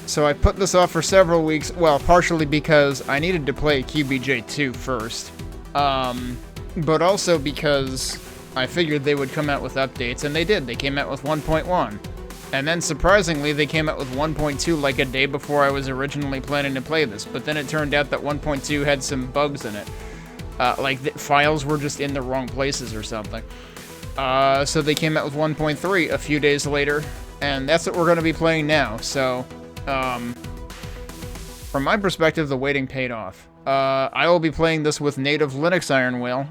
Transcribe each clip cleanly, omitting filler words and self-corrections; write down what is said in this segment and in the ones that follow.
So I put this off for several weeks, well, partially because I needed to play QBJ2 first, but also because I figured they would come out with updates, and they did. They came out with 1.1. And then, surprisingly, they came out with 1.2 like a day before I was originally planning to play this, but then it turned out that 1.2 had some bugs in it. Like, the files were just in the wrong places or something. So they came out with 1.3 a few days later, and that's what we're going to be playing now, so... from my perspective, the waiting paid off. I will be playing this with native Linux Ironwail.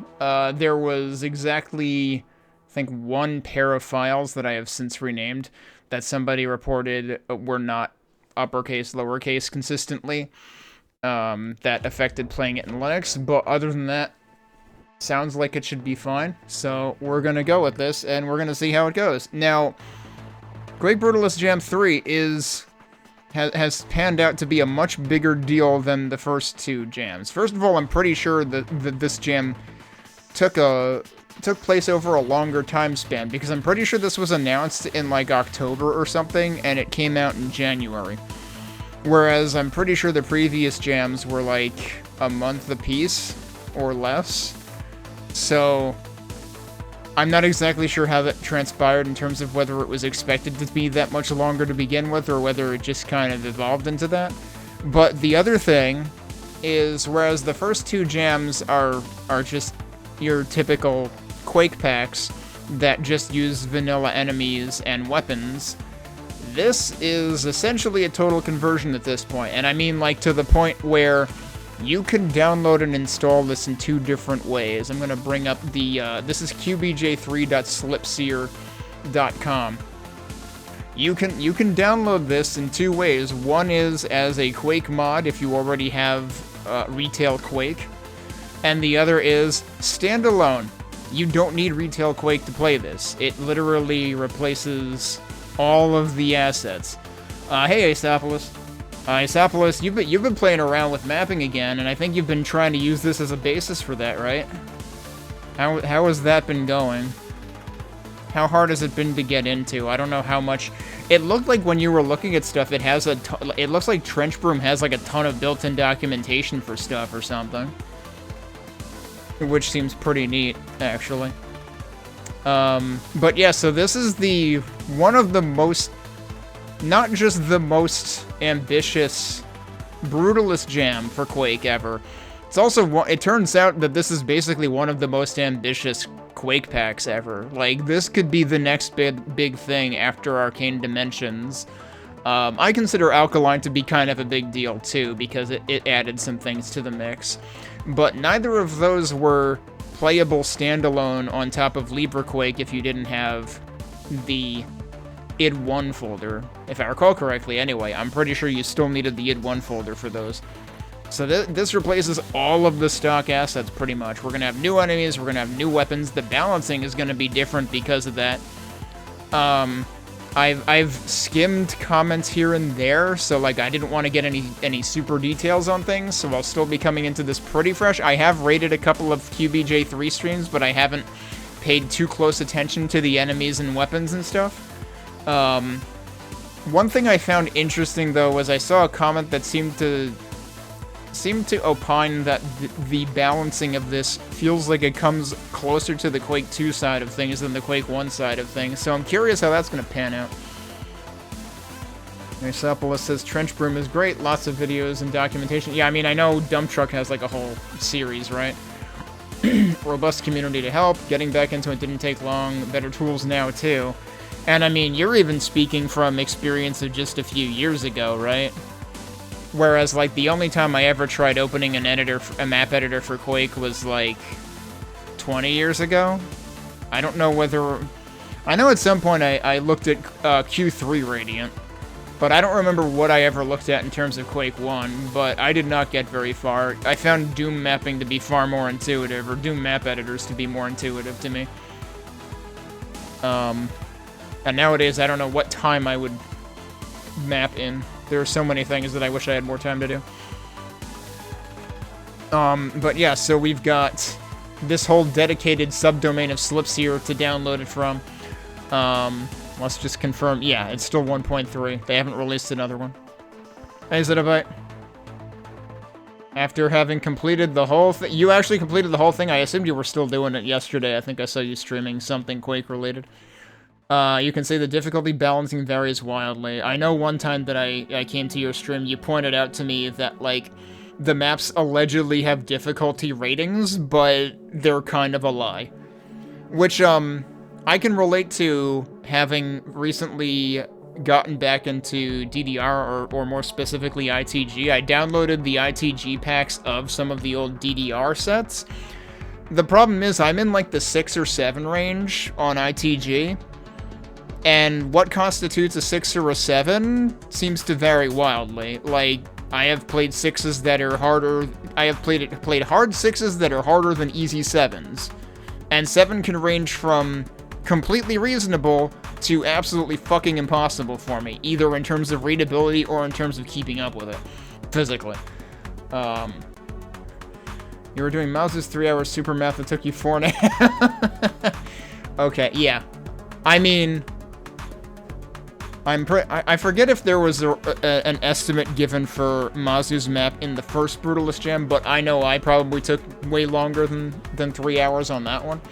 There was exactly, I think, one pair of files that I have since renamed that somebody reported were not uppercase, lowercase consistently, that affected playing it in Linux, but other than that, sounds like it should be fine. So we're gonna go with this, and we're gonna see how it goes. Now, Quake Brutalist Jam 3 has panned out to be a much bigger deal than the first two jams. First of all, I'm pretty sure that this jam took place over a longer time span, because I'm pretty sure this was announced in like October or something, and it came out in January. Whereas I'm pretty sure the previous jams were like a month apiece or less. So I'm not exactly sure how that transpired in terms of whether it was expected to be that much longer to begin with, or whether it just kind of evolved into that. But the other thing is, whereas the first two jams are just your typical Quake packs that just use vanilla enemies and weapons, this is essentially a total conversion at this point. And I mean, like, to the point where you can download and install this in two different ways. I'm going to bring up the, this is qbj3.slipseer.com. You can download this in two ways. One is as a Quake mod if you already have retail Quake, and the other is standalone. You don't need retail Quake to play this. It literally replaces all of the assets. Hey, Aesopolis. Aesopolis, you've been playing around with mapping again, and I think you've been trying to use this as a basis for that, right? How has that been going? How hard has it been to get into? I don't know how much. It looked like when you were looking at stuff, it has it looks like Trench Broom has like a ton of built-in documentation for stuff or something, which seems pretty neat, actually. But yeah, so this is one of the most, not just the most ambitious Brutalist Jam for Quake ever. It's also, it turns out that this is basically one of the most ambitious Quake packs ever. Like, this could be the next big thing after Arcane Dimensions. I consider Alkaline to be kind of a big deal too, because it added some things to the mix. But neither of those were playable standalone on top of LibreQuake if you didn't have the id1 folder. If I recall correctly, anyway, I'm pretty sure you still needed the id1 folder for those. So this replaces all of the stock assets, pretty much. We're going to have new enemies, we're going to have new weapons. The balancing is going to be different because of that. I've skimmed comments here and there, so like I didn't want to get any super details on things, so I'll still be coming into this pretty fresh. I have rated a couple of QBJ3 streams, but I haven't paid too close attention to the enemies and weapons and stuff. One thing I found interesting, though, was I saw a comment that seemed to opine that the balancing of this feels like it comes closer to the Quake 2 side of things than the Quake 1 side of things, so I'm curious how that's going to pan out. Aesopolis says, Trench Broom is great, lots of videos and documentation. Yeah, I mean, I know Dump Truck has like a whole series, right? Robust community to help, getting back into it didn't take long, better tools now too. And I mean, you're even speaking from experience of just a few years ago, right? Whereas, like, the only time I ever tried opening an editor, a map editor for Quake was, like, 20 years ago? I don't know whether... I know at some point I looked at Q3 Radiant, but I don't remember what I ever looked at in terms of Quake 1, but I did not get very far. I found Doom mapping to be far more intuitive, or Doom map editors to be more intuitive to me. And nowadays, I don't know what time I would map in. There are so many things that I wish I had more time to do. But yeah, so we've got this whole dedicated subdomain of Slipseer to download it from. Let's just confirm. Yeah, it's still 1.3. They haven't released another one. Hey, Zetabyte. After having completed the whole thing... You actually completed the whole thing? I assumed you were still doing it yesterday. I think I saw you streaming something Quake-related. You can say the difficulty balancing varies wildly. I know one time that I came to your stream, you pointed out to me that, like, the maps allegedly have difficulty ratings, but they're kind of a lie. Which, I can relate to having recently gotten back into DDR, or more specifically ITG. I downloaded the ITG packs of some of the old DDR sets. The problem is I'm in like the 6 or 7 range on ITG, and what constitutes a 6 or a 7 seems to vary wildly. Like, I have played 6s that are harder, I have played hard 6s that are harder than easy 7s. And 7 can range from completely reasonable to absolutely fucking impossible for me, either in terms of readability or in terms of keeping up with it, physically. You were doing Mouse's 3-hour super math that took you 4.5. Okay, yeah. I mean, I forget if there was an estimate given for Mazu's map in the first Brutalist Jam, but I know I probably took way longer than 3 hours on that one.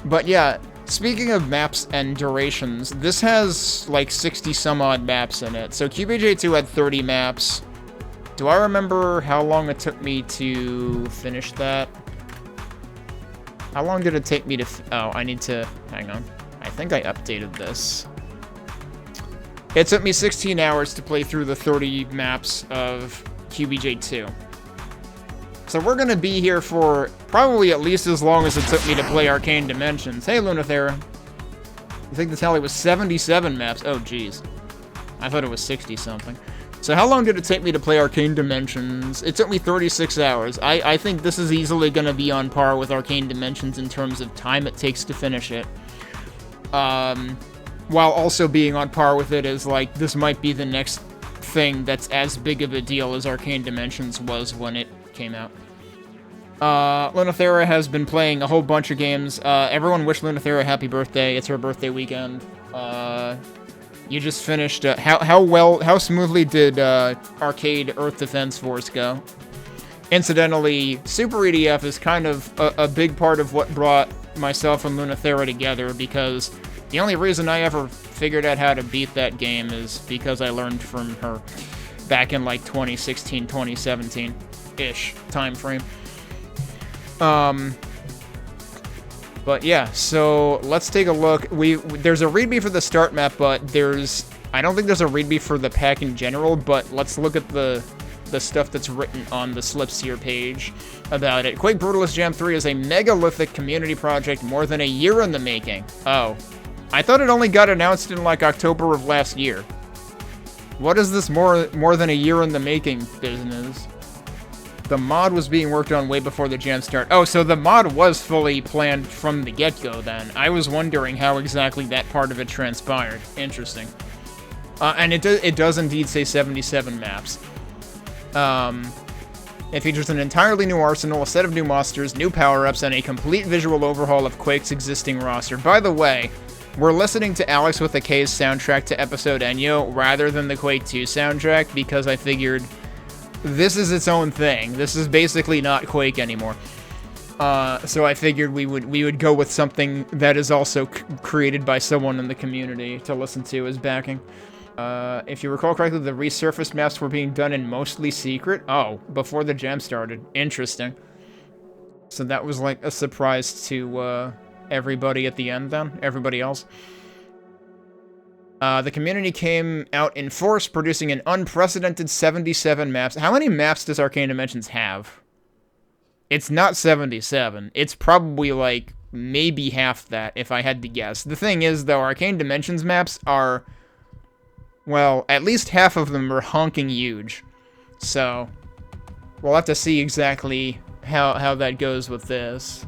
But yeah, speaking of maps and durations, this has like 60 some odd maps in it. So QBJ2 had 30 maps. Do I remember how long it took me to finish that? How long did it take me to... Oh, I need to... Hang on. I think I updated this. It took me 16 hours to play through the 30 maps of QBJ2. So we're gonna be here for probably at least as long as it took me to play Arcane Dimensions. Hey, Lunathera. I think the tally was 77 maps. Oh, jeez. I thought it was 60-something. So how long did it take me to play Arcane Dimensions? It took me 36 hours. I think this is easily gonna be on par with Arcane Dimensions in terms of time it takes to finish it. While also being on par with it as, like, this might be the next thing that's as big of a deal as Arcane Dimensions was when it came out. Lunathera has been playing a whole bunch of games. Everyone wish Lunathera happy birthday. It's her birthday weekend. You just finished, how smoothly did, Arcade Earth Defense Force go? Incidentally, Super EDF is kind of a big part of what brought myself and Lunathera together, because the only reason I ever figured out how to beat that game is because I learned from her back in, like, 2016, 2017-ish time frame. But yeah, so let's take a look. There's a readme for the start map, but I don't think there's a readme for the pack in general, but let's look at the stuff that's written on the Slipseer page about it. Quake Brutalist Jam 3 is a megalithic community project more than a year in the making. Oh. I thought it only got announced in, like, October of last year. What is this more than a year in the making business? The mod was being worked on way before the jam start. Oh, so the mod was fully planned from the get-go, then. I was wondering how exactly that part of it transpired. Interesting. And it does indeed say 77 maps. It features an entirely new arsenal, a set of new monsters, new power-ups, and a complete visual overhaul of Quake's existing roster. By the way, we're listening to Alex with a K's soundtrack to episode Enyo rather than the Quake 2 soundtrack, because I figured this is its own thing. This is basically not Quake anymore. So I figured we would go with something that is also created by someone in the community to listen to as backing. If you recall correctly, the resurfaced maps were being done in mostly secret. Oh, before the jam started. Interesting. So that was like a surprise to everybody at the end then? Everybody else? The community came out in force, producing an unprecedented 77 maps. How many maps does Arcane Dimensions have? It's not 77. It's probably, like, maybe half that, if I had to guess. The thing is, though, Arcane Dimensions maps are, well, at least half of them are honking huge. So, we'll have to see exactly how that goes with this.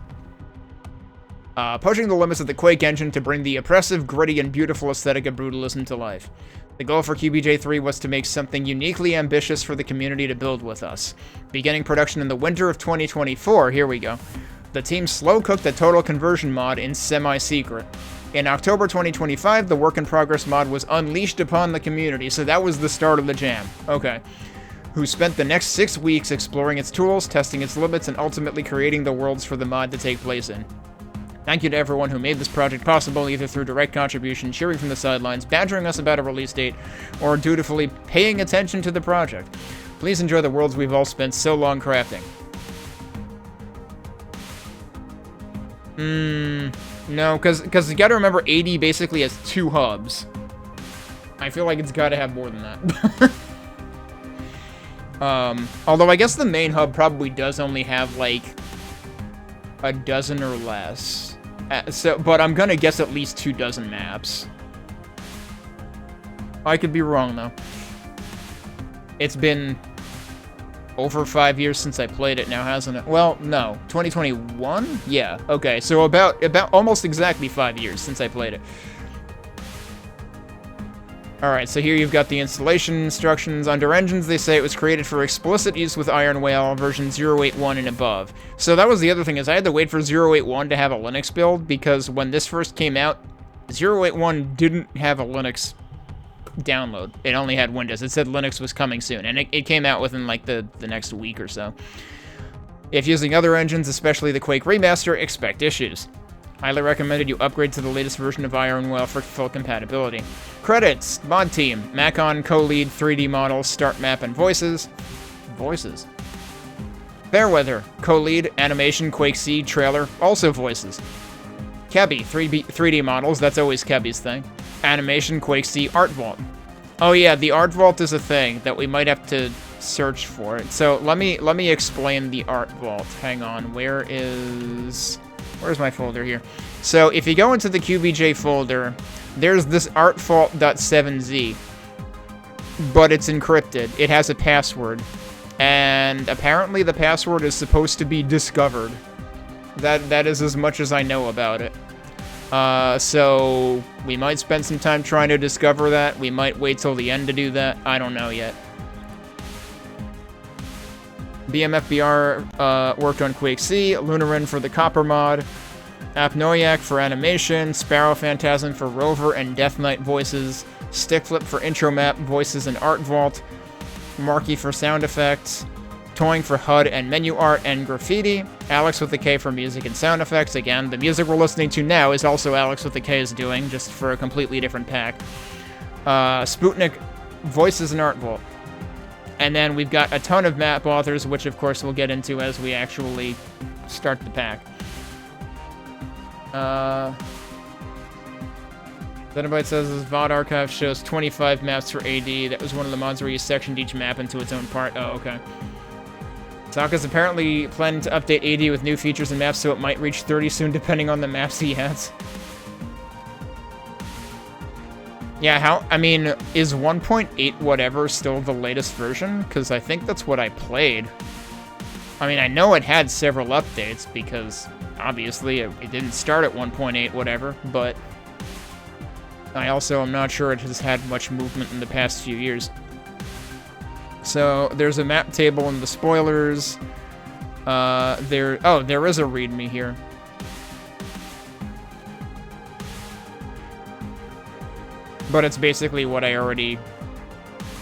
Pushing the limits of the Quake engine to bring the oppressive, gritty, and beautiful aesthetic of brutalism to life. The goal for QBJ3 was to make something uniquely ambitious for the community to build with us. Beginning production in the winter of 2024, here we go. The team slow-cooked the total conversion mod in semi-secret. In October 2025, the Work in Progress mod was unleashed upon the community, so that was the start of the jam. Okay. Who spent the next 6 weeks exploring its tools, testing its limits, and ultimately creating the worlds for the mod to take place in. Thank you to everyone who made this project possible, either through direct contribution, cheering from the sidelines, badgering us about a release date, or dutifully paying attention to the project. Please enjoy the worlds we've all spent so long crafting. No, because you gotta remember AD basically has 2 hubs. I feel like it's gotta have more than that. Although I guess the main hub probably does only have, like, a dozen or less. But I'm gonna guess at least 24 maps. I could be wrong, though. It's been over 5 years since I played it now, hasn't it? Well, no. 2021? Yeah. Okay, so about almost exactly 5 years since I played it. Alright, so here you've got the installation instructions. Under engines, they say it was created for explicit use with Ironwail version 0.8.1 and above. So that was the other thing, is I had to wait for 0.8.1 to have a Linux build, because when this first came out, 0.8.1 didn't have a Linux download. It only had Windows. It said Linux was coming soon, and it came out within, like, the next week or so. If using other engines, especially the Quake Remaster, expect issues. Highly recommended you upgrade to the latest version of Ironwail for full compatibility. Credits: Mod Team, Macon, co-lead, 3D models, start map, and voices. Voices. Fairweather, co-lead, animation, Quake C, trailer, also voices. Kebby, 3D models, that's always Kebby's thing. Animation, Quake C, Art Vault. Oh yeah, the Art Vault is a thing that we might have to search for it. So let me explain the Art Vault. Hang on, where's my folder here? So if you go into the QBJ folder, there's this artvault.7z, but it's encrypted. It has a password, and apparently the password is supposed to be discovered. That is as much as I know about it. So we might spend some time trying to discover that. We might wait till the end to do that. I don't know yet. BMFBR worked on Quake C, Lunarin for the Copper mod, Apnoyak for animation, Sparrow Phantasm for Rover and Death Knight voices, Stickflip for intro map, voices and Art Vault, Marky for sound effects, Toying for HUD and menu art and graffiti, Alex with a K for music and sound effects. Again, the music we're listening to now is also Alex with a K is doing, just for a completely different pack. Sputnik, voices and Art Vault. And then we've got a ton of map authors, which of course we'll get into as we actually start the pack. Zenobyte says his VOD archive shows 25 maps for AD. That was one of the mods where you sectioned each map into its own part. Oh, okay. Sokka's apparently planning to update AD with new features and maps, so it might reach 30 soon, depending on the maps he has. Yeah, I mean, is 1.8 whatever still the latest version? Because I think that's what I played. I mean, I know it had several updates, because obviously it didn't start at 1.8 whatever, but I also am not sure it has had much movement in the past few years. So there's a map table in the spoilers. There is a README here. But it's basically what I already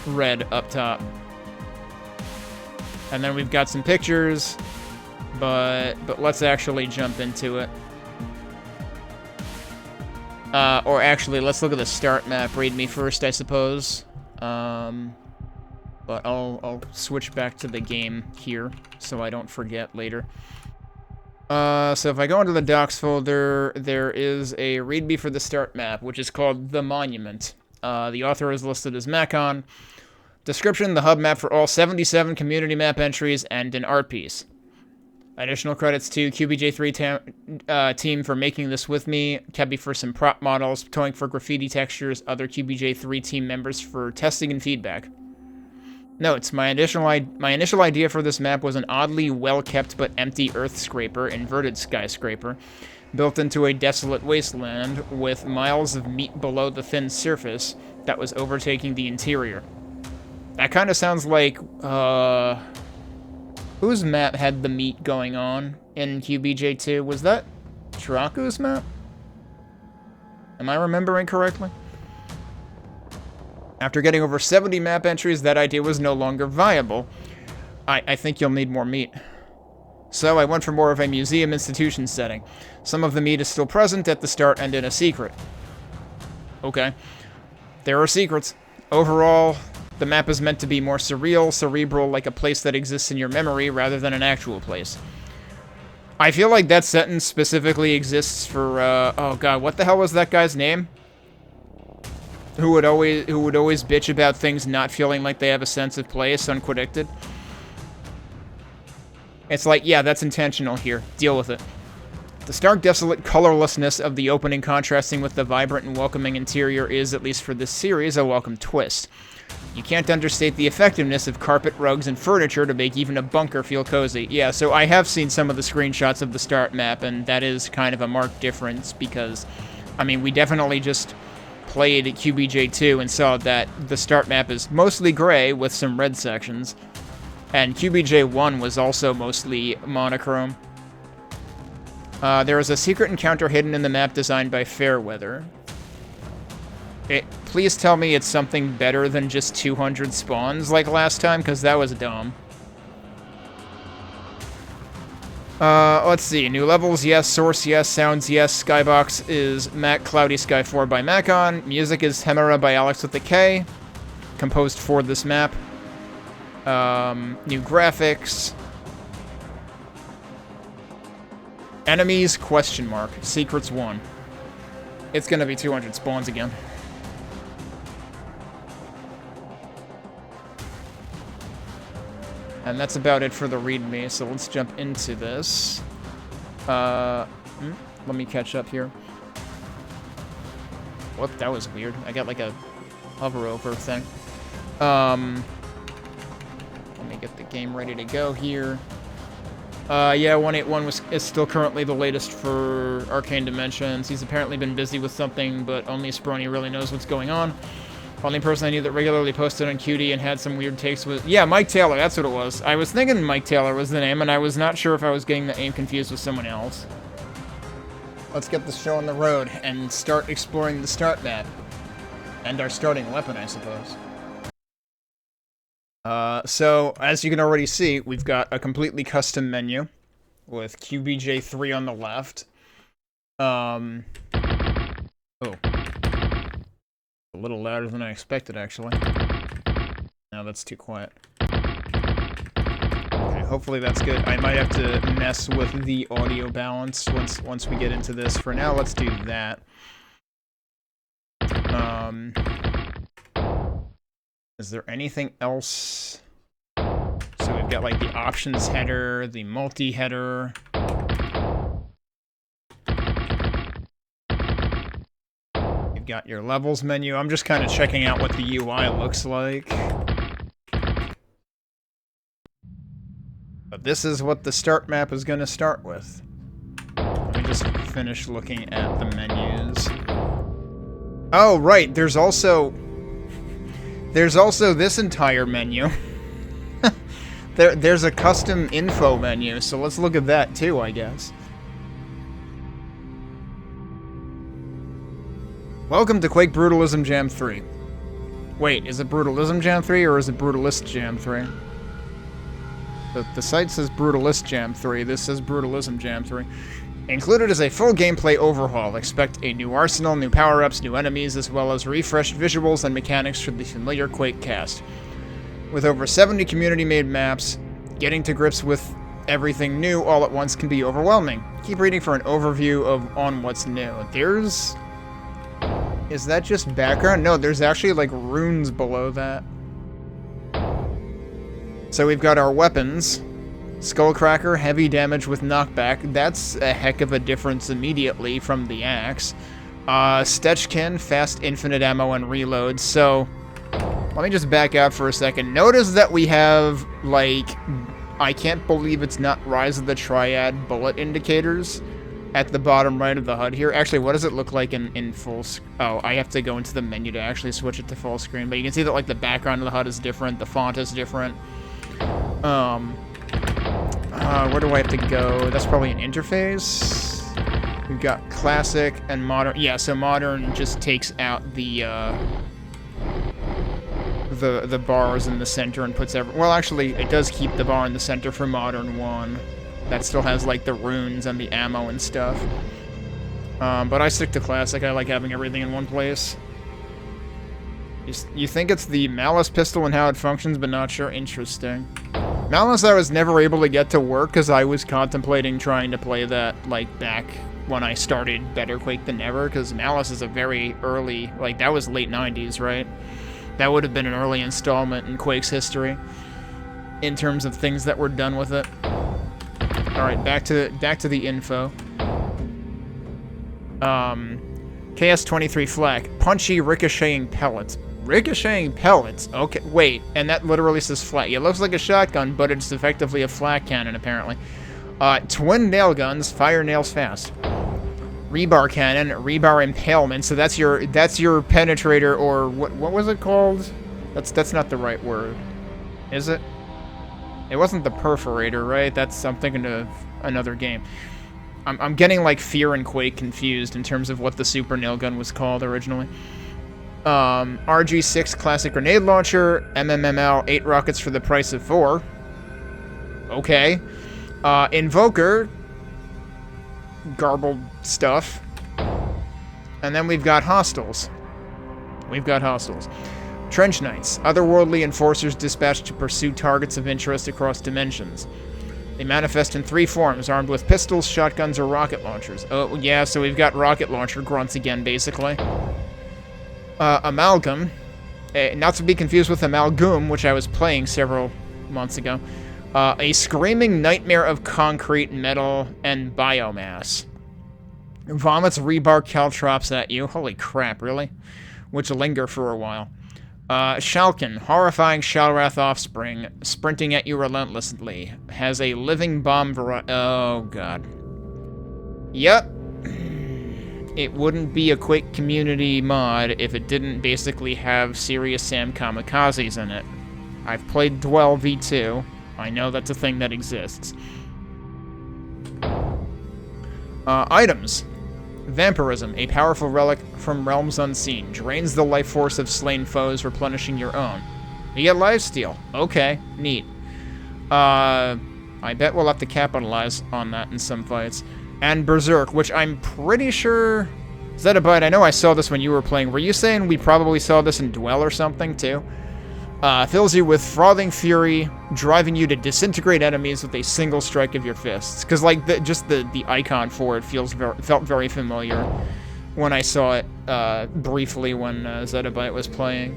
read up top. And then we've got some pictures, but let's actually jump into it. Or actually, let's look at the start map README first, I suppose. But I'll switch back to the game here, so I don't forget later. So if I go into the docs folder, there is a README for the start map, which is called The Monument. The author is listed as Macon. Description: the hub map for all 77 community map entries and an art piece. Additional credits to QBJ3 team for making this with me, Kebby for some prop models, Toying for graffiti textures, other QBJ3 team members for testing and feedback. Notes: my initial idea for this map was an oddly well-kept but empty earth scraper, inverted skyscraper, built into a desolate wasteland with miles of meat below the thin surface that was overtaking the interior. That kind of sounds like, whose map had the meat going on in QBJ2? Was that Draku's map? Am I remembering correctly? After getting over 70 map entries, that idea was no longer viable. I think you'll need more meat. So I went for more of a museum institution setting. Some of the meat is still present at the start and in a secret. Okay. There are secrets. Overall, the map is meant to be more surreal, cerebral, like a place that exists in your memory rather than an actual place. I feel like that sentence specifically exists for, oh god, what the hell was that guy's name? Who would always bitch about things not feeling like they have a sense of place, Unquedicted. It's like, yeah, that's intentional here. Deal with it. The stark, desolate colorlessness of the opening contrasting with the vibrant and welcoming interior is, at least for this series, a welcome twist. You can't understate the effectiveness of carpet, rugs, and furniture to make even a bunker feel cozy. Yeah, so I have seen some of the screenshots of the start map, and that is kind of a marked difference because, I mean, we definitely just played QBJ2 and saw that the start map is mostly gray with some red sections. And QBJ1 was also mostly monochrome. There is a secret encounter hidden in the map designed by Fairweather. Please tell me it's something better than just 200 spawns like last time, because that was dumb. Let's see. New levels, yes. Source, yes. Sounds, yes. Skybox is Mac Cloudy Sky 4 by Macon. Music is Hemera by Alex with a K. Composed for this map. New graphics. Enemies, question mark. Secrets 1. It's gonna be 200 spawns again. And that's about it for the readme, so let's jump into this. Let me catch up here. What? That was weird. I got like a hover over thing. Let me get the game ready to go here. Yeah, 181 is still currently the latest for Arcane Dimensions. He's apparently been busy with something, but only Sprony really knows what's going on. Only person I knew that regularly posted on QD and had some weird takes was... Yeah, Mike Taylor, that's what it was. I was thinking Mike Taylor was the name, and I was not sure if I was getting the name confused with someone else. Let's get the show on the road and start exploring the start map. And our starting weapon, I suppose. So, as you can already see, we've got a completely custom menu with QBJ3 on the left. Oh. A little louder than I expected, actually. No, that's too quiet. Okay, hopefully that's good. I might have to mess with the audio balance once we get into this. For now, let's do that. Is there anything else? So we've got like the options header, the multi-header. You've got your levels menu. I'm just kind of checking out what the UI looks like. But this is what the start map is going to start with. Let me just finish looking at the menus. Oh, right. There's also this entire menu. There's a custom info menu, so let's look at that too, I guess. Welcome to Quake Brutalism Jam 3. Wait, is it Brutalism Jam 3 or is it Brutalist Jam 3? The site says Brutalist Jam 3, this says Brutalism Jam 3. Included is a full gameplay overhaul. Expect a new arsenal, new power-ups, new enemies, as well as refreshed visuals and mechanics for the familiar Quake cast. With over 70 community-made maps, getting to grips with everything new all at once can be overwhelming. Keep reading for an overview on what's new. Is that just background? No, there's actually like runes below that. So we've got our weapons. Skullcracker, heavy damage with knockback. That's a heck of a difference immediately from the axe. Stetchkin, fast infinite ammo and reload. So, let me just back out for a second. Notice that we have, like, I can't believe it's not Rise of the Triad bullet indicators at the bottom right of the HUD here. Actually, what does it look like in full screen? Oh, I have to go into the menu to actually switch it to full screen. But you can see that, like, the background of the HUD is different. The font is different. Where do I have to go? That's probably an interface. We've got classic and modern. Yeah, so modern just takes out the bars in the center and puts well, actually, it does keep the bar in the center for modern 1. That still has, like, the runes and the ammo and stuff. But I stick to classic. I like having everything in one place. You think it's the Malice pistol and how it functions, but not sure. Interesting. Malice I was never able to get to work because I was contemplating trying to play that, like, back when I started Better Quake Than Ever, because Malice is a very early, like, that was late 90s, right? That would have been an early installment in Quake's history in terms of things that were done with it. Alright, back to the info. KS-23 flak. Punchy ricocheting pellets. Ricocheting pellets? Okay, wait, and that literally says flak. It looks like a shotgun, but it's effectively a flak cannon, apparently. Twin nail guns, fire nails fast. Rebar cannon, rebar impalement. So that's your penetrator, or what was it called? That's not the right word, is it? It wasn't the perforator, right? I'm thinking of another game. I'm getting like Fear and Quake confused in terms of what the super nail gun was called originally. RG6 classic grenade launcher, MMML 8 rockets for the price of 4. Okay. Invoker, garbled stuff. And then we've got hostiles. Trench Knights, otherworldly enforcers dispatched to pursue targets of interest across dimensions. They manifest in 3 forms, armed with pistols, shotguns, or rocket launchers. Oh, yeah, so we've got rocket launcher grunts again, basically. Amalgam, not to be confused with Amalgam, which I was playing several months ago. A screaming nightmare of concrete, metal, and biomass. Vomits rebar caltrops at you. Holy crap, really? Which linger for a while. Shalkin, horrifying Shalrath offspring, sprinting at you relentlessly. Has a living bomb oh, God. Yep. It wouldn't be a Quake community mod if it didn't basically have Serious Sam Kamikazes in it. I've played Dwell v2. I know that's a thing that exists. Items. Vampirism, a powerful relic from realms unseen. Drains the life force of slain foes, replenishing your own. You get lifesteal. Okay, neat. I bet we'll have to capitalize on that in some fights. And Berserk, which I'm pretty sure... Zettabyte, I know I saw this when you were playing. Were you saying we probably saw this in Dwell or something, too? Fills you with frothing fury, driving you to disintegrate enemies with a single strike of your fists. Because, like, the icon for it felt very familiar when I saw it briefly when Zettabyte was playing.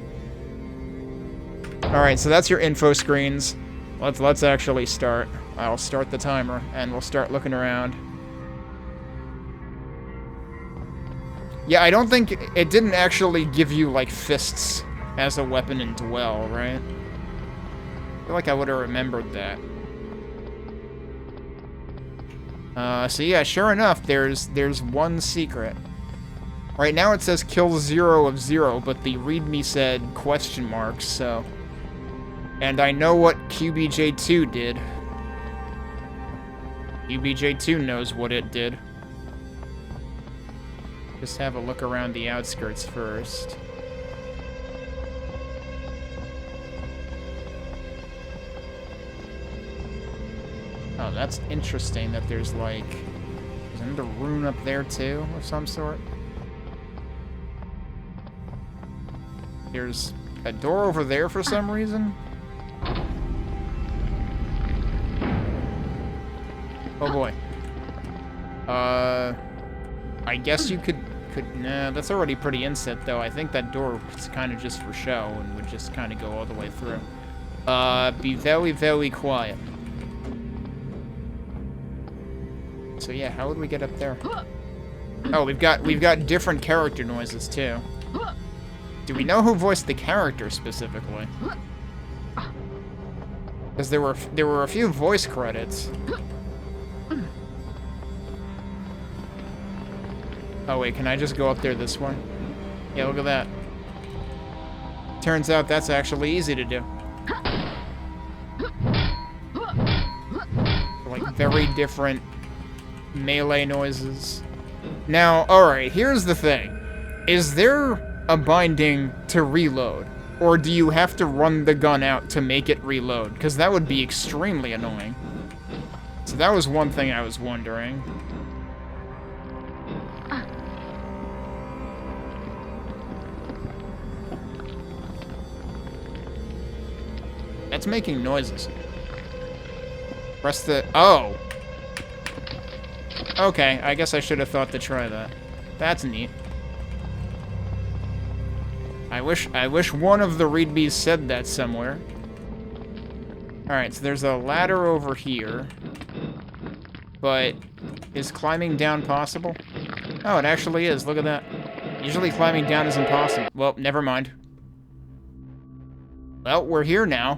Alright, so that's your info screens. Let's actually start. I'll start the timer, and we'll start looking around. Yeah, I don't think... It didn't actually give you, like, fists as a weapon in Dwell, right? I feel like I would have remembered that. So yeah, sure enough, there's one secret. Right now it says kill 0 of 0, but the readme said question marks, so... And I know what QBJ2 did. QBJ2 knows what it did. Just have a look around the outskirts first. Oh, that's interesting that there's, like... Is there a rune up there, too, of some sort? There's a door over there for some reason? Oh, boy. I guess you could... Nah, that's already pretty inset, though. I think that door is kind of just for show and would just kind of go all the way through. Be very, very quiet. So yeah, how would we get up there? Oh, we've got different character noises too. Do we know who voiced the character specifically? Because there were a few voice credits. Oh wait, can I just go up there this one? Yeah, look at that. Turns out that's actually easy to do. Like very different melee noises. Now, alright, here's the thing. Is there a binding to reload? Or do you have to run the gun out to make it reload? Because that would be extremely annoying. So that was one thing I was wondering. It's making noises. Press the... Oh! Okay, I guess I should have thought to try that. That's neat. I wish one of the readmes said that somewhere. Alright, so there's a ladder over here. But is climbing down possible? Oh, it actually is. Look at that. Usually climbing down is impossible. Well, never mind. Well, we're here now.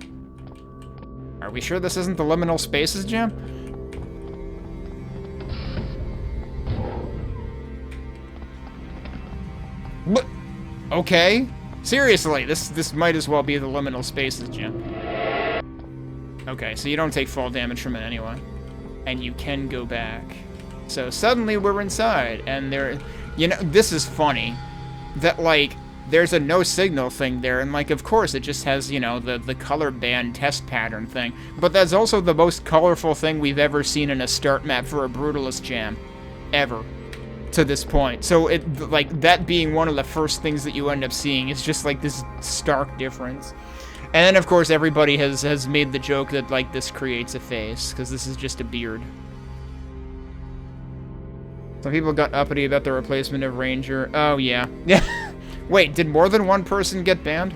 Are we sure this isn't the Liminal Spaces Jam? But, okay. Seriously, this might as well be the Liminal Spaces Jam. Okay, so you don't take fall damage from it anyway. And you can go back. So suddenly we're inside, and there... You know, this is funny. That, like, there's a no signal thing there, and, like, of course it just has, you know, the color band test pattern thing. But that's also the most colorful thing we've ever seen in a start map for a Brutalist Jam. Ever. To this point. So, like, that being one of the first things that you end up seeing is just, like, this stark difference. And then, of course, everybody has made the joke that, like, this creates a face, because this is just a beard. Some people got uppity about the replacement of Ranger. Oh, yeah. Wait, did more than one person get banned?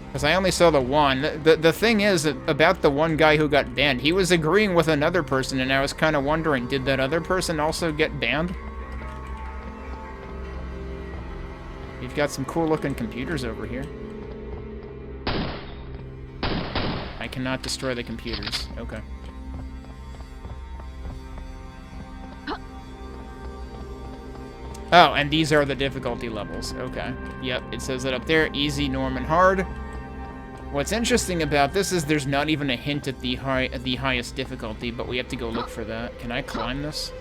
Because I only saw the one. The thing is, about the one guy who got banned, he was agreeing with another person, and I was kind of wondering, did that other person also get banned? You've got some cool-looking computers over here. I cannot destroy the computers. Okay. Oh, and these are the difficulty levels. Okay. Yep, it says it up there. Easy, normal, and hard. What's interesting about this is there's not even a hint at the highest difficulty, but we have to go look for that. Can I climb this?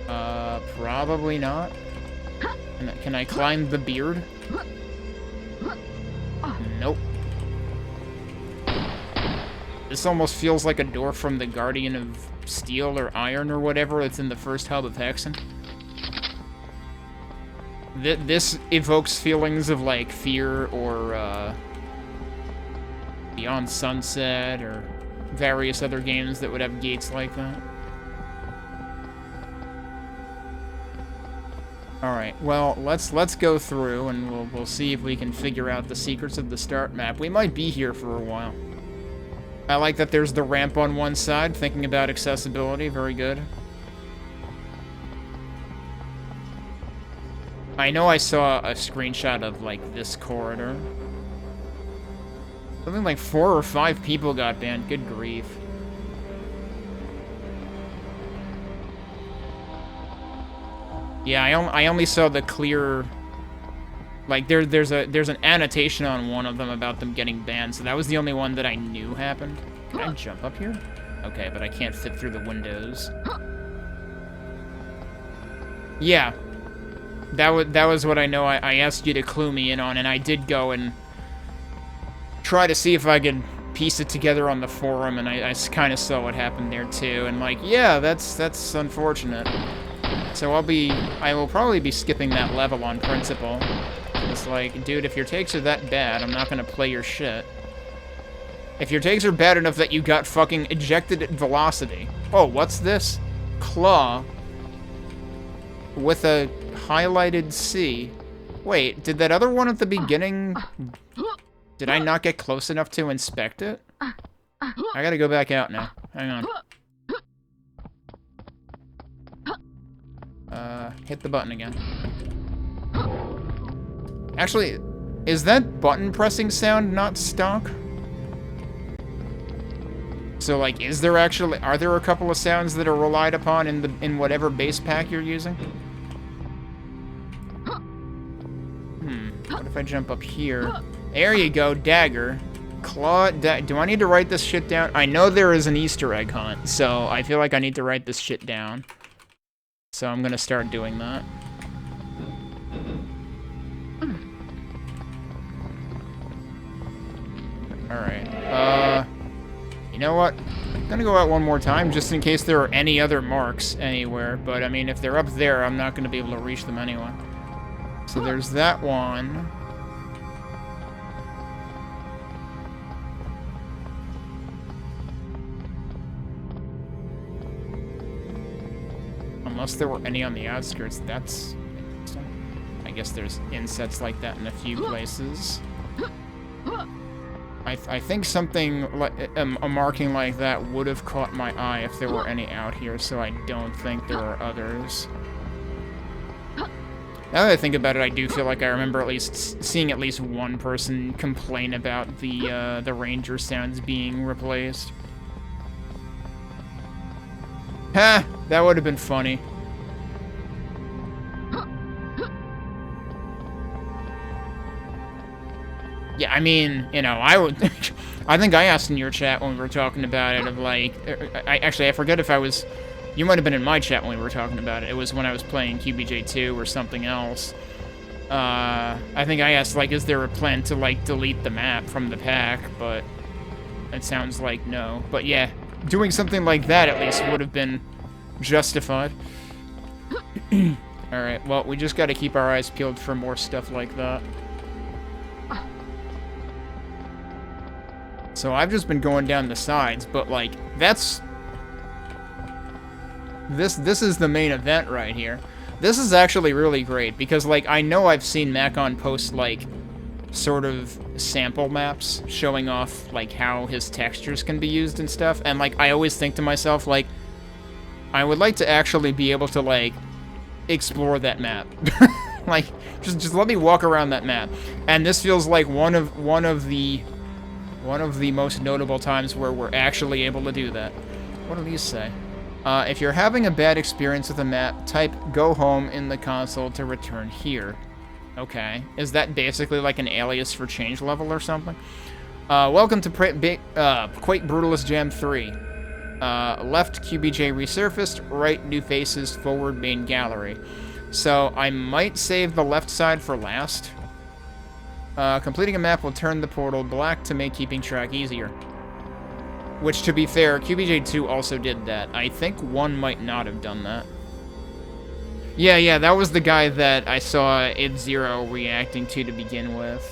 Probably not. Can I climb the beard? Nope. This almost feels like a door from the Guardian of Steel or Iron or whatever that's in the first hub of Hexen. This evokes feelings of, like, fear or, Beyond Sunset or various other games that would have gates like that. Alright, well, let's go through and we'll see if we can figure out the secrets of the start map. We might be here for a while. I like that there's the ramp on one side, thinking about accessibility, very good. I know I saw a screenshot of, like, this corridor. Something like 4 or 5 people got banned, good grief. Yeah, I only saw the clear... Like, there's an annotation on one of them about them getting banned, so that was the only one that I knew happened. Can I jump up here? Okay, but I can't fit through the windows. Yeah. That was what I know I asked you to clue me in on, and I did go and try to see if I could piece it together on the forum, and I kind of saw what happened there too, and like, yeah, that's unfortunate. So I will probably be skipping that level on principle. It's like, dude, if your takes are that bad, I'm not gonna play your shit. If your takes are bad enough that you got fucking ejected at velocity. Oh, what's this? Claw. With a highlighted C. Wait, did that other one at the beginning... Did I not get close enough to inspect it? I gotta go back out now. Hang on. Hit the button again. Actually, is that button pressing sound not stock? So, like, is there actually... Are there a couple of sounds that are relied upon in whatever base pack you're using? What if I jump up here? There you go, dagger. Claw, do I need to write this shit down? I know there is an Easter egg hunt, so I feel like I need to write this shit down. So I'm gonna start doing that. Alright, you know what? I'm gonna go out one more time, just in case there are any other marks anywhere, but I mean, if they're up there, I'm not gonna be able to reach them anyway. So there's that one. Unless there were any on the outskirts, that's... I guess there's insets like that in a few places. I think something like a marking like that would have caught my eye if there were any out here, so I don't think there are others. Now that I think about it, I do feel like I remember at least seeing at least one person complain about the ranger sounds being replaced. Ha! That would have been funny. Yeah, I mean, you know, I would... I think I asked in your chat when we were talking about it of, like... I forget if I was... You might have been in my chat when we were talking about it. It was when I was playing QBJ2 or something else. I think I asked, like, is there a plan to, like, delete the map from the pack? But it sounds like no. But yeah, doing something like that at least would have been justified. Alright, well, we just gotta keep our eyes peeled for more stuff like that. So I've just been going down the sides, but, like, that's... This is the main event right here. This is actually really great, because, like, I know I've seen Macon post, like, sort of sample maps showing off, like, how his textures can be used and stuff, and, like, I always think to myself, like, I would like to actually be able to, like, explore that map. Like, just let me walk around that map. And this feels like one of the most notable times where we're actually able to do that. What do these say? If you're having a bad experience with a map, type "go home" in the console to return here. Okay. Is that basically like an alias for change level or something? Welcome to Quake Brutalist Jam 3. Left QBJ resurfaced, right new faces, forward main gallery. So I might save the left side for last. Completing a map will turn the portal black to make keeping track easier. Which, to be fair, QBJ2 also did that. I think 1 might not have done that. Yeah, that was the guy that I saw id0 reacting to begin with.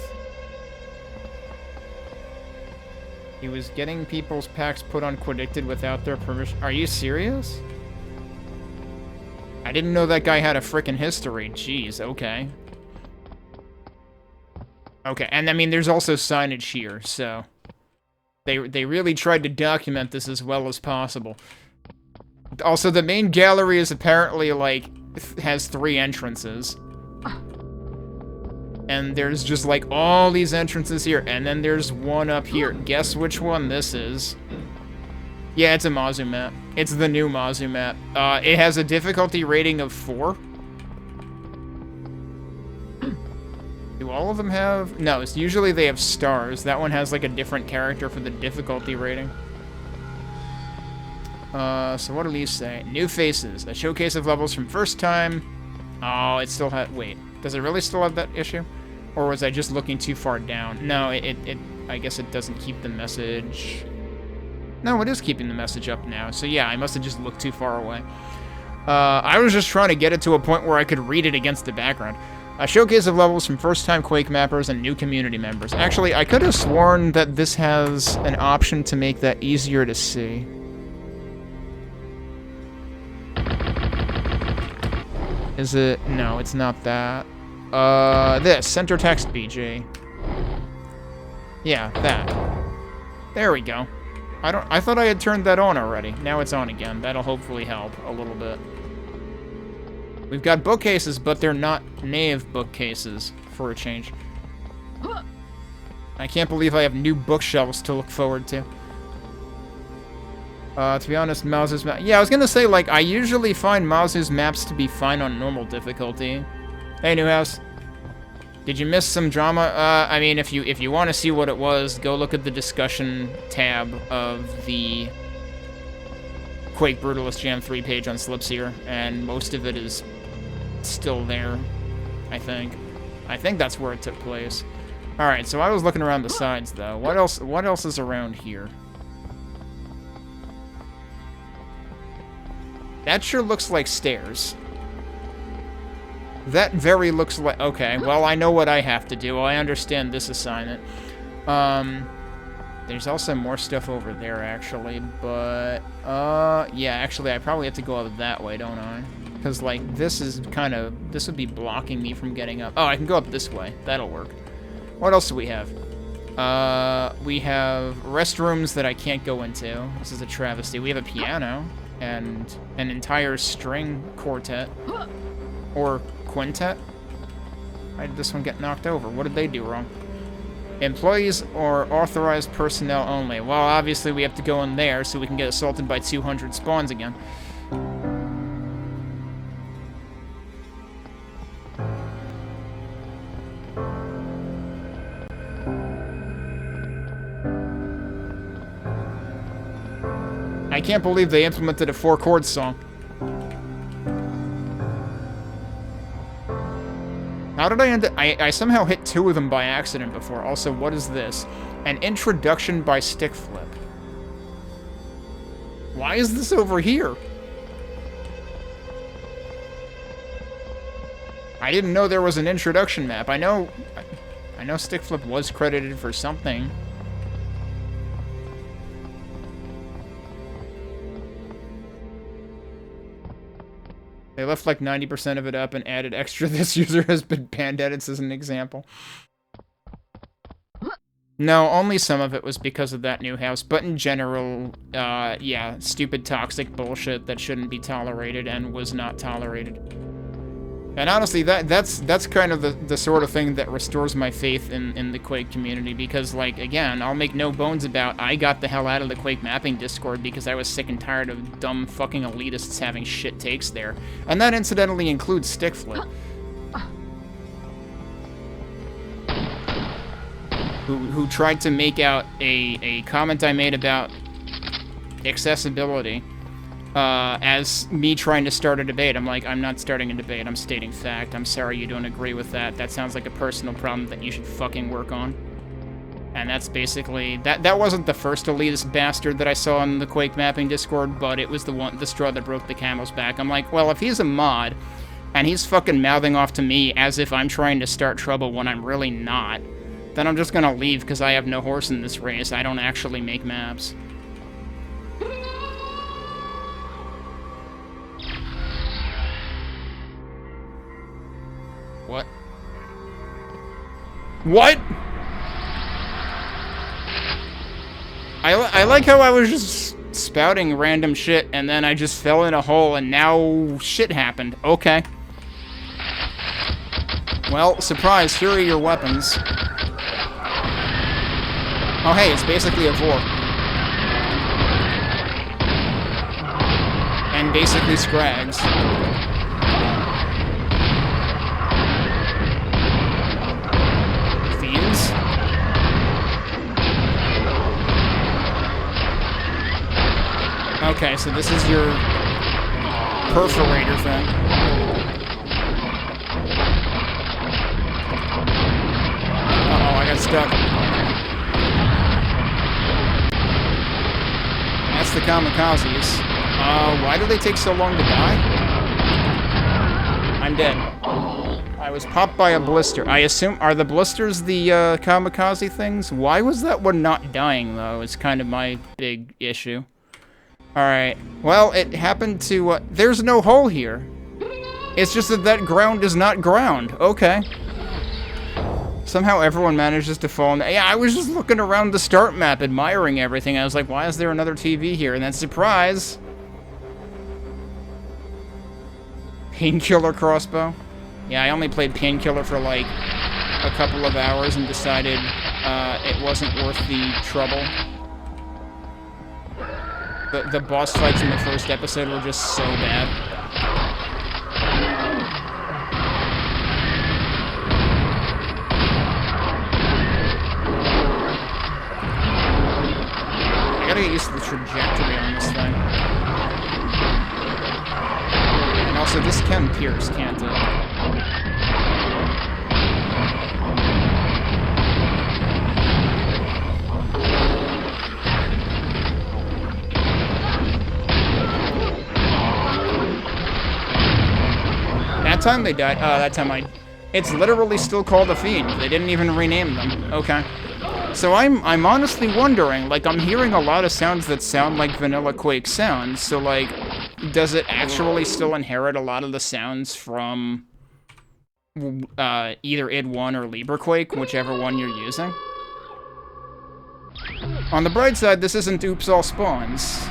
He was getting people's packs put on Quaddicted without their permission. Are you serious? I didn't know that guy had a frickin' history. Jeez, okay. Okay, and I mean, there's also signage here, so... They really tried to document this as well as possible. Also, the main gallery is apparently, like, has 3 entrances. And there's just, like, all these entrances here, and then there's one up here. Guess which one this is? Yeah, it's a Mazu map. It's the new Mazu map. It has a difficulty rating of 4. Do all of them have... No, it's usually they have stars. That one has, like, a different character for the difficulty rating. So what do these say? New faces. A showcase of levels from first time. Oh, it still had... Wait. Does it really still have that issue? Or was I just looking too far down? No, I guess it doesn't keep the message... No, it is keeping the message up now. So yeah, I must have just looked too far away. I was just trying to get it to a point where I could read it against the background. A showcase of levels from first-time Quake mappers and new community members. Actually, I could have sworn that this has an option to make that easier to see. Is it? No, it's not that. This. Center text BG. Yeah, that. There we go. I thought I had turned that on already. Now it's on again. That'll hopefully help a little bit. We've got bookcases, but they're not Knave bookcases, for a change. I can't believe I have new bookshelves to look forward to. To be honest, Mazu's map... Yeah, I was gonna say, like, I usually find Mazu's maps to be fine on normal difficulty. Hey, Newhouse. Did you miss some drama? I mean, if you want to see what it was, go look at the discussion tab of the Quake Brutalist Jam 3 page on Slipseer, and most of it is still there, I think. I think that's where it took place. Alright, so I was looking around the sides, though. What else is around here? That sure looks like stairs. That very looks like... Okay, well, I know what I have to do. I understand this assignment. There's also more stuff over there, actually, but... yeah, actually, I probably have to go up that way, don't I? Because, like, this is kind of... This would be blocking me from getting up. Oh, I can go up this way. That'll work. What else do we have? We have restrooms that I can't go into. This is a travesty. We have a piano and an entire string quartet. Or quintet? Why did this one get knocked over? What did they do wrong? Employees or authorized personnel only. Well, obviously we have to go in there so we can get assaulted by 200 spawns again. I can't believe they implemented a 4-chord song. How did I end up... I somehow hit 2 of them by accident before. Also, what is this? An introduction by Stickflip. Why is this over here? I didn't know there was an introduction map. I know Stickflip was credited for something. They left like 90% of it up and added extra "this user has been banned" edits as an example. No, only some of it was because of that new house, but in general, yeah, stupid toxic bullshit that shouldn't be tolerated and was not tolerated. And honestly, that's kind of the sort of thing that restores my faith in the Quake community, because, like, again, I'll make no bones about I got the hell out of the Quake mapping Discord because I was sick and tired of dumb fucking elitists having shit takes there. And that incidentally includes Stickflip. Who tried to make out a comment I made about accessibility as me trying to start a debate. I'm like, I'm not starting a debate, I'm stating fact. I'm sorry you don't agree with that. That sounds like a personal problem that you should fucking work on. And that's basically... That wasn't the first elitist bastard that I saw in the Quake mapping Discord, but it was the straw that broke the camel's back. I'm like, well, if he's a mod, and he's fucking mouthing off to me as if I'm trying to start trouble when I'm really not, then I'm just gonna leave because I have no horse in this race. I don't actually make maps. What? What? I like how I was just spouting random shit and then I just fell in a hole and now shit happened. Okay. Well, surprise, here are your weapons. Oh hey, it's basically a vor. And basically scrags. Fiends? Okay, so this is your perforator thing. Uh-oh, I got stuck. That's the kamikazes. Why do they take so long to die? I'm dead. I was popped by a blister. I assume, are the blisters the kamikaze things? Why was that one not dying, though? It's kind of my big issue. Alright. Well, it happened to, there's no hole here. It's just that ground is not ground. Okay. Somehow everyone manages to fall in. Yeah, I was just looking around the start map, admiring everything. I was like, why is there another TV here? And then, surprise! Painkiller crossbow. Yeah, I only played Painkiller for like a couple of hours and decided it wasn't worth the trouble. The boss fights in the first episode were just so bad. I gotta get used to the trajectory on this thing. Also, this can pierce, can't it? That time they died. That time it's literally still called a fiend. They didn't even rename them. Okay. So I'm honestly wondering, like, I'm hearing a lot of sounds that sound like vanilla Quake sounds, so, like, does it actually still inherit a lot of the sounds from either id1 or LibreQuake, whichever one you're using? On the bright side, this isn't Oops All Spawns.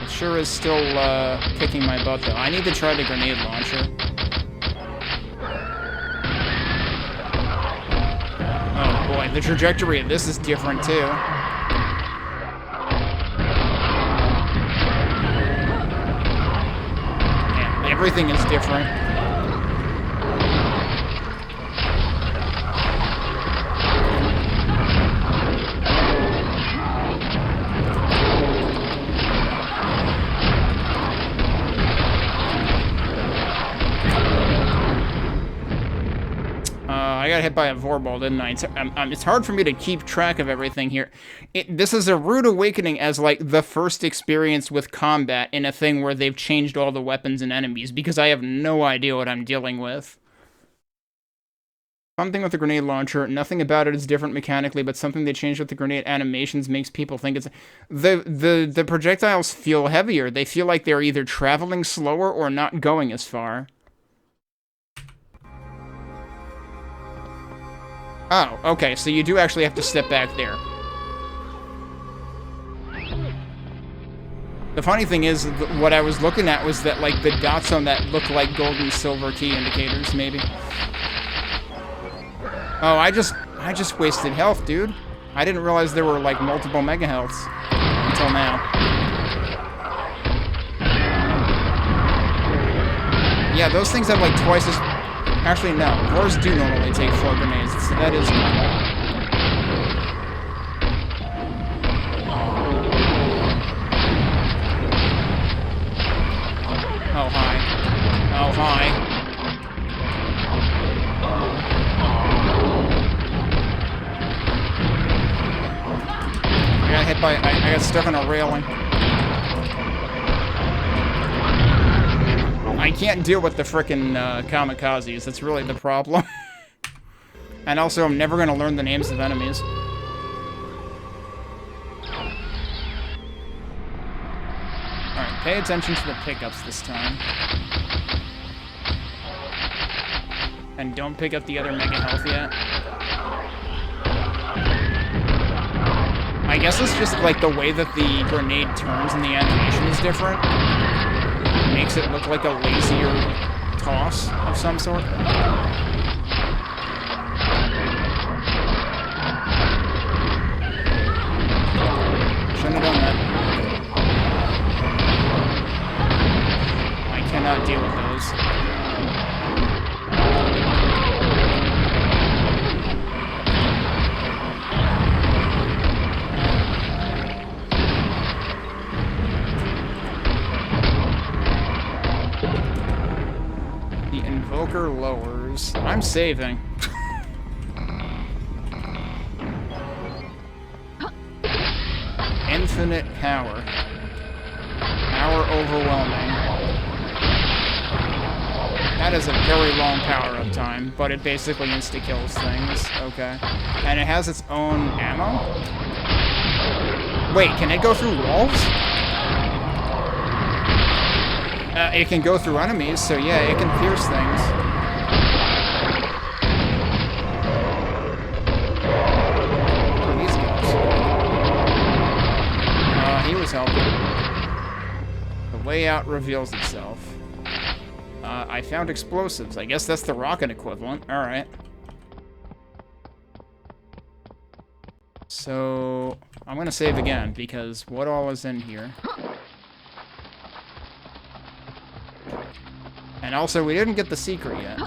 It sure is still kicking my butt, though. I need to try the grenade launcher. Oh boy, the trajectory of this is different, too. Yeah, everything is different. I got hit by a Vorball, didn't I? It's hard for me to keep track of everything here. This is a rude awakening as, like, the first experience with combat in a thing where they've changed all the weapons and enemies, because I have no idea what I'm dealing with. Something with the grenade launcher. Nothing about it is different mechanically, but something they changed with the grenade animations makes people think it's... The projectiles feel heavier. They feel like they're either traveling slower or not going as far. Oh, okay, so you do actually have to step back there. The funny thing is, what I was looking at was that, like, the dots on that look like gold and silver key indicators, maybe. Oh, I just wasted health, dude. I didn't realize there were, like, multiple mega healths until now. Yeah, those things have, like, twice as... Actually, no. Wars do normally take 4 grenades, so that is normal. Oh, hi. Oh, hi. I got hit by... I got stuck on a railing. I can't deal with the frickin' kamikazes. That's really the problem. And also, I'm never gonna learn the names of enemies. Alright, pay attention to the pickups this time. And don't pick up the other mega health yet. I guess it's just like the way that the grenade turns and the animation is different. Makes it look like a lazier toss of some sort. Shouldn't have done that. I cannot deal with those. Invoker lowers. I'm saving. Infinite power. Power overwhelming. That is a very long power-up time, but it basically insta-kills things. Okay. And it has its own ammo? Wait, can it go through walls? It can go through enemies, so yeah, it can pierce things. Where are these guys? He was helping. The way out reveals itself. I found explosives. I guess that's the rocket equivalent. Alright. So, I'm gonna save again, because what all is in here? And also, we didn't get the secret yet.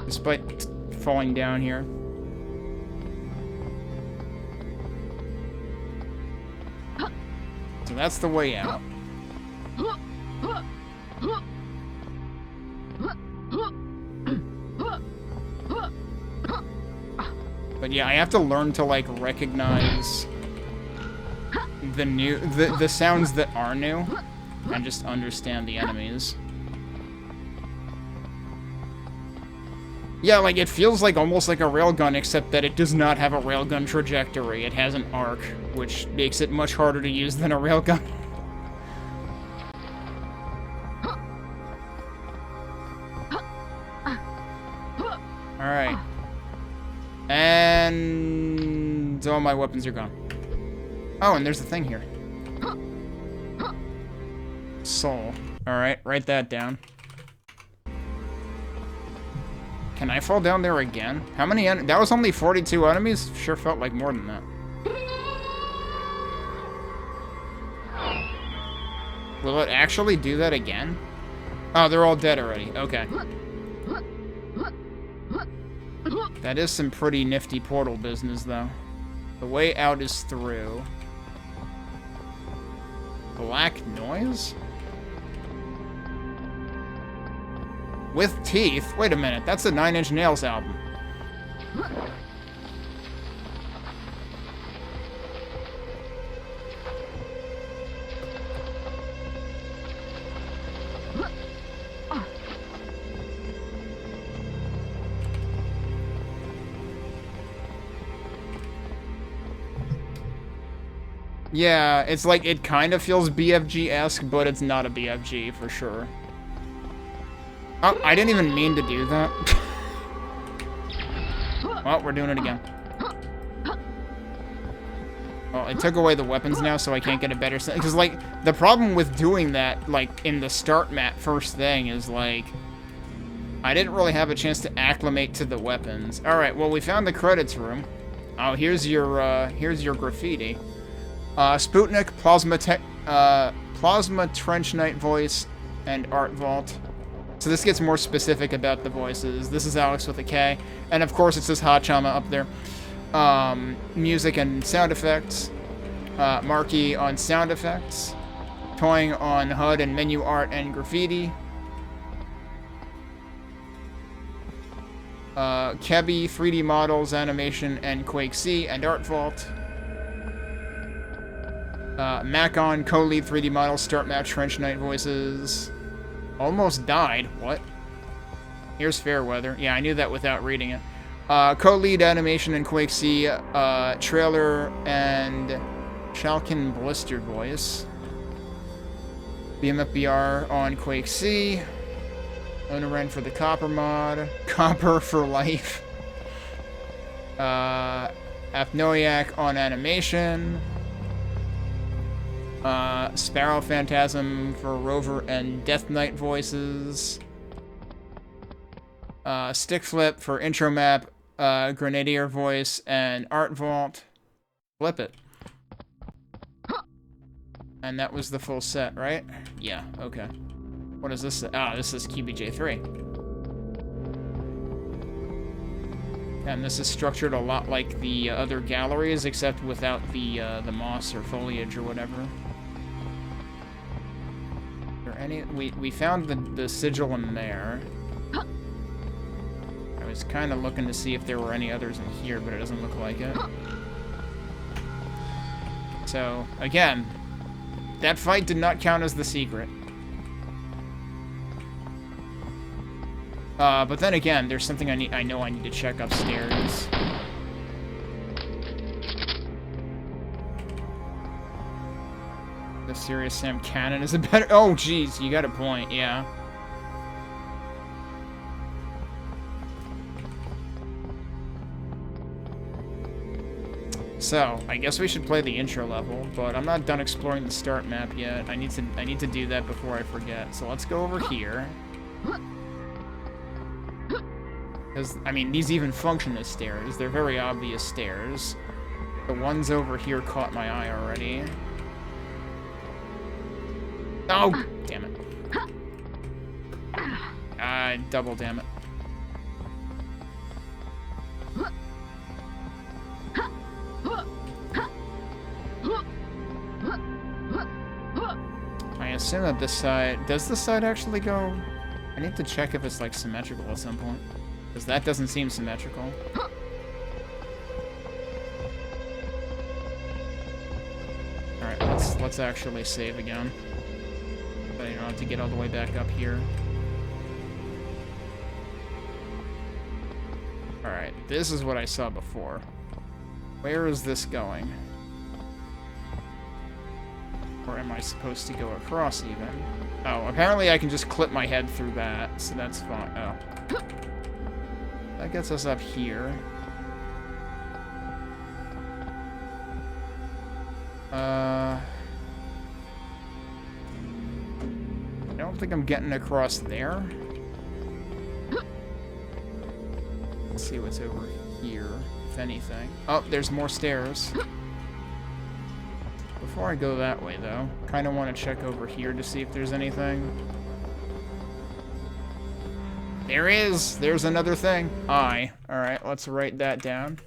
Despite falling down here. So that's the way out. But yeah, I have to learn to, like, recognize the sounds that are new and just understand the enemies. Yeah, like, it feels like almost like a railgun, except that it does not have a railgun trajectory. It has an arc, which makes it much harder to use than a railgun. Alright. And all my weapons are gone. Oh, and there's a thing here. Soul. Alright, write that down. Can I fall down there again? How many that was only 42 enemies? Sure felt like more than that. Will it actually do that again? Oh, they're all dead already. Okay. That is some pretty nifty portal business, though. The way out is through. Black noise? With teeth? Wait a minute, that's a Nine Inch Nails album. Yeah, it's like, it kind of feels BFG-esque, but it's not a BFG, for sure. Oh, I didn't even mean to do that. Well, we're doing it again. Well, it took away the weapons now, so I can't get a better sense. Because, like, the problem with doing that, like, in the start map first thing is, like, I didn't really have a chance to acclimate to the weapons. Alright, well, we found the credits room. Oh, here's your graffiti. Sputnik, Plasma Trench Knight voice, and Art Vault. So this gets more specific about the voices. This is Alex with a K. And of course it says Hachama up there. Music and sound effects. Marky on sound effects. Toying on HUD and menu art and graffiti. Kebby, 3D models, animation, and Quake C, and Art Vault. Macon, co-lead 3D models, start map, Trench Knight voices. Almost died. What? Here's Fairweather. Yeah, I knew that without reading it. Co-lead animation in Quake C, trailer and Chalkin Blister voice. BMFBR on Quake C. Onoren for the Copper mod. Copper for life. Apnoiac on animation. Sparrow Phantasm for Rover and Death Knight voices. Stickflip for intro map, Grenadier voice, and Art Vault. Flip it. And that was the full set, right? Yeah, okay. What is this? Ah, this is QBJ3. And this is structured a lot like the other galleries, except without the moss or foliage or whatever. We found the sigil in there. I was kind of looking to see if there were any others in here, but it doesn't look like it. So, again, that fight did not count as the secret. But then again, there's something I know I need to check upstairs. The Serious Sam Cannon is a better... Oh, jeez, you got a point, yeah. So, I guess we should play the intro level, but I'm not done exploring the start map yet. I need to do that before I forget. So let's go over here. Because, I mean, these even function as stairs. They're very obvious stairs. The ones over here caught my eye already. Oh, damn it. Double damn it. assume that this side... Does this side actually go... I need to check if it's, like, symmetrical at some point. Because that doesn't seem symmetrical. Alright, let's actually save again. But I don't have to get all the way back up here. Alright, this is what I saw before. Where is this going? Or am I supposed to go across even? Oh, apparently I can just clip my head through that, so that's fine. Oh. That gets us up here. I don't think I'm getting across there. Let's see what's over here, if anything. Oh, there's more stairs. Before I go that way, though, kind of want to check over here to see if there's anything. There is! There's another thing. Alright, let's write that down.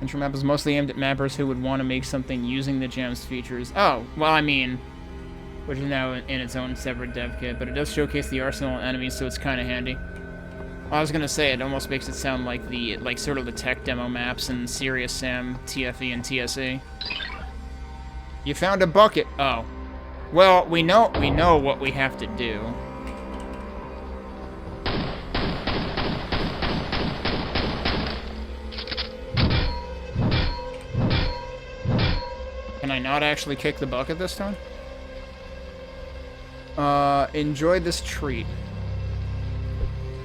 Intro map is mostly aimed at mappers who would want to make something using the jam's features. Oh, well, I mean, which is now in its own separate dev kit, but it does showcase the arsenal and enemies, so it's kind of handy. I was gonna say, it almost makes it sound like sort of the tech demo maps in Serious Sam, TFE, and TSE. You found a bucket. Oh, well, we know what we have to do. Can I not actually kick the bucket this time? Enjoy this treat.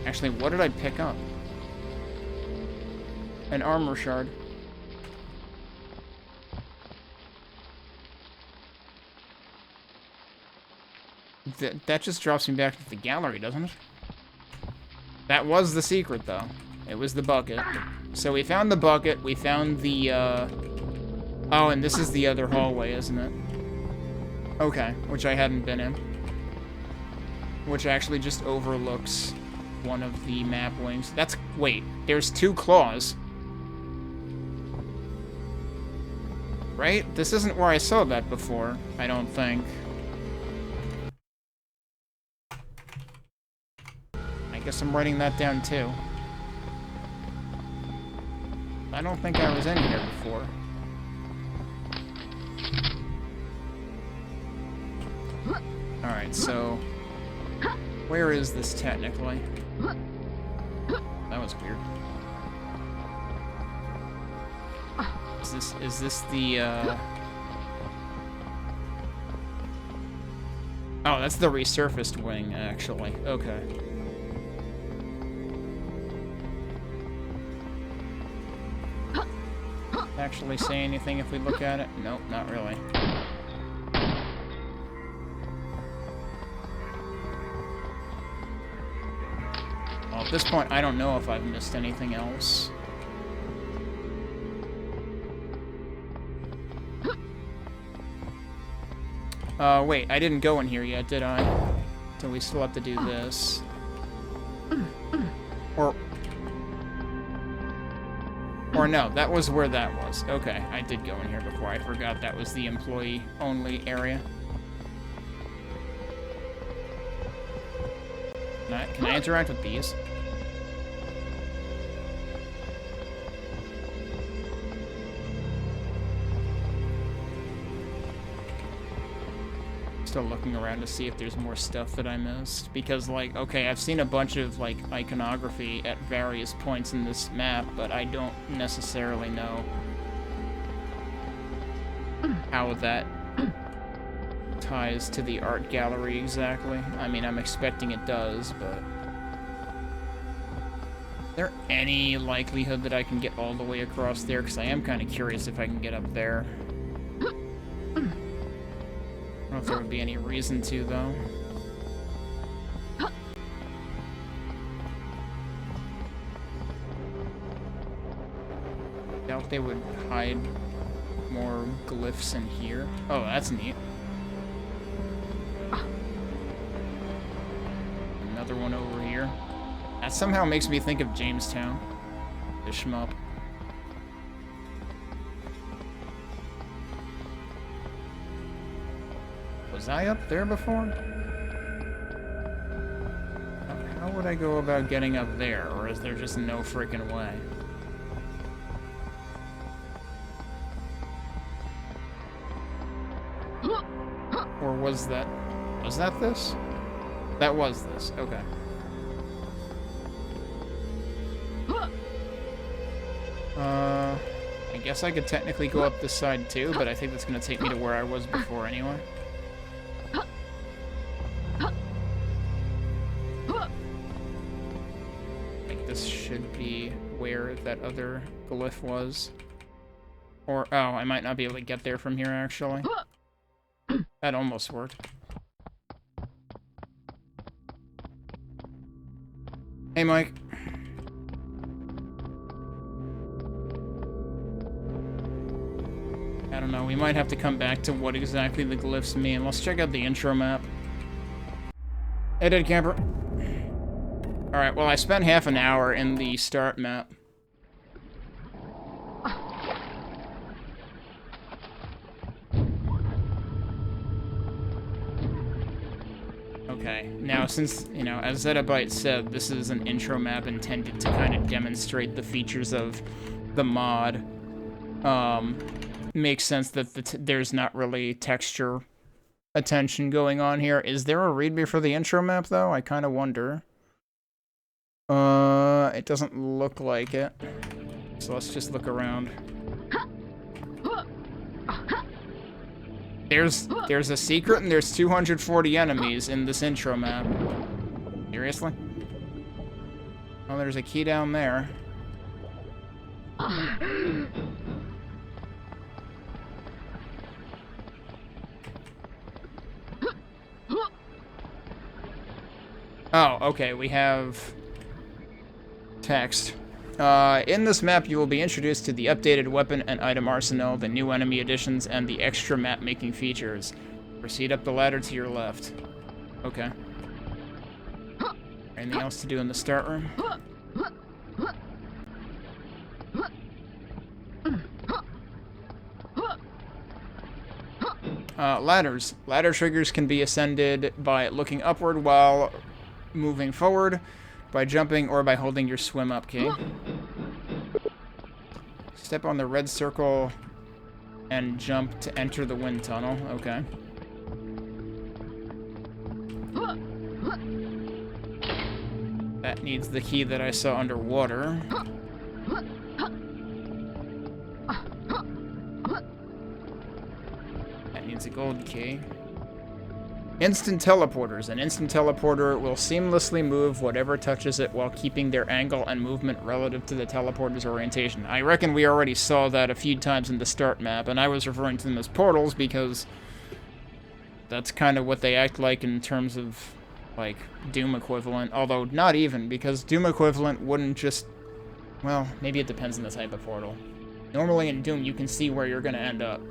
Actually, what did I pick up? An armor shard. That just drops me back to the gallery, doesn't it? That was the secret, though. It was the bucket. So we found the bucket, we found the, Oh, and this is the other hallway, isn't it? Okay, which I hadn't been in. Which actually just overlooks one of the map wings. That's... Wait, there's two claws. Right? This isn't where I saw that before, I don't think. I guess I'm writing that down, too. I don't think I was in here before. Alright, so... Where is this, technically? That was weird. Is this the, Oh, that's the resurfaced wing, actually. Okay. Actually say anything if we look at it? Nope, not really. Well, at this point, I don't know if I've missed anything else. Wait, I didn't go in here yet, did I? So we still have to do this. Or no, that was where that was. Okay, I did go in here before. I forgot that was the employee-only area. Can I interact with these? Still looking around to see if there's more stuff that I missed. Because, like, okay, I've seen a bunch of, like, iconography at various points in this map, but I don't necessarily know how that ties to the art gallery exactly. I mean, I'm expecting it does, but... Is there any likelihood that I can get all the way across there? Because I am kind of curious if I can get up there. I don't know if there would be any reason to, though. Doubt they would hide more glyphs in here. Oh, that's neat. Another one over here. That somehow makes me think of Jamestown. The shmup. Was I up there before? How would I go about getting up there? Or is there just no freaking way? Or was that this? That was this, okay. I guess I could technically go up this side too, but I think that's gonna take me to where I was before anyway. I think this should be where that other glyph was. Or, oh, I might not be able to get there from here actually. That almost worked. Hey, Mike. I don't know, we might have to come back to what exactly the glyphs mean. Let's check out the intro map. Hey, Dead Camper. Alright, well, I spent half an hour in the start map. Okay, now since, you know, as Zettabyte said, this is an intro map intended to kind of demonstrate the features of the mod. Makes sense that there's not really texture attention going on here. Is there a readme for the intro map, though? I kind of wonder. It doesn't look like it. So let's just look around. There's a secret and there's 240 enemies in this intro map. Seriously? Oh, there's a key down there. Oh, okay, we have text. In this map, you will be introduced to the updated weapon and item arsenal, the new enemy additions, and the extra map-making features. Proceed up the ladder to your left. Okay. Anything else to do in the start room? Ladders. Ladder triggers can be ascended by looking upward while moving forward, by jumping, or by holding your swim up key. Step on the red circle and jump to enter the wind tunnel. Okay. That needs the key that I saw underwater. That needs a gold key. Instant teleporters. An instant teleporter will seamlessly move whatever touches it while keeping their angle and movement relative to the teleporter's orientation. I reckon we already saw that a few times in the start map, and I was referring to them as portals because that's kind of what they act like in terms of, like, Doom equivalent. Although, not even, because Doom equivalent wouldn't just... Well, maybe it depends on the type of portal. Normally in Doom, you can see where you're gonna end up.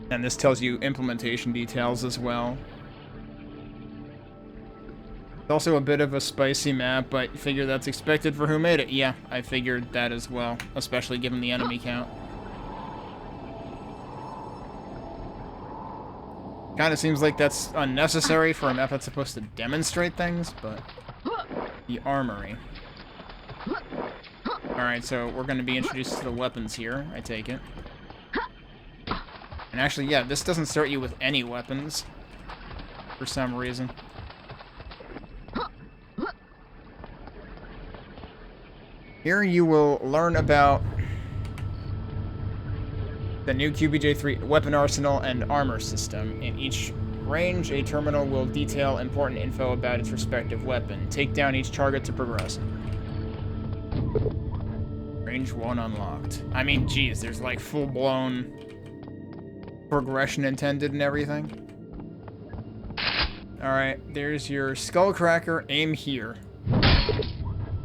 And this tells you implementation details as well. It's also a bit of a spicy map, but I figure that's expected for who made it. Yeah, I figured that as well, especially given the enemy count. Kind of seems like that's unnecessary for a map that's supposed to demonstrate things, but... The armory. Alright, so we're going to be introduced to the weapons here, I take it. And actually, yeah, this doesn't start you with any weapons, for some reason. Here you will learn about the new QBJ3 weapon arsenal and armor system. In each range, a terminal will detail important info about its respective weapon. Take down each target to progress. Range 1 unlocked. I mean, geez, there's like full-blown progression intended and everything. Alright, there's your Skullcracker. Aim here.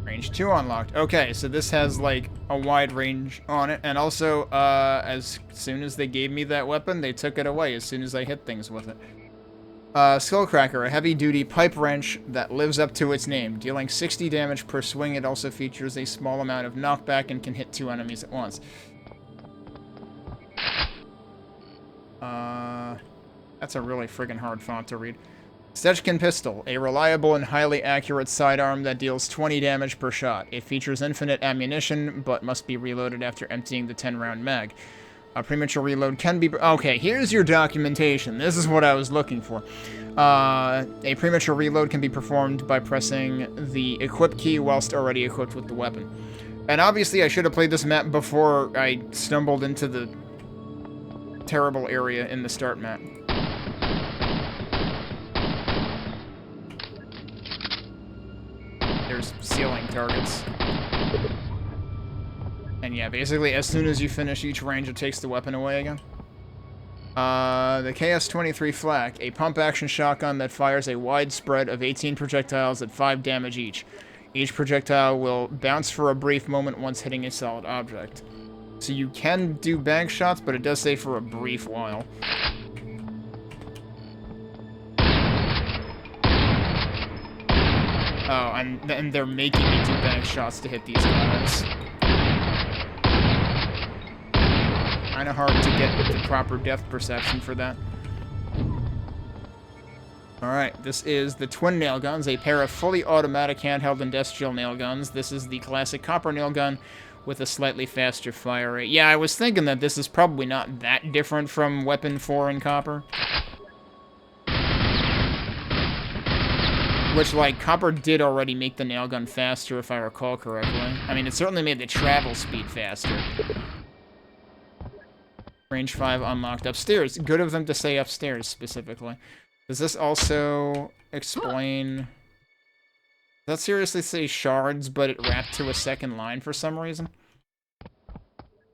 Range 2 unlocked. Okay, so this has like a wide range on it, and also as soon as they gave me that weapon, they took it away as soon as I hit things with it. Skullcracker, a heavy-duty pipe wrench that lives up to its name. Dealing 60 damage per swing, it also features a small amount of knockback and can hit 2 enemies at once. That's a really friggin' hard font to read. Stechkin Pistol, a reliable and highly accurate sidearm that deals 20 damage per shot. It features infinite ammunition, but must be reloaded after emptying the 10-round mag. A premature reload can be... Okay, here's your documentation. This is what I was looking for. A premature reload can be performed by pressing the equip key whilst already equipped with the weapon. And obviously I should have played this map before I stumbled into the terrible area in the start map. There's ceiling targets. And yeah, basically, as soon as you finish each range, it takes the weapon away again. The KS-23 Flak, a pump-action shotgun that fires a wide spread of 18 projectiles at 5 damage each. Each projectile will bounce for a brief moment once hitting a solid object. So you can do bank shots, but it does say for a brief while. Oh, and they're making me do bank shots to hit these guys. Kinda hard to get the proper depth perception for that. Alright, this is the twin nail guns, a pair of fully automatic handheld industrial nail guns. This is the classic copper nail gun with a slightly faster fire rate. Yeah, I was thinking that this is probably not that different from Weapon 4 in copper. Which, like, copper did already make the nail gun faster, if I recall correctly. I mean, it certainly made the travel speed faster. Range 5 unlocked upstairs. Good of them to say upstairs, specifically. Does this also explain... Does that seriously say shards, but it wrapped to a second line for some reason?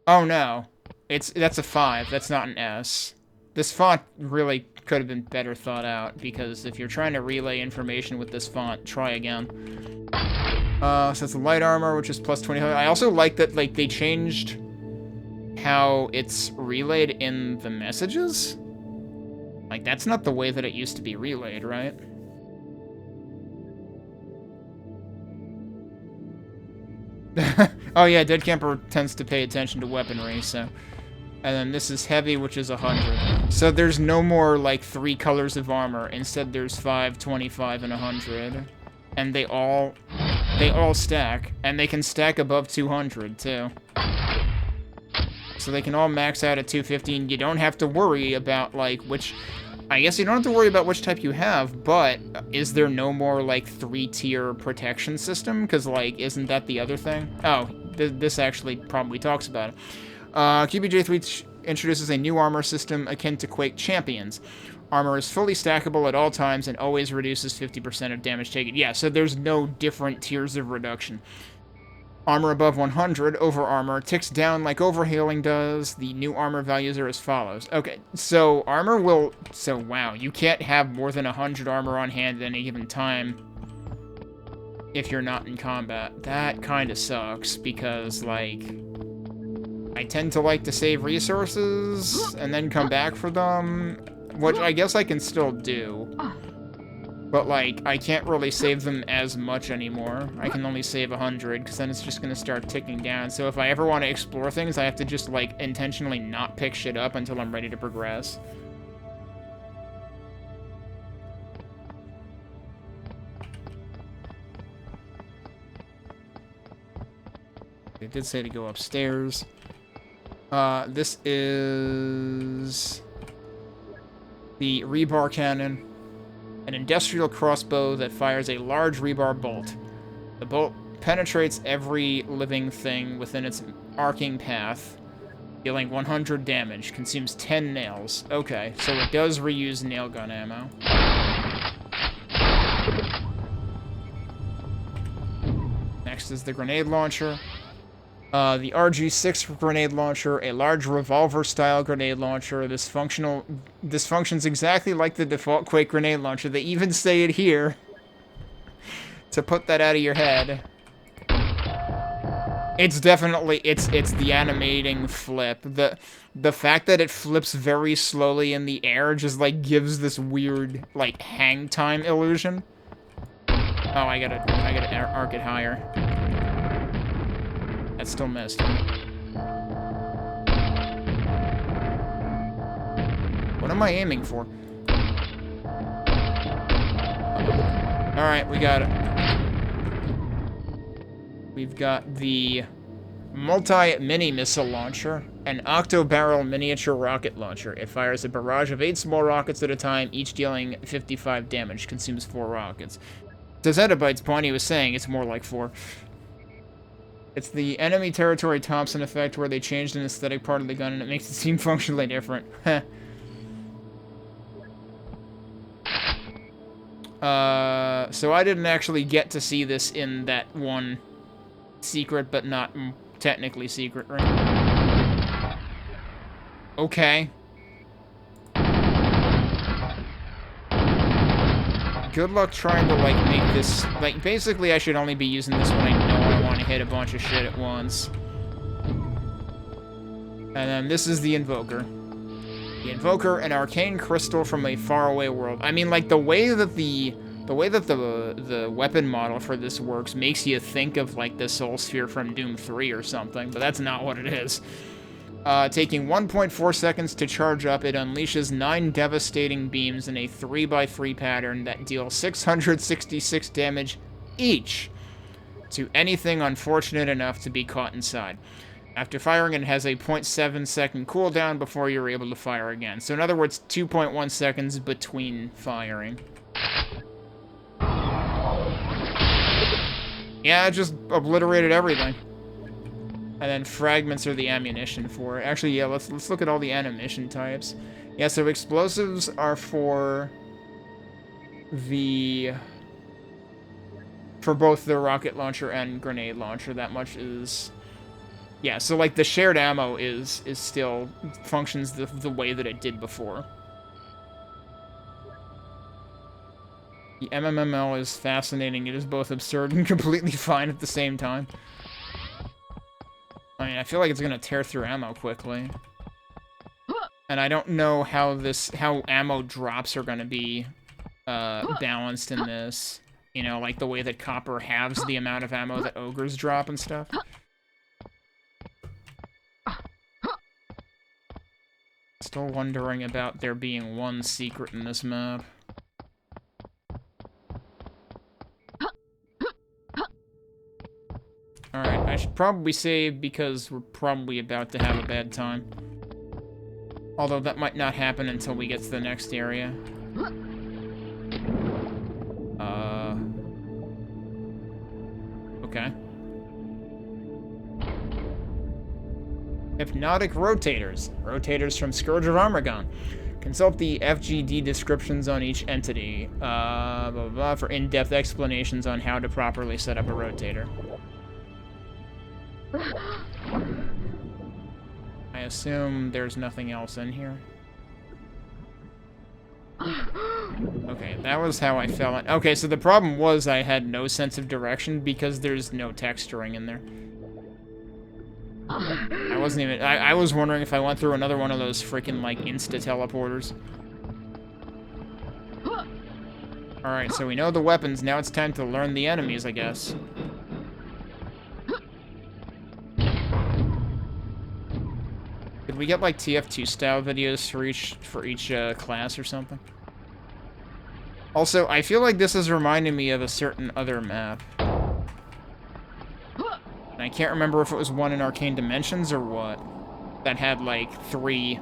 Oh, no. That's a 5. That's not an S. This font really could have been better thought out, because if you're trying to relay information with this font, try again. So it's light armor, which is plus 20. I also like that, like, they changed how it's relayed in the messages. Like, that's not the way that it used to be relayed, right? Oh yeah, Dead Camper tends to pay attention to weaponry, so... And then this is heavy, which is 100. So there's no more, like, 3 colors of armor. Instead, there's 5, 25, and 100. And they all stack. And they can stack above 200, too. So they can all max out at 250, and you don't have to worry about, like, which... I guess you don't have to worry about which type you have, but is there no more, like, 3-tier protection system? Because, like, isn't that the other thing? Oh, this actually probably talks about it. QBJ3 introduces a new armor system akin to Quake Champions. Armor is fully stackable at all times and always reduces 50% of damage taken. Yeah, so there's no different tiers of reduction. Armor above 100, over armor, ticks down like overhailing does. The new armor values are as follows. Okay, so armor will... So, wow, you can't have more than 100 armor on hand at any given time if you're not in combat. That kind of sucks, because, like... I tend to like to save resources and then come back for them, which I guess I can still do. But, like, I can't really save them as much anymore. I can only save 100, because then it's just going to start ticking down. So if I ever want to explore things, I have to just, like, intentionally not pick shit up until I'm ready to progress. It did say to go upstairs. This is the rebar cannon, an industrial crossbow that fires a large rebar bolt. The bolt penetrates every living thing within its arcing path, dealing 100 damage, consumes 10 nails. Okay, so it does reuse nail gun ammo. Next is the grenade launcher. The RG6 grenade launcher, a large revolver-style grenade launcher. This functions exactly like the default Quake grenade launcher. They even say it here to put that out of your head. It's definitely, it's the animating flip. The fact that it flips very slowly in the air just, like, gives this weird, like, hang time illusion. Oh, I gotta arc it higher. That still missed. What am I aiming for? Alright, we got it. We've got the multi-mini missile launcher, an octo-barrel miniature rocket launcher. It fires a barrage of 8 small rockets at a time, each dealing 55 damage, consumes 4 rockets. To Zettabyte's point, he was saying it's more like 4. It's the enemy territory Thompson effect, where they changed an aesthetic part of the gun and it makes it seem functionally different. So I didn't actually get to see this in that one secret, but not technically secret, right? Okay. Good luck trying to, like, make this... Like, basically I should only be using this when I know I want to hit a bunch of shit at once. And then this is the Invoker. The Invoker, an arcane crystal from a faraway world. I mean, like, the way that the weapon model for this works makes you think of, like, the Soul Sphere from Doom 3 or something, but that's not what it is. Taking 1.4 seconds to charge up, it unleashes 9 devastating beams in a 3x3 pattern that deal 666 damage each to anything unfortunate enough to be caught inside. After firing, it has a 0.7 second cooldown before you're able to fire again. So in other words, 2.1 seconds between firing. Yeah, it just obliterated everything. And then fragments are the ammunition for it. Actually, yeah, let's look at all the ammunition types. Yeah, so explosives are for both the rocket launcher and grenade launcher. That much is... Yeah, so, like, the shared ammo is still functions the way that it did before. The MMML is fascinating. It is both absurd and completely fine at the same time. I mean, I feel like it's gonna tear through ammo quickly. And I don't know how ammo drops are gonna be balanced in this. You know, like the way that copper halves the amount of ammo that ogres drop and stuff. Still wondering about there being one secret in this map. Alright, I should probably save because we're probably about to have a bad time. Although that might not happen until we get to the next area. Okay. Hypnotic rotators. Rotators from Scourge of Armagon. Consult the FGD descriptions on each entity, blah, blah, blah, for in-depth explanations on how to properly set up a rotator. I assume there's nothing else in here. Okay, that was how I fell in. Okay, so the problem was I had no sense of direction because there's no texturing in there. I wasn't even... I was wondering if I went through another one of those freaking, like, insta-teleporters. Alright, so we know the weapons. Now it's time to learn the enemies, I guess. Did we get, like, TF2-style videos for each class or something? Also, I feel like this is reminding me of a certain other map. And I can't remember if it was one in Arcane Dimensions or what. That had, like, 3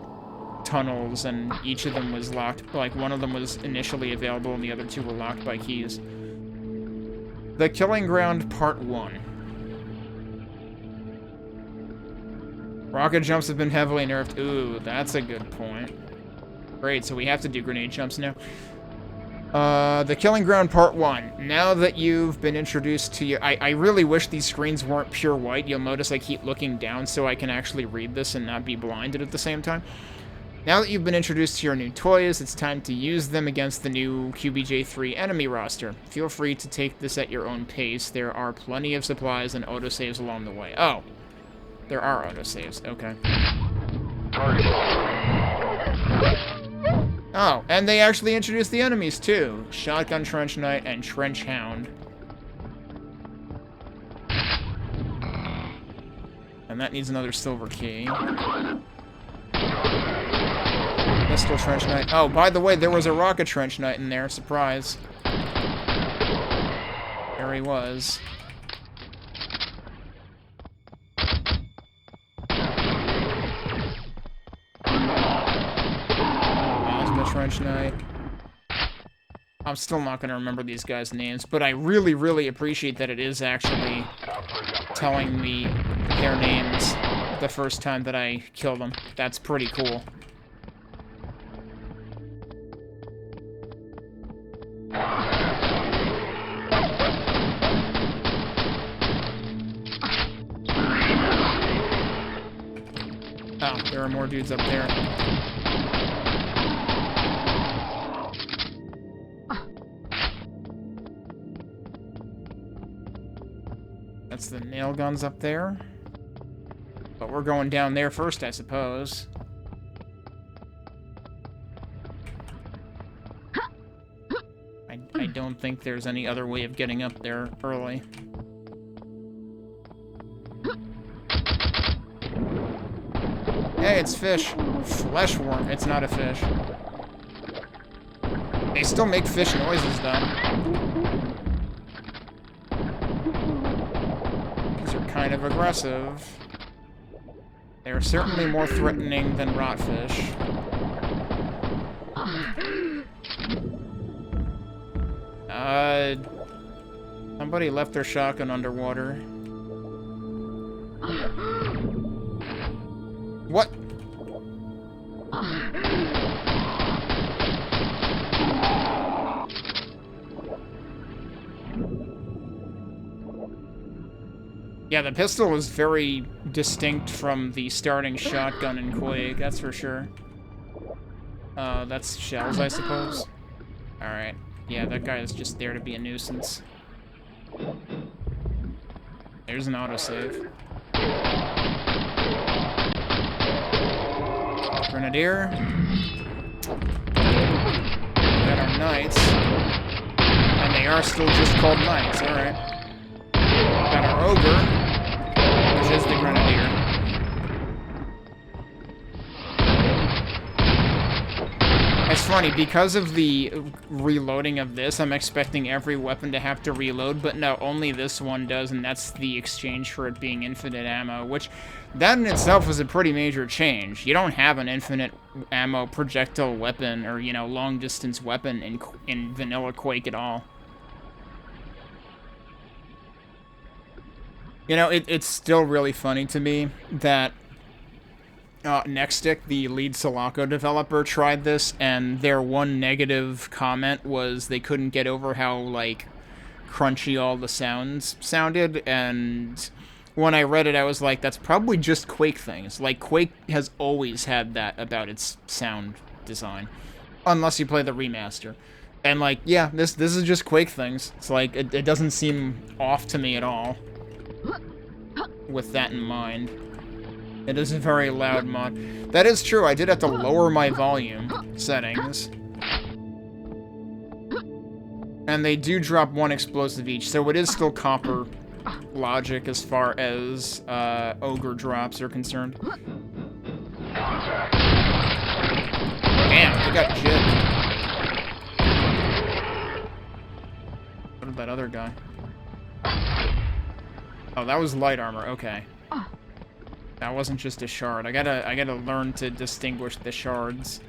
tunnels, and each of them was locked. Like, one of them was initially available, and the other 2 were locked by keys. The Killing Ground Part 1. Rocket jumps have been heavily nerfed. Ooh, that's a good point. Great, so we have to do grenade jumps now. The Killing Ground Part 1. Now that you've been introduced to your... I really wish these screens weren't pure white. You'll notice I keep looking down so I can actually read this and not be blinded at the same time. Now that you've been introduced to your new toys, it's time to use them against the new QBJ3 enemy roster. Feel free to take this at your own pace. There are plenty of supplies and autosaves along the way. Oh, there are autosaves. Okay. Oh, and they actually introduced the enemies, too. Shotgun Trench Knight and Trench Hound. And that needs another silver key. Pistol Trench Knight. Oh, by the way, there was a Rocket Trench Knight in there. Surprise. There he was. Plasma Trench Knight. I'm still not going to remember these guys' names, but I really, really appreciate that it is actually telling me their names the first time that I kill them. That's pretty cool. Oh, there are more dudes up there. That's the nail guns up there. But we're going down there first, I suppose. I don't think there's any other way of getting up there early. Hey, it's fish. Flesh worm. It's not a fish. They still make fish noises, though. These are kind of aggressive. They are certainly more threatening than rotfish. Somebody left their shotgun underwater. What? Yeah, the pistol is very distinct from the starting shotgun in Quake, that's for sure. That's shells, I suppose. Alright. Yeah, that guy is just there to be a nuisance. There's an autosave. Grenadier. Got our knights. And they are still just called knights, alright. Got our ogre, which is the grenadier. It's funny, because of the reloading of this, I'm expecting every weapon to have to reload, but no, only this one does, and that's the exchange for it being infinite ammo, which, that in itself was a pretty major change. You don't have an infinite ammo projectile weapon, or, you know, long-distance weapon in vanilla Quake at all. You know, it's still really funny to me that Nextstick, the lead Sulaco developer, tried this, and their one negative comment was they couldn't get over how, like, crunchy all the sounds sounded, and when I read it, I was like, that's probably just Quake things. Like, Quake has always had that about its sound design, unless you play the remaster. And, like, yeah, this is just Quake things. It's like, it doesn't seem off to me at all, with that in mind. It is a very loud mod. That is true, I did have to lower my volume settings. And they do drop one explosive each, so it is still copper logic as far as ogre drops are concerned. Damn, we got jibbed. What did that other guy? Oh, that was light armor, okay. That wasn't just a shard. I gotta learn to distinguish the shards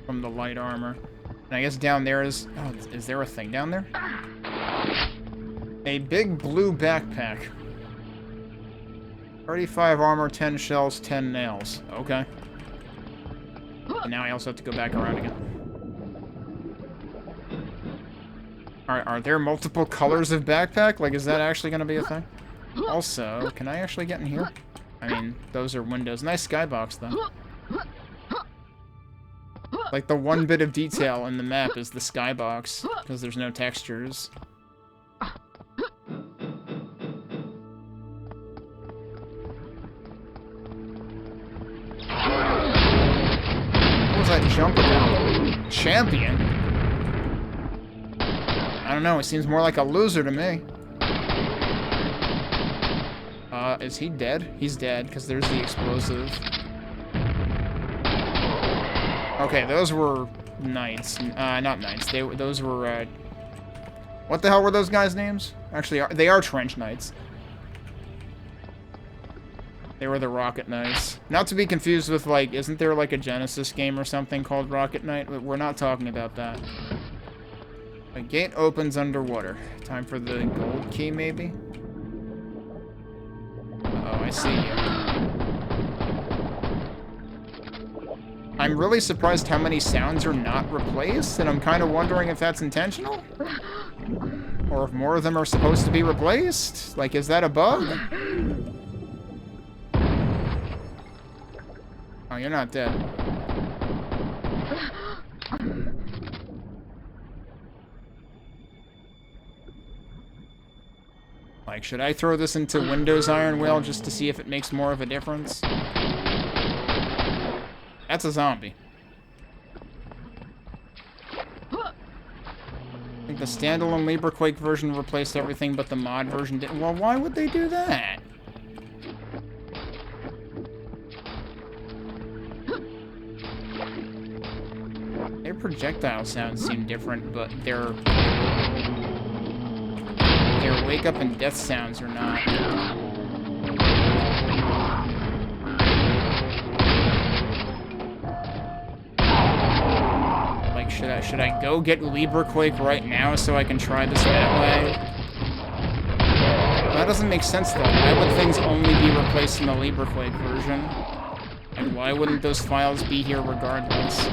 from the light armor. And I guess down there is... Oh, is there a thing down there? A big blue backpack. 35 armor, 10 shells, 10 nails. Okay. And now I also have to go back around again. Are there multiple colors of backpack? Like, is that actually gonna be a thing? Also, can I actually get in here? I mean, those are windows. Nice skybox, though. Like, the one bit of detail in the map is the skybox, because there's no textures. What was that jump about? Champion? I don't know, he seems more like a loser to me. Is he dead? He's dead, because there's the explosive. Okay, those were knights. Not knights. Those were, what the hell were those guys' names? Actually, they are trench knights. They were the Rocket Knights. Not to be confused with, like, isn't there, like, a Genesis game or something called Rocket Knight? We're not talking about that. A gate opens underwater. Time for the gold key, maybe? Oh, I see you. I'm really surprised how many sounds are not replaced, and I'm kind of wondering if that's intentional? Or if more of them are supposed to be replaced? Like, is that a bug? Oh, you're not dead. Like, should I throw this into Windows Ironwail just to see if it makes more of a difference? That's a zombie. I think the standalone LibreQuake version replaced everything, but the mod version didn't. Well, why would they do that? Their projectile sounds seem different, but their wake up and death sounds are not. Like, should I go get LibreQuake right now so I can try this that way? That doesn't make sense though. Why would things only be replaced in the LibreQuake version? And why wouldn't those files be here regardless?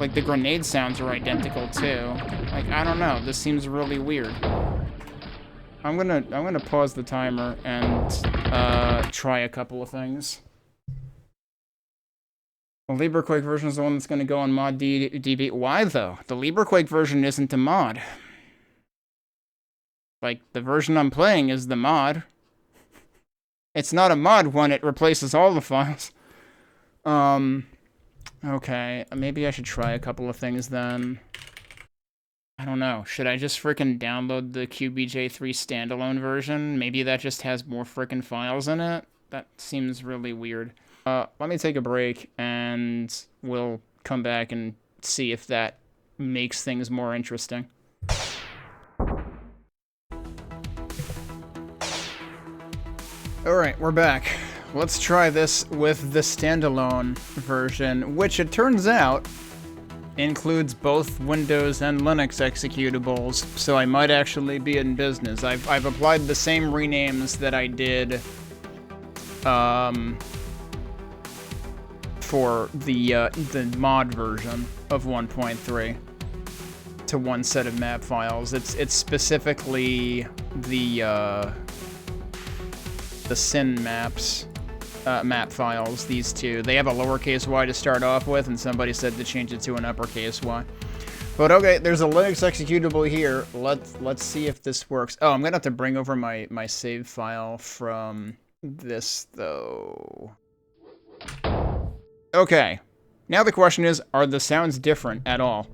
Like, the grenade sounds are identical, too. Like, I don't know. This seems really weird. I'm gonna pause the timer and, try a couple of things. The LibreQuake version is the one that's gonna go on mod DB. Why, though? The LibreQuake version isn't a mod. Like, the version I'm playing is the mod. It's not a mod when it replaces all the files. Okay, maybe I should try a couple of things then. I don't know. Should I just frickin' download the QBJ3 standalone version? Maybe that just has more frickin' files in it? That seems really weird. Let me take a break, and we'll come back and see if that makes things more interesting. Alright, we're back. Let's try this with the standalone version, which it turns out includes both Windows and Linux executables, so I might actually be in business. I've applied the same renames that I did for the mod version of 1.3 to one set of map files. It's specifically the syn maps. Map files, these two. They have a lowercase y to start off with, and somebody said to change it to an uppercase y. But okay, there's a Linux executable here. Let's see if this works. Oh, I'm gonna have to bring over my save file from this, though. Okay. Now the question is, are the sounds different at all?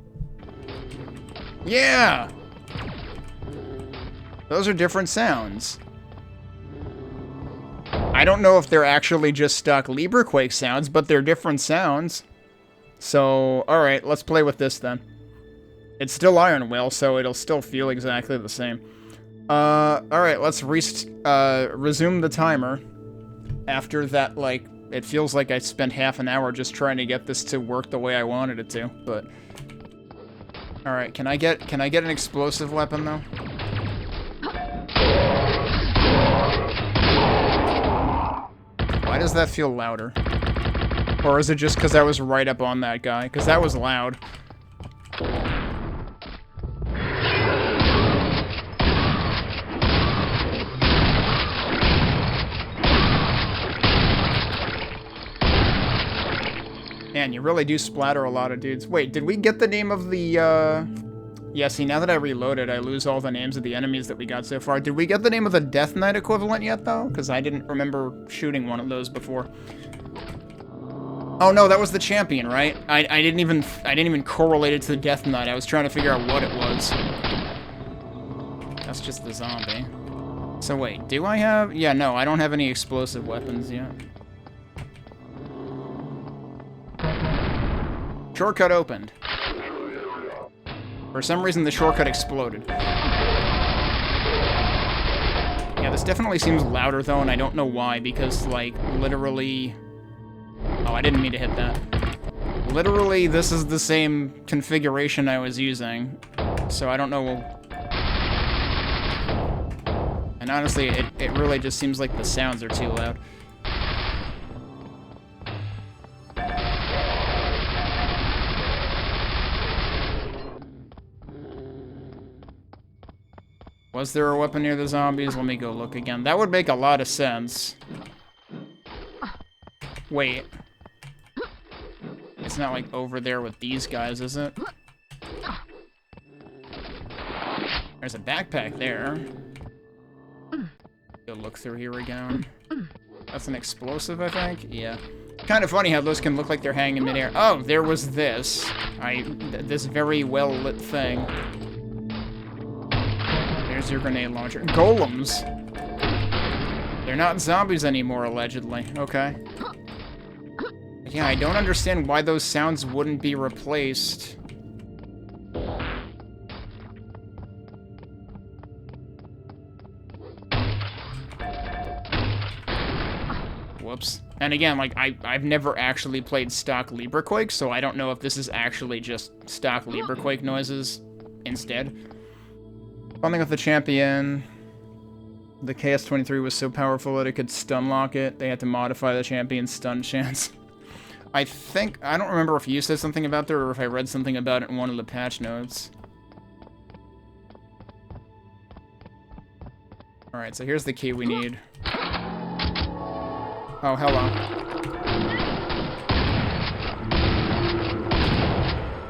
Yeah! Those are different sounds. I don't know if they're actually just stock LibreQuake sounds, but they're different sounds. So, alright, let's play with this then. It's still Ironwail, so it'll still feel exactly the same. Alright, let's resume the timer. After that, like, it feels like I spent half an hour just trying to get this to work the way I wanted it to, but... Alright, can I get an explosive weapon, though? Why does that feel louder? Or is it just because I was right up on that guy? Because that was loud. Man, you really do splatter a lot of dudes. Wait, did we get the name of the, Yeah, see, now that I reloaded, I lose all the names of the enemies that we got so far. Did we get the name of the Death Knight equivalent yet, though? Because I didn't remember shooting one of those before. Oh no, that was the champion, right? I didn't even correlate it to the Death Knight. I was trying to figure out what it was. That's just the zombie. So wait, do I have... Yeah, no, I don't have any explosive weapons yet. Shortcut opened. For some reason, the shortcut exploded. Yeah, this definitely seems louder, though, and I don't know why, because, like, literally... Oh, I didn't mean to hit that. Literally, this is the same configuration I was using, so I don't know... And honestly, it really just seems like the sounds are too loud. Was there a weapon near the zombies? Let me go look again. That would make a lot of sense. Wait. It's not like over there with these guys, is it? There's a backpack there. Go look through here again. That's an explosive, I think? Yeah. Kind of funny how those can look like they're hanging in midair. Oh, there was this. This very well-lit thing. There's your grenade launcher. Golems! They're not zombies anymore, allegedly. Okay. Yeah, I don't understand why those sounds wouldn't be replaced. Whoops. And again, like, I've never actually played stock LibreQuake, so I don't know if this is actually just stock LibreQuake noises instead. Something with the champion. The KS-23 was so powerful that it could stun lock it. They had to modify the champion's stun chance. I don't remember if you said something about that or if I read something about it in one of the patch notes. Alright, so here's the key we need. Oh, hello.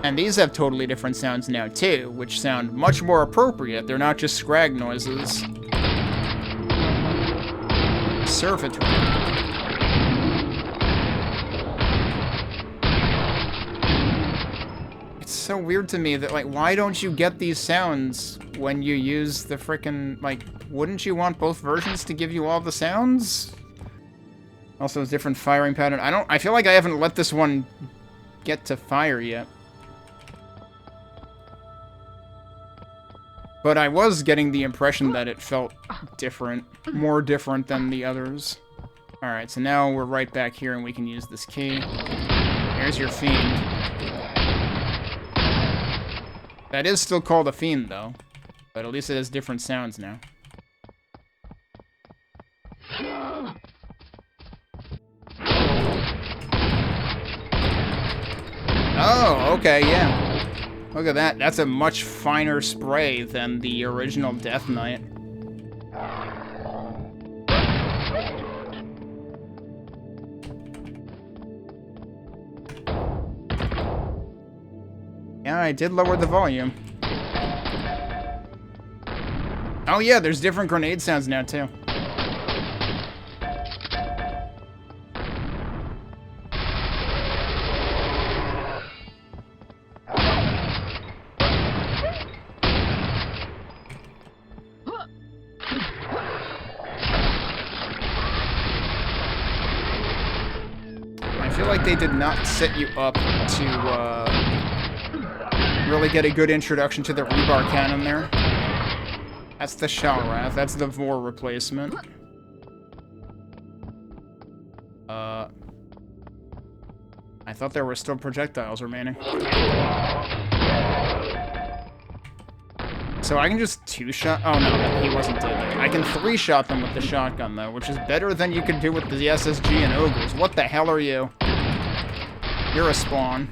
And these have totally different sounds now, too, which sound much more appropriate. They're not just scrag noises. Servitor. It's so weird to me that, like, why don't you get these sounds when you use the frickin', like, wouldn't you want both versions to give you all the sounds? Also, a different firing pattern. I feel like I haven't let this one get to fire yet. But I was getting the impression that it felt different. More different than the others. Alright, so now we're right back here and we can use this key. There's your fiend. That is still called a fiend, though. But at least it has different sounds now. Oh, okay, yeah. Look at that. That's a much finer spray than the original Death Knight. Yeah, I did lower the volume. Oh yeah, there's different grenade sounds now, too. They did not set you up to really get a good introduction to the rebar cannon there. That's the Shalrath. That's the Vor replacement. I thought there were still projectiles remaining. So I can just two-shot... Oh, no, he wasn't dead there. I can three-shot them with the shotgun, though, which is better than you could do with the SSG and Ogres. What the hell are you? You're a spawn.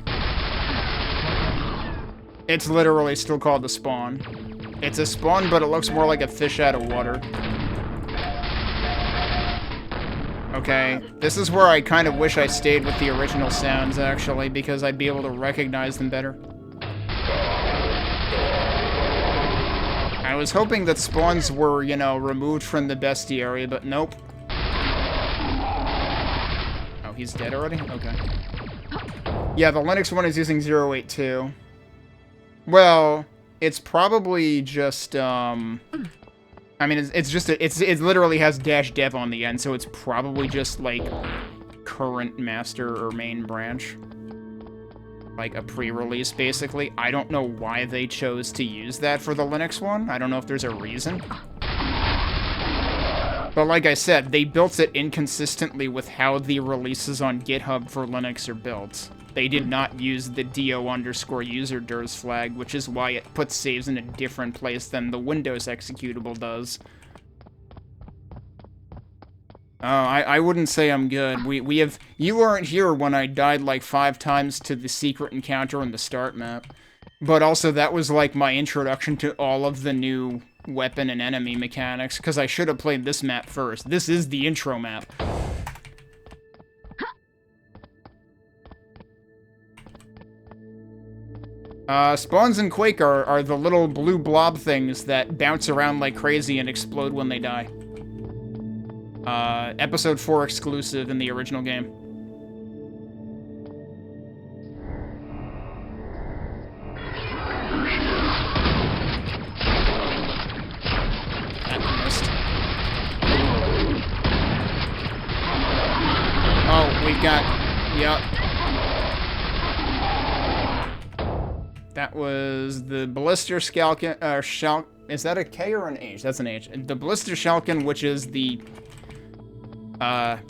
It's literally still called the spawn. It's a spawn, but it looks more like a fish out of water. Okay, this is where I kind of wish I stayed with the original sounds, actually, because I'd be able to recognize them better. I was hoping that spawns were, you know, removed from the bestiary, but nope. Oh, he's dead already? Okay. Yeah, the Linux one is using 082. Well, it's probably just, I mean, it literally has -dev on the end, so it's probably just, like, current master or main branch. Like, a pre-release, basically. I don't know why they chose to use that for the Linux one. I don't know if there's a reason. But like I said, they built it inconsistently with how the releases on GitHub for Linux are built. They did not use the do_user_dirs flag, which is why it puts saves in a different place than the Windows executable does. Oh, I wouldn't say I'm good. You weren't here when I died like 5 times to the secret encounter in the start map. But also, that was like my introduction to all of the new weapon and enemy mechanics, because I should have played this map first. This is the intro map. Spawns in Quake are the little blue blob things that bounce around like crazy and explode when they die. Episode 4 exclusive in the original game. That missed. Oh, we've got... Yep. That was the Ballister Shalkin, is that a K or an H? That's an H. The Ballister Shalkin, which is the,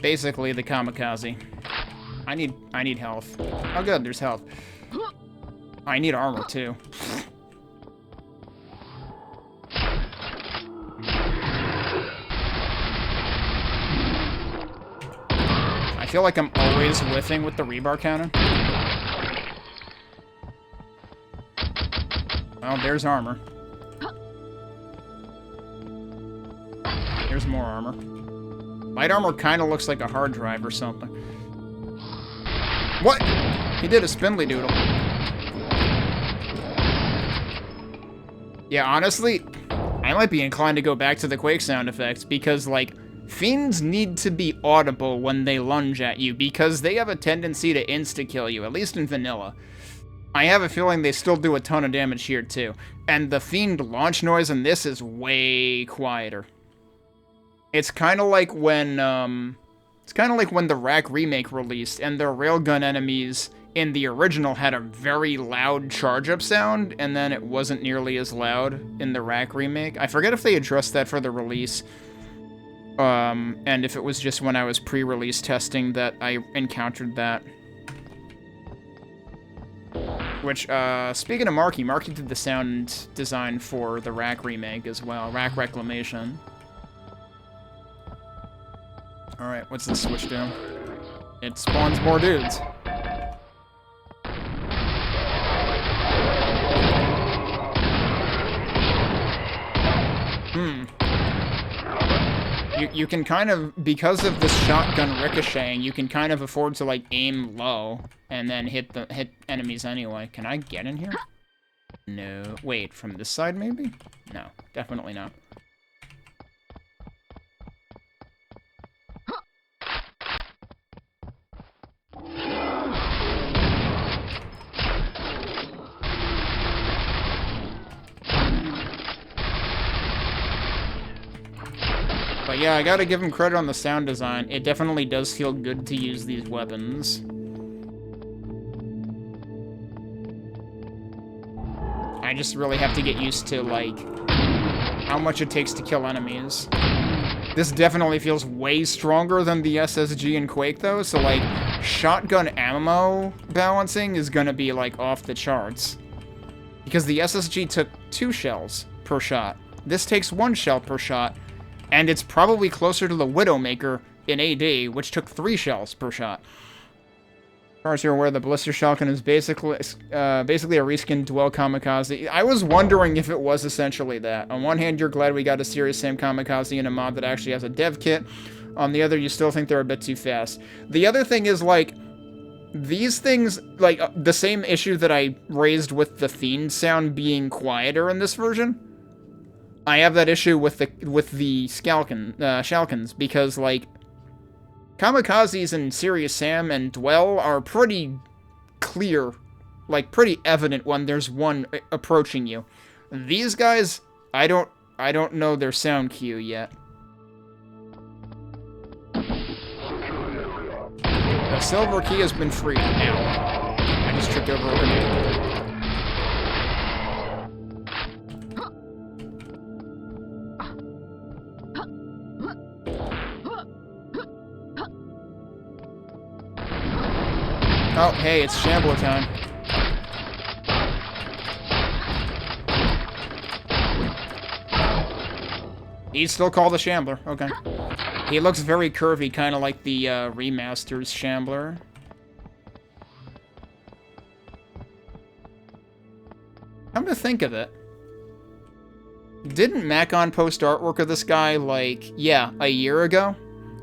basically the kamikaze. I need health. Oh good, there's health. I need armor, too. I feel like I'm always whiffing with the rebar cannon. Well, there's armor. There's more armor. Light armor kind of looks like a hard drive or something. What? He did a spindly doodle. Yeah, honestly, I might be inclined to go back to the Quake sound effects because, like, fiends need to be audible when they lunge at you because they have a tendency to insta-kill you, at least in vanilla. I have a feeling they still do a ton of damage here, too. And the fiend launch noise in this is way quieter. It's kind of like when, the Rack remake released, and the railgun enemies in the original had a very loud charge-up sound, and then it wasn't nearly as loud in the Rack remake. I forget if they addressed that for the release, and if it was just when I was pre-release testing that I encountered that. Which, speaking of Marky did the sound design for the Rack remake as well, Rack Reclamation. Alright, what's this switch do? It spawns more dudes. You can kind of, because of this shotgun ricocheting, you can kind of afford to, like, aim low and then hit enemies anyway. Can I get in here? No. Wait, from this side, maybe? No, definitely not. But yeah, I gotta give him credit on the sound design. It definitely does feel good to use these weapons. I just really have to get used to, like, how much it takes to kill enemies. This definitely feels way stronger than the SSG in Quake, though, so, like, shotgun ammo balancing is gonna be, like, off the charts. Because the SSG took 2 shells per shot. This takes 1 shell per shot. And it's probably closer to the Widowmaker in AD, which took 3 shells per shot. As far as you're aware, the Ballister Shalkin is basically a reskinned Dwell Kamikaze. I was wondering if it was essentially that. On one hand, you're glad we got a serious Sam Kamikaze in a mod that actually has a dev kit. On the other, you still think they're a bit too fast. The other thing is, like, these things, like, the same issue that I raised with the fiend sound being quieter in this version, I have that issue with the Shalkins, because, like, Kamikazes and Serious Sam and Dwell are pretty clear, like, pretty evident when there's one approaching you. These guys, I don't know their sound cue yet. The silver key has been freed. Ow. I just tripped over a grenade. Oh, hey, it's Shambler time. He's still called the Shambler. Okay. He looks very curvy, kind of like the remaster's Shambler. Come to think of it, didn't Macon post artwork of this guy, like, yeah, a year ago?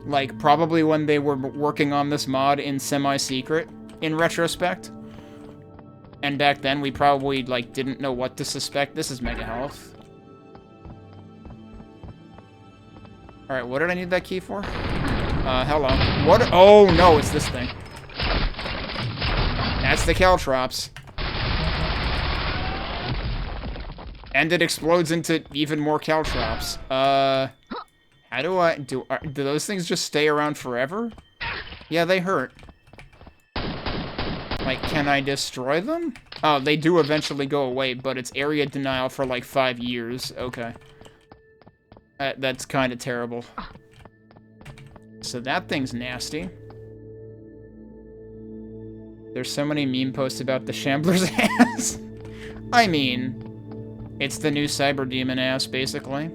Like, probably when they were working on this mod in semi-secret, in retrospect. And back then, we probably, like, didn't know what to suspect. This is Mega Health. Alright, what did I need that key for? Hello. What? Oh, no, it's this thing. That's the Caltrops. And it explodes into even more Caltrops. How do I... Do those things just stay around forever? Yeah, they hurt. Like, can I destroy them? Oh, they do eventually go away, but it's area denial for, like, 5 years. Okay. That's kind of terrible. So that thing's nasty. There's so many meme posts about the Shambler's ass. I mean, it's the new Cyber Demon ass, basically.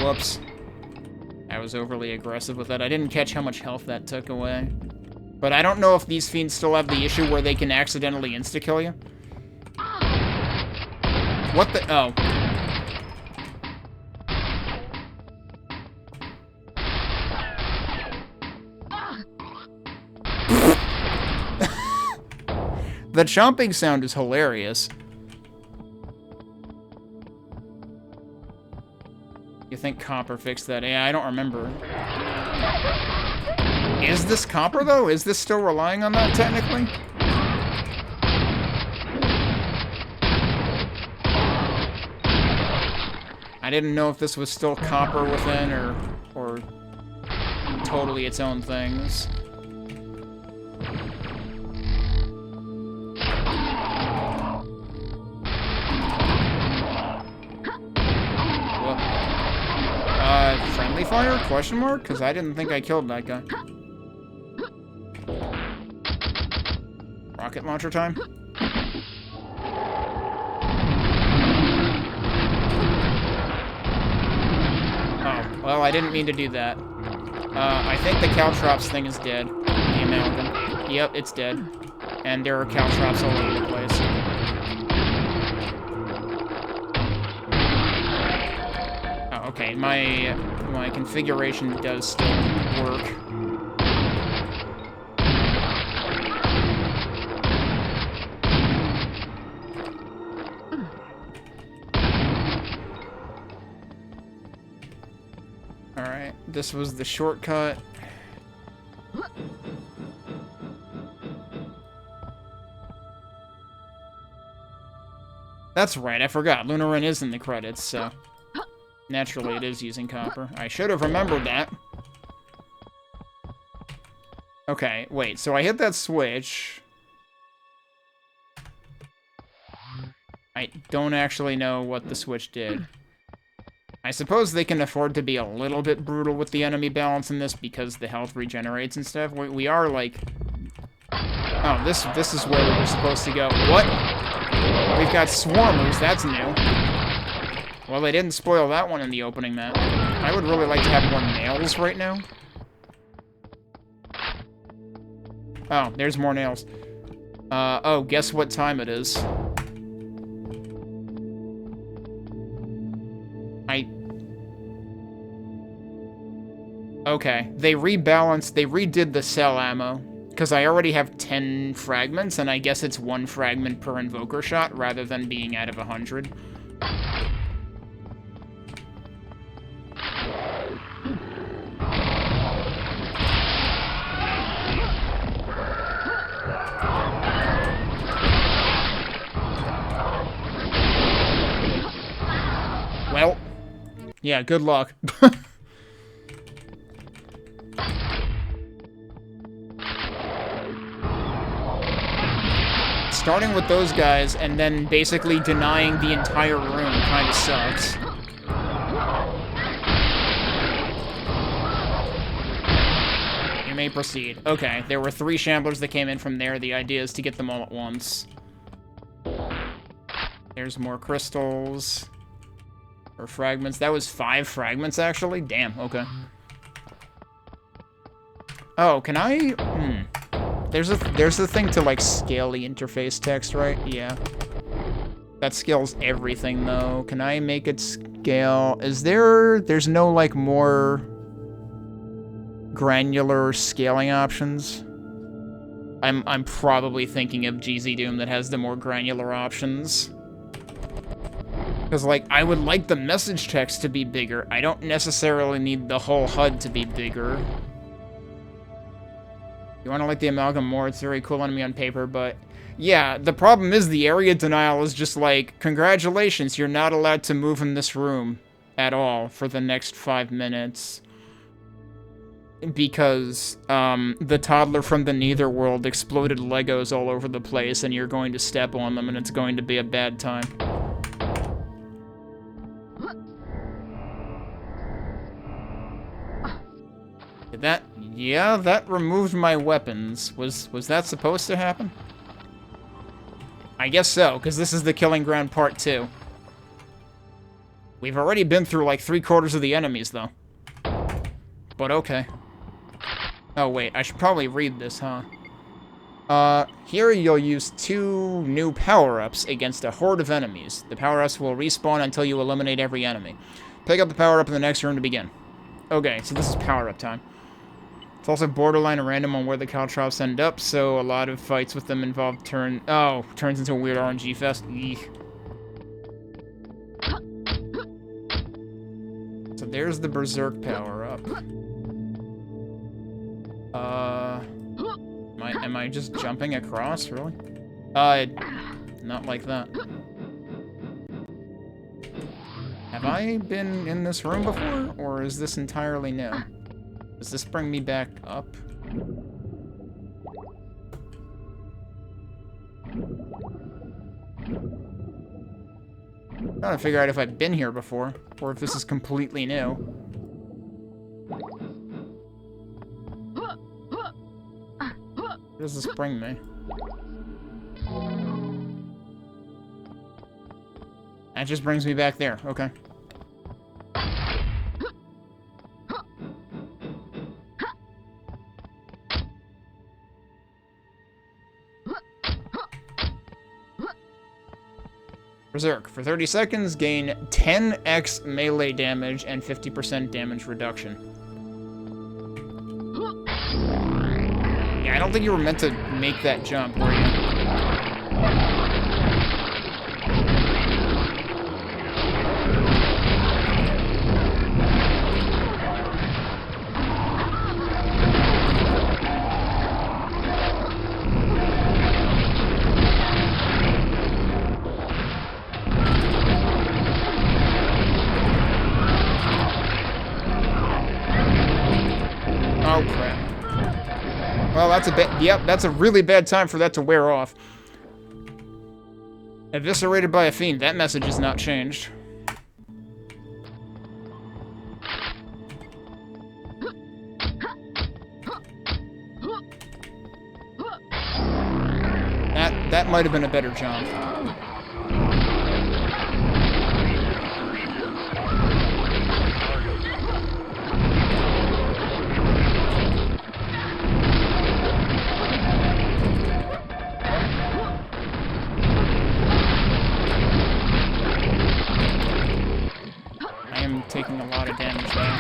Whoops. I was overly aggressive with that. I didn't catch how much health that took away. But I don't know if these fiends still have the issue where they can accidentally insta-kill you. What the... Oh. The chomping sound is hilarious. You think Copper fixed that? Yeah, I don't remember. Is this Copper, though? Is this still relying on that, technically? I didn't know if this was still Copper within, or totally its own things. Friendly fire? Question mark? Because I didn't think I killed that guy. Rocket launcher time? Oh, well, I didn't mean to do that. I think the Caltrops thing is dead. The amalgam. Yep, it's dead. And there are Caltrops all over the place. Oh, okay, my configuration does still work. Alright, this was the shortcut. That's right, I forgot. Lunarin is in the credits, so... Naturally, it is using Copper. I should have remembered that. Okay, wait, so I hit that switch. I don't actually know what the switch did. I suppose they can afford to be a little bit brutal with the enemy balance in this because the health regenerates and stuff. We are, like... Oh, this is where we were supposed to go. What? We've got Swarmers, that's new. Well, they didn't spoil that one in the opening map. I would really like to have more nails right now. Oh, there's more nails. Oh, guess what time it is? Okay. They rebalanced, they redid the cell ammo. Because I already have 10 fragments, and I guess it's 1 fragment per invoker shot, rather than being out of 100. Well, yeah, good luck. Starting with those guys and then basically denying the entire room kind of sucks. You may proceed. Okay, there were 3 shamblers that came in from there. The idea is to get them all at once. There's more crystals. Or fragments. That was 5 fragments, actually? Damn, okay. Oh, can I... There's a thing to, like, scale the interface text, right? Yeah. That scales everything, though. Can I make it scale? There's no, like, more granular scaling options? I'm probably thinking of GZ Doom that has the more granular options. Because, like, I would like the message text to be bigger. I don't necessarily need the whole HUD to be bigger. You want to like the amalgam more? It's a very cool enemy on paper, but... Yeah, the problem is the area denial is just like, congratulations, you're not allowed to move in this room at all for the next 5 minutes. Because, the toddler from the Netherworld exploded Legos all over the place, and you're going to step on them, and it's going to be a bad time. Yeah, that removed my weapons. Was that supposed to happen? I guess so, because this is the Killing Ground Part 2. We've already been through like 3/4 of the enemies, though. But okay. Oh, wait, I should probably read this, huh? Here you'll use 2 new power-ups against a horde of enemies. The power-ups will respawn until you eliminate every enemy. Pick up the power-up in the next room to begin. Okay, so this is power-up time. It's also borderline random on where the caltrops end up, so a lot of fights with them involve turns into a weird RNG fest. Eek. So there's the Berserk power-up. Am I just jumping across, really? Not like that. Have I been in this room before, or is this entirely new? Does this bring me back up? I'm trying to figure out if I've been here before, or if this is completely new. Where does this bring me? That just brings me back there, okay. Berserk. For 30 seconds, gain 10x melee damage and 50% damage reduction. Yeah, I don't think you were meant to make that jump, were you? Well, that's a bad... Yep, that's a really bad time for that to wear off. Eviscerated by a fiend. That message has not changed. That might have been a better jump. Taking a lot of damage there.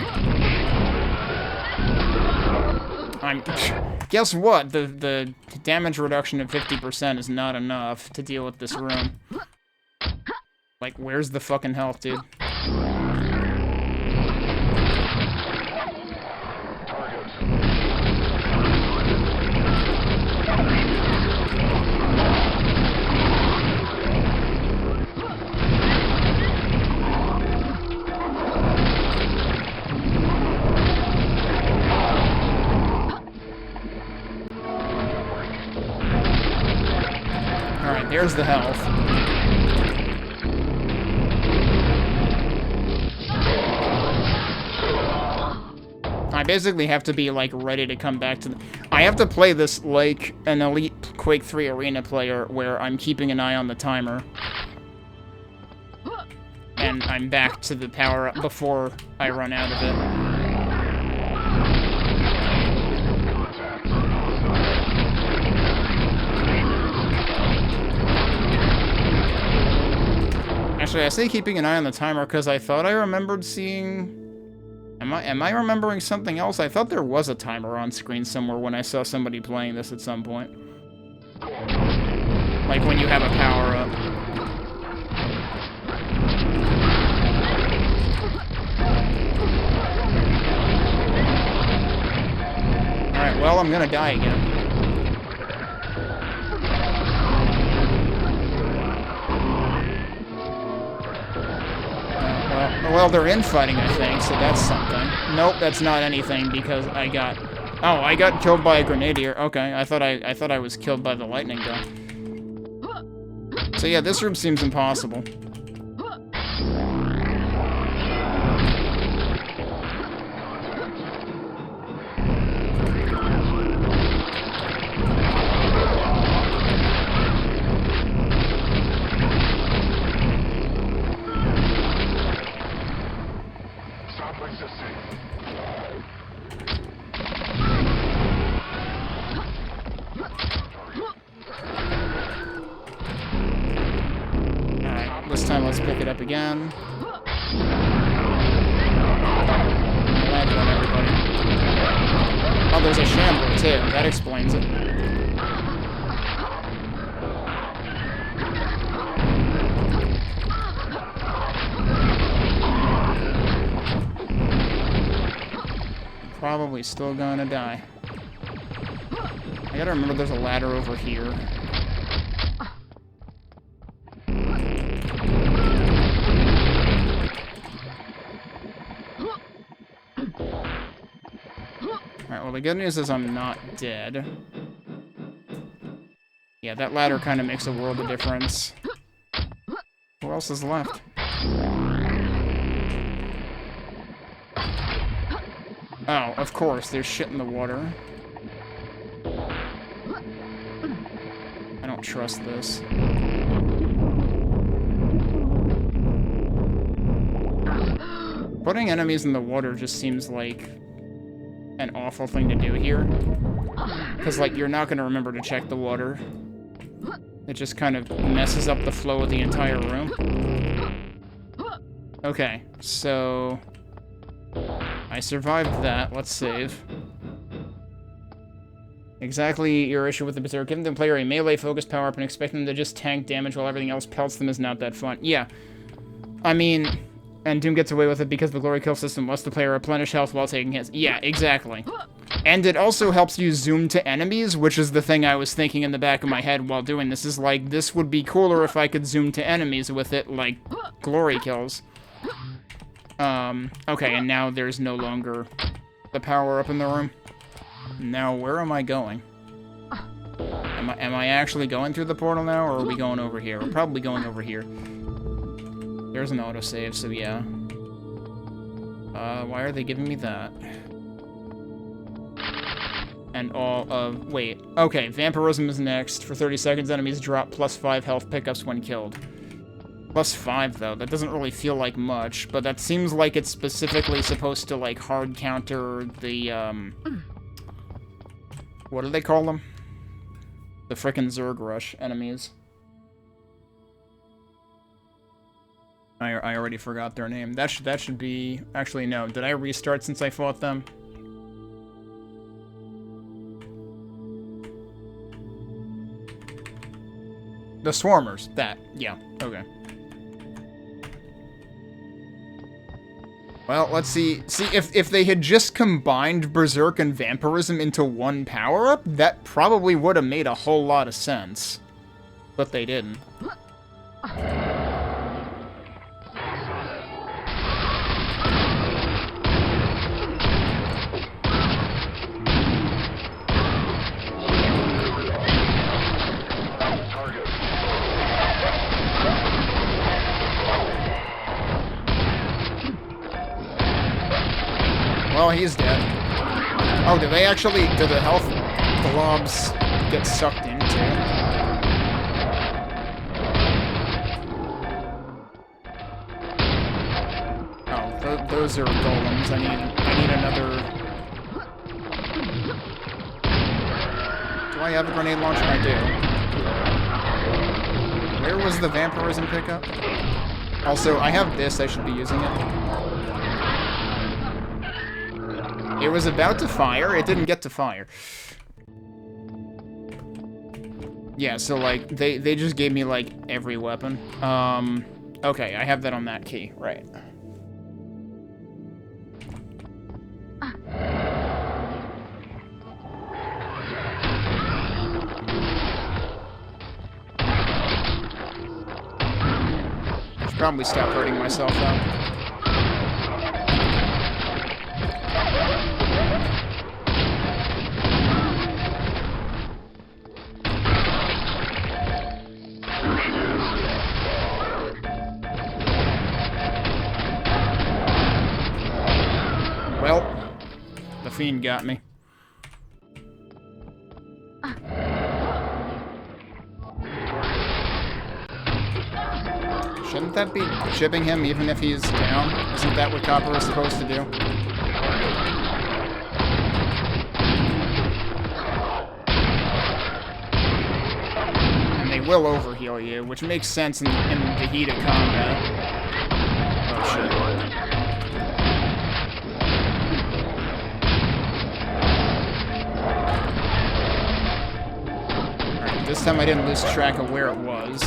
Guess what? The damage reduction of 50% is not enough to deal with this room. Like, where's the fucking health, dude? Alright, there's the health. I basically have to be, like, ready to come back to the... I have to play this like an elite Quake 3 arena player, where I'm keeping an eye on the timer. And I'm back to the power-up before I run out of it. Actually, I say keeping an eye on the timer because I thought I remembered seeing... Am I remembering something else? I thought there was a timer on screen somewhere when I saw somebody playing this at some point. Like when you have a power-up. Alright, well, I'm gonna die again. Well, they're infighting, I think, so that's something. Nope, that's not anything because I got... Oh, I got killed by a grenadier. Okay, I thought I was killed by the lightning gun. So yeah, this room seems impossible. This time, let's pick it up again. Landed on everybody. Oh, there's a shambler, too. That explains it. Probably still gonna die. I gotta remember there's a ladder over here. Alright, well the good news is I'm not dead. Yeah, that ladder kind of makes a world of difference. Who else is left? Oh, of course, there's shit in the water. I don't trust this. Putting enemies in the water just seems like an awful thing to do here. Because, like, you're not going to remember to check the water. It just kind of messes up the flow of the entire room. Okay, so... I survived that. Let's save. Exactly your issue with the Berserker. Giving the player a melee-focused power-up and expecting them to just tank damage while everything else pelts them is not that fun. Yeah. I mean... And Doom gets away with it because the glory kill system lets the player replenish health while taking hits. Yeah, exactly. And it also helps you zoom to enemies, which is the thing I was thinking in the back of my head while doing this. Is like, this would be cooler if I could zoom to enemies with it, like glory kills. Okay, and now there's no longer the power up in the room. Now, where am I going? Am I actually going through the portal now, or are we going over here? We're probably going over here. There's an autosave, so yeah. Why are they giving me that? And all of... Wait. Okay, Vampirism is next. For 30 seconds, enemies drop +5 health pickups when killed. +5, though. That doesn't really feel like much, but that seems like it's specifically supposed to, like, hard counter the, what do they call them? The frickin' Zerg Rush enemies. I already forgot their name. That should be... Actually, no. Did I restart since I fought them? The swarmers. That. Yeah. Okay. Well, let's see. See, if they had just combined Berserk and Vampirism into one power-up, that probably would have made a whole lot of sense. But they didn't. Well, he's dead. Oh, do they actually, do the health globs get sucked into? Oh, those are golems. I need another... Do I have a grenade launcher? I do. Where was the vampirism pickup? Also, I have this, I should be using it. It was about to fire, it didn't get to fire. Yeah, so, like, they just gave me, like, every weapon. Okay, I have that on that key, right. I should probably stop hurting myself, though. Well, the fiend got me. Shouldn't that be chipping him even if he's down? Isn't that what Copper is supposed to do? And they will overheal you, which makes sense in the heat of combat. Oh shit. This time I didn't lose track of where it was.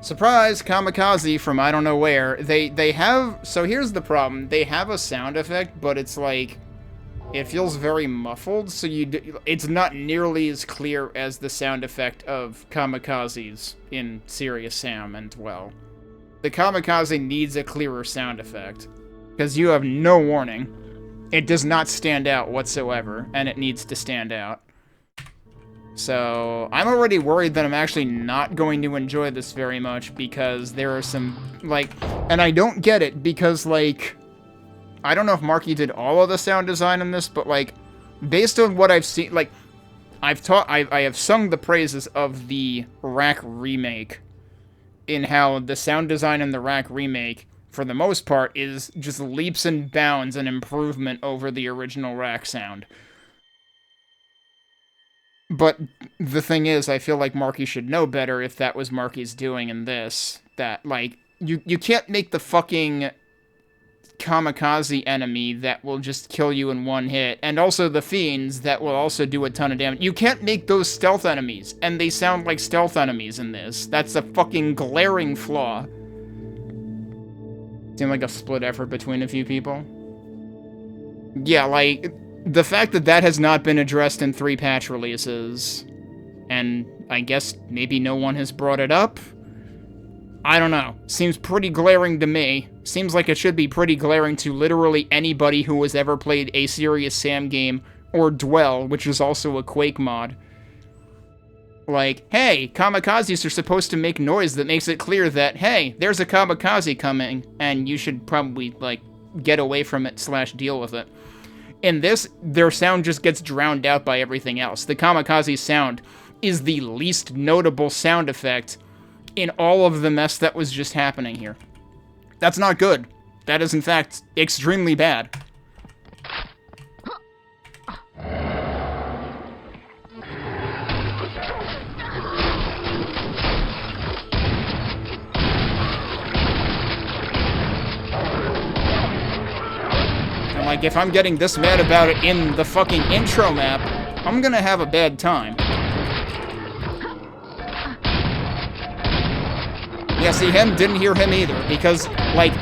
Surprise! Kamikaze from I don't know where. They have... So here's the problem. They have a sound effect, but it's like... It feels very muffled, so it's not nearly as clear as the sound effect of Kamikazes in Serious Sam and, well... The Kamikaze needs a clearer sound effect, because you have no warning. It does not stand out whatsoever, and it needs to stand out. So, I'm already worried that I'm actually not going to enjoy this very much, because there are some, like... And I don't get it, because, like... I don't know if Marky did all of the sound design in this, but, like, based on what I've seen, like... I have sung the praises of the Rack remake, in how the sound design in the Rack remake, for the most part, is just leaps and bounds an improvement over the original Rack sound. But the thing is, I feel like Marky should know better if that was Marky's doing in this. That, like, you can't make the fucking kamikaze enemy that will just kill you in one hit, and also the fiends that will also do a ton of damage. You can't make those stealth enemies, and they sound like stealth enemies in this. That's a fucking glaring flaw. Seemed like a split effort between a few people. Yeah, like, the fact that that has not been addressed in 3 patch releases, and I guess maybe no one has brought it up? I don't know. Seems pretty glaring to me. Seems like it should be pretty glaring to literally anybody who has ever played a Serious Sam game, or Dwell, which is also a Quake mod. Like, hey, kamikazes are supposed to make noise that makes it clear that, hey, there's a kamikaze coming, and you should probably, like, get away from it / deal with it. In this, their sound just gets drowned out by everything else. The kamikaze sound is the least notable sound effect in all of the mess that was just happening here. That's not good. That is, in fact, extremely bad. Like, if I'm getting this mad about it in the fucking intro map, I'm gonna have a bad time. Yeah, see, didn't hear him either, because, like,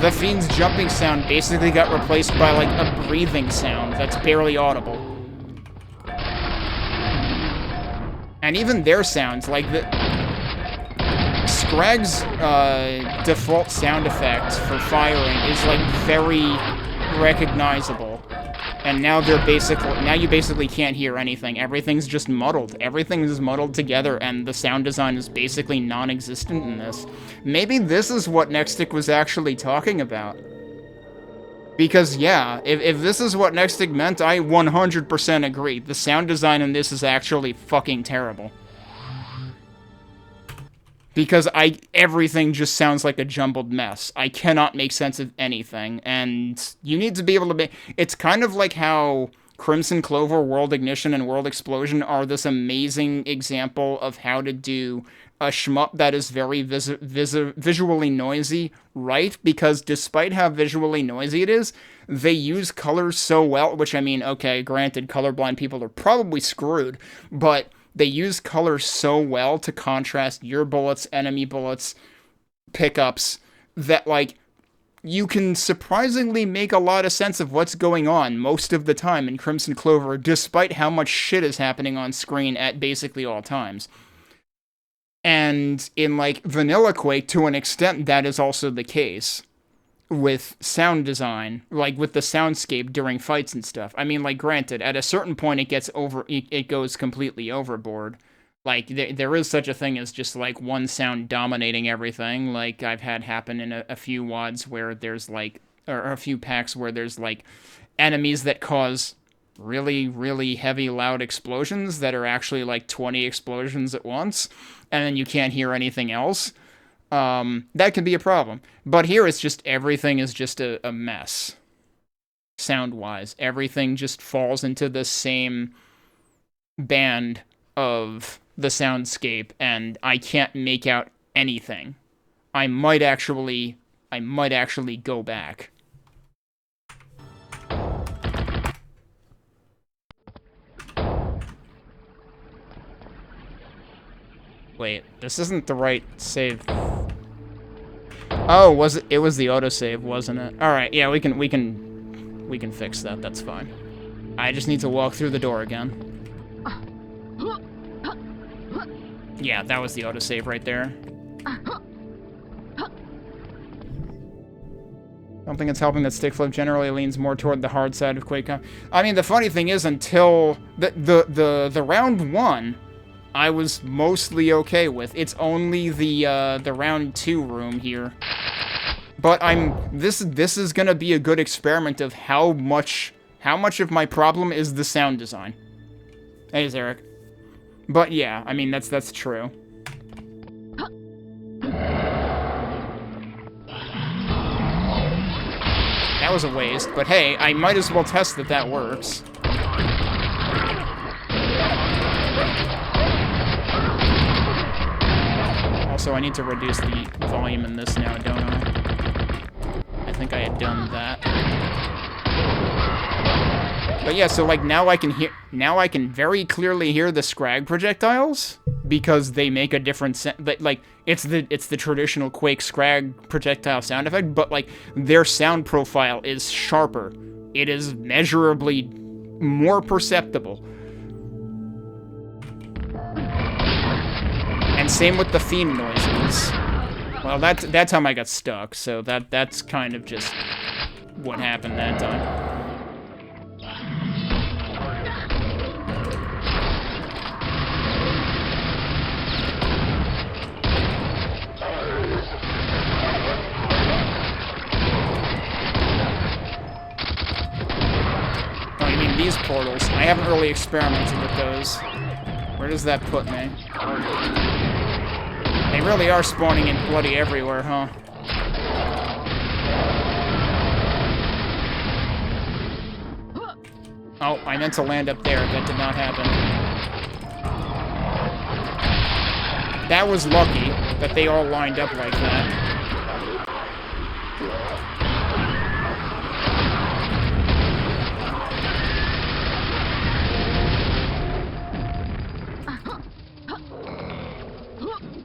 the Fiend's jumping sound basically got replaced by, like, a breathing sound that's barely audible. And even their sounds, like, Scrag's default sound effect for firing is, like, very recognizable. And now you basically can't hear anything. Everything's just muddled. Everything is muddled together, and the sound design is basically non-existent in this. Maybe this is what Nextstick was actually talking about. Because, yeah, if this is what Nextstick meant, I 100% agree. The sound design in this is actually fucking terrible. Because everything just sounds like a jumbled mess. I cannot make sense of anything, and you need to be able to make... It's kind of like how Crimson Clover, World Ignition, and World Explosion are this amazing example of how to do a shmup that is very visually noisy, right? Because despite how visually noisy it is, they use colors so well, which, I mean, okay, granted, colorblind people are probably screwed, but... They use colors so well to contrast your bullets, enemy bullets, pickups, that, like, you can surprisingly make a lot of sense of what's going on most of the time in Crimson Clover, despite how much shit is happening on screen at basically all times. And in, like, Vanilla Quake, to an extent, that is also the case. With sound design, like with the soundscape during fights and stuff. I mean, like, granted, at a certain point it goes completely overboard. Like, there is such a thing as just, like, one sound dominating everything. Like, I've had happen in a few WODs where there's, like, or a few packs where there's, like, enemies that cause really, really heavy, loud explosions that are actually, like, 20 explosions at once, and then you can't hear anything else. That can be a problem. But here it's just, everything is just a mess. Sound-wise. Everything just falls into the same band of the soundscape, and I can't make out anything. I might actually go back. Wait, this isn't the right save. Oh, was it? It was the autosave, wasn't it? All right, yeah, we can fix that. That's fine. I just need to walk through the door again. Yeah, that was the autosave right there. Something that's helping that Stickflip generally leans more toward the hard side of Quake. I mean, the funny thing is, until the round one, I was mostly okay with. It's only the round 2 room here. But this is gonna be a good experiment of how much of my problem is the sound design. Hey, Zarek. But yeah, I mean, that's true. That was a waste, but hey, I might as well test that works. Also, I need to reduce the volume in this now, don't I? I think I had done that. But yeah, so like now I can very clearly hear the scrag projectiles because they make a different sound. Like it's the traditional Quake scrag projectile sound effect, but like their sound profile is sharper. It is measurably more perceptible. And same with the fiend noises. Well, that time I got stuck, so that's kind of just what happened that time. Oh, you mean these portals? I haven't really experimented with those. Where does that put me? They really are spawning in bloody everywhere, huh? Oh, I meant to land up there. That did not happen. That was lucky that they all lined up like that.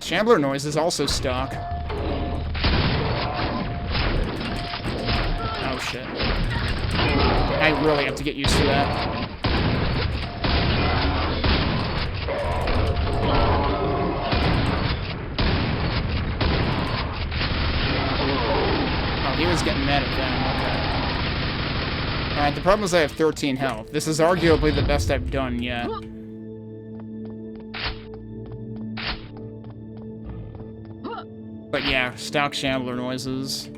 Shambler noise is also stock. Oh shit. I really have to get used to that. Oh, he was getting mad at them. Okay. Alright, the problem is I have 13 health. This is arguably the best I've done yet. But yeah, stock Shambler noises.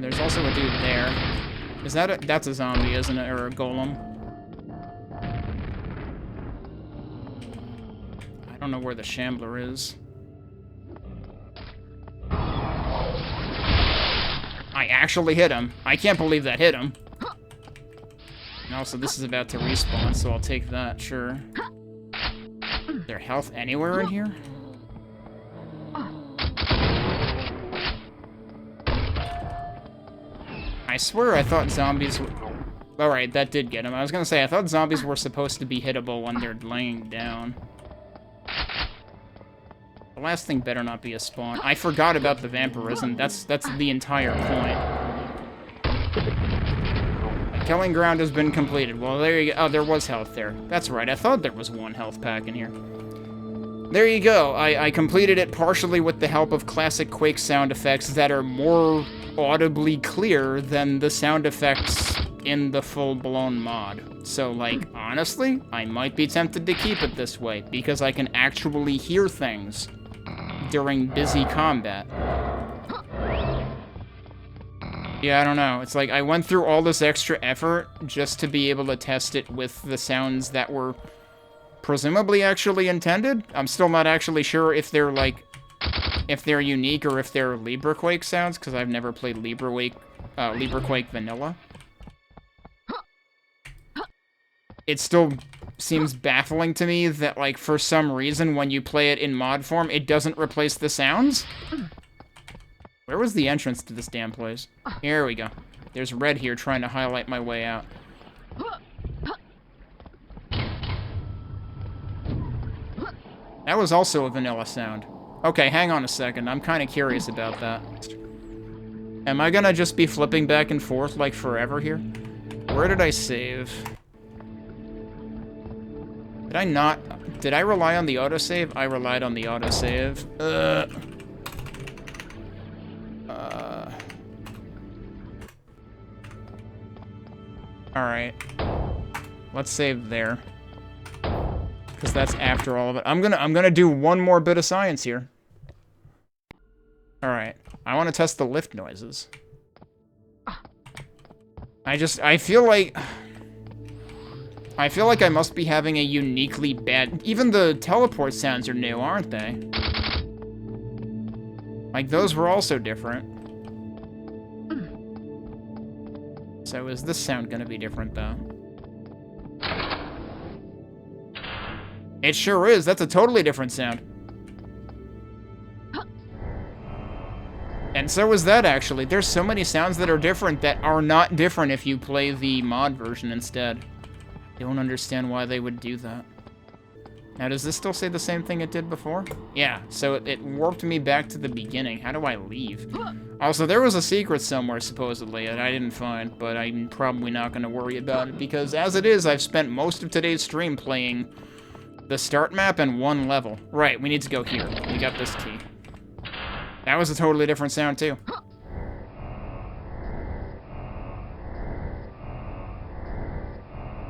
There's also a dude there. Is that a... That's a zombie, isn't it? Or a golem? I don't know where the Shambler is. I actually hit him. I can't believe that hit him. And also, this is about to respawn, so I'll take that, sure. Is there health anywhere in here? I swear I thought zombies were... Alright, that did get him. I was gonna say, I thought zombies were supposed to be hittable when they're laying down. The last thing better not be a spawn. I forgot about the vampirism. That's the entire point. The killing ground has been completed. Well, there you go. Oh, there was health there. That's right. I thought there was one health pack in here. There you go. I completed it partially with the help of classic Quake sound effects that are more audibly clear than the sound effects in the full-blown mod. So, like, honestly, I might be tempted to keep it this way, because I can actually hear things during busy combat. Yeah, I don't know. It's like, I went through all this extra effort just to be able to test it with the sounds that were presumably actually intended. I'm still not actually sure if they're, like, if they're unique or if they're LibreQuake sounds, because I've never played LibreQuake Vanilla. It still seems baffling to me that, like, for some reason, when you play it in mod form, it doesn't replace the sounds. Where was the entrance to this damn place? Here we go. There's red here trying to highlight my way out. That was also a vanilla sound. Okay, hang on a second. I'm kind of curious about that. Am I gonna just be flipping back and forth like forever here? Where did I save? Did I not... Did I rely on the autosave? I relied on the autosave. Alright. Let's save there. Because that's after all of it. I'm gonna do one more bit of science here. Alright. I want to test the lift noises. I feel like I must be having a uniquely bad... Even the teleport sounds are new, aren't they? Like, those were also different. So is this sound gonna be different, though? It sure is. That's a totally different sound. And so is that, actually. There's so many sounds that are different that are not different if you play the mod version instead. I don't understand why they would do that. Now, does this still say the same thing it did before? Yeah, so it warped me back to the beginning. How do I leave? Also, there was a secret somewhere, supposedly, that I didn't find, but I'm probably not going to worry about it, because as it is, I've spent most of today's stream playing the start map and one level. Right, we need to go here. We got this key. That was a totally different sound, too.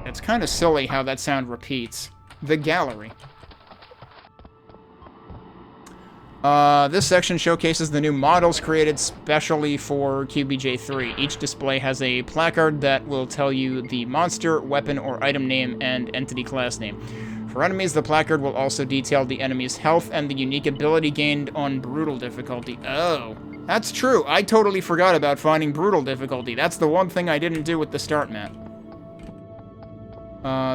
It's kind of silly how that sound repeats. The gallery. This section showcases the new models created specially for QBJ3. Each display has a placard that will tell you the monster, weapon, or item name and entity class name. For enemies, the placard will also detail the enemy's health and the unique ability gained on brutal difficulty. Oh, that's true. I totally forgot about finding brutal difficulty. That's the one thing I didn't do with the start map.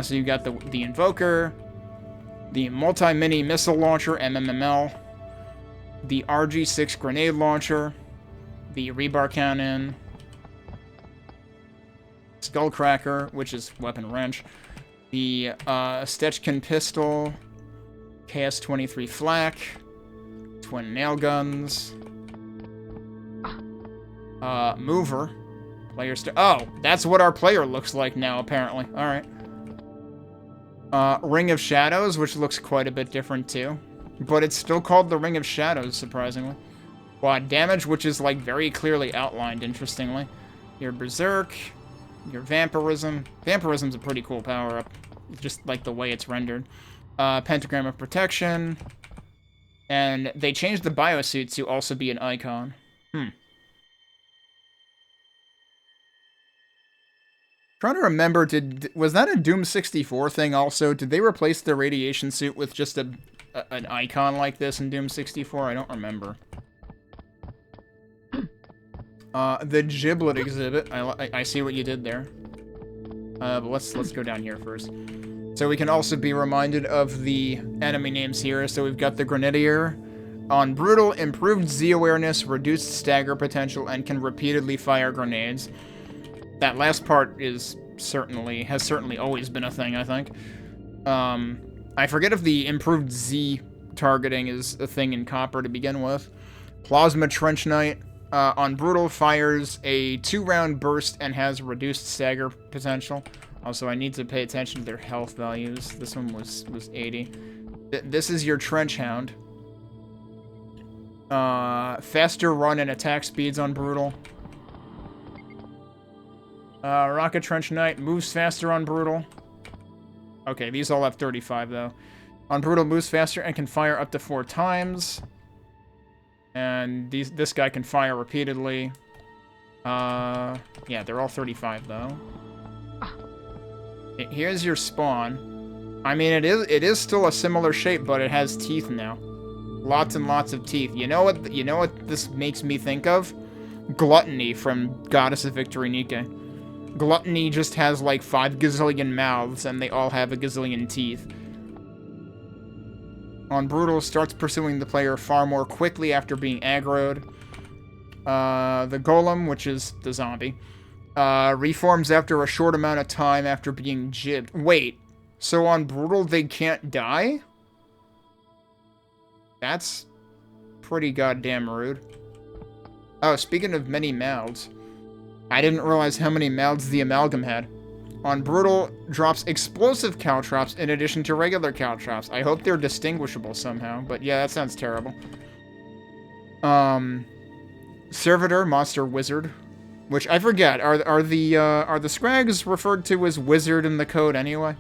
So you got the Invoker, the Multi-Mini Missile Launcher, MMML, the RG6 Grenade Launcher, the Rebar Cannon, Skullcracker, which is Weapon Wrench, the Stetchkin Pistol, KS-23 flak. Twin nail guns. Mover. Player oh, that's what our player looks like now, apparently. Alright. Ring of Shadows, which looks quite a bit different, too. But it's still called the Ring of Shadows, surprisingly. Quad damage, which is, like, very clearly outlined, interestingly. Your Berserk. Your Vampirism. Vampirism's a pretty cool power-up. Just, like, the way it's rendered. Pentagram of Protection. And they changed the biosuit to also be an icon. Trying to remember, was that a Doom 64 thing also? Did they replace the radiation suit with just an icon like this in Doom 64? I don't remember. The Giblet exhibit. I see what you did there. But let's go down here first. So we can also be reminded of the enemy names here. So we've got the Grenadier. On Brutal, improved Z awareness, reduced stagger potential, and can repeatedly fire grenades. That last part has certainly always been a thing, I think. I forget if the improved Z targeting is a thing in Copper to begin with. Plasma Trench Knight. On Brutal, fires a 2-round burst and has reduced stagger potential. Also, I need to pay attention to their health values. This one was 80. This is your Trench Hound. Faster run and attack speeds on Brutal. Rocket Trench Knight moves faster on Brutal. Okay, these all have 35, though. On Brutal, moves faster and can fire up to 4 times. And this guy can fire repeatedly. Yeah, they're all 35, though. Here's your spawn. I mean, it is still a similar shape, but it has teeth now. Lots and lots of teeth. You know what this makes me think of? Gluttony from Goddess of Victory Nike. Gluttony just has like 5 gazillion mouths, and they all have a gazillion teeth. On Brutal, starts pursuing the player far more quickly after being aggroed. The Golem, which is the zombie, reforms after a short amount of time after being jibbed. Wait, so on Brutal they can't die? That's pretty goddamn rude. Oh, speaking of many mouths, I didn't realize how many mouths the Amalgam had. On Brutal, drops explosive caltrops in addition to regular caltrops. I hope they're distinguishable somehow, but yeah, that sounds terrible. Servitor, monster wizard, which I forget. Are the scrags referred to as wizard in the code anyway?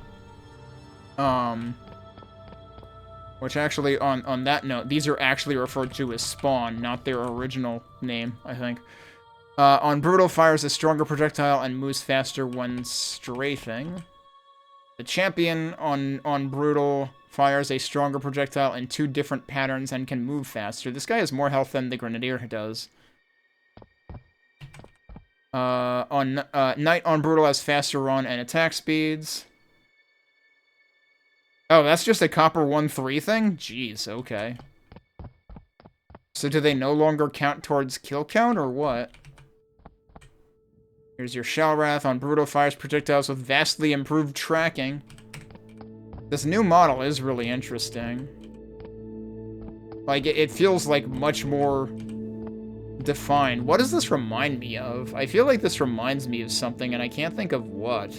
Which actually, on that note, these are actually referred to as spawn, not their original name, I think. On Brutal, fires a stronger projectile and moves faster when strafing. The Champion on Brutal fires a stronger projectile in 2 different patterns and can move faster. This guy has more health than the Grenadier does. Knight on Brutal has faster run and attack speeds. Oh, that's just a Copper 1.3 thing? Jeez, okay. So do they no longer count towards kill count, or what? Here's your Shellwrath. On Brutal, fires projectiles with vastly improved tracking. This new model is really interesting. Like, it feels like much more defined. What does this remind me of? I feel like this reminds me of something, and I can't think of what.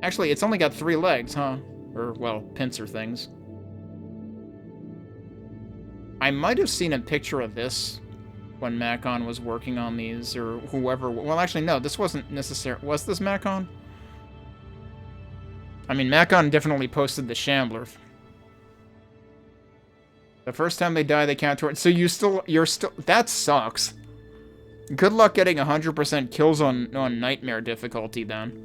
Actually, it's only got 3 legs, huh? Or, well, pincer things. I might have seen a picture of this when Macon was working on these, or whoever. Well, actually, no, this wasn't necessary. Was this Macon? I mean, Macon definitely posted the Shambler. The first time they die, they count towards. So you're still. That sucks. Good luck getting 100% kills on Nightmare difficulty then.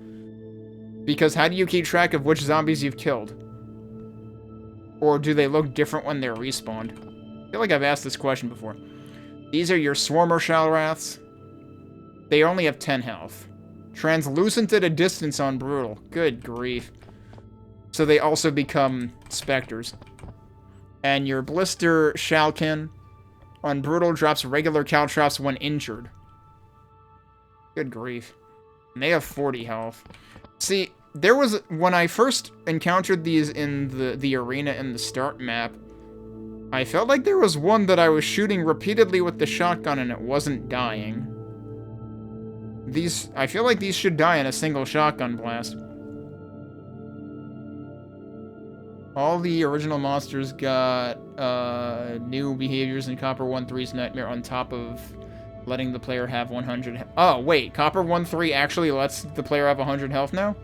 Because how do you keep track of which zombies you've killed? Or do they look different when they're respawned? I feel like I've asked this question before. These are your Swarmer Shellwraths. They only have 10 health. Translucent at a distance on Brutal. Good grief. So they also become Spectres. And your Blister Shalkin on Brutal drops regular caltrops when injured. Good grief. And they have 40 health. See, there was, when I first encountered these in the arena in the start map, I felt like there was one that I was shooting repeatedly with the shotgun and it wasn't dying. I feel like these should die in a single shotgun blast. All the original monsters got new behaviors in Copper 1.3's Nightmare on top of letting the player have 100. Oh, wait, Copper 1.3 actually lets the player have 100 health now?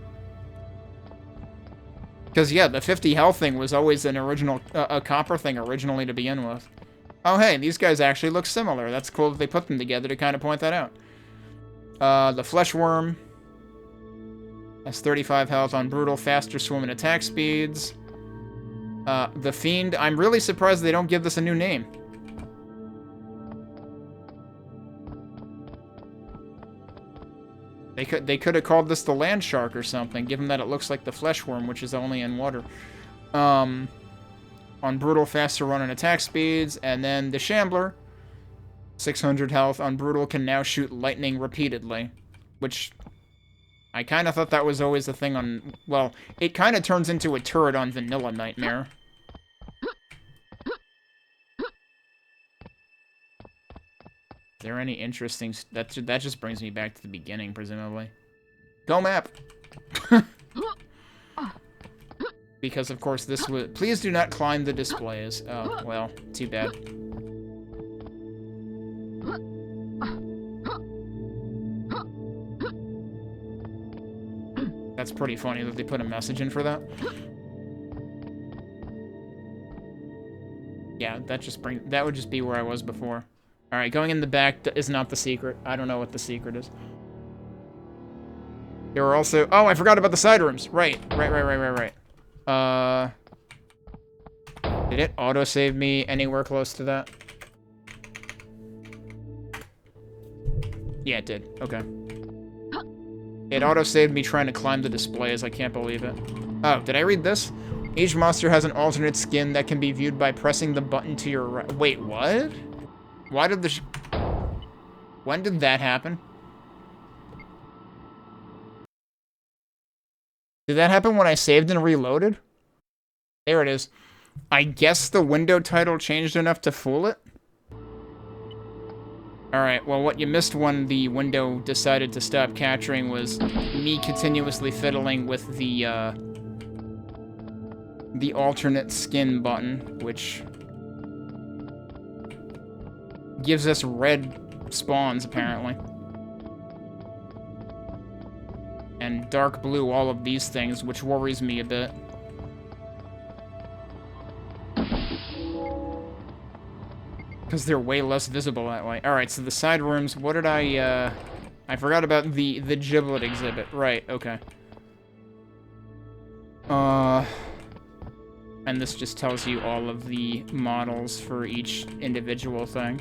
Because, yeah, the 50 health thing was always an original, a Copper thing originally to begin with. Oh, hey, these guys actually look similar. That's cool that they put them together to kind of point that out. The Flesh Worm has 35 health on Brutal, faster swim and attack speeds. The Fiend, I'm really surprised they don't give this a new name. They could have called this the Land Shark or something, given that it looks like the Flesh Worm, which is only in water. On Brutal, faster run and attack speeds, and then the Shambler, 600 health on Brutal, can now shoot lightning repeatedly, which I kind of thought that was always a thing on, well, it kind of turns into a turret on Vanilla Nightmare. Is there any interesting... That just brings me back to the beginning, presumably. Go map! Because, of course, this would... Please do not climb the displays. Oh, well, too bad. That's pretty funny that they put a message in for that. Yeah, that would just be where I was before. Alright, going in the back is not the secret. I don't know what the secret is. There were also... Oh, I forgot about the side rooms. Right. Did it autosave me anywhere close to that? Yeah, it did. Okay. It autosaved me trying to climb the displays. I can't believe it. Oh, did I read this? Each monster has an alternate skin that can be viewed by pressing the button to your right. Wait, what? Why did when did that happen? Did that happen when I saved and reloaded? There it is. I guess the window title changed enough to fool it? Alright, well, what you missed when the window decided to stop capturing was me continuously fiddling with the alternate skin button, which gives us red spawns, apparently. And dark blue, all of these things, which worries me a bit. Because they're way less visible that way. Alright, so the side rooms, what did I forgot about the giblet exhibit. Right, okay. And this just tells you all of the models for each individual thing.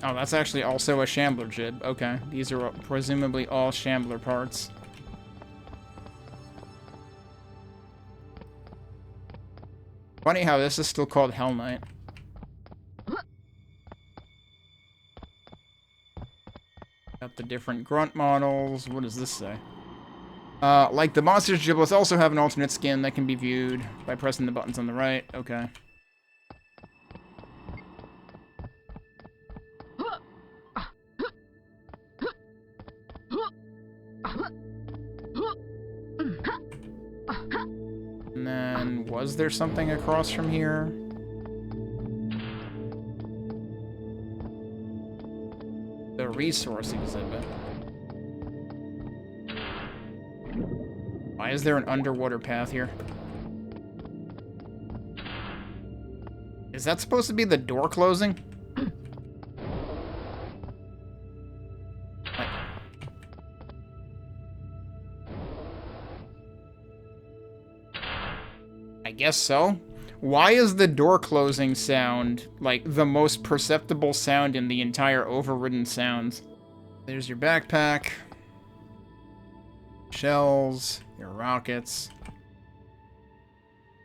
Oh, that's actually also a Shambler jib. Okay, these are presumably all Shambler parts. Funny how this is still called Hell Knight. Got the different grunt models. What does this say? Like the monster's giblets also have an alternate skin that can be viewed by pressing the buttons on the right. Okay. And then, was there something across from here? The resource exhibit. Why is there an underwater path here? Is that supposed to be the door closing? I guess so. Why is the door closing sound, like, the most perceptible sound in the entire overridden sounds? There's your backpack. Shells. Your rockets.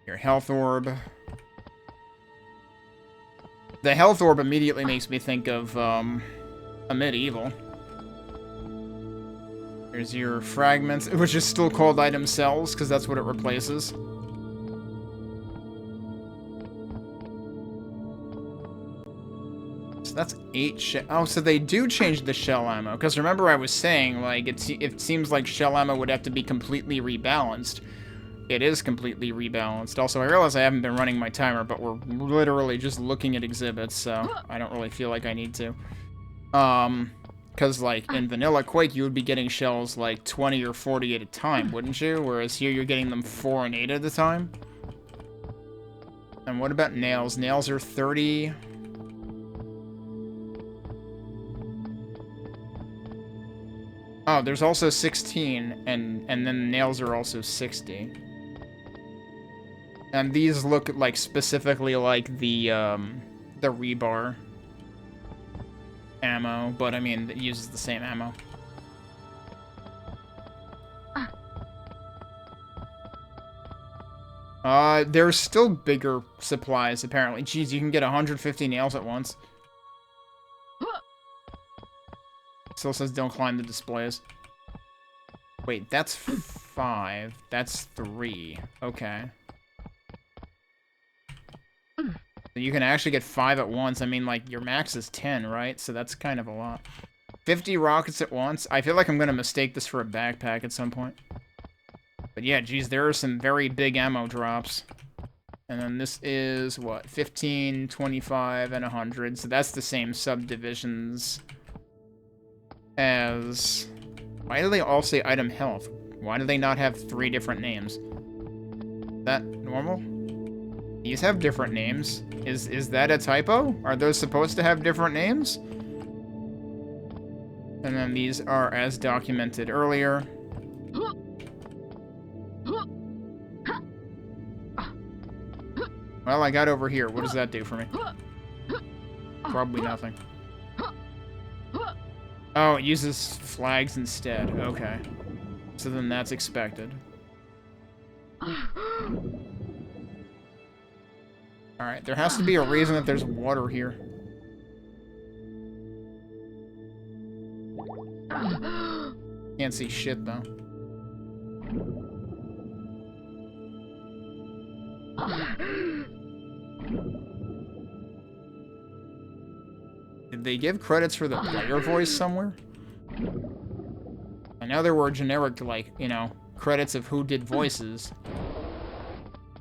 Your health orb. The health orb immediately makes me think of, a medieval. There's your fragments, which is still called item cells, because that's what it replaces. So that's 8 shell. Oh, so they do change the shell ammo, because remember I was saying, like, it seems like shell ammo would have to be completely rebalanced. It is completely rebalanced. Also, I realize I haven't been running my timer, but we're literally just looking at exhibits, so I don't really feel like I need to. Because, like, in vanilla Quake, you would be getting shells, like, 20 or 40 at a time, wouldn't you? Whereas here, you're getting them 4 and 8 at a time. And what about nails? Nails are 30... Oh, there's also 16, and then nails are also 60. And these look like specifically like the rebar ammo, but I mean, it uses the same ammo. There's still bigger supplies, apparently. Jeez, you can get 150 nails at once. Still says don't climb the displays. Wait, that's 5. That's 3. Okay. So you can actually get 5 at once. I mean, like, your max is 10, right? So that's kind of a lot. 50 rockets at once. I feel like I'm going to mistake this for a backpack at some point. But yeah, geez, there are some very big ammo drops. And then this is, what, 15, 25, and 100. So that's the same subdivisions as... Why do they all say item health? Why do they not have 3 different names? Is that normal? These have different names. Is that a typo? Are those supposed to have different names? And then these are as documented earlier. Well, I got over here. What does that do for me? Probably nothing. Oh, it uses flags instead. Okay. So then that's expected. Alright, there has to be a reason that there's water here. Can't see shit, though. Did they give credits for the player voice somewhere? I know there were generic, like, you know, credits of who did voices.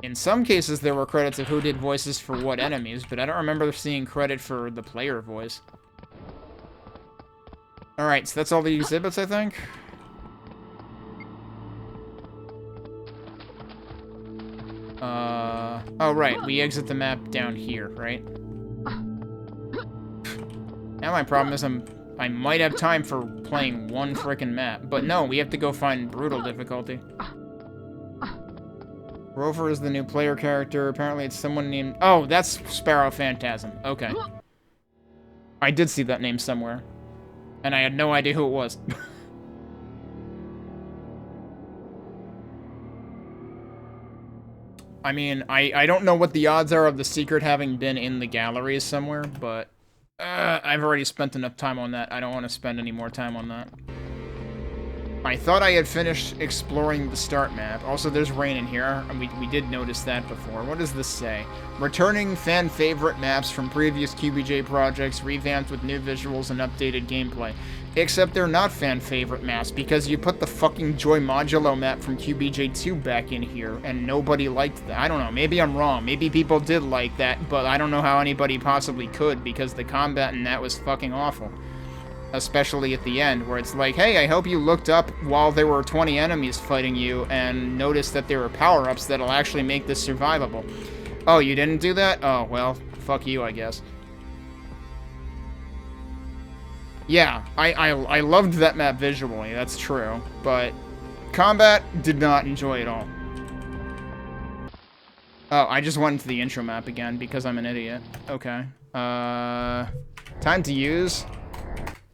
In some cases, there were credits of who did voices for what enemies, but I don't remember seeing credit for the player voice. Alright, so that's all the exhibits, I think? Oh, right, we exit the map down here, right? Now my problem is I might have time for playing one frickin' map, but no, we have to go find brutal difficulty. Rover is the new player character. Apparently it's someone named... Oh, that's Sparrow Phantasm. Okay. I did see that name somewhere. And I had no idea who it was. I mean, I don't know what the odds are of the secret having been in the galleries somewhere, but... I've already spent enough time on that. I don't want to spend any more time on that. I thought I had finished exploring the start map. Also, there's rain in here, and we did notice that before. What does this say? Returning fan-favorite maps from previous QBJ projects, revamped with new visuals and updated gameplay. Except they're not fan-favorite maps, because you put the fucking Joy Modulo map from QBJ2 back in here, and nobody liked that. I don't know, maybe I'm wrong. Maybe people did like that, but I don't know how anybody possibly could, because the combat in that was fucking awful. Especially at the end, where it's like, hey, I hope you looked up while there were 20 enemies fighting you and noticed that there were power-ups that'll actually make this survivable. Oh, you didn't do that? Oh, well, fuck you, I guess. Yeah, I loved that map visually, that's true, but combat, did not enjoy it all. Oh, I just went into the intro map again because I'm an idiot. Okay. Time to use...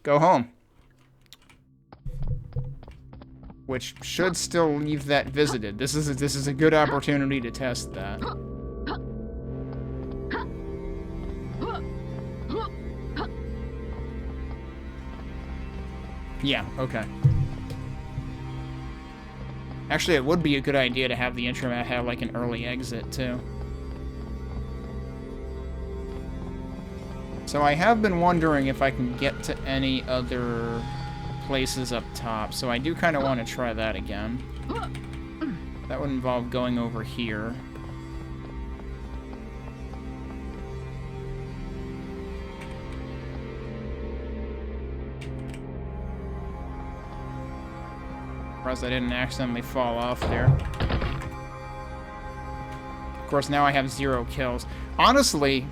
Go home. Which should still leave that visited. This is a good opportunity to test that. Yeah, okay. Actually, it would be a good idea to have the intro map have, like, an early exit, too. So I have been wondering if I can get to any other places up top, so I do kind of want to try that again. That would involve going over here. Surprised I didn't accidentally fall off there. Of course, now I have 0 kills. Honestly,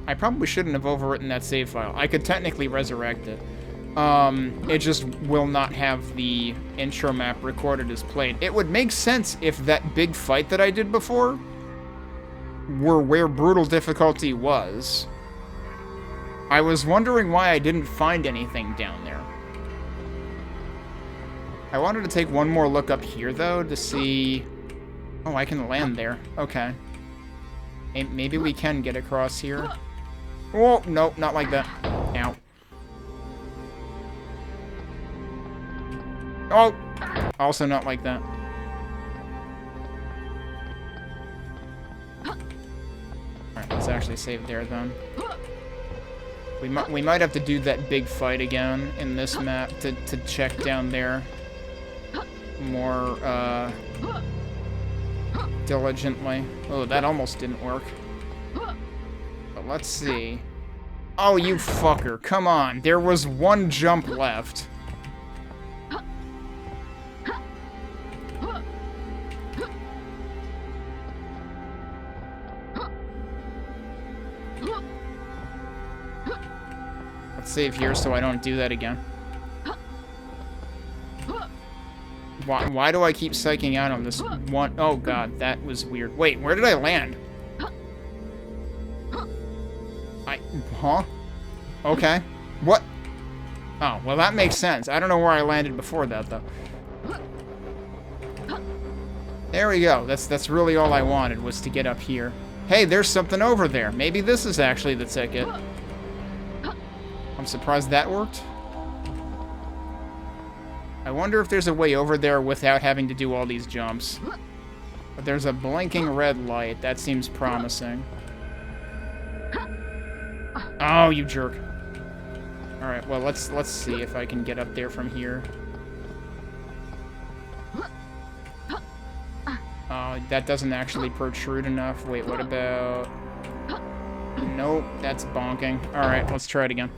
I probably shouldn't have overwritten that save file. I could technically resurrect it. It just will not have the intro map recorded as played. It would make sense if that big fight that I did before were where brutal difficulty was. I was wondering why I didn't find anything down there. I wanted to take one more look up here, though, to see... Oh, I can land there. Okay. Maybe we can get across here. Oh, no, not like that. Ow. Oh! Also not like that. Alright, let's actually save there, then. We might have to do that big fight again in this map to check down there more, diligently. Oh, that almost didn't work. But let's see. Oh, you fucker. Come on. There was one jump left. Let's save here so I don't do that again. Why do I keep psyching out on this one? Oh god, that was weird. Wait, where did I land? Huh? Okay. What? Oh, well that makes sense. I don't know where I landed before that, though. There we go. That's really all I wanted, was to get up here. Hey, there's something over there. Maybe this is actually the ticket. I'm surprised that worked. I wonder if there's a way over there without having to do all these jumps. But there's a blinking red light. That seems promising. Oh, you jerk. Alright, well, let's see if I can get up there from here. Oh, that doesn't actually protrude enough. Wait, what about... Nope, that's bonking. Alright, let's try it again.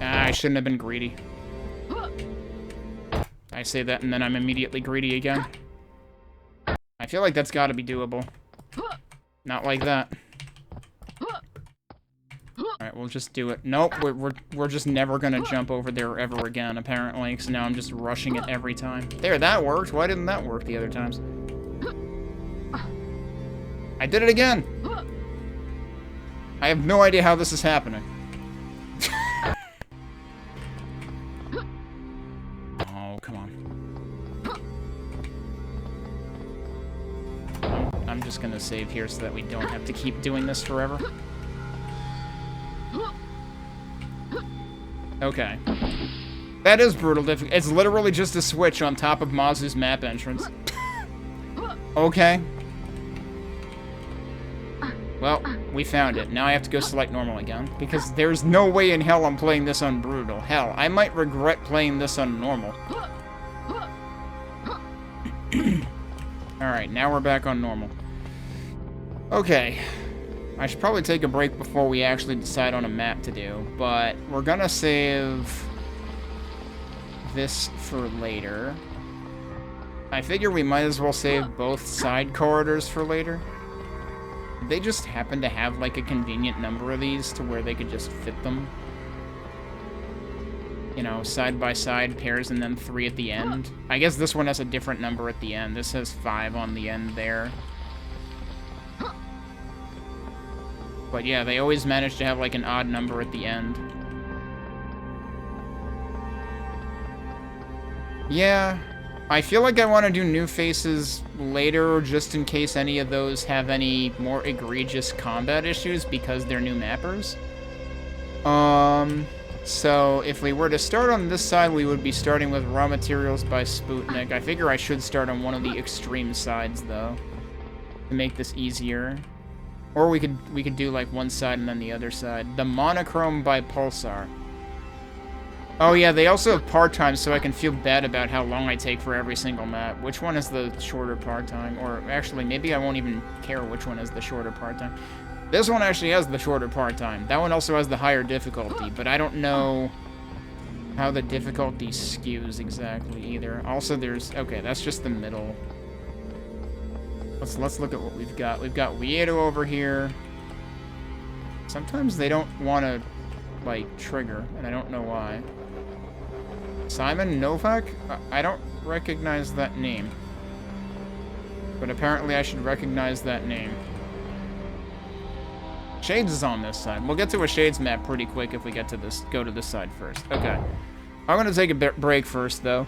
I shouldn't have been greedy. I say that and then I'm immediately greedy again. I feel like that's gotta be doable. Not like that. Alright, we'll just do it. Nope, we're just never gonna jump over there ever again, apparently, because now I'm just rushing it every time. There, that worked. Why didn't that work the other times? I did it again! I have no idea how this is happening. Oh, come on. I'm just gonna save here so that we don't have to keep doing this forever. Okay. That is brutal difficult. It's literally just a switch on top of Mazu's map entrance. Okay. Well, we found it. Now I have to go select normal again, because there's no way in hell I'm playing this on brutal. Hell, I might regret playing this on normal. Alright, now we're back on normal. Okay. I should probably take a break before we actually decide on a map to do, but we're gonna save this for later. I figure we might as well save both side corridors for later. They just happen to have, like, a convenient number of these to where they could just fit them. You know, side-by-side pairs and then 3 at the end. I guess this one has a different number at the end. This has 5 on the end there. But yeah, they always manage to have, like, an odd number at the end. Yeah, I feel like I want to do new faces later, just in case any of those have any more egregious combat issues because they're new mappers. So if we were to start on this side, we would be starting with Raw Materials by Sputnik. I figure I should start on one of the extreme sides, though, to make this easier. Or we could do, like, one side and then the other side. The Monochrome by PuLSaR. Oh, yeah, they also have part time, so I can feel bad about how long I take for every single map. Which one is the shorter part time? Or, actually, maybe I won't even care which one is the shorter part time. This one actually has the shorter part time. That one also has the higher difficulty, but I don't know how the difficulty skews exactly either. Also, there's... Okay, that's just the middle. Let's look at what we've got. We've got wiedo over here. Sometimes they don't want to, like, trigger, and I don't know why. Simon Novak? I don't recognize that name. But apparently I should recognize that name. Shades is on this side. We'll get to a Shades map pretty quick if we get to this. Go to this side first. Okay. I'm gonna take a break first, though.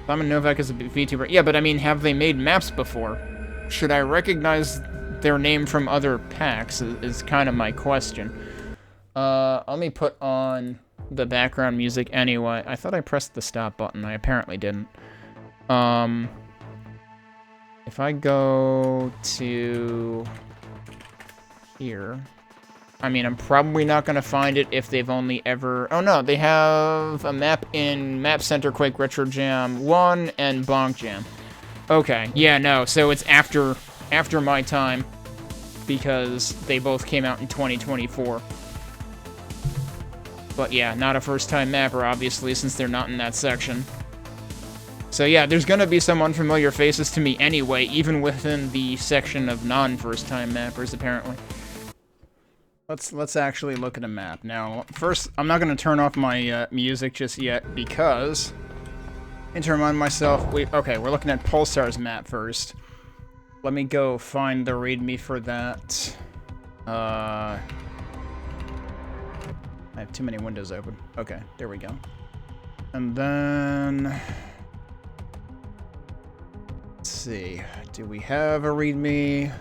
Simon Novak is a VTuber. Yeah, but I mean, have they made maps before? Should I recognize their name from other packs is kind of my question. Let me put on the background music anyway. I thought I pressed the stop button. I apparently didn't. If I go to here, I mean, I'm probably not going to find it if they've only ever... Oh, no, they have a map in Map Center Quake Retro Jam 1 and Bonk Jam. Okay, yeah, no, so it's after my time, because they both came out in 2024. But yeah, not a first-time mapper, obviously, since they're not in that section. So yeah, there's gonna be some unfamiliar faces to me anyway, even within the section of non-first-time mappers, apparently. Let's actually look at a map. Now, first, I'm not gonna turn off my music just yet, because... I need to remind myself... Okay, we're looking at PuLSaR's map first. Let me go find the readme for that. I have too many windows open. Okay, there we go. And then... Let's see. Do we have a readme?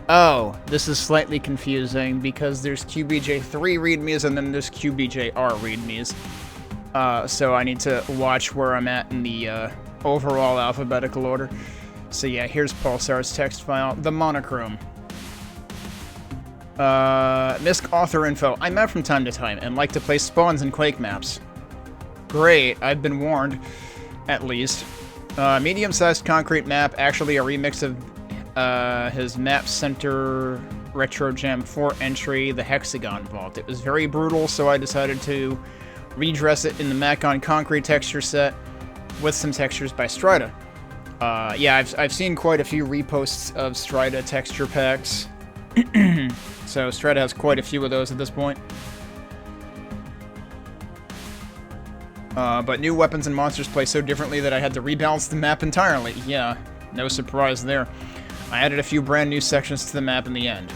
Oh, this is slightly confusing because there's QBJ3 readmes and then there's QBJR readmes. So I need to watch where I'm at in the overall alphabetical order. So yeah, here's PuLSaR's text file. The Monochrome. Misc author info. I map from time to time and like to play spawns in Quake maps. Great, I've been warned. At least. Medium-sized concrete map, actually a remix of his Map Center Retro Jam 4 entry, the Hexagon Vault. It was very brutal, so I decided to redress it in the Macon concrete texture set with some textures by Strida. Yeah, I've seen quite a few reposts of Strida texture packs. So Strida has quite a few of those at this point. But new weapons and monsters play so differently that I had to rebalance the map entirely. Yeah, no surprise there. I added a few brand new sections to the map in the end.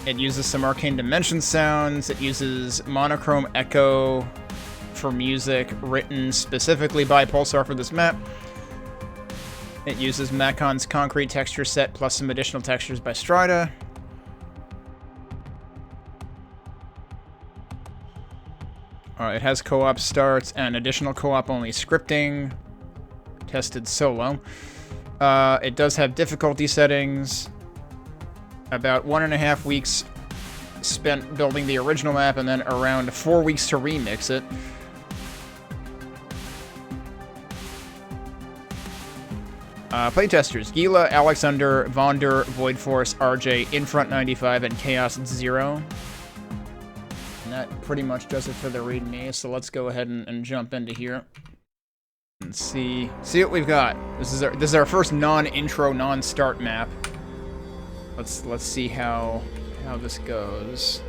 It uses some Arcane Dimensions sounds. It uses Monochrome Echo for music written specifically by PuLSaR for this map. It uses Macon's concrete texture set plus some additional textures by Strida. It has co-op starts and additional co-op only scripting. Tested solo. It does have difficulty settings. About 1.5 weeks spent building the original map and then around 4 weeks to remix it. Playtesters: Gila, Alexander, Vonder, Voidforce, RJ, Infront95, and Chaos Zero. And that pretty much does it for the readme, so let's go ahead and jump into here. And see what we've got. This is our first non-intro, non-start map. Let's see how this goes.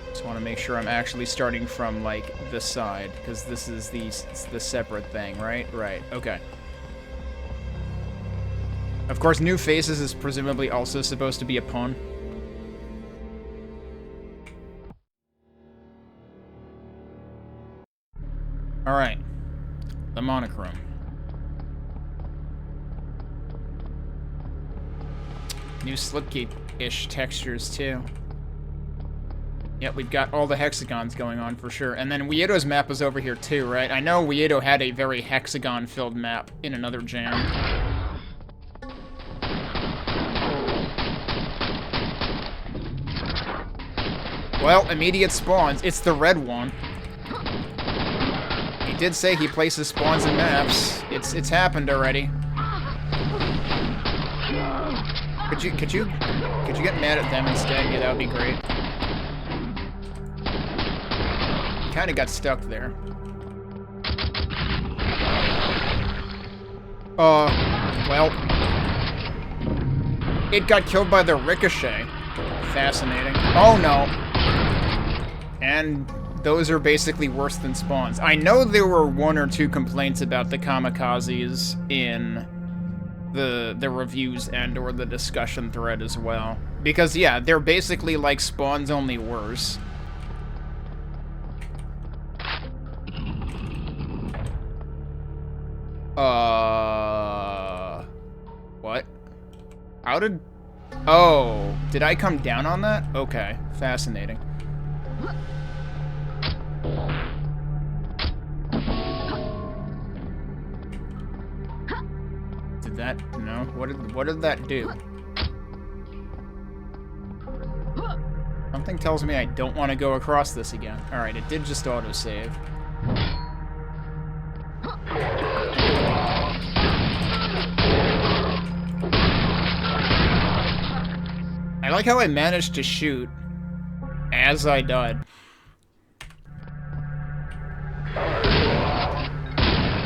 Just want to make sure I'm actually starting from, like, this side, because this is the separate thing, right? Right, okay. Of course, New Faces is presumably also supposed to be a pun. Alright. The Monochrome. New Slipgate-ish textures, too. Yep, we've got all the hexagons going on for sure. And then wiedo's map is over here, too, right? I know wiedo had a very hexagon-filled map in another jam. Well, immediate spawns. It's the red one. He did say he places spawns in maps. It's happened already. Could you get mad at them instead? Yeah, that would be great. Kind of got stuck there. Well, it got killed by the ricochet. Fascinating. Oh no. And those are basically worse than spawns. I know there were 1 or 2 complaints about the kamikazes in the reviews and or the discussion thread as well. Because yeah, they're basically like spawns, only worse. What? How did... Oh, did I come down on that? Okay, fascinating. Did that... No? What did that do? Something tells me I don't want to go across this again. Alright, it did just autosave. I like how I managed to shoot as I died.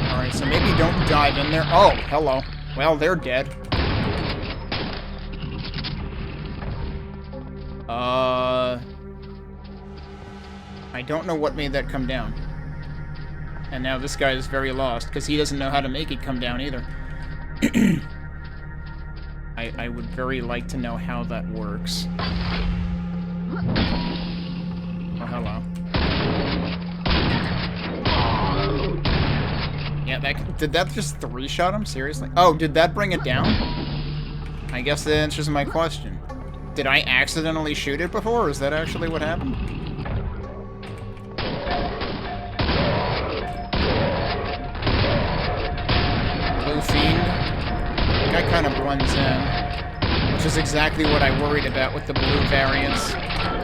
Alright, so maybe don't dive in there. Oh, hello. Well, they're dead. I don't know what made that come down. And now this guy is very lost, because he doesn't know how to make it come down either. I would very like to know how that works. Oh, hello. Yeah, did that just 3-shot him? Seriously? Oh, did that bring it down? I guess that answers my question. Did I accidentally shoot it before, or is that actually what happened? Blue Fiend. That kind of blends in, which is exactly what I worried about with the blue variants.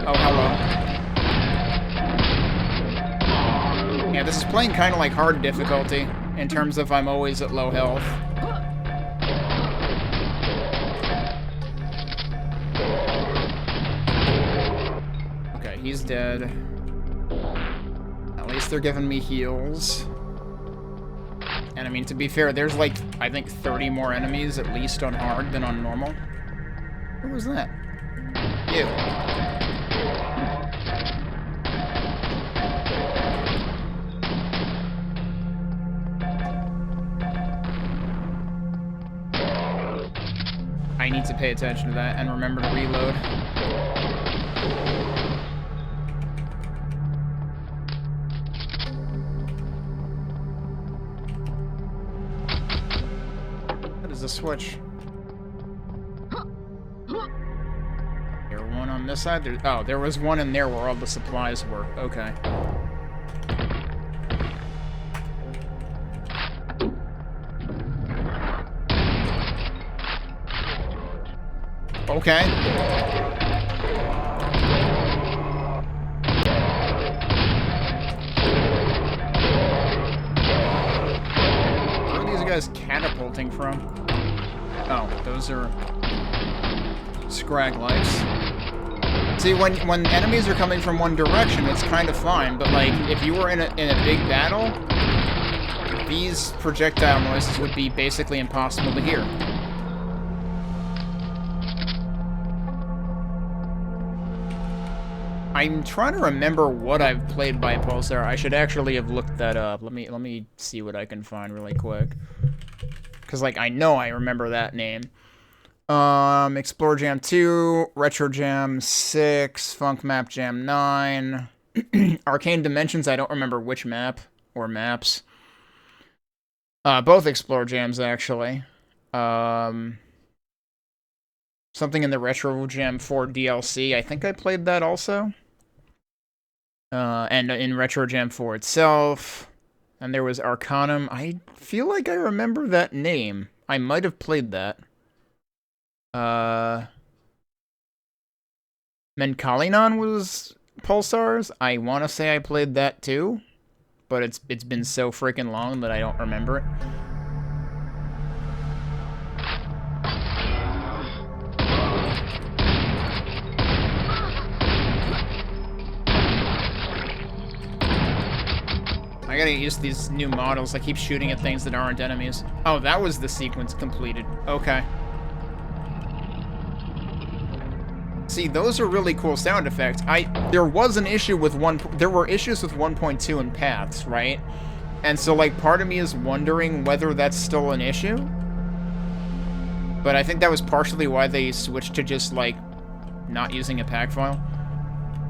Oh, hello. Yeah, this is playing kind of like hard difficulty, in terms of I'm always at low health. Okay, he's dead. At least they're giving me heals. And I mean, to be fair, there's like, I think 30 more enemies at least on hard than on normal. What was that? Ew. I need to pay attention to that and remember to reload. The switch. There one on this side? Oh, there was one in there where all the supplies were. Okay. Okay. Where are these guys catapulting from? Oh, those are scrag lights. See, when enemies are coming from one direction, it's kind of fine, but like if you were in a big battle, these projectile noises would be basically impossible to hear. I'm trying to remember what I've played by PuLSaR. I should actually have looked that up. Let me see what I can find really quick. Because, like, I know I remember that name. Explore Jam 2, Retro Jam 6, Funk Map Jam 9, Arcane Dimensions, I don't remember which map or maps. Both Explore Jams, actually. Something in the Retro Jam 4 DLC, I think I played that also. And in Retro Jam 4 itself. And there was Arcanum. I feel like I remember that name. I might have played that. Menkalinon was PuLSaR's. I want to say I played that too, but it's been so freaking long that I don't remember it. I gotta use these new models. I keep shooting at things that aren't enemies. Oh, that was the sequence completed. Okay. See, those are really cool sound effects. There was an issue with there were issues with 1.2 and paths, right? And so, like, part of me is wondering whether that's still an issue. But I think that was partially why they switched to just, like, not using a pack file.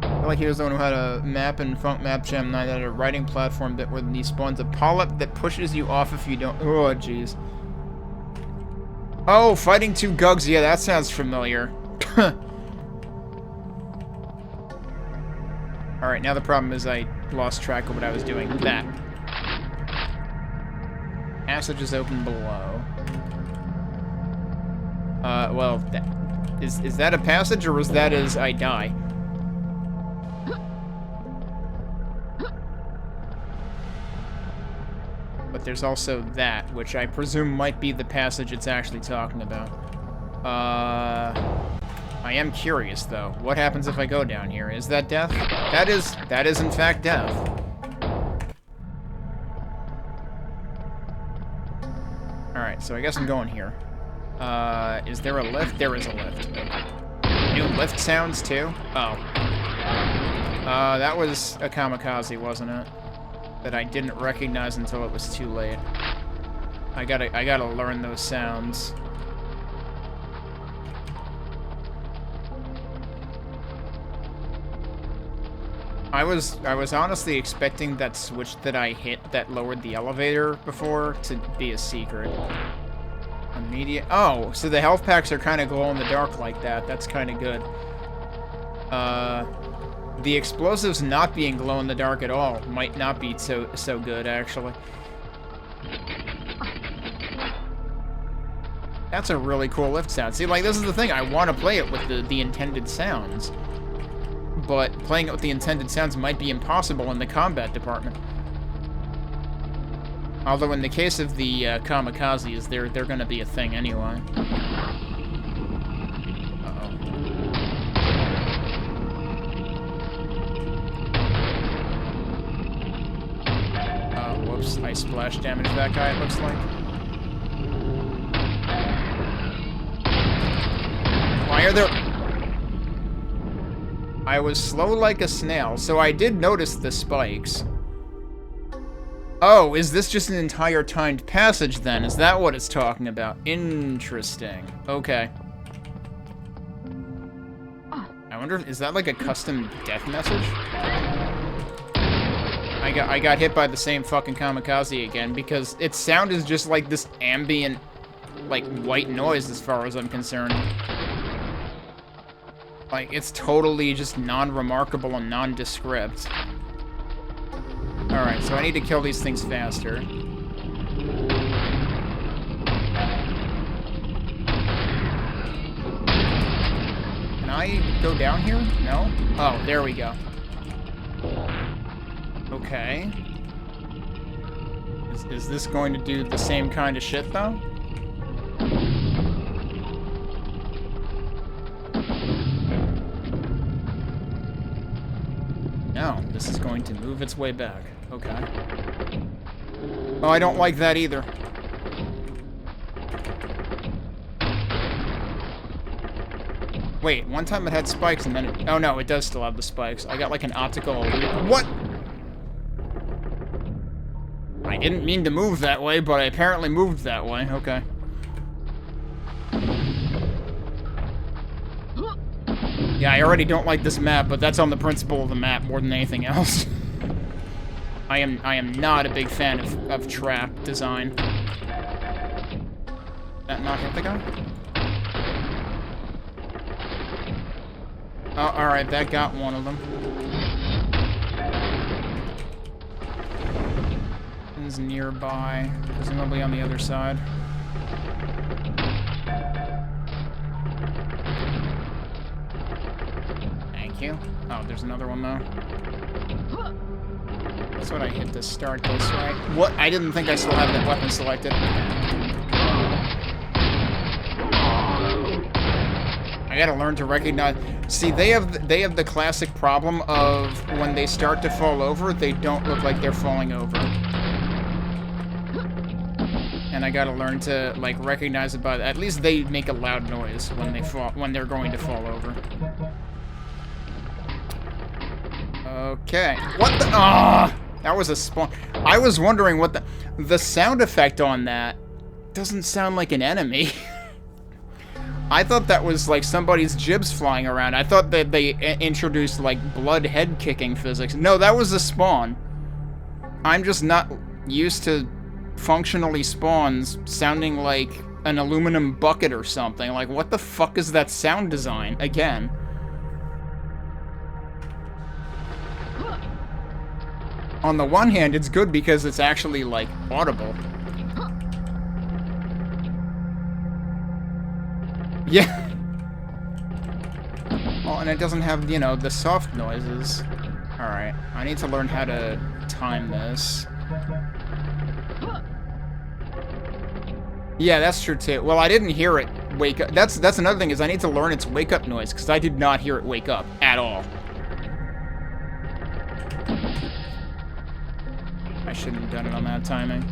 I feel like he was the one who had a map in Funk Map Jam 9 that had a writing platform that when he spawns a polyp that pushes you off if you don't... Oh, jeez. Oh, fighting two Gugs. Yeah, that sounds familiar. Alright, now the problem is I lost track of what I was doing. That. Passage is open below. Well, is that a passage, or was that as I die? But there's also that, which I presume might be the passage it's actually talking about. I am curious, though. What happens if I go down here? Is that death? That is in fact death. Alright, so I guess I'm going here. Is there a lift? There is a lift. New lift sounds, too? Oh. That was a kamikaze, wasn't it? That I didn't recognize until it was too late. I gotta learn those sounds. I was honestly expecting that switch that I hit that lowered the elevator before to be a secret. Immediate. Oh, so the health packs are kind of glow in the dark like that. That's kind of good. The explosives not being glow in the dark at all might not be so good, actually. That's a really cool lift sound. See, like, this is the thing. I want to play it with the intended sounds. But playing it with the intended sounds might be impossible in the combat department. Although in the case of the kamikazes, they're gonna be a thing anyway. Uh-oh. Whoops, I splash damaged that guy, it looks like. Why are there... I was slow like a snail, so I did notice the spikes. Oh, is this just an entire timed passage then? Is that what it's talking about? Interesting. Okay. I wonder, is that like a custom death message? I got hit by the same fucking kamikaze again because its sound is just like this ambient, like, white noise as far as I'm concerned. Like, it's totally just non-remarkable and nondescript. Alright, so I need to kill these things faster. Can I go down here? No? Oh, there we go. Okay. Is this going to do the same kind of shit, though? No, this is going to move its way back. Okay. Oh, I don't like that either. Wait, one time it had spikes and then it... Oh no, it does still have the spikes. I got like an optical... What? I didn't mean to move that way, but I apparently moved that way. Okay. Yeah, I already don't like this map, but that's on the principle of the map more than anything else. I am not a big fan of trap design. That not hit the guy? Oh, alright, that got one of them. Is nearby, presumably on the other side. Thank you. Oh, there's another one though. That's what I hit to start this, right? What? I didn't think I still had that weapon selected. I gotta learn to recognize. See, they have the classic problem of when they start to fall over, they don't look like they're falling over. And I gotta learn to like recognize it by at least they make a loud noise when they fall when they're going to fall over. Okay. What the? Ah! That was a spawn. I was wondering what the sound effect on that doesn't sound like an enemy. I thought that was like somebody's jibs flying around. I thought that they introduced like blood head kicking physics. No, that was a spawn. I'm just not used to functionally spawns sounding like an aluminum bucket or something. Like, what the fuck is that sound design? Again. On the one hand, it's good because it's actually, like, audible. Yeah. Oh, and it doesn't have, you know, the soft noises. Alright, I need to learn how to time this. Yeah, that's true, too. Well, I didn't hear it wake up. That's another thing, is I need to learn its wake-up noise, because I did not hear it wake up at all. I shouldn't have done it on that timing.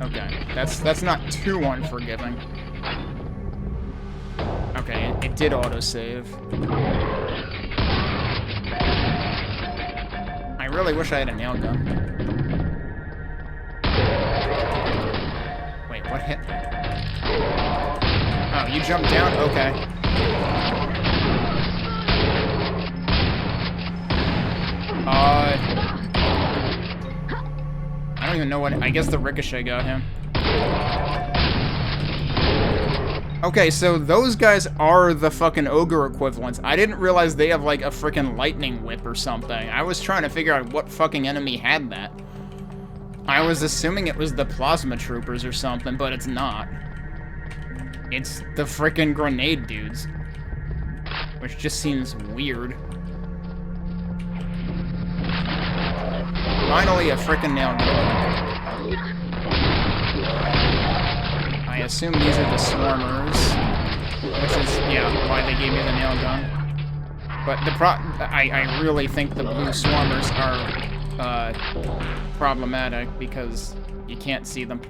Okay, that's not too unforgiving. Okay, it did autosave. I really wish I had a nail gun. Wait, what hit me? Oh, you jumped down? Okay. I don't even know what... I guess the ricochet got him. Okay, so those guys are the fucking ogre equivalents. I didn't realize they have, like, a freaking lightning whip or something. I was trying to figure out what fucking enemy had that. I was assuming it was the plasma troopers or something, but it's not. It's the freaking grenade dudes. Which just seems weird. Finally, a freaking nail gun. I assume these are the swarmers, which is, yeah, why they gave me the nail gun. But I really think the blue swarmers are problematic because you can't see them.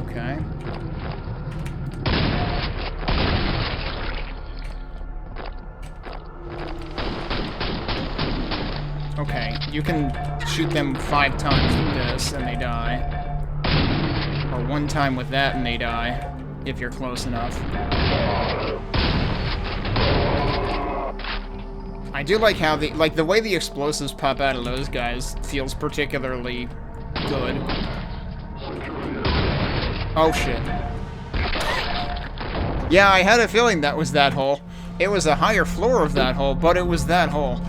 Okay. Okay, you can shoot them 5 times with this and they die. Or 1 time with that and they die, if you're close enough. I do like how the way the explosives pop out of those guys feels particularly good. Oh shit. Yeah, I had a feeling that was that hole. It was a higher floor of that hole, but it was that hole.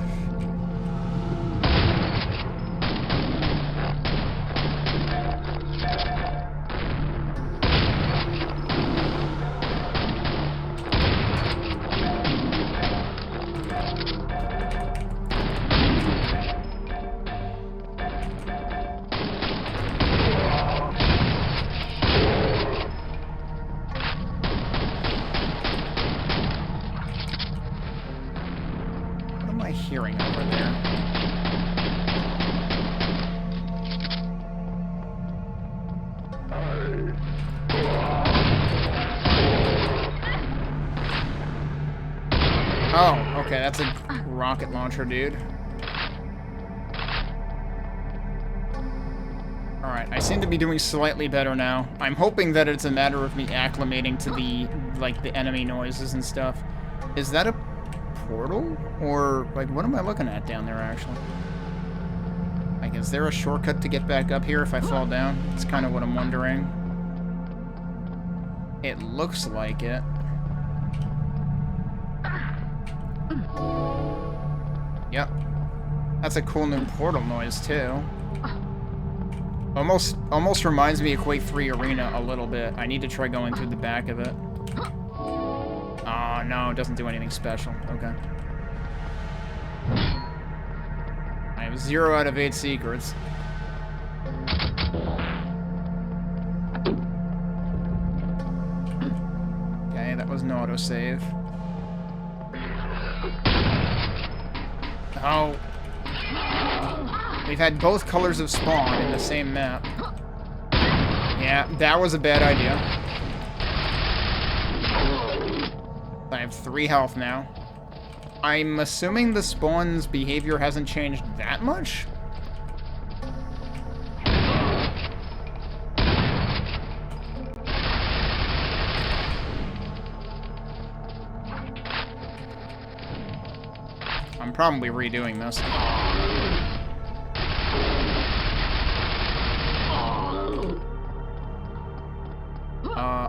Oh, okay, that's a rocket launcher, dude. Alright, I seem to be doing slightly better now. I'm hoping that it's a matter of me acclimating to the, like, the enemy noises and stuff. Is that a portal? Or, like, what am I looking at down there, actually? Like, is there a shortcut to get back up here if I fall down? That's kind of what I'm wondering. It looks like it. Yep. That's a cool new portal noise, too. Almost reminds me of Quake 3 Arena a little bit. I need to try going through the back of it. Oh, no, it doesn't do anything special. Okay. I have 0 out of 8 secrets. Okay, that was an autosave. Oh. We've had both colors of spawn in the same map. Yeah, that was a bad idea. I have 3 health now. I'm assuming the spawn's behavior hasn't changed that much? I'm probably redoing this.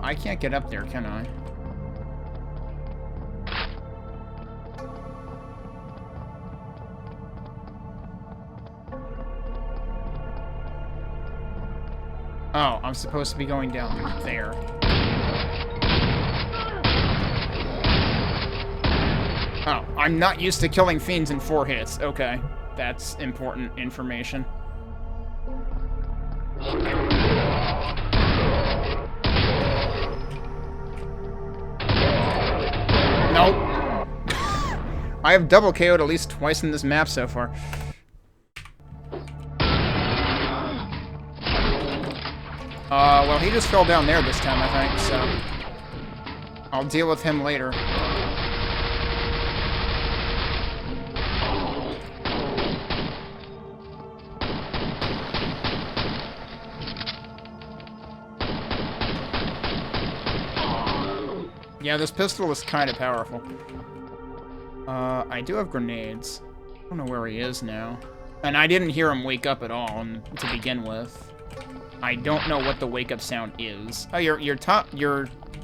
I can't get up there, can I? Oh, I'm supposed to be going down there. Oh, I'm not used to killing fiends in 4 hits. Okay, that's important information. Nope. I have double KO'd at least twice in this map so far. Well, he just fell down there this time, I think, so I'll deal with him later. Yeah, this pistol is kind of powerful. I do have grenades. I don't know where he is now. And I didn't hear him wake up at all to begin with. I don't know what the wake-up sound is. Oh, your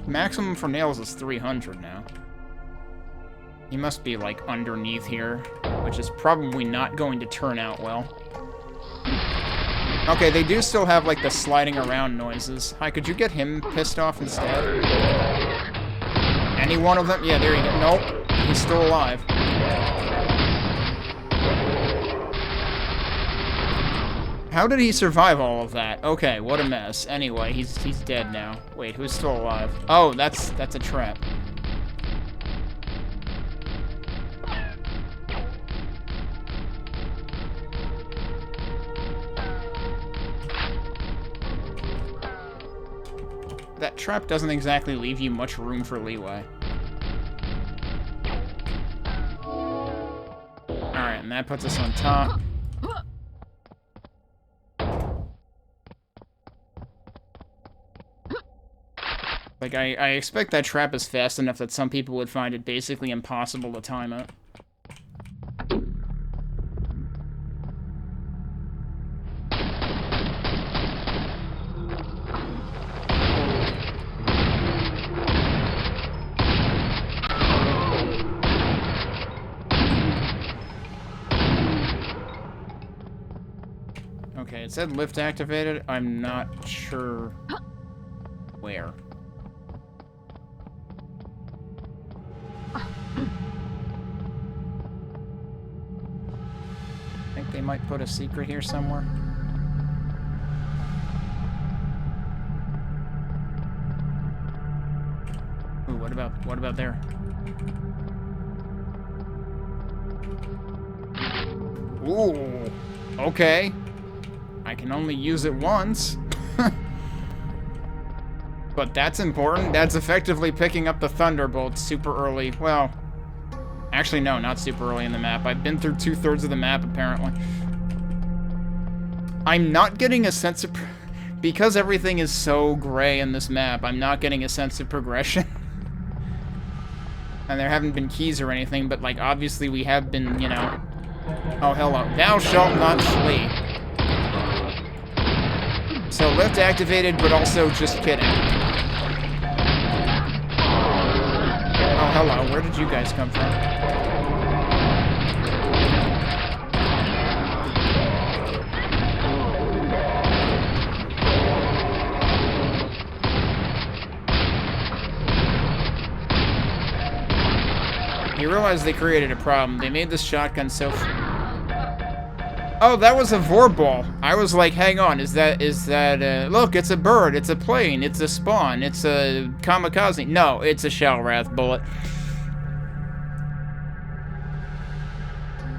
maximum for nails is 300 now. He must be, like, underneath here, which is probably not going to turn out well. Okay, they do still have, like, the sliding around noises. Hi, could you get him pissed off instead? Any one of them? Yeah, there you go. Nope, he's still alive. How did he survive all of that? Okay, what a mess. Anyway, he's dead now. Wait, who's still alive? Oh, that's a trap. That trap doesn't exactly leave you much room for leeway. Alright, and that puts us on top. Like, I expect that trap is fast enough that some people would find it basically impossible to time it. Okay, it said lift activated. I'm not sure where. I think they might put a secret here somewhere. Ooh, what about there? Ooh, okay. I can only use it once. But that's important. That's effectively picking up the Thunderbolt super early. Well, Actually, no, not super early in the map. I've been through 2/3 of the map, apparently. I'm not getting a sense of... Because everything is so gray in this map, I'm not getting a sense of progression. And there haven't been keys or anything, but, like, obviously we have been, you know... Oh, hello. Thou shalt not flee. So, lift activated, but also just kidding. Oh, hello. Where did you guys come from? You realize they created a problem. They made this shotgun so... Oh, that was a Vorball. I was like, hang on, is that, look, it's a bird, it's a plane, it's a spawn, it's a kamikaze. No, it's a Shellwrath bullet.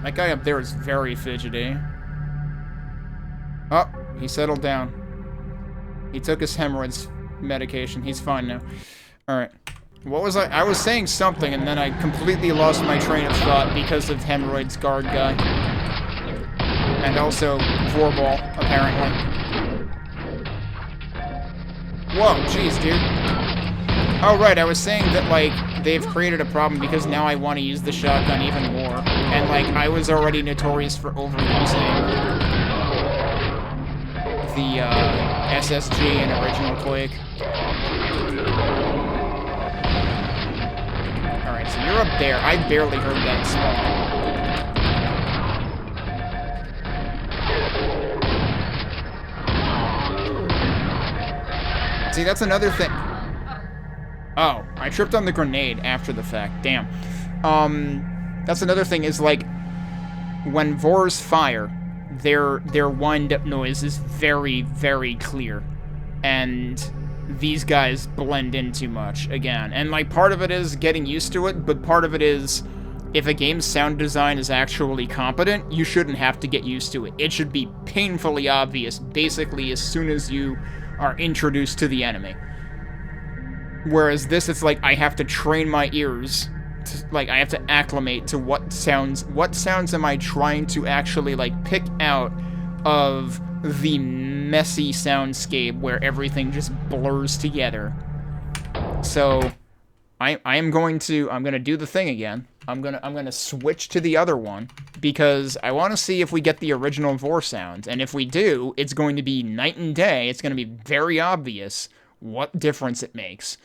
That guy up there is very fidgety. Oh, he settled down. He took his hemorrhoids medication. He's fine now. Alright. What was I was saying something, and then I completely lost my train of thought because of hemorrhoids guard guy. And also, Vorball, apparently. Whoa, jeez, dude. Oh, right, I was saying that, like, they've created a problem because now I want to use the shotgun even more. And, like, I was already notorious for overusing the, SSG in original Quake. Alright, so you're up there. I barely heard that spawn. See, that's another thing. Oh, I tripped on the grenade after the fact. Damn. That's another thing is, like, when Vors fire, their wind-up noise is very, very clear. And these guys blend in too much, again. And, like, part of it is getting used to it, but part of it is, if a game's sound design is actually competent, you shouldn't have to get used to it. It should be painfully obvious, basically, as soon as you are introduced to the enemy. Whereas this, it's like, I have to train my ears, like, I have to acclimate to what sounds am I trying to actually, like, pick out of the messy soundscape where everything just blurs together. So, I'm gonna do the thing again. I'm gonna switch to the other one, because I want to see if we get the original Vor sounds, and if we do, it's going to be night and day. It's going to be very obvious what difference it makes.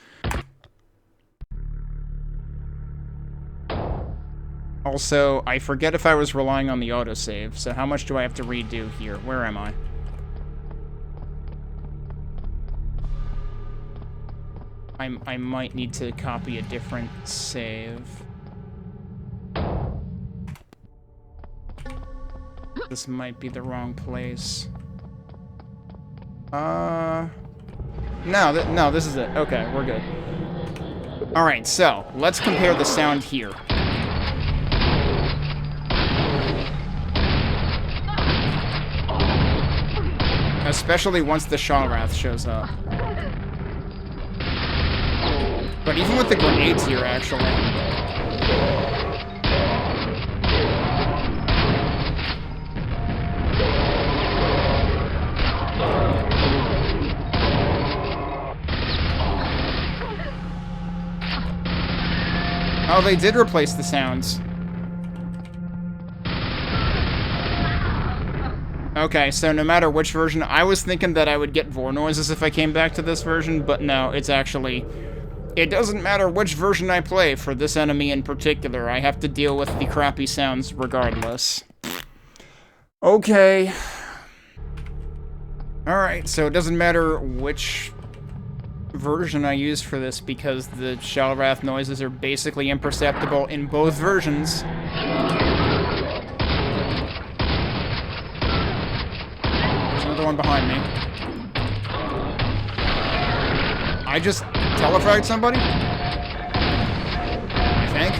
Also, I forget if I was relying on the autosave, so how much do I have to redo here? Where am I? I might need to copy a different save. This might be the wrong place. No, this is it. Okay, we're good. Alright, so, let's compare the sound here. Especially once the Shellwrath shows up. But even with the grenades here, actually. Oh, they did replace the sounds. Okay, so no matter which version, I was thinking that I would get Vor noises if I came back to this version, but no, it's actually... It doesn't matter which version I play for this enemy in particular, I have to deal with the crappy sounds regardless. Okay. Alright, so it doesn't matter which version I use for this because the Shellwrath noises are basically imperceptible in both versions. There's another one behind me. I just telefragged somebody? I think.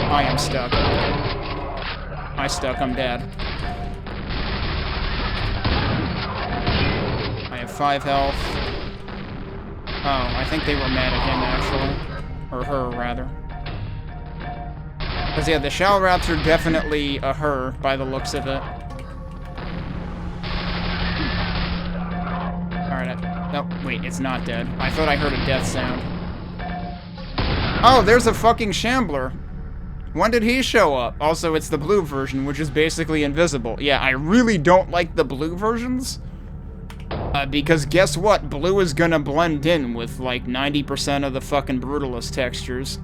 I am stuck. I'm dead. I have 5 health. Oh, I think they were mad at him, actually. Or her, rather. Because, yeah, the Shalrats are definitely a her, by the looks of it. Alright, no, wait, it's not dead. I thought I heard a death sound. Oh, there's a fucking Shambler. When did he show up? Also, it's the blue version, which is basically invisible. Yeah, I really don't like the blue versions. Because guess what? Blue is gonna blend in with, like, 90% of the fucking Brutalist textures.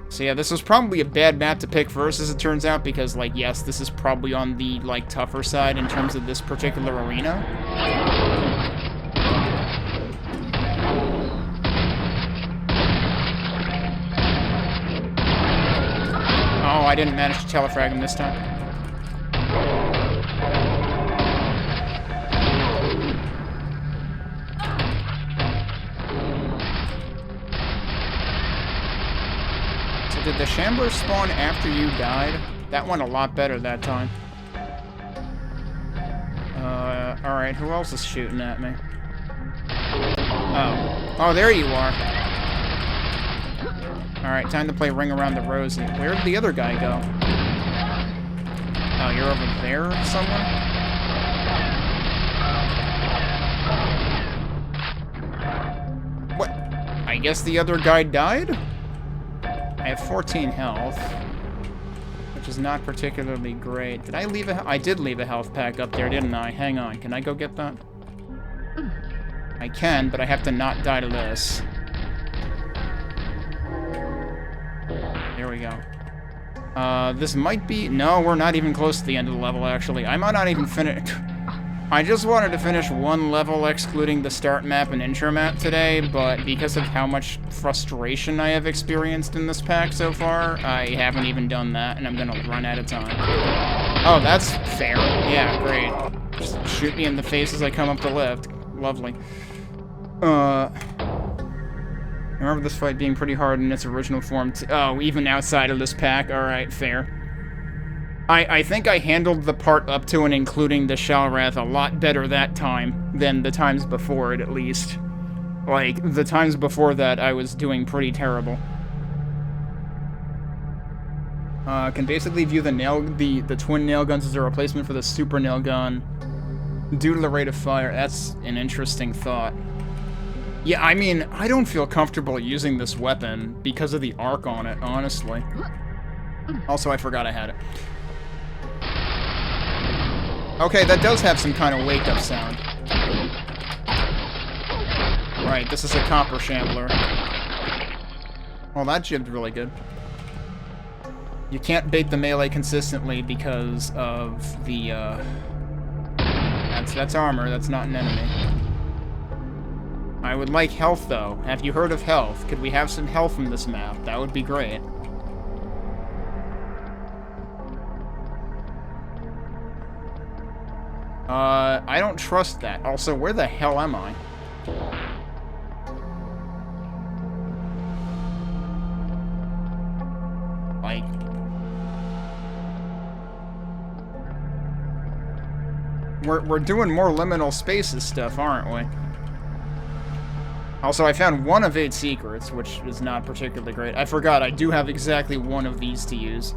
So yeah, this was probably a bad map to pick first, as it turns out, because, like, yes, this is probably on the, like, tougher side in terms of this particular arena. Oh, I didn't manage to telefrag him this time. Did the Shambler spawn after you died? That went a lot better that time. Alright, who else is shooting at me? Oh. Oh, there you are. Alright, time to play Ring Around the Rosie. Where did the other guy go? Oh, you're over there somewhere? What? I guess the other guy died? I have 14 health, which is not particularly great. Did I leave a... I did leave a health pack up there, didn't I? Hang on, can I go get that? I can, but I have to not die to this. There we go. This might be... No, we're not even close to the end of the level, actually. I might not even finish... I just wanted to finish one level excluding the start map and intro map today, but because of how much frustration I have experienced in this pack so far, I haven't even done that, and I'm gonna run out of time. Oh, that's fair. Yeah, great. Just shoot me in the face as I come up the lift. Lovely. I remember this fight being pretty hard in its original form. Oh, even outside of this pack? Alright, fair. I think I handled the part up to and including the Shalrath a lot better that time than the times before it, at least. Like, the times before that, I was doing pretty terrible. Can basically view the twin nail guns as a replacement for the super nail gun due to the rate of fire. That's an interesting thought. Yeah, I mean, I don't feel comfortable using this weapon because of the arc on it, honestly. Also, I forgot I had it. Okay, that does have some kind of wake-up sound. Right, this is a copper shambler. Well, that jibbed really good. You can't bait the melee consistently because of the, That's armor, that's not an enemy. I would like health, though. Have you heard of health? Could we have some health from this map? That would be great. I don't trust that. Also, where the hell am I? Like... We're doing more liminal spaces stuff, aren't we? Also, I found one of 8 secrets, which is not particularly great. I forgot, I do have exactly one of these to use.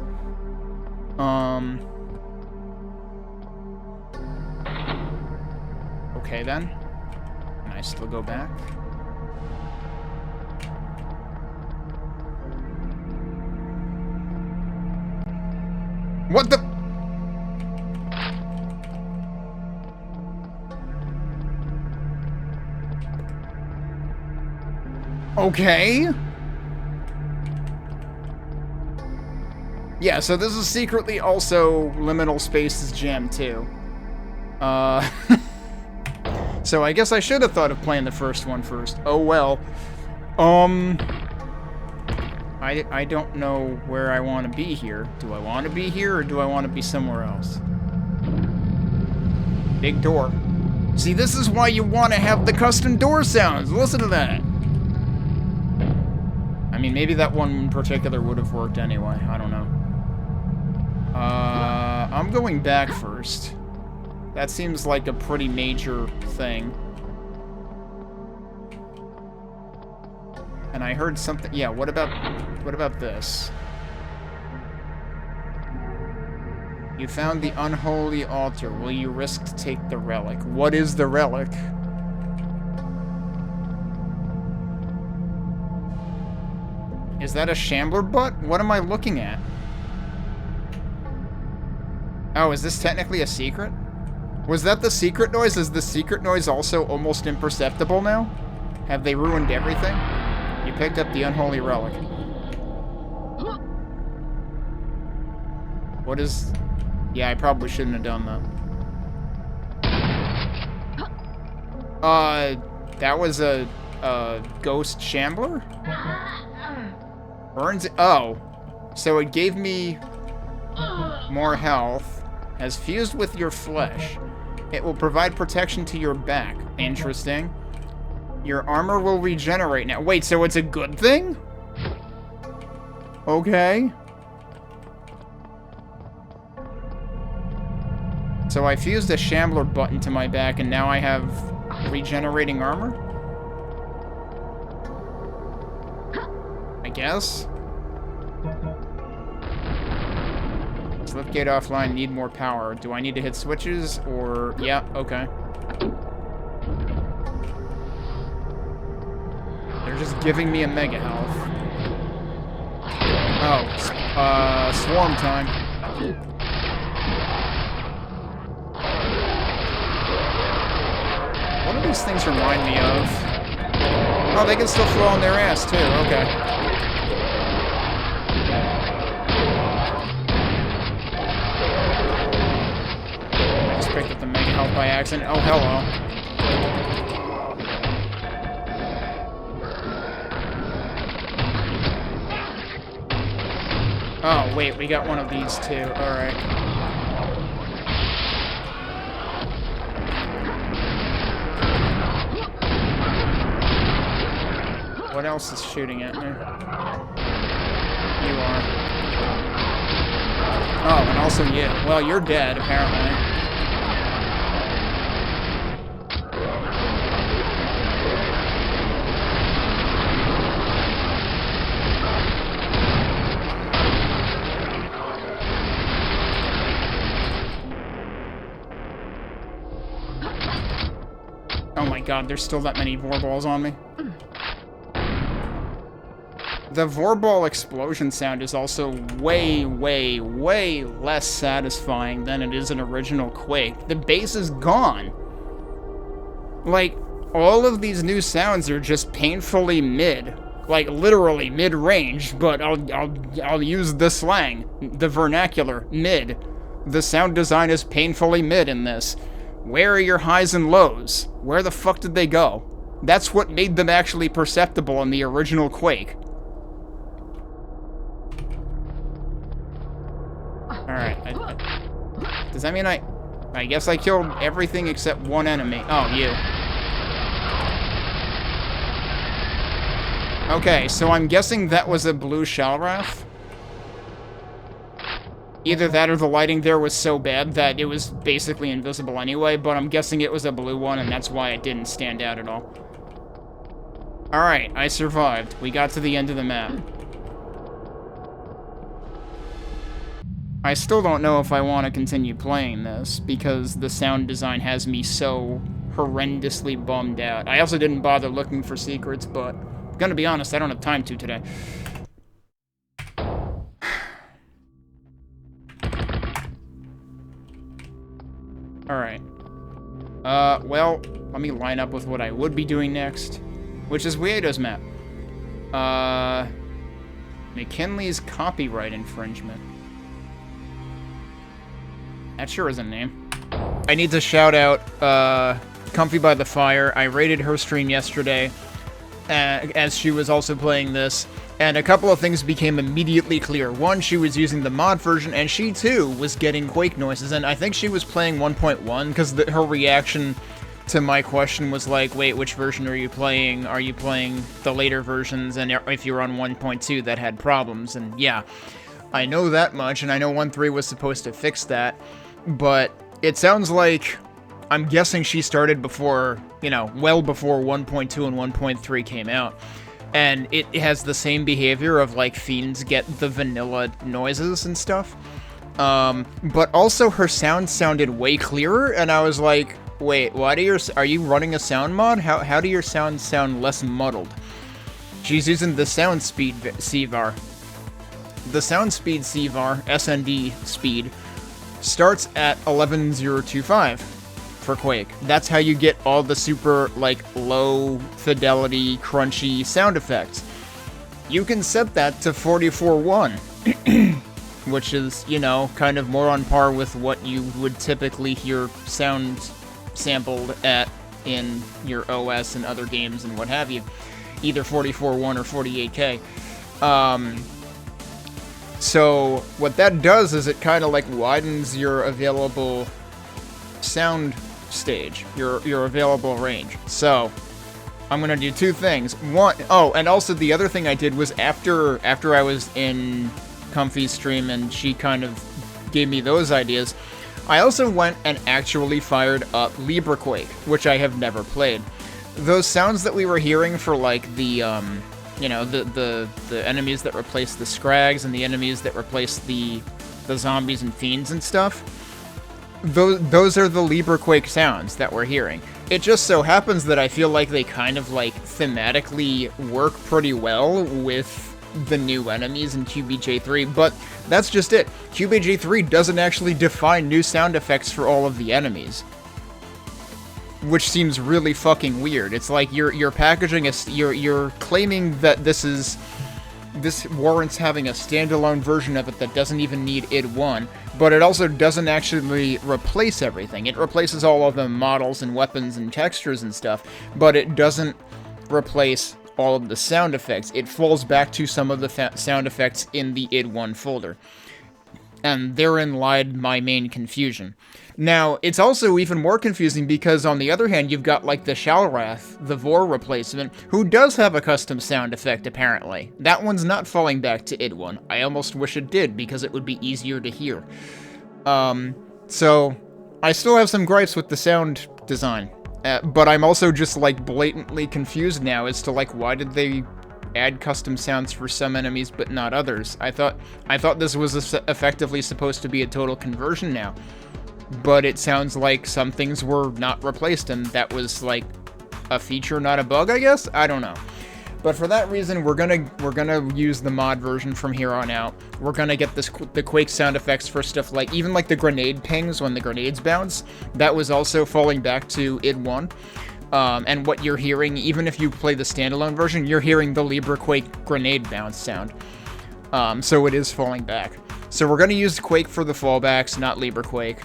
Okay, then. Can I still go back? What the... Okay. Yeah, so this is secretly also Liminal Spaces Jam 2. So I guess I should have thought of playing the first one first. Oh well. I don't know where I want to be here. Do I want to be here or do I want to be somewhere else? Big door. See, this is why you want to have the custom door sounds. Listen to that. I mean, maybe that one in particular would have worked anyway. I don't know. I'm going back first. That seems like a pretty major thing. And I heard something... Yeah, what about this? You found the unholy altar. Will you risk to take the relic? What is the relic? Is that a shambler butt? What am I looking at? Oh, is this technically a secret? Was that the secret noise? Is the secret noise also almost imperceptible now? Have they ruined everything? You picked up the unholy relic. What is... Yeah, I probably shouldn't have done that. That was a ghost shambler? Burns... Oh. So it gave me more health. Has fused with your flesh. It will provide protection to your back. Interesting. Your armor will regenerate now. Wait, so it's a good thing? Okay. So I fused a shambler button to my back, and now I have regenerating armor? I guess? Slipgate offline, need more power. Do I need to hit switches, or... Yeah, okay. They're just giving me a mega health. Oh, swarm time. What do these things remind me of? Oh, they can still flow on their ass, too. Okay. Picked up the mega health by accident. Oh, hello. Oh, wait, we got one of these too. Alright. What else is shooting at me? You are. Oh, and also you. Well, you're dead, apparently. God, there's still that many vorballs on me. The vorball explosion sound is also way, way, way less satisfying than it is in original Quake. The bass is gone. Like, all of these new sounds are just painfully mid. Like, literally mid-range, but I'll use the slang, the vernacular, mid. The sound design is painfully mid in this. Where are your highs and lows? Where the fuck did they go? That's what made them actually perceptible in the original Quake. Alright. Does that mean I guess I killed everything except one enemy. Oh, you. Okay, so I'm guessing that was a blue Shalrath. Either that or the lighting there was so bad that it was basically invisible anyway, but I'm guessing it was a blue one, and that's why it didn't stand out at all. Alright, I survived. We got to the end of the map. I still don't know if I want to continue playing this, because the sound design has me so horrendously bummed out. I also didn't bother looking for secrets, but I'm gonna be honest, I don't have time to today. Alright. Well, let me line up with what I would be doing next, which is wiedo's map. McKinley's copyright infringement. That sure is a name. I need to shout out, ComfyByTheFire. I rated her stream yesterday, as she was also playing this, and a couple of things became immediately clear. One, she was using the mod version, and she, too, was getting Quake noises, and I think she was playing 1.1, because her reaction to my question was like, wait, which version are you playing? Are you playing the later versions? And if you're on 1.2, that had problems, and yeah, I know that much, and I know 1.3 was supposed to fix that, but it sounds like, I'm guessing she started before, you know, well before 1.2 and 1.3 came out. And it has the same behavior of, like, fiends get the vanilla noises and stuff. But also her sound sounded way clearer, and I was like, wait, are you running a sound mod? How do your sounds sound less muddled? She's using the sound speed CVAR. The sound speed CVAR, SND speed, starts at 11025 for Quake. That's how you get all the super, like, low fidelity, crunchy sound effects. You can set that to 44.1, which is, you know, kind of more on par with what you would typically hear sound sampled at in your OS and other games and what have you. Either 44.1 or 48K. So what that does is it kind of like widens your available sound stage, your available range. So I'm gonna do two things. One, oh, and also the other thing I did was after I was in Comfy's stream and she kind of gave me those ideas, I also went and actually fired up LibreQuake, which I have never played. Those sounds that we were hearing for, like, the, you know, the enemies that replace the scrags and the enemies that replace the zombies and fiends and stuff, those are the LibreQuake sounds that we're hearing. It just so happens that I feel like they kind of, like, thematically work pretty well with the new enemies in QBJ3, but that's just it. QBJ3 doesn't actually define new sound effects for all of the enemies, which seems really fucking weird. It's like you're packaging you're claiming that this warrants having a standalone version of it that doesn't even need id1, but it also doesn't actually replace everything. It replaces all of the models and weapons and textures and stuff, but it doesn't replace all of the sound effects. It falls back to some of the sound effects in the id1 folder. And therein lied my main confusion. Now, it's also even more confusing because, on the other hand, you've got, like, the Shalrath, the Vor replacement, who does have a custom sound effect, apparently. That one's not falling back to id1. I almost wish it did, because it would be easier to hear. So, I still have some gripes with the sound design. But I'm also just, like, blatantly confused now as to, like, why did they add custom sounds for some enemies but not others? I thought this was effectively supposed to be a total conversion now, but it sounds like some things were not replaced, and that was like a feature, not a bug, I guess. I don't know. But for that reason, we're gonna use the mod version from here on out. We're gonna get the Quake sound effects for stuff like even like the grenade pings when the grenades bounce. That was also falling back to id1. And what you're hearing, even if you play the standalone version, you're hearing the LibreQuake grenade bounce sound. So it is falling back. So we're going to use Quake for the fallbacks, not LibreQuake.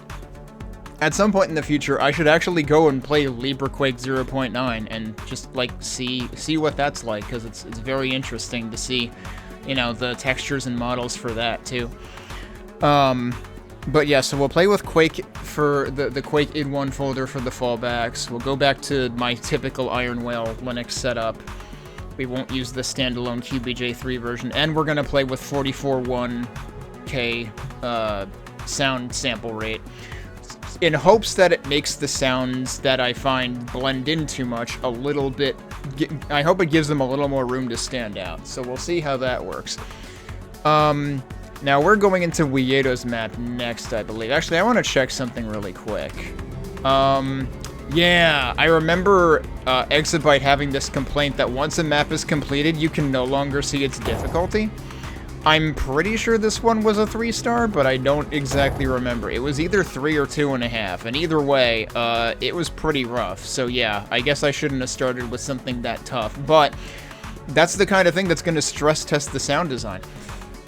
At some point in the future, I should actually go and play LibreQuake 0.9 and just, like, see what that's like, because it's very interesting to see, you know, the textures and models for that, too. But yeah, so we'll play with Quake for the Quake id1 folder for the fallbacks. We'll go back to my typical Ironwail Linux setup. We won't use the standalone QBJ3 version, and we're gonna play with 44.1K sound sample rate, in hopes that it makes the sounds that I find blend in too much a little bit. I hope it gives them a little more room to stand out. So we'll see how that works. Now we're going into Wiedo's map next, I believe. Actually, I want to check something really quick. Yeah, I remember Exabyte having this complaint that once a map is completed, you can no longer see its difficulty. I'm pretty sure this one was a 3-star, but I don't exactly remember. It was either 3 or 2.5, and either way, it was pretty rough. So yeah, I guess I shouldn't have started with something that tough, but that's the kind of thing that's going to stress test the sound design.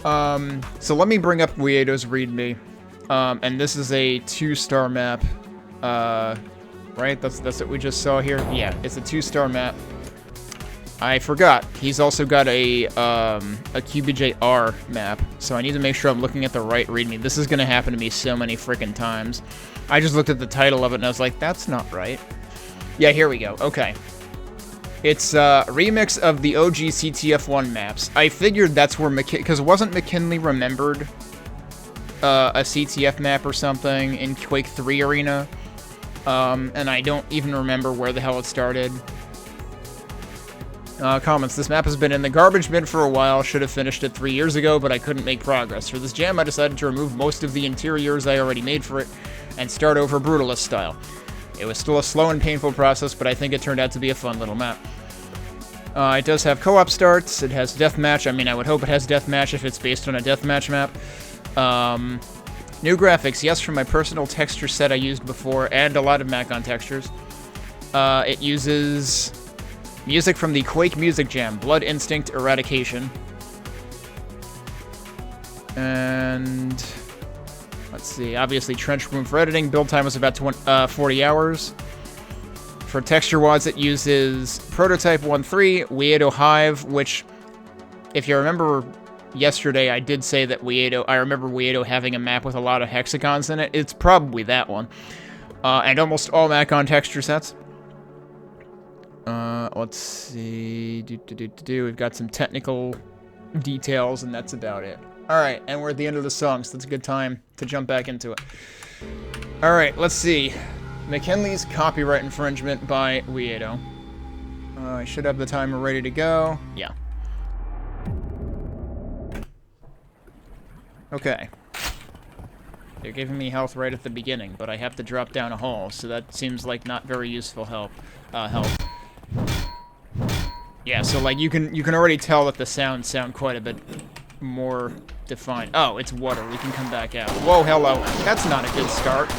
So let me bring up Wiedo's README, and this is a 2-star map, right? That's what we just saw here? Yeah, it's a 2-star map. I forgot, he's also got a QBJR map, so I need to make sure I'm looking at the right README. This is gonna happen to me so many freaking times. I just looked at the title of it and I was like, that's not right. Yeah, here we go, okay. It's a remix of the OG CTF1 maps. I figured that's where because wasn't McKinley remembered a CTF map or something in Quake 3 Arena? And I don't even remember where the hell it started. Comments. This map has been in the garbage bin for a while. Should have finished it 3 years ago, but I couldn't make progress. For this jam, I decided to remove most of the interiors I already made for it and start over Brutalist style. It was still a slow and painful process, but I think it turned out to be a fun little map. It does have co-op starts. It has deathmatch. I mean, I would hope it has deathmatch if it's based on a deathmatch map. New graphics. Yes, from my personal texture set I used before, and a lot of Macon textures. It uses music from the Quake Music Jam, Blood Instinct Eradication. And let's see, obviously Trench Room for editing. Build time was about 40 hours. For texture wads, it uses Prototype 1.3, wiedo Hive, which, if you remember yesterday, I did say that I remember wiedo having a map with a lot of hexagons in it. It's probably that one. And almost all Macon texture sets. Let's see. We've got some technical details, and that's about it. Alright, and we're at the end of the song, so that's a good time to jump back into it. Alright, let's see. McKinley's Copyright Infringement by wiedo. I should have the timer ready to go. Yeah. Okay. They're giving me health right at the beginning, but I have to drop down a hole, so that seems like not very useful help. Yeah, so like you can already tell that the sounds sound quite a bit more defined. Oh, it's water. We can come back out. Whoa, hello. That's not a good start.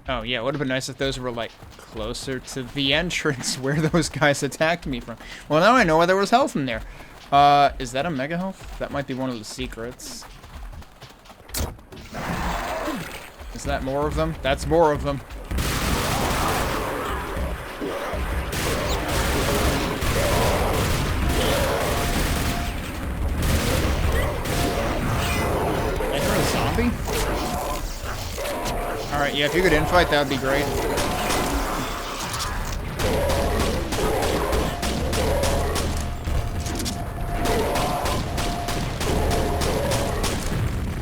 Oh yeah, it would have been nice if those were like closer to the entrance where those guys attacked me from. Well, now I know why there was health in there. Is that a mega health? That might be one of the secrets. Is that more of them? That's more of them. I heard a zombie? Alright, yeah, if you could infight, that would be great.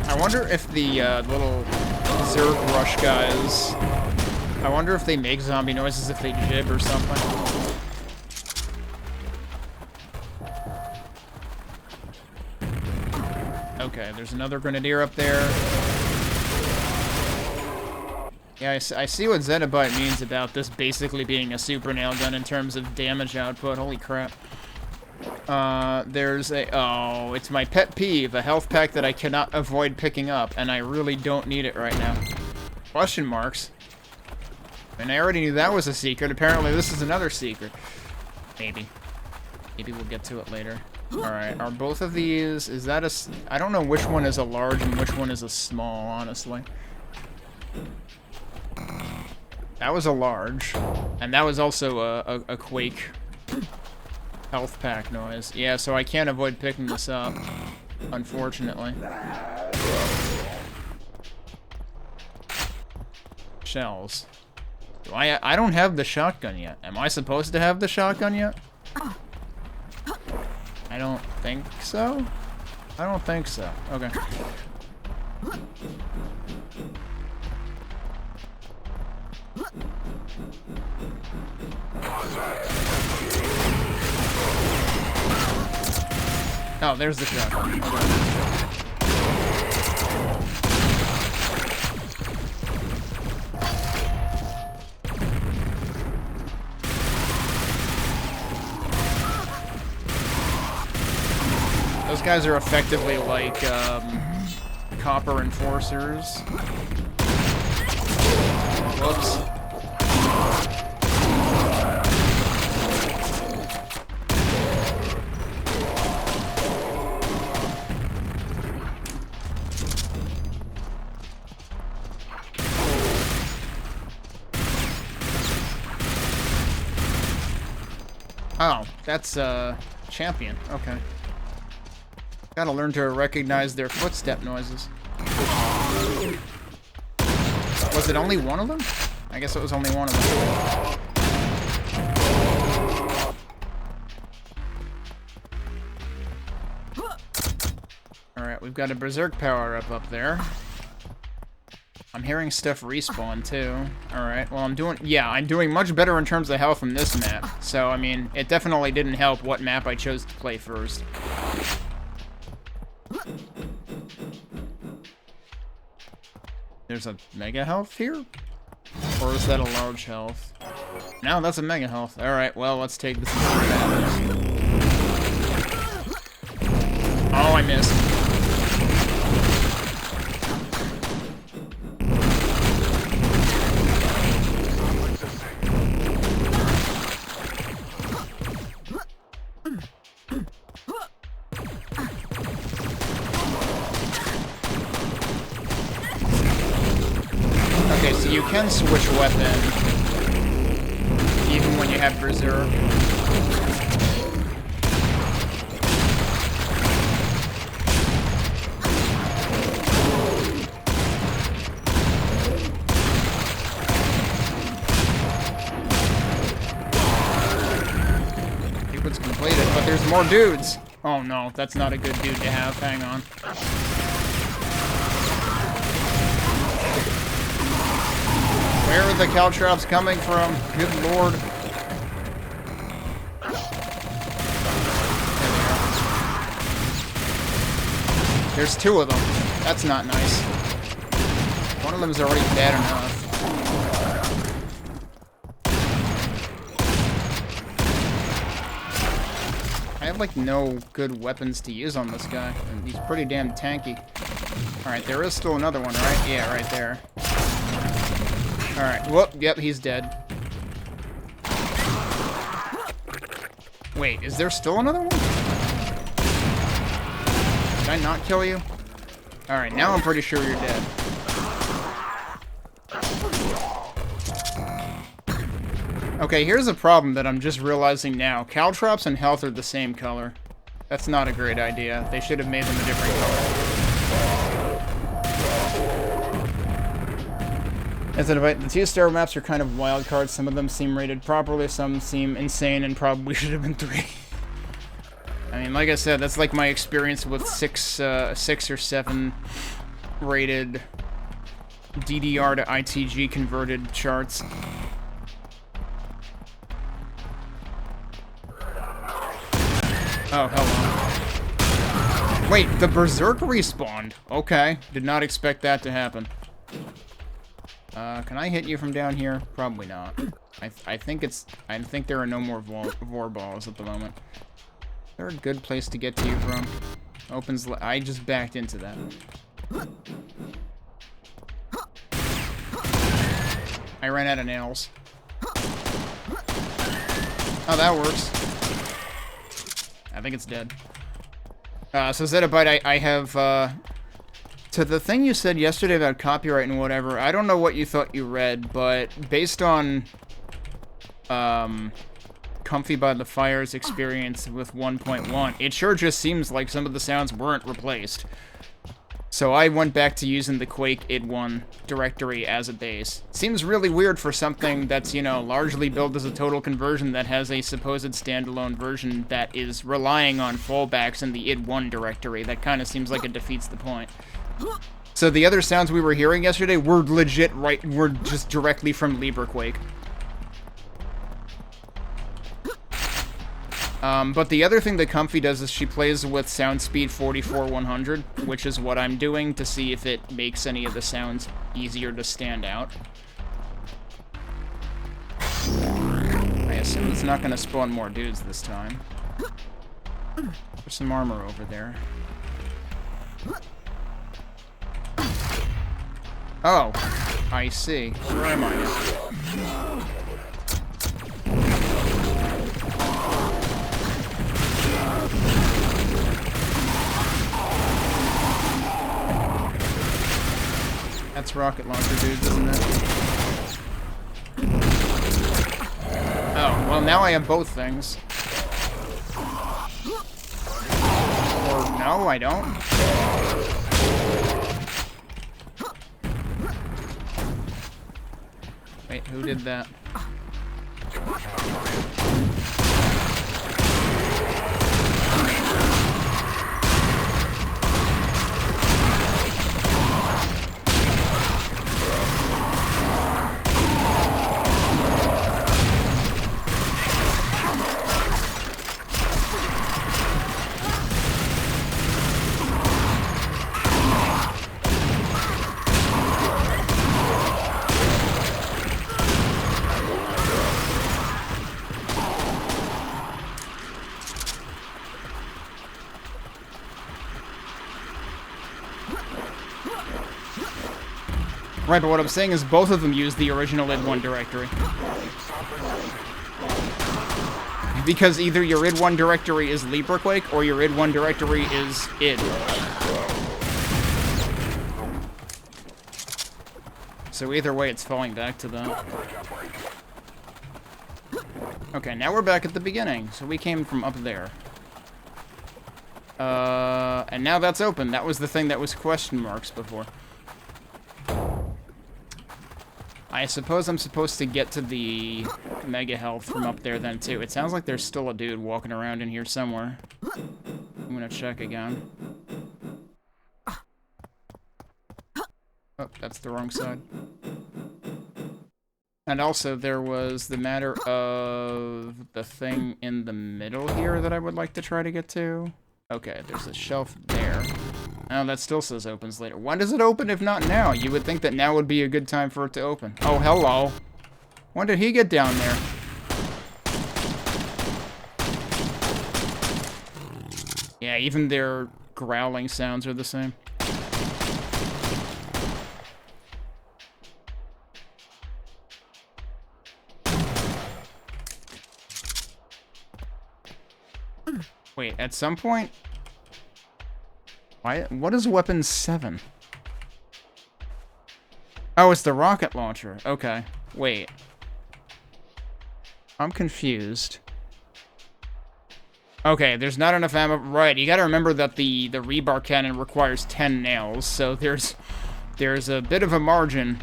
I wonder if the little Zerg Rush guys, I wonder if they make zombie noises if they jib or something. Okay, there's another Grenadier up there. Yeah, I see what Zettabyte means about this basically being a super nail gun in terms of damage output. Holy crap. There's a... Oh, it's my pet peeve. A health pack that I cannot avoid picking up, and I really don't need it right now. Question marks. And I already knew that was a secret. Apparently this is another secret. Maybe. Maybe we'll get to it later. Alright, are both of these... Is that a... I don't know which one is a large and which one is a small, honestly. That was a large. And that was also a Quake health pack noise. Yeah, so I can't avoid picking this up, unfortunately. Shells. I don't have the shotgun yet. Am I supposed to have the shotgun yet? I don't think so. I don't think so. Okay. Oh, there's the shotgun. Those guys are effectively like copper enforcers. Whoops. Oh, that's champion. Okay. Gotta learn to recognize their footstep noises. Was it only one of them? I guess it was only one of them. Alright, we've got a Berserk power up there. I'm hearing stuff respawn, too. Alright, well, I'm doing much better in terms of health on this map. So, I mean, it definitely didn't help what map I chose to play first. There's a mega health here? Or is that a large health? No, that's a mega health. Alright, well, let's take this. Oh, I missed. Okay, so you can switch weapon even when you have Berserk. Sequence completed, but there's more dudes. Oh no, that's not a good dude to have. Hang on. Where are the caltrops coming from? Good lord. There's two of them. That's not nice. One of them is already bad enough. I have, like, no good weapons to use on this guy. And he's pretty damn tanky. Alright, there is still another one, right? Yeah, right there. Alright, whoop, yep, he's dead. Wait, is there still another one? Did I not kill you? Alright, now I'm pretty sure you're dead. Okay, here's a problem that I'm just realizing now. Caltrops and health are the same color. That's not a great idea. They should have made them a different color. As an invite, the 2-star maps are kind of wild cards. Some of them seem rated properly, some seem insane and probably should have been 3. I mean, like I said, that's like my experience with 6 or 7 rated DDR to ITG converted charts. Oh, hello. Wait, the Berserk respawned. Okay, did not expect that to happen. Can I hit you from down here? Probably not. I think there are no more vor balls at the moment. Is there a good place to get to you from? Opens. I just backed into that. I ran out of nails. Oh, that works. I think it's dead. So Zettabyte, I have, to the thing you said yesterday about copyright and whatever, I don't know what you thought you read, but based on, ComfyByTheFire's experience with 1.1, it sure just seems like some of the sounds weren't replaced. So I went back to using the Quake id1 directory as a base. Seems really weird for something that's, you know, largely built as a total conversion that has a supposed standalone version that is relying on fallbacks in the id1 directory. That kind of seems like it defeats the point. So the other sounds we were hearing yesterday were legit were just directly from LibreQuake. But the other thing that Comfy does is she plays with sound speed 44-100, which is what I'm doing to see if it makes any of the sounds easier to stand out. I assume it's not going to spawn more dudes this time. There's some armor over there. Oh, I see. Where am I now? That's rocket launcher dudes, isn't it? Oh, well now I have both things. Or no, I don't. Wait, who did that? Right, but what I'm saying is both of them use the original id1 directory. Because either your id1 directory is LibreQuake or your id1 directory is id. So either way, it's falling back to that. Okay, now we're back at the beginning. So we came from up there. And now that's open. That was the thing that was question marks before. I suppose I'm supposed to get to the mega health from up there then, too. It sounds like there's still a dude walking around in here somewhere. I'm gonna check again. Oh, that's the wrong side. And also, there was the matter of the thing in the middle here that I would like to try to get to. Okay, there's a shelf there. Oh, that still says opens later. When does it open if not now? You would think that now would be a good time for it to open. Oh, hello. When did he get down there? Yeah, even their growling sounds are the same. Wait, at some point... Why? What is weapon 7? Oh, it's the rocket launcher. Okay. Wait. I'm confused. Okay, there's not enough ammo. Right, you gotta remember that the rebar cannon requires 10 nails, so there's a bit of a margin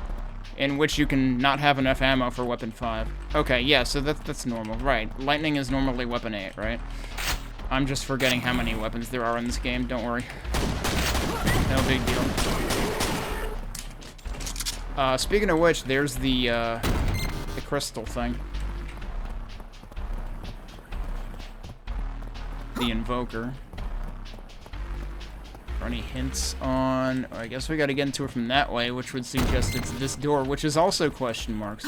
in which you can not have enough ammo for weapon 5. Okay, yeah, so that's normal. Right, lightning is normally weapon 8, right? I'm just forgetting how many weapons there are in this game, don't worry. No big deal. Speaking of which, there's the crystal thing. The invoker. Are any hints on... I guess we gotta get into it from that way, which would suggest it's this door, which is also question marks.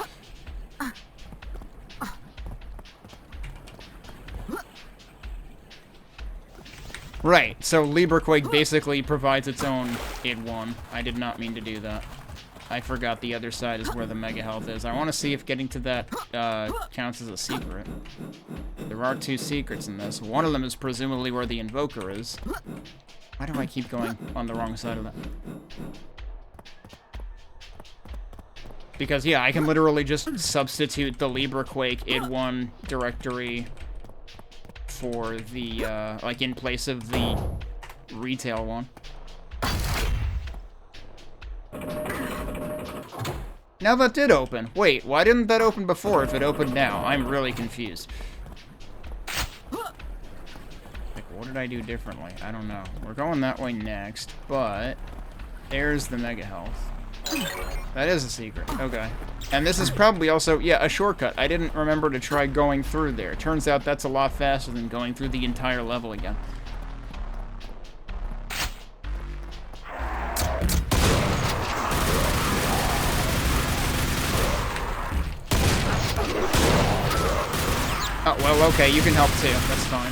Right, so LibreQuake basically provides its own id1. I did not mean to do that. I forgot the other side is where the mega health is. I want to see if getting to that counts as a secret. There are 2 secrets in this. One of them is presumably where the invoker is. Why do I keep going on the wrong side of that? Because, yeah, I can literally just substitute the LibreQuake id1 directory for the, like, in place of the retail one. Now that did open. Wait, why didn't that open before if it opened now? I'm really confused. Like, what did I do differently? I don't know. We're going that way next, but there's the mega health. That is a secret. Okay. And this is probably also, yeah, a shortcut. I didn't remember to try going through there. Turns out that's a lot faster than going through the entire level again. Oh, well, okay, you can help too. That's fine.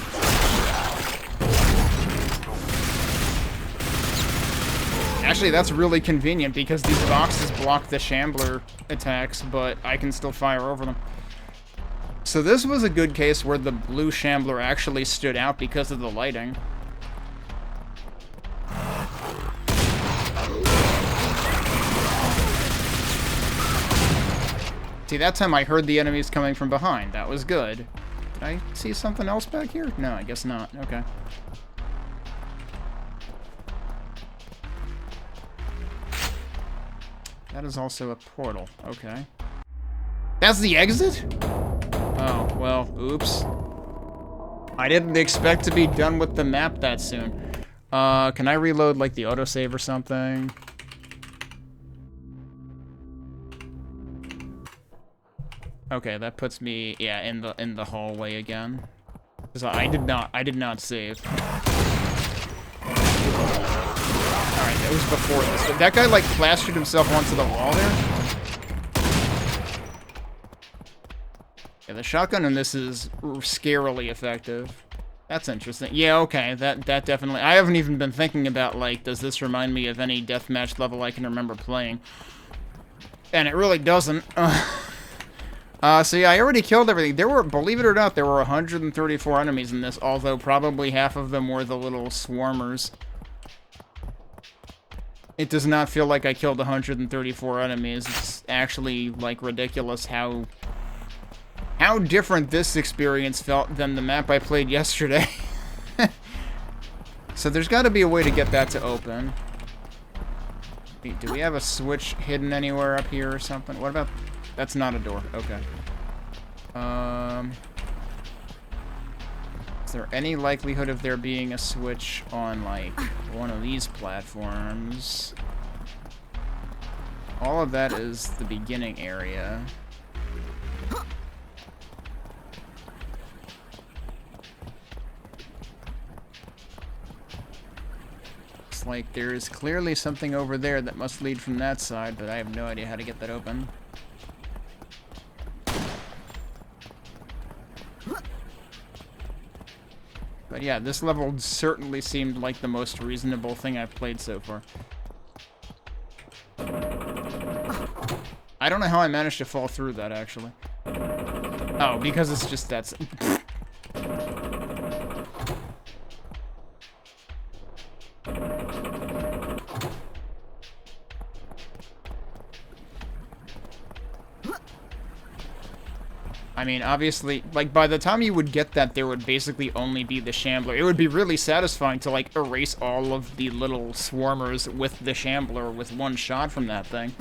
Actually, that's really convenient because these boxes block the shambler attacks, but I can still fire over them. So this was a good case where the blue shambler actually stood out because of the lighting. See, that time I heard the enemies coming from behind. That was good. Did I see something else back here? No, I guess not. Okay. That is also a portal. Okay. That's the exit? Oh, well, oops. I didn't expect to be done with the map that soon. Can I reload, like, the autosave or something? Okay, that puts me, yeah, in the hallway again. So I did not save. Alright, that was before this. Did that guy, like, plastered himself onto the wall there? Yeah, the shotgun in this is scarily effective. That's interesting. Yeah, okay, that definitely... I haven't even been thinking about, like, does this remind me of any deathmatch level I can remember playing? And it really doesn't. So yeah, I already killed everything. There were, believe it or not, there were 134 enemies in this, although probably half of them were the little swarmers. It does not feel like I killed 134 enemies. It's actually, like, ridiculous how different this experience felt than the map I played yesterday. So there's got to be a way to get that to open. Do we have a switch hidden anywhere up here or something? What about... That's not a door. Okay. Is there any likelihood of there being a switch on, like, one of these platforms? All of that is the beginning area. Looks like there is clearly something over there that must lead from that side, but I have no idea how to get that open. But yeah, this level certainly seemed like the most reasonable thing I've played so far. I don't know how I managed to fall through that, actually. Oh, because it's just that's... I mean, obviously, like, by the time you would get that, there would basically only be the Shambler. It would be really satisfying to, like, erase all of the little swarmers with the Shambler with one shot from that thing.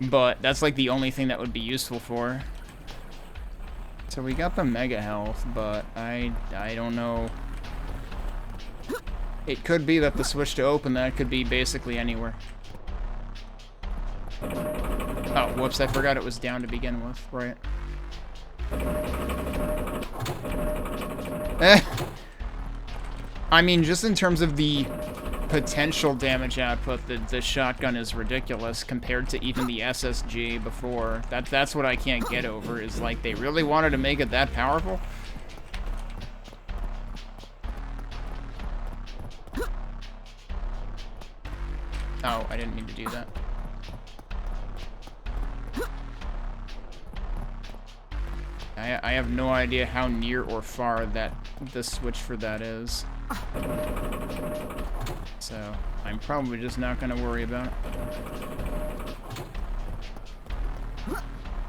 But that's, like, the only thing that would be useful for. So we got the Mega Health, but I don't know. It could be that the switch to open that could be basically anywhere. Oh, whoops, I forgot it was down to begin with, right? I mean, just in terms of the potential damage output, the shotgun is ridiculous compared to even the SSG before. That's what I can't get over, is like, they really wanted to make it that powerful? Oh, I didn't mean to do that. I have no idea how near or far that the switch for that is. So, I'm probably just not going to worry about it.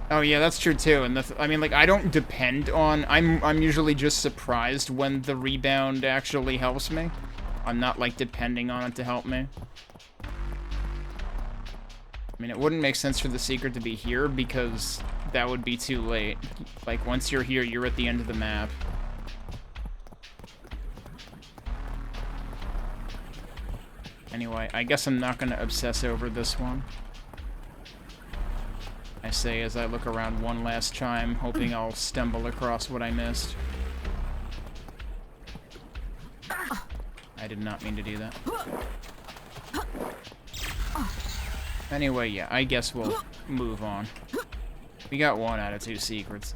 Oh yeah, that's true too. And I mean, like, I don't depend on... I'm usually just surprised when the rebound actually helps me. I'm not, like, depending on it to help me. I mean, it wouldn't make sense for the secret to be here, because that would be too late. Like, once you're here, you're at the end of the map. Anyway, I guess I'm not going to obsess over this one. I say as I look around one last time, hoping I'll stumble across what I missed. I did not mean to do that. Anyway, yeah, I guess we'll move on. We got 1 out of 2 secrets.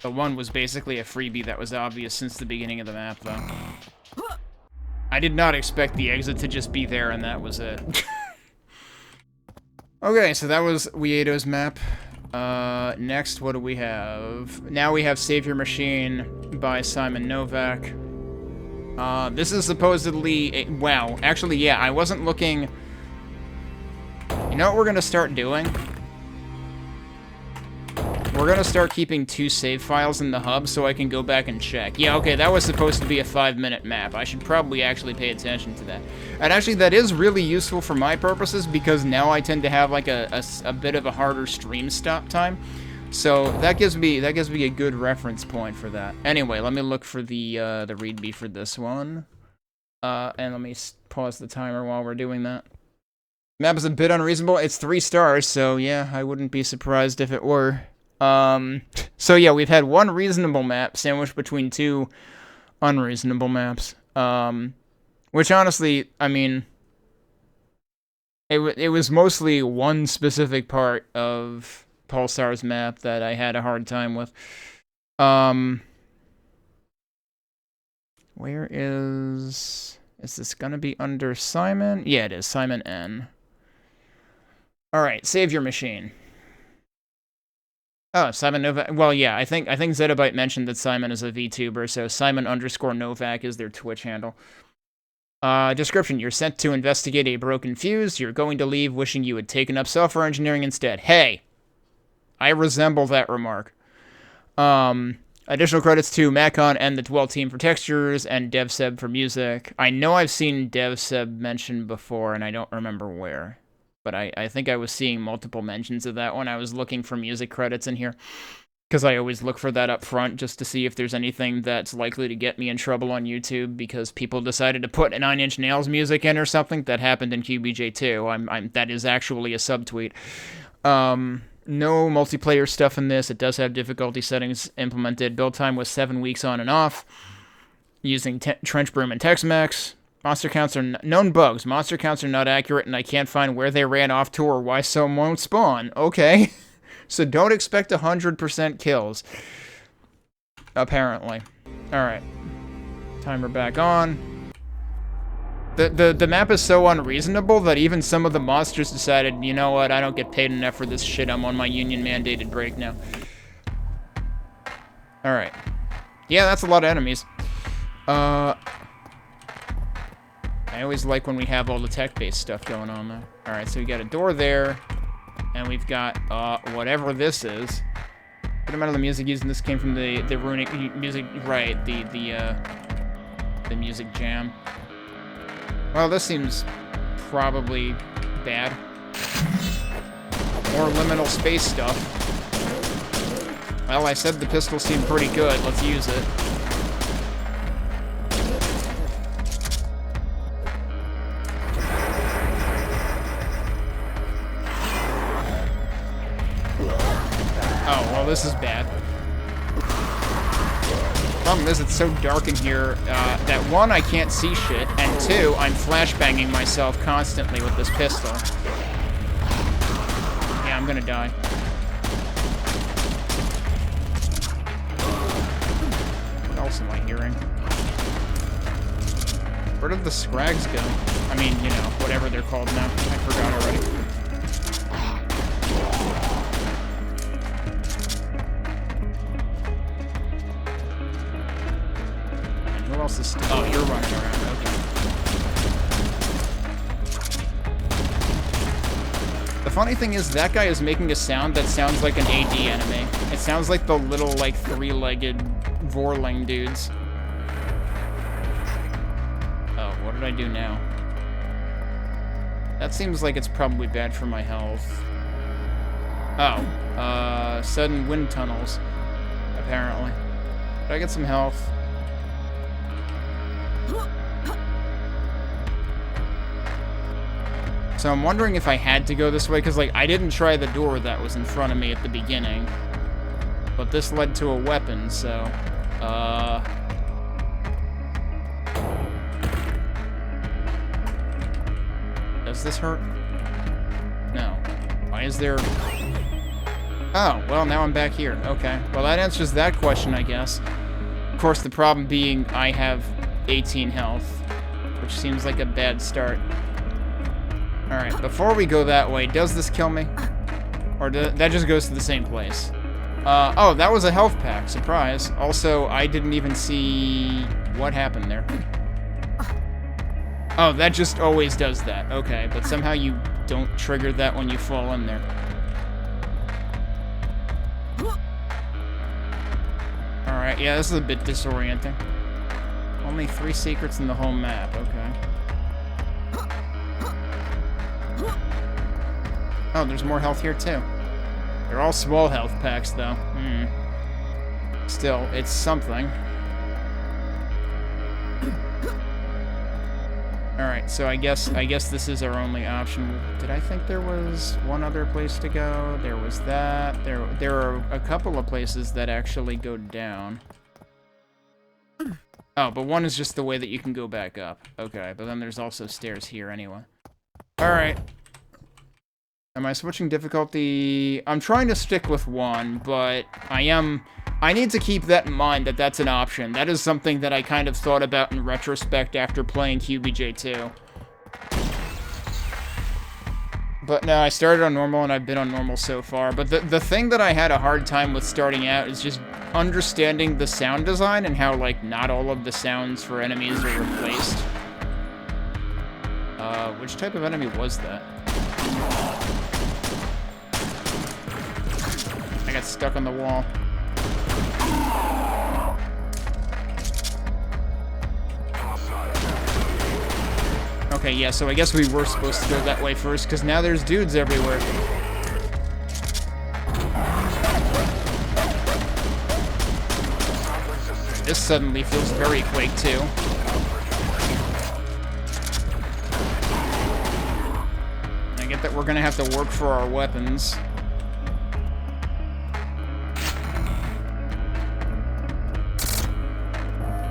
The one was basically a freebie that was obvious since the beginning of the map, though. I did not expect the exit to just be there, and that was it. Okay, so that was Wiedo's map. Next, what do we have? Now we have Save Your Machine by Simon Novak. This is supposedly wow, actually, yeah, I wasn't looking... You know what we're gonna start doing? We're gonna start keeping 2 save files in the hub so I can go back and check. Yeah, okay, that was supposed to be a 5-minute map. I should probably actually pay attention to that. And actually, that is really useful for my purposes, because now I tend to have, like, a bit of a harder stream stop time. So that gives me a good reference point for that. Anyway, let me look for the readme for this one. And let me pause the timer while we're doing that. Map is a bit unreasonable. It's 3 stars, so yeah, I wouldn't be surprised if it were. So yeah, we've had 1 reasonable map sandwiched between 2 unreasonable maps. Which honestly, I mean, it was mostly one specific part of PuLSaR's map that I had a hard time with. Where is this gonna be under Simon? Yeah, it is, Simon N. All right, save your machine. Oh, Simon Novak. Well, yeah, I think Zettabyte mentioned that Simon is a VTuber, so Simon_Novak is their Twitch handle. Description: you're sent to investigate a broken fuse. You're going to leave wishing you had taken up software engineering instead. Hey, I resemble that remark. Additional credits to Macon and the Dwell team for textures and DevSeb for music. I know I've seen DevSeb mentioned before, and I don't remember where. But I think I was seeing multiple mentions of that when I was looking for music credits in here. Because I always look for that up front just to see if there's anything that's likely to get me in trouble on YouTube because people decided to put 9 Inch Nails music in or something. That happened in QBJ2. That is actually a subtweet. No multiplayer stuff in this. It does have difficulty settings implemented. Build time was 7 weeks on and off. Using Trench Broom and Tex-Mex. Monster counts are known bugs. Monster counts are not accurate, and I can't find where they ran off to or why some won't spawn. Okay. So don't expect 100% kills. Apparently. Alright. Timer back on. The map is so unreasonable that even some of the monsters decided, you know what, I don't get paid enough for this shit, I'm on my union-mandated break now. Alright. Yeah, that's a lot of enemies. I always like when we have all the tech-based stuff going on, though. Alright, so we got a door there, and we've got, whatever this is. Good amount of the music used in this came from the runic music, right, the music jam. Well, this seems probably bad. More liminal space stuff. Well, I said the pistol seemed pretty good, let's use it. Oh, well, this is bad. Problem is, it's so dark in here that 1, I can't see shit, and 2, I'm flashbanging myself constantly with this pistol. Yeah, I'm gonna die. What else am I hearing? Where did the scrags go? I mean, you know, whatever they're called now. I forgot already. Who else is... Oh, you're running around. Okay. The funny thing is, that guy is making a sound that sounds like an AD enemy. It sounds like the little, like, 3-legged Vorling dudes. Oh, what did I do now? That seems like it's probably bad for my health. Oh, sudden wind tunnels, apparently. Did I get some health? So I'm wondering if I had to go this way, because, like, I didn't try the door that was in front of me at the beginning. But this led to a weapon, so, does this hurt? No. Why is there... Oh, well, now I'm back here. Okay. Well, that answers that question, I guess. Of course, the problem being I have 18 health, which seems like a bad start. Alright, before we go that way, does this kill me? Or that just goes to the same place? Oh, that was a health pack. Surprise. Also, I didn't even see what happened there. Oh, that just always does that. Okay, but somehow you don't trigger that when you fall in there. Alright, yeah, this is a bit disorienting. Only 3 secrets in the whole map, okay. Oh, there's more health here, too. They're all small health packs, though. Still, it's something. Alright, so I guess this is our only option. Did I think there was one other place to go? There was that. There are a couple of places that actually go down. Oh, but one is just the way that you can go back up. Okay, but then there's also stairs here anyway. Alright. Am I switching difficulty? I'm trying to stick with 1, but I need to keep that in mind that that's an option. That is something that I kind of thought about in retrospect after playing QBJ2. But no, I started on normal and I've been on normal so far. But the thing that I had a hard time with starting out is just understanding the sound design and how, like, not all of the sounds for enemies are replaced. Which type of enemy was that? I got stuck on the wall. Okay, yeah, so I guess we were supposed to go that way first, because now there's dudes everywhere. This suddenly feels very Quake too. I get that we're gonna have to work for our weapons.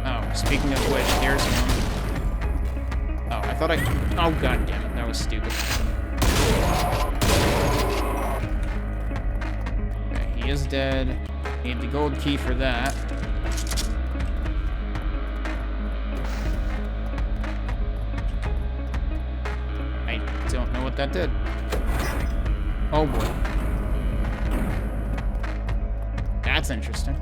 Oh, speaking of which, there's one. Oh, I thought oh, god damn it, that was stupid. Okay, he is dead. Need the gold key for that. I don't know what that did. Oh boy. That's interesting.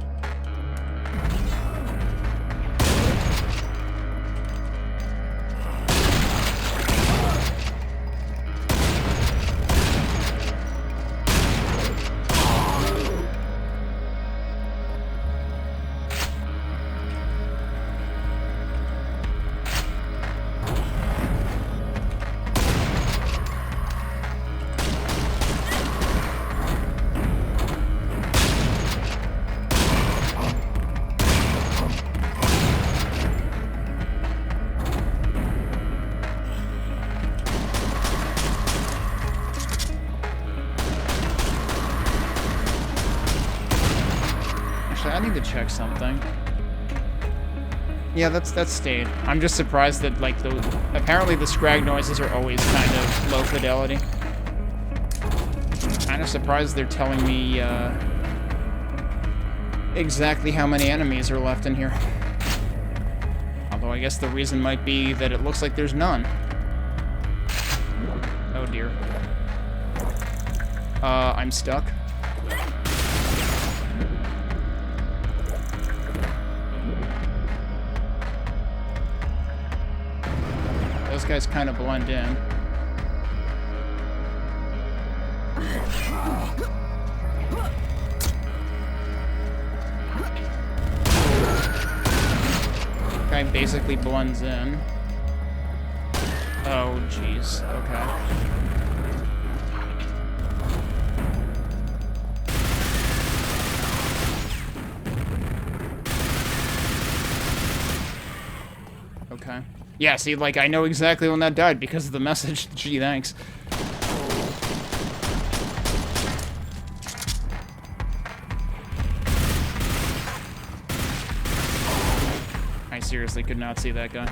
I need to check something. Yeah, that's stayed. I'm just surprised that, like, apparently the scrag noises are always kind of low fidelity. Kind of surprised they're telling me exactly how many enemies are left in here. Although I guess the reason might be that it looks like there's none. Oh dear. I'm stuck. Those guys kind of blend in. Guy basically blends in. Oh, jeez. Okay. Okay. Yeah, see, like, I know exactly when that died because of the message. Gee, thanks. I seriously could not see that guy.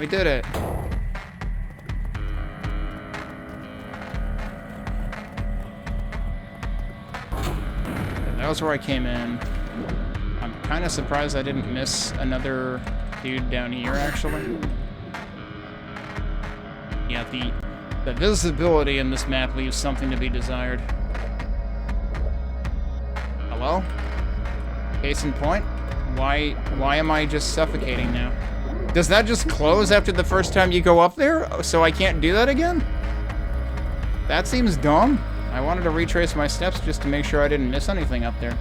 We did it. That was where I came in. I'm kind of surprised I didn't miss another dude down here, actually. Yeah, the visibility in this map leaves something to be desired. Hello? Case in point? Why am I just suffocating now? Does that just close after the first time you go up there? So I can't do that again? That seems dumb. I wanted to retrace my steps just to make sure I didn't miss anything up there.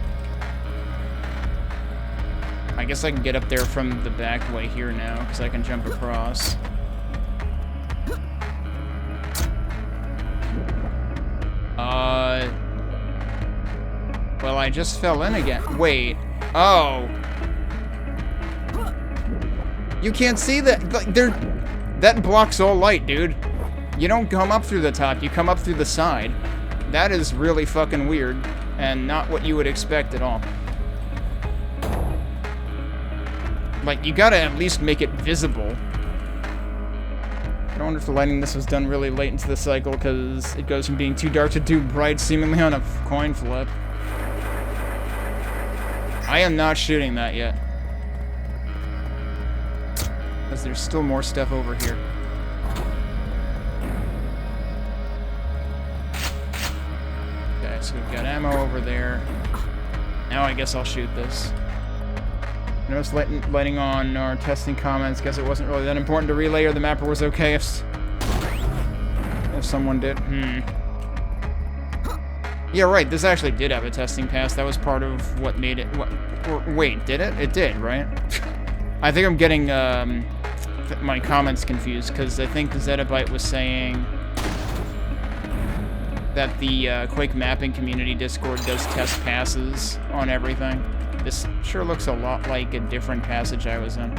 I guess I can get up there from the back way here now, because I can jump across. Well, I just fell in again. Wait. Oh. You can't see that. Like, that blocks all light, dude. You don't come up through the top, you come up through the side. That is really fucking weird, and not what you would expect at all. Like, you gotta at least make it visible. I wonder if the lighting in this was done really late into the cycle, because it goes from being too dark to too bright, seemingly on a coin flip. I am not shooting that yet. news. There's still more stuff over here. Okay, so we've got ammo over there. Now I guess I'll shoot this. Notice lighting on our testing comments. Guess it wasn't really that important to relay, or the mapper was okay if someone did. Yeah, right. This actually did have a testing pass. That was part of what made it. Wait, did it? It did, right? I think I'm getting my comments confused, because I think Zettabyte was saying that the Quake mapping community Discord does test passes on everything. This sure looks a lot like a different passage I was in.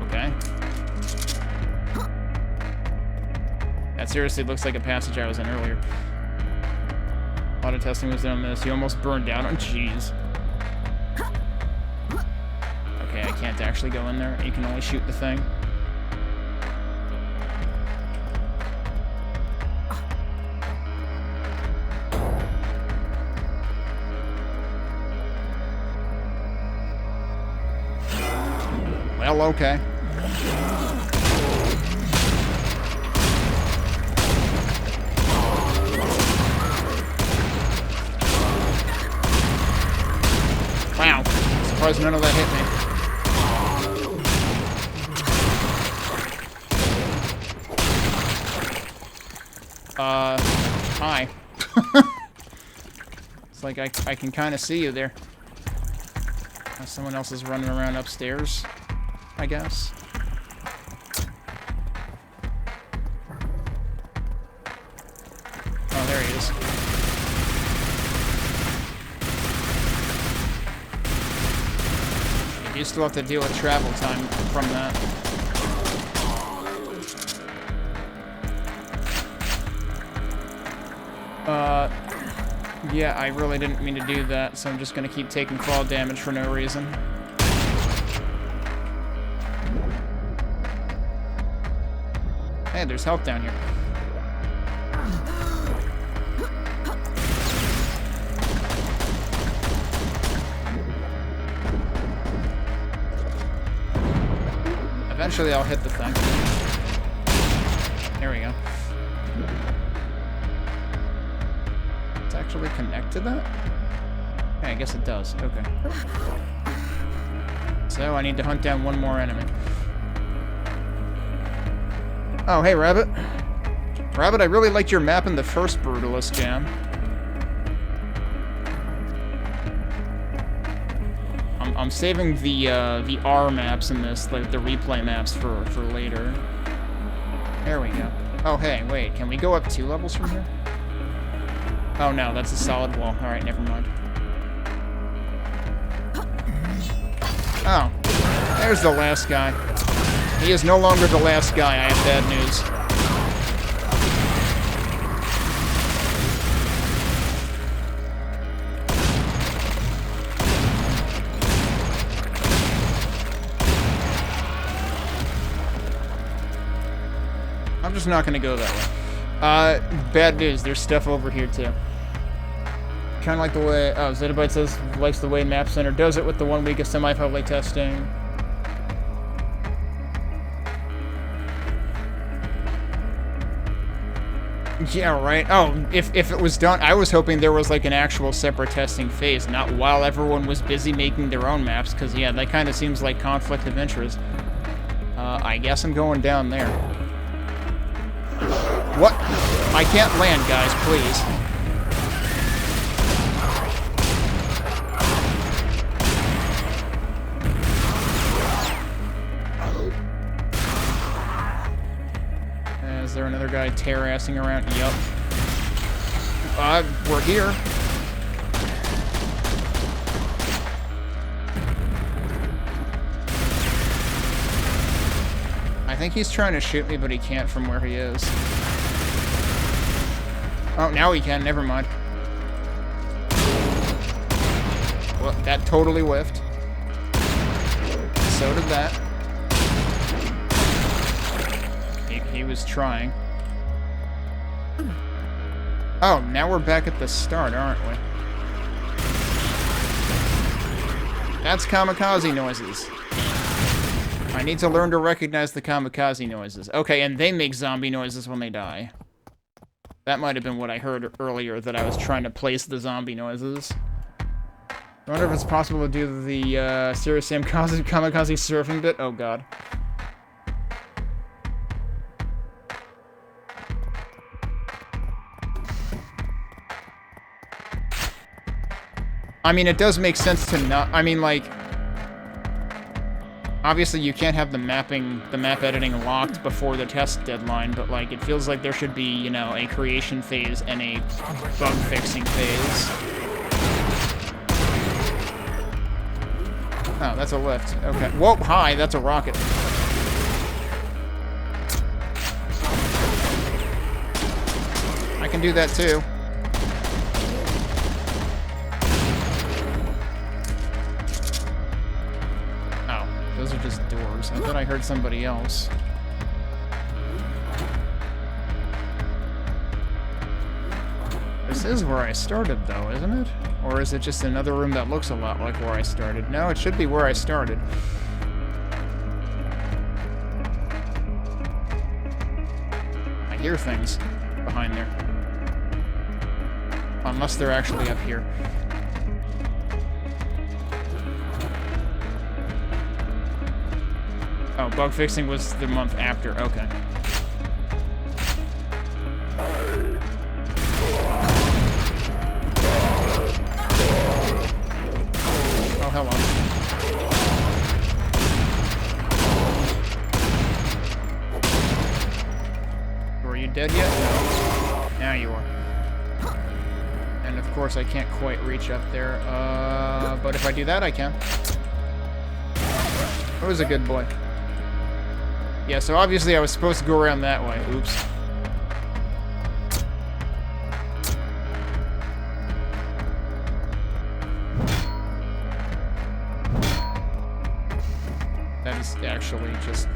Okay. That seriously looks like a passage I was in earlier. A lot of testing was done on this. You almost burned out on jeez. Okay, I can't actually go in there. You can only shoot the thing. Well, okay. Wow. Surprised none of that hit me. Hi. It's like I can kind of see you there. Someone else is running around upstairs, I guess. Oh, there he is. You still have to deal with travel time from that. Yeah, I really didn't mean to do that, so I'm just gonna keep taking fall damage for no reason. Hey, there's health down here. Eventually I'll hit the thing. There we go. It's actually connect to that? Yeah, I guess it does. Okay. So I need to hunt down one more enemy. Oh, hey, Rabbit. Rabbit, I really liked your map in the first Brutalist Jam. I'm saving the R maps in this, like the replay maps for later. There we go. Oh, hey, wait, can we go up 2 levels from here? Oh no, that's a solid wall. Alright, never mind. Oh, there's the last guy. He is no longer the last guy. I have bad news. I'm just not gonna go that way. Bad news. There's stuff over here too. Kind of like the way... Oh, Zettabyte says likes the way Map Center does it with the 1 week of semi-public testing. Yeah, right. Oh, if it was done, I was hoping there was like an actual separate testing phase, not while everyone was busy making their own maps, because yeah, that kind of seems like conflict of interest. I guess I'm going down there. What? I can't land, guys, please. Is there another guy terrassing around? Yup. We're here. I think he's trying to shoot me, but he can't from where he is. Oh, now he can. Never mind. Well, that totally whiffed. So did that. He was trying. Oh, now we're back at the start, aren't we? That's kamikaze noises. I need to learn to recognize the kamikaze noises. Okay, and they make zombie noises when they die. That might have been what I heard earlier, that I was trying to place the zombie noises. I wonder if it's possible to do the Serious Sam kamikaze surfing bit. Oh god. I mean, it does make sense to not... I mean, like... Obviously, you can't have the map editing locked before the test deadline, but, like, it feels like there should be, you know, a creation phase and a bug-fixing phase. Oh, that's a lift. Okay. Whoa, hi, that's a rocket. I can do that, too. Those are just doors. I thought I heard somebody else. This is where I started, though, isn't it? Or is it just another room that looks a lot like where I started? No, it should be where I started. I hear things behind there. Unless they're actually up here. Oh, bug fixing was the month after. Okay. Oh, hello. Were you dead yet? No. Now you are. And of course I can't quite reach up there. But if I do that, I can. That was a good boy. Yeah, so obviously I was supposed to go around that way. Oops. That is actually just...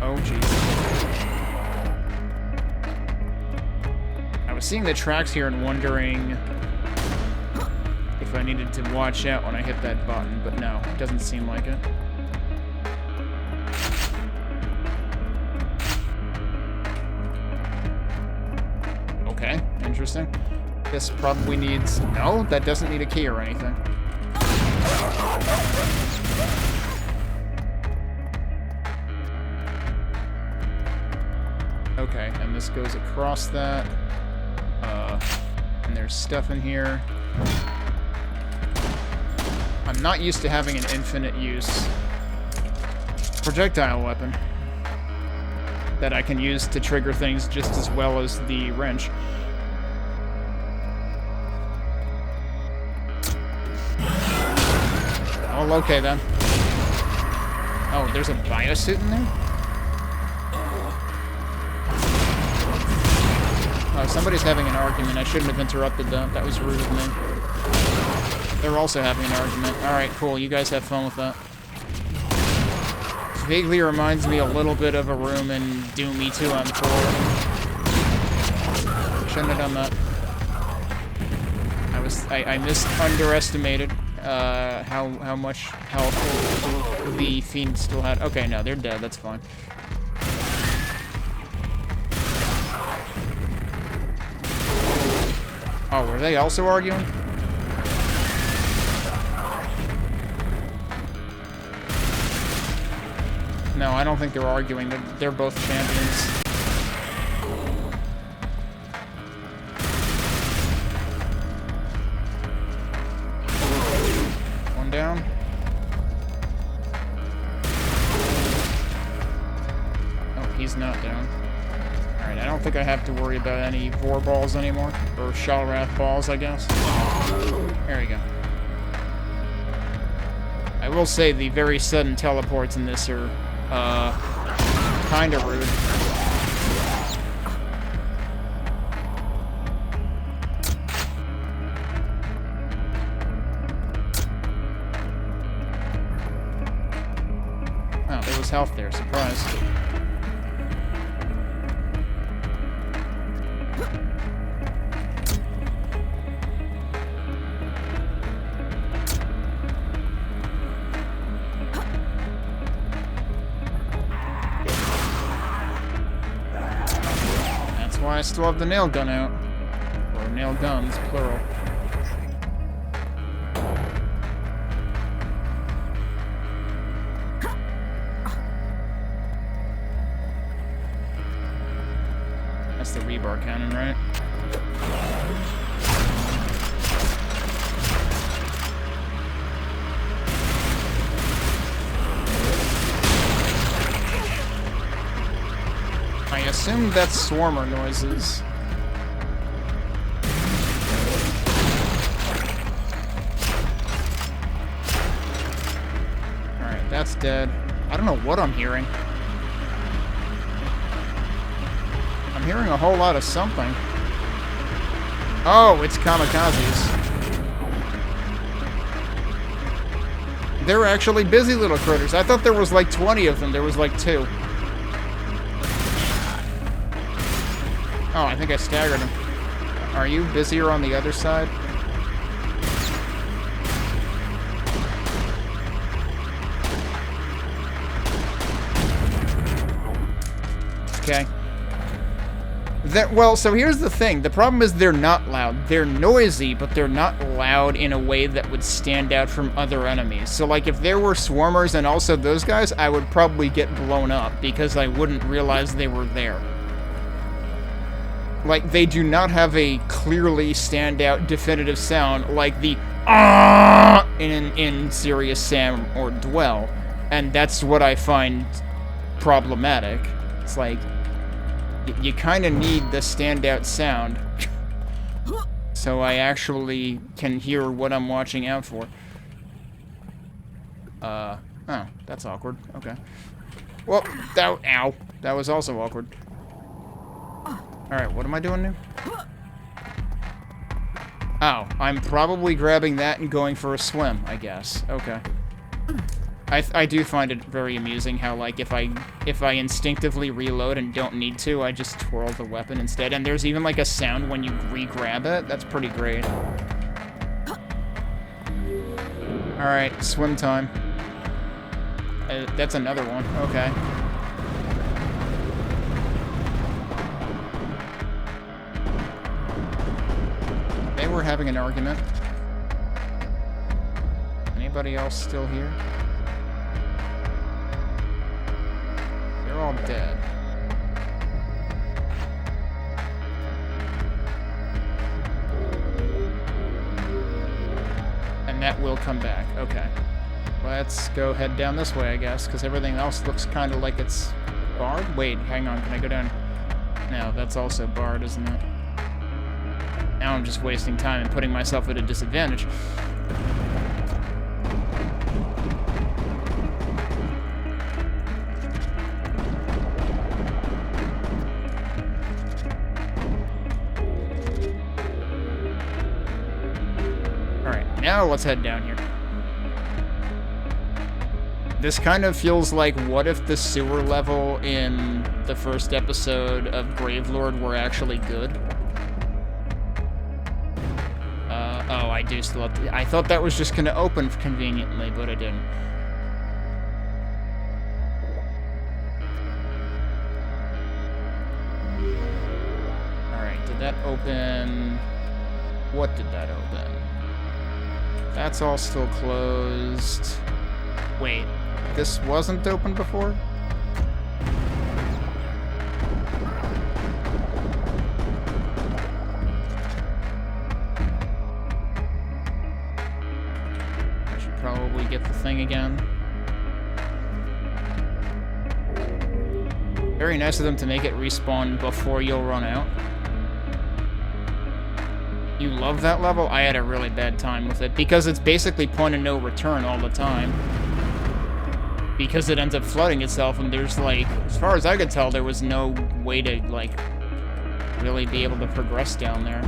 Oh, jeez. I was seeing the tracks here and wondering if I needed to watch out when I hit that button, but no, it doesn't seem like it. Okay, interesting. This probably needs... No, that doesn't need a key or anything. Okay, and this goes across that. And there's stuff in here. I'm not used to having an infinite use projectile weapon that I can use to trigger things just as well as the wrench. Oh, okay then. Oh, there's a biosuit in there? Oh, somebody's having an argument. I shouldn't have interrupted them. That was rude of me. They're also having an argument. Alright, cool. You guys have fun with that. Vaguely reminds me a little bit of a room in Doom E2 on 4. Shouldn't have done that. I underestimated how much health the fiends still had. Okay, no, they're dead. That's fine. Oh, were they also arguing? No, I don't think they're arguing. They're both champions. One down. Oh, he's not down. Alright, I don't think I have to worry about any Vor balls anymore. Or Shalrath balls, I guess. There we go. I will say the very sudden teleports in this are kinda rude. Oh, there was health there, surprise. I still have the nail gun out. Or nail guns, plural. That's the rebar cannon, right? I assume that's swarmer noises. Alright, that's dead. I don't know what I'm hearing. I'm hearing a whole lot of something. Oh, it's kamikazes. They're actually busy little critters. I thought there was like 20 of them. There was like 2. Oh, I think I staggered him. Are you busier on the other side? Okay. Well, so here's the thing. The problem is they're not loud. They're noisy, but they're not loud in a way that would stand out from other enemies. So, like, if there were swarmers and also those guys, I would probably get blown up because I wouldn't realize they were there. Like, they do not have a clearly standout, definitive sound like the in Serious Sam or Dwell. And that's what I find problematic. It's like, you kind of need the standout sound so I actually can hear what I'm watching out for. Oh, that's awkward. Okay. Well, ow. That was also awkward. Alright, what am I doing now? Oh, I'm probably grabbing that and going for a swim, I guess. Okay. I do find it very amusing how, like, if I instinctively reload and don't need to, I just twirl the weapon instead. And there's even, like, a sound when you re-grab it. That's pretty great. Alright, swim time. That's another one. Okay. They were having an argument. Anybody else still here? They're all dead. And that will come back. Okay. Let's go head down this way, I guess, because everything else looks kind of like it's barred. Wait, hang on. Can I go down? No, that's also barred, isn't it? Now I'm just wasting time and putting myself at a disadvantage. Alright, now let's head down here. This kind of feels like, what if the sewer level in the first episode of Gravelord were actually good? Oh, I do still have to... I thought that was just going to open conveniently, but it didn't. Alright, did that open... What did that open? That's all still closed. Wait, this wasn't open before? Probably get the thing again. Very nice of them to make it respawn before you'll run out. You love that level? I had a really bad time with it because it's basically point of no return all the time. Because it ends up flooding itself, and there's, like, as far as I could tell, there was no way to, like, really be able to progress down there.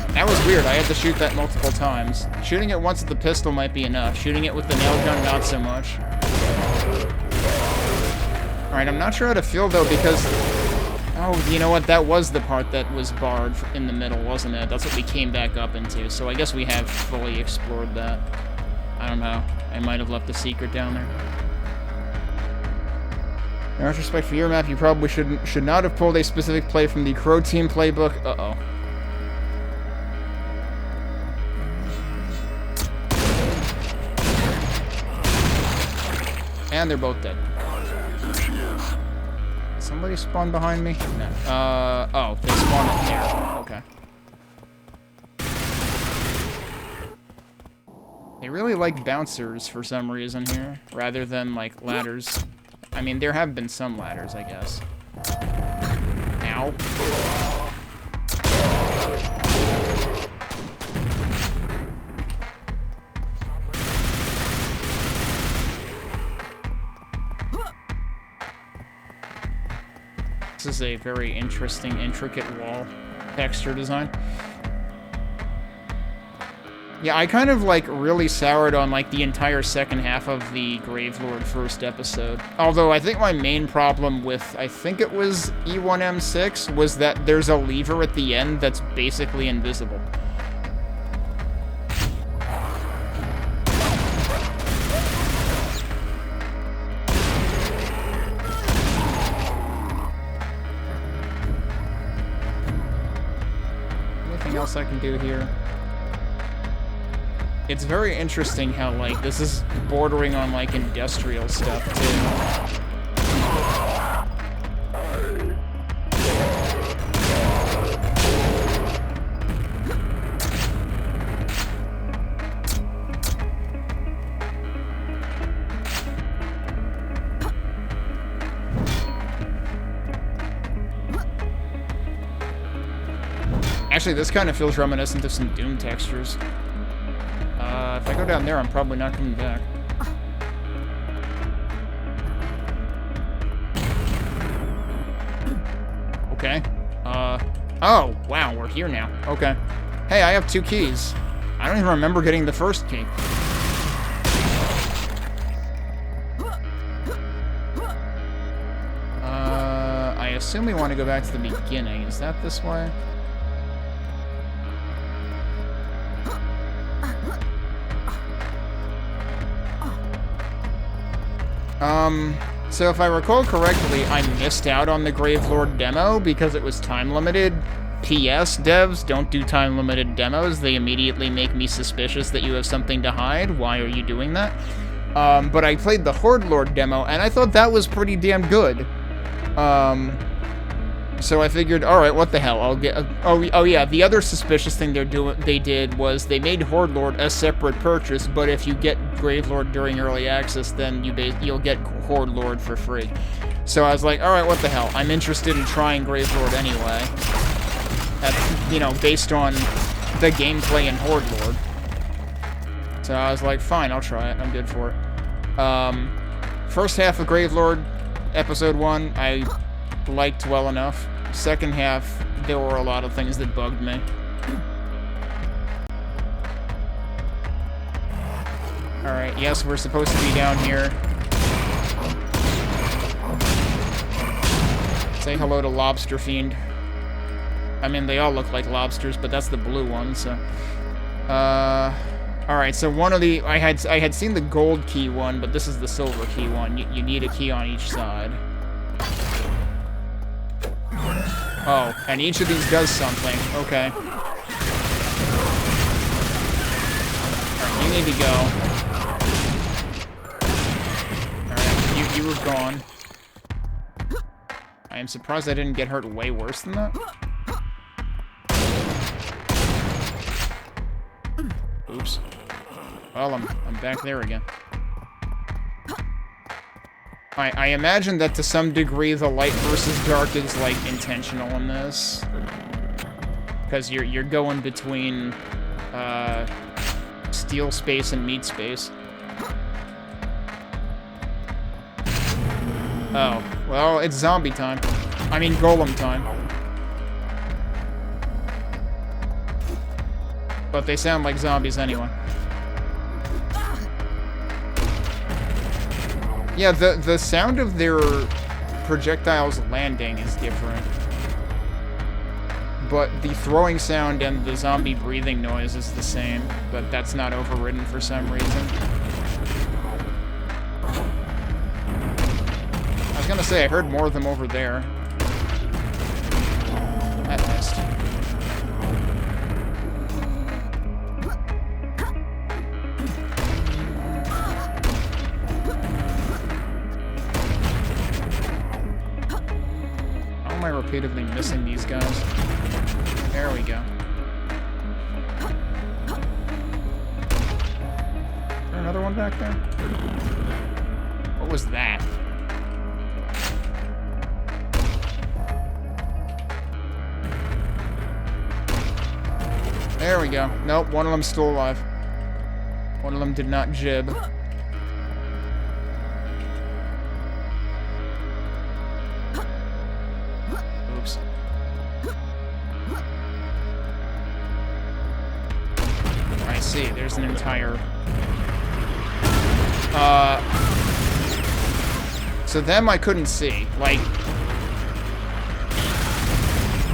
That was weird. I had to shoot that multiple times. Shooting it once with the pistol might be enough. Shooting it with the nail gun, not so much. Alright, I'm not sure how to feel, though, because... Oh, you know what? That was the part that was barred in the middle, wasn't it? That's what we came back up into, so I guess we have fully explored that. I don't know. I might have left a secret down there. In retrospect, for your map, you probably should not have pulled a specific play from the Crow Team playbook. Uh-oh. And they're both dead. Somebody spawned behind me? No. Oh, they spawned in there. Okay. They really like bouncers for some reason here, rather than, like, ladders. I mean, there have been some ladders, I guess. Ow. This is a very interesting, intricate wall texture design. Yeah, I kind of, like, really soured on, like, the entire second half of the Gravelord first episode. Although, I think my main problem with, I think it was E1M6, was that there's a lever at the end that's basically invisible. Anything else I can do here? It's very interesting how, like, this is bordering on, like, industrial stuff, too. Actually, this kind of feels reminiscent of some Doom textures. If I go down there, I'm probably not coming back. Okay. Oh, wow, we're here now. Okay. Hey, I have 2 keys. I don't even remember getting the first key. I assume we want to go back to the beginning. Is that this way? So if I recall correctly, I missed out on the Gravelord demo because it was time-limited. P.S. Devs, don't do time-limited demos. They immediately make me suspicious that you have something to hide. Why are you doing that? But I played the Horde Lord demo, and I thought that was pretty damn good. So I figured, alright, what the hell, I'll get... Oh yeah, the other suspicious thing they did was they made Horde Lord a separate purchase, but if you get Gravelord during early access, then you'll get Horde Lord for free. So I was like, alright, what the hell, I'm interested in trying Gravelord anyway. You know, based on the gameplay in Horde Lord. So I was like, fine, I'll try it, I'm good for it. First half of Gravelord, Episode 1, I liked well enough. Second half, there were a lot of things that bugged me. Alright, yes, we're supposed to be down here. Say hello to Lobster Fiend. I mean, they all look like lobsters, but that's the blue one, so... Alright, so one of the... I had seen the gold key one, but this is the silver key one. You need a key on each side. Oh, and each of these does something. Okay. Alright, you need to go. Alright, you were gone. I am surprised I didn't get hurt way worse than that. Oops. Well, I'm back there again. I imagine that to some degree the light versus dark is, like, intentional in this. Because you're going between, steel space and meat space. Oh, well, it's zombie time. I mean, golem time. But they sound like zombies anyway. Yeah, the sound of their projectiles landing is different. But the throwing sound and the zombie breathing noise is the same, but that's not overridden for some reason. gonna say, I heard more of them over there. That missed. How am I repeatedly missing these guys? There we go. Is there another one back there? What was that? There we go. Nope, one of them's still alive. One of them did not jib. Oops. I see, there's an entire... So them I couldn't see. Like...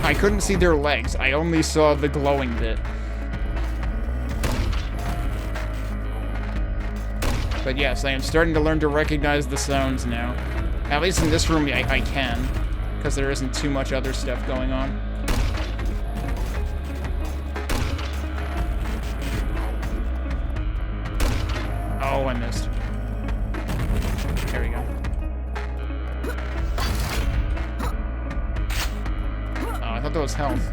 I couldn't see their legs. I only saw the glowing bit. But yes, I am starting to learn to recognize the sounds now. At least in this room, I can. Because there isn't too much other stuff going on. Oh, I missed. There we go. Oh, I thought that was health.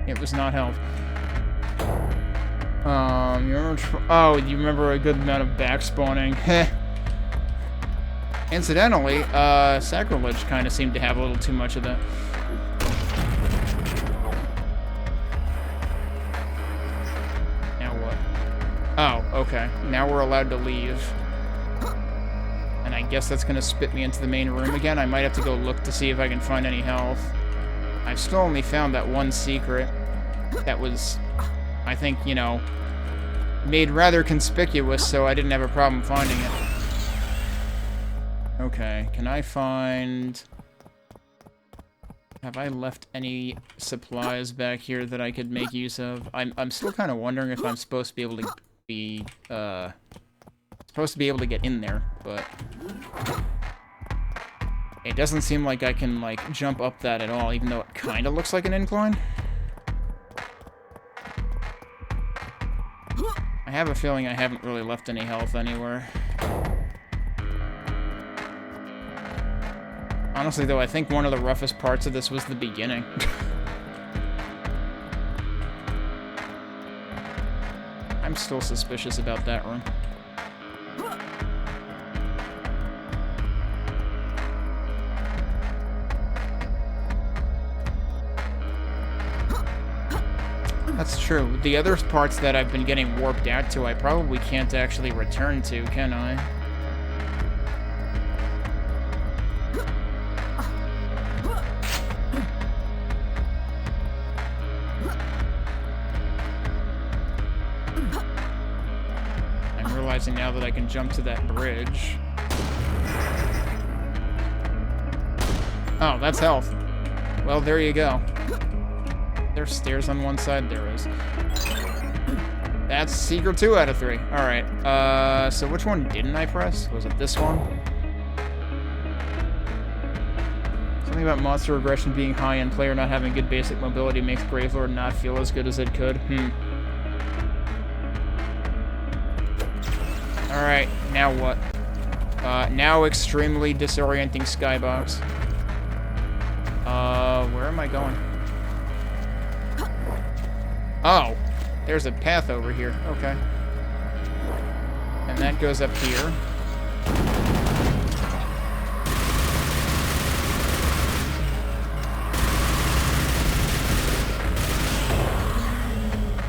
It was not health. You remember? You remember a good amount of back spawning. Heh. Incidentally, Sacrilege kind of seemed to have a little too much of that. Now what? Oh, okay. Now we're allowed to leave. And I guess that's gonna spit me into the main room again. I might have to go look to see if I can find any health. I've still only found that one secret. That was, I think, you know, made rather conspicuous, so I didn't have a problem finding it. Okay, can I find... Have I left any supplies back here that I could make use of? I'm still kind of wondering if I'm supposed to be able to be, get in there, but... It doesn't seem like I can, like, jump up that at all, even though it kind of looks like an incline. I have a feeling I haven't really left any health anywhere. Honestly, though, I think one of the roughest parts of this was the beginning. I'm still suspicious about that room. That's true. The other parts that I've been getting warped out to, I probably can't actually return to, can I? I'm realizing now that I can jump to that bridge. Oh, that's health. Well, there you go. There's stairs on one side? There is. That's secret 2 out of 3. Alright, so which one didn't I press? Was it this one? Something about monster regression being high and player not having good basic mobility makes Gravelord not feel as good as it could. Alright, now what? Now extremely disorienting skybox. Where am I going? Oh, there's a path over here. Okay. And that goes up here.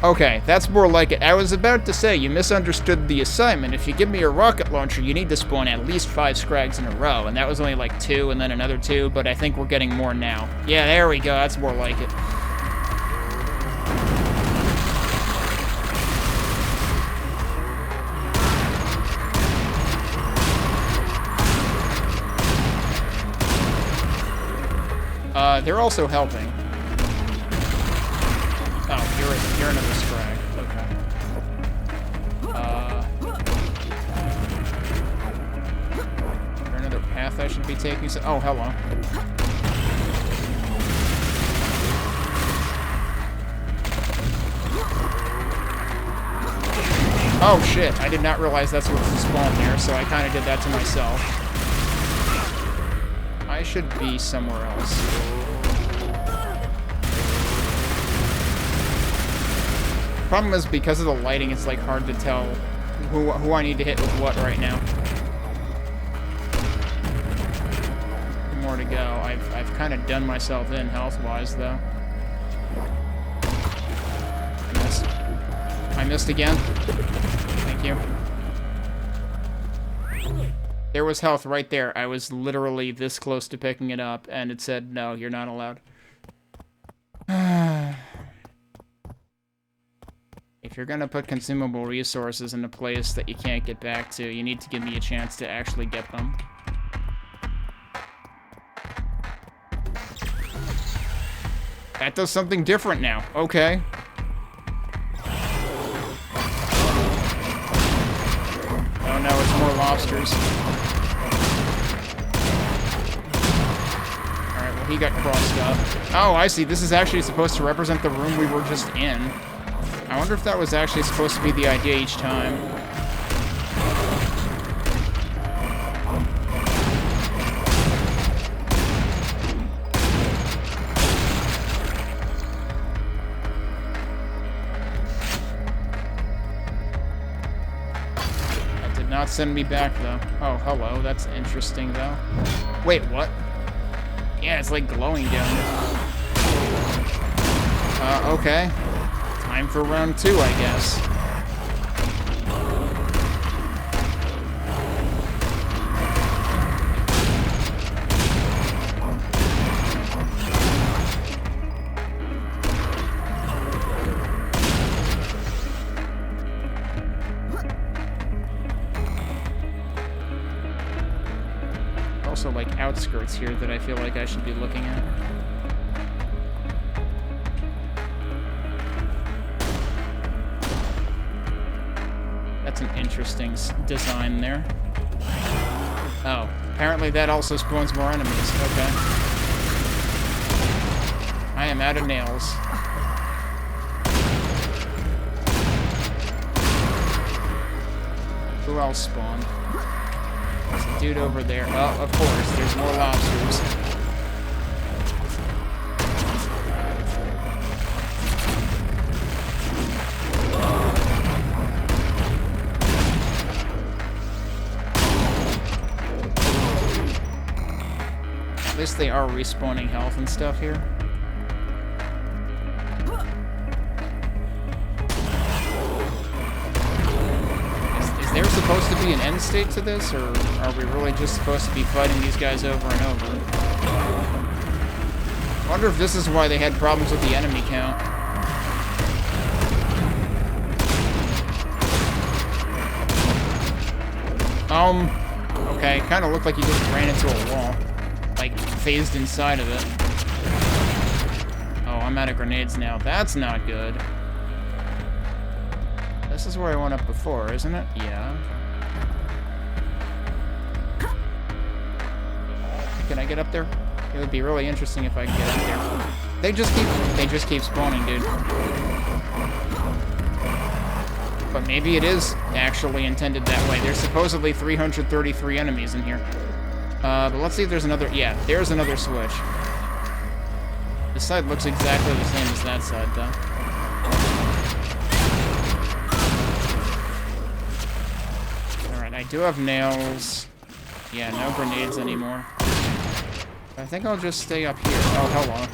Okay, that's more like it. I was about to say, you misunderstood the assignment. If you give me a rocket launcher, you need to spawn at least 5 scrags in a row. And that was only like 2 and then another 2, but I think we're getting more now. Yeah, there we go. That's more like it. They're also helping. Oh, you're another scrag. Okay. path I should be taking. So, oh, hello. Oh shit, I did not realize that's what was spawned there, so I kind of did that to myself. I should be somewhere else. Problem is, because of the lighting, it's like hard to tell who I need to hit with what right now. More to go. I've kind of done myself in health-wise, though. I missed again. Thank you. There was health right there. I was literally this close to picking it up, and it said, no, you're not allowed. If you're gonna put consumable resources in a place that you can't get back to, you need to give me a chance to actually get them. That does something different now. Okay. Oh no, it's more lobsters. Alright, well he got crossed up. Oh, I see. This is actually supposed to represent the room we were just in. I wonder if that was actually supposed to be the idea each time. That did not send me back, though. Oh, hello. That's interesting, though. Wait, what? Yeah, it's like glowing down there. Okay. Time for round 2, I guess. Also, like, outskirts here that I feel like I should be looking at. That's an interesting design there. Oh, apparently that also spawns more enemies. Okay. I am out of nails. Who else spawned? There's a dude over there. Oh, of course, there's more lobsters. At least they are respawning health and stuff here. Is there supposed to be an end state to this, or are we really just supposed to be fighting these guys over and over? I wonder if this is why they had problems with the enemy count. Okay, kind of looked like you just ran into a wall. Like, phased inside of it. Oh, I'm out of grenades now. That's not good. This is where I went up before, isn't it? Yeah. Can I get up there? It would be really interesting if I could get up there. They just keep spawning, dude. But maybe it is actually intended that way. There's supposedly 333 enemies in here. But let's see if there's another... Yeah, there's another switch. This side looks exactly the same as that side, though. Alright, I do have nails. Yeah, no grenades anymore. I think I'll just stay up here. Oh, hello.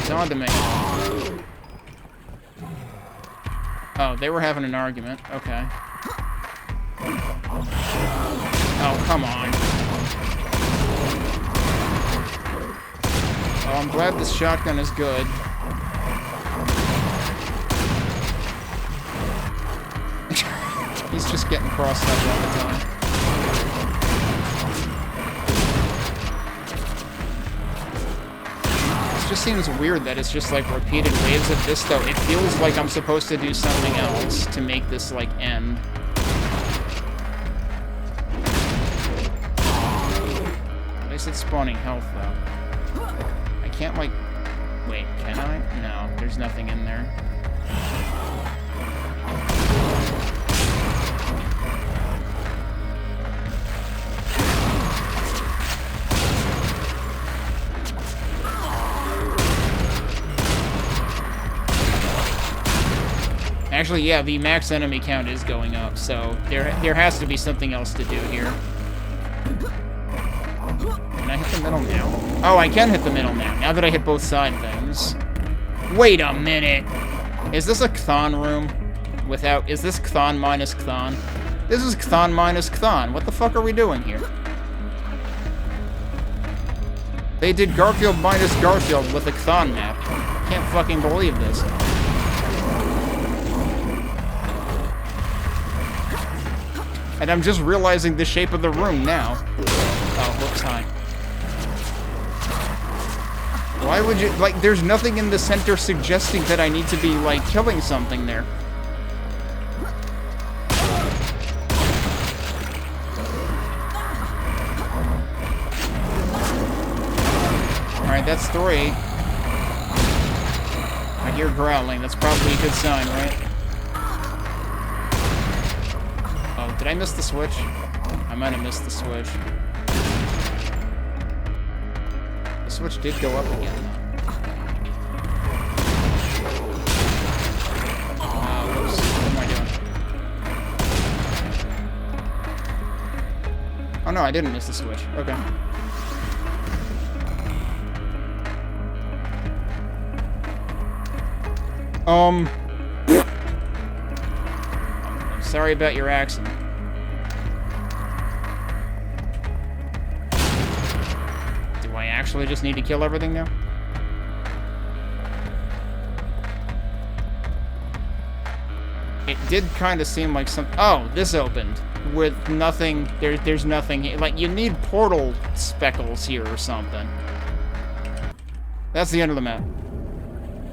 He's on to me. Oh, they were having an argument. Okay. Oh, come on. Oh, I'm glad this shotgun is good. He's just getting crossed up all the time. It just seems weird that it's just like repeated waves of this, though. It feels like I'm supposed to do something else to make this, like, end. Yes, it's spawning health, though. I can't, like... Wait, can I? No, there's nothing in there. Actually, yeah, the max enemy count is going up, so there has to be something else to do here. Can I hit the middle now? Oh, I can hit the middle now that I hit both side things. Wait a minute! Is this a Chthon room? Is this Chthon minus Chthon? This is Chthon minus Chthon. What the fuck are we doing here? They did Garfield minus Garfield with a Chthon map. Can't fucking believe this. And I'm just realizing the shape of the room now. Oh, whoops, hi. Why would you... Like, there's nothing in the center suggesting that I need to be, like, killing something there. Alright, that's 3. I hear growling. That's probably a good sign, right? Oh, did I miss the switch? I might have missed the switch. The switch did go up again. Whoops. What am I doing? Oh no, I didn't miss the switch. Okay. I'm sorry about your accent. Do I actually just need to kill everything now? It did kind of seem like some... Oh, this opened with nothing... There's nothing here. Like, you need portal speckles here or something. That's the end of the map.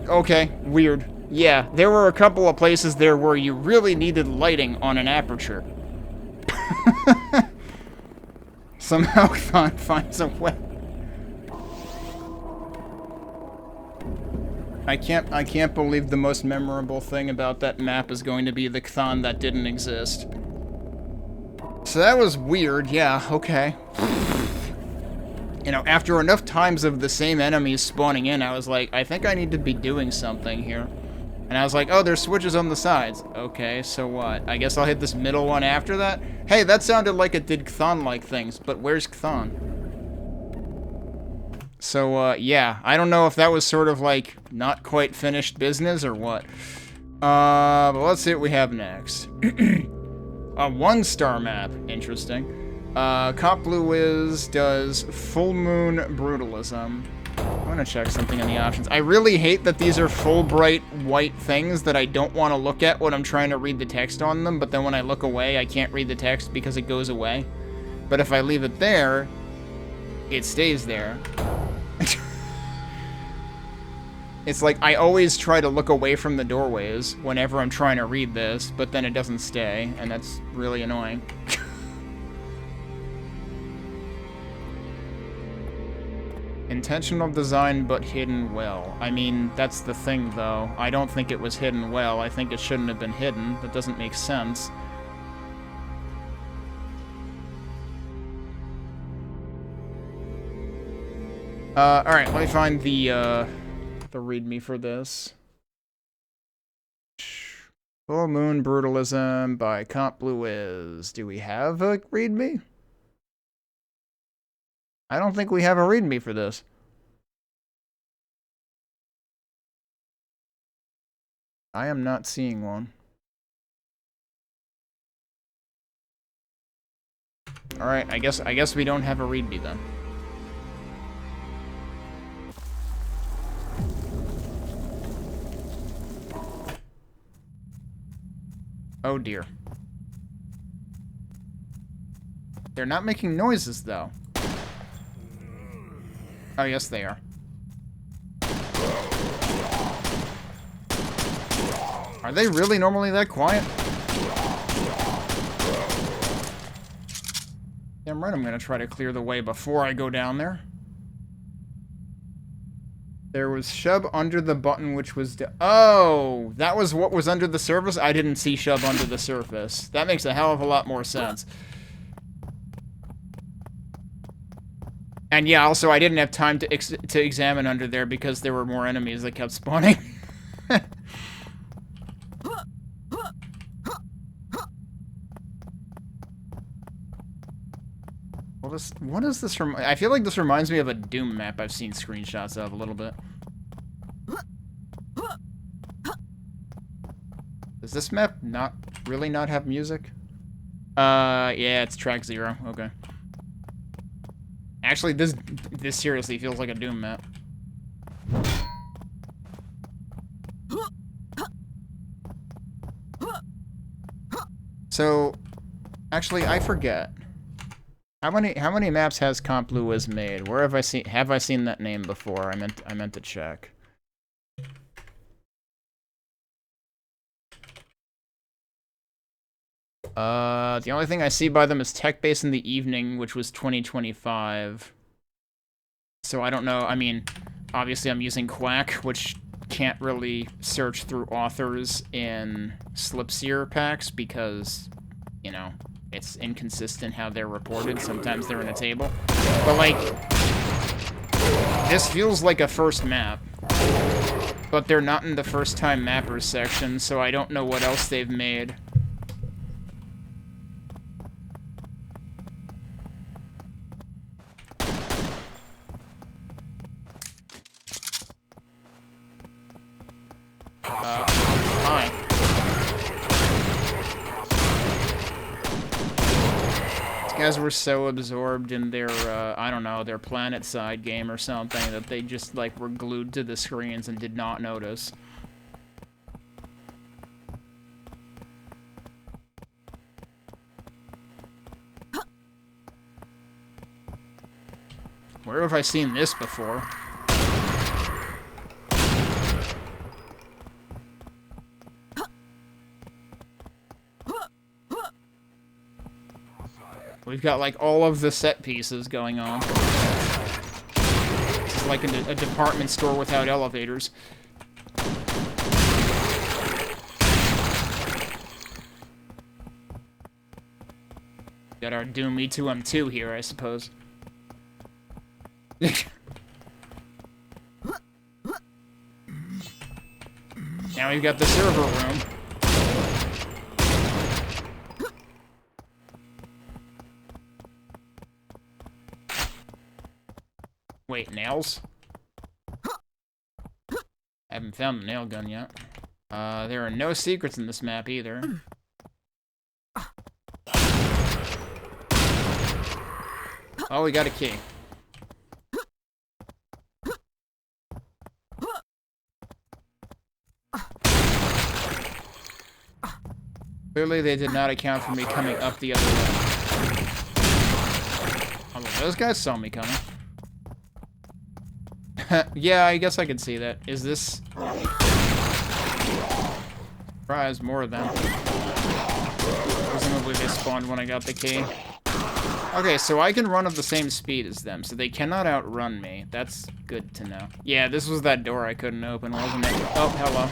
Okay, weird. Yeah, there were a couple of places there where you really needed lighting on an aperture. Somehow Chthon finds a way. I can't believe the most memorable thing about that map is going to be the Chthon that didn't exist. So that was weird, yeah, okay. You know, after enough times of the same enemies spawning in, I was like, I think I need to be doing something here. And I was like, oh, there's switches on the sides. Okay, so what? I guess I'll hit this middle one after that? Hey, that sounded like it did Chthon-like things, but where's Chthon? So, yeah. I don't know if that was sort of like not quite finished business or what. But let's see what we have next. A 1-star map. Interesting. compbluewiz does Fullmoon Brutalism. I'm gonna check something in the options. I really hate that these are full bright white things that I don't want to look at when I'm trying to read the text on them, but then when I look away, I can't read the text because it goes away. But if I leave it there, it stays there. It's like I always try to look away from the doorways whenever I'm trying to read this, but then it doesn't stay, and that's really annoying. Intentional design, but hidden well. I mean, that's the thing, though. I don't think it was hidden well. I think it shouldn't have been hidden. That doesn't make sense. Alright, let me find the readme for this. Fullmoon Brutalism by compbluewiz. Do we have a readme? I don't think we have a readme for this. I am not seeing one. Alright, I guess we don't have a readme then. Oh dear. They're not making noises though. Oh, yes, they are. Are they really normally that quiet? I'm right, I'm gonna try to clear the way before I go down there. There was shove under the button, which was... Oh! That was what was under the surface? I didn't see shove under the surface. That makes a hell of a lot more sense. And yeah, also, I didn't have time to examine under there because there were more enemies that kept spawning. What is this from? I feel like this reminds me of a Doom map I've seen screenshots of a little bit. Does this map really not have music? Yeah, it's track 0. Okay. Actually, this seriously feels like a Doom map. So, actually, I forget. How many maps has compbluewiz made? Where have I seen that name before? I meant to check. The only thing I see by them is Tech Base in the Evening, which was 2025. So I don't know. I mean, obviously I'm using Quack, which can't really search through authors in Slipseer packs because, you know, it's inconsistent how they're reported. Sometimes they're in a table. But, like, this feels like a first map. But they're not in the first-time mappers section, so I don't know what else they've made. Hi. These guys were so absorbed in their, I don't know, their planet side game or something that they just, like, were glued to the screens and did not notice. Where have I seen this before? We've got, like, all of the set pieces going on. This is like a department store without elevators. Got our Doom E2M2 here, I suppose. Now we've got the server room. Wait, nails? I haven't found the nail gun yet. There are no secrets in this map either. Oh, we got a key. Clearly they did not account for me coming up the other way. Oh, well, those guys saw me coming. Yeah, I guess I could see that. Is this... Surprise, more of them. Presumably they spawned when I got the key. Okay, so I can run at the same speed as them, so they cannot outrun me. That's good to know. Yeah, this was that door I couldn't open, wasn't it? Oh, hello.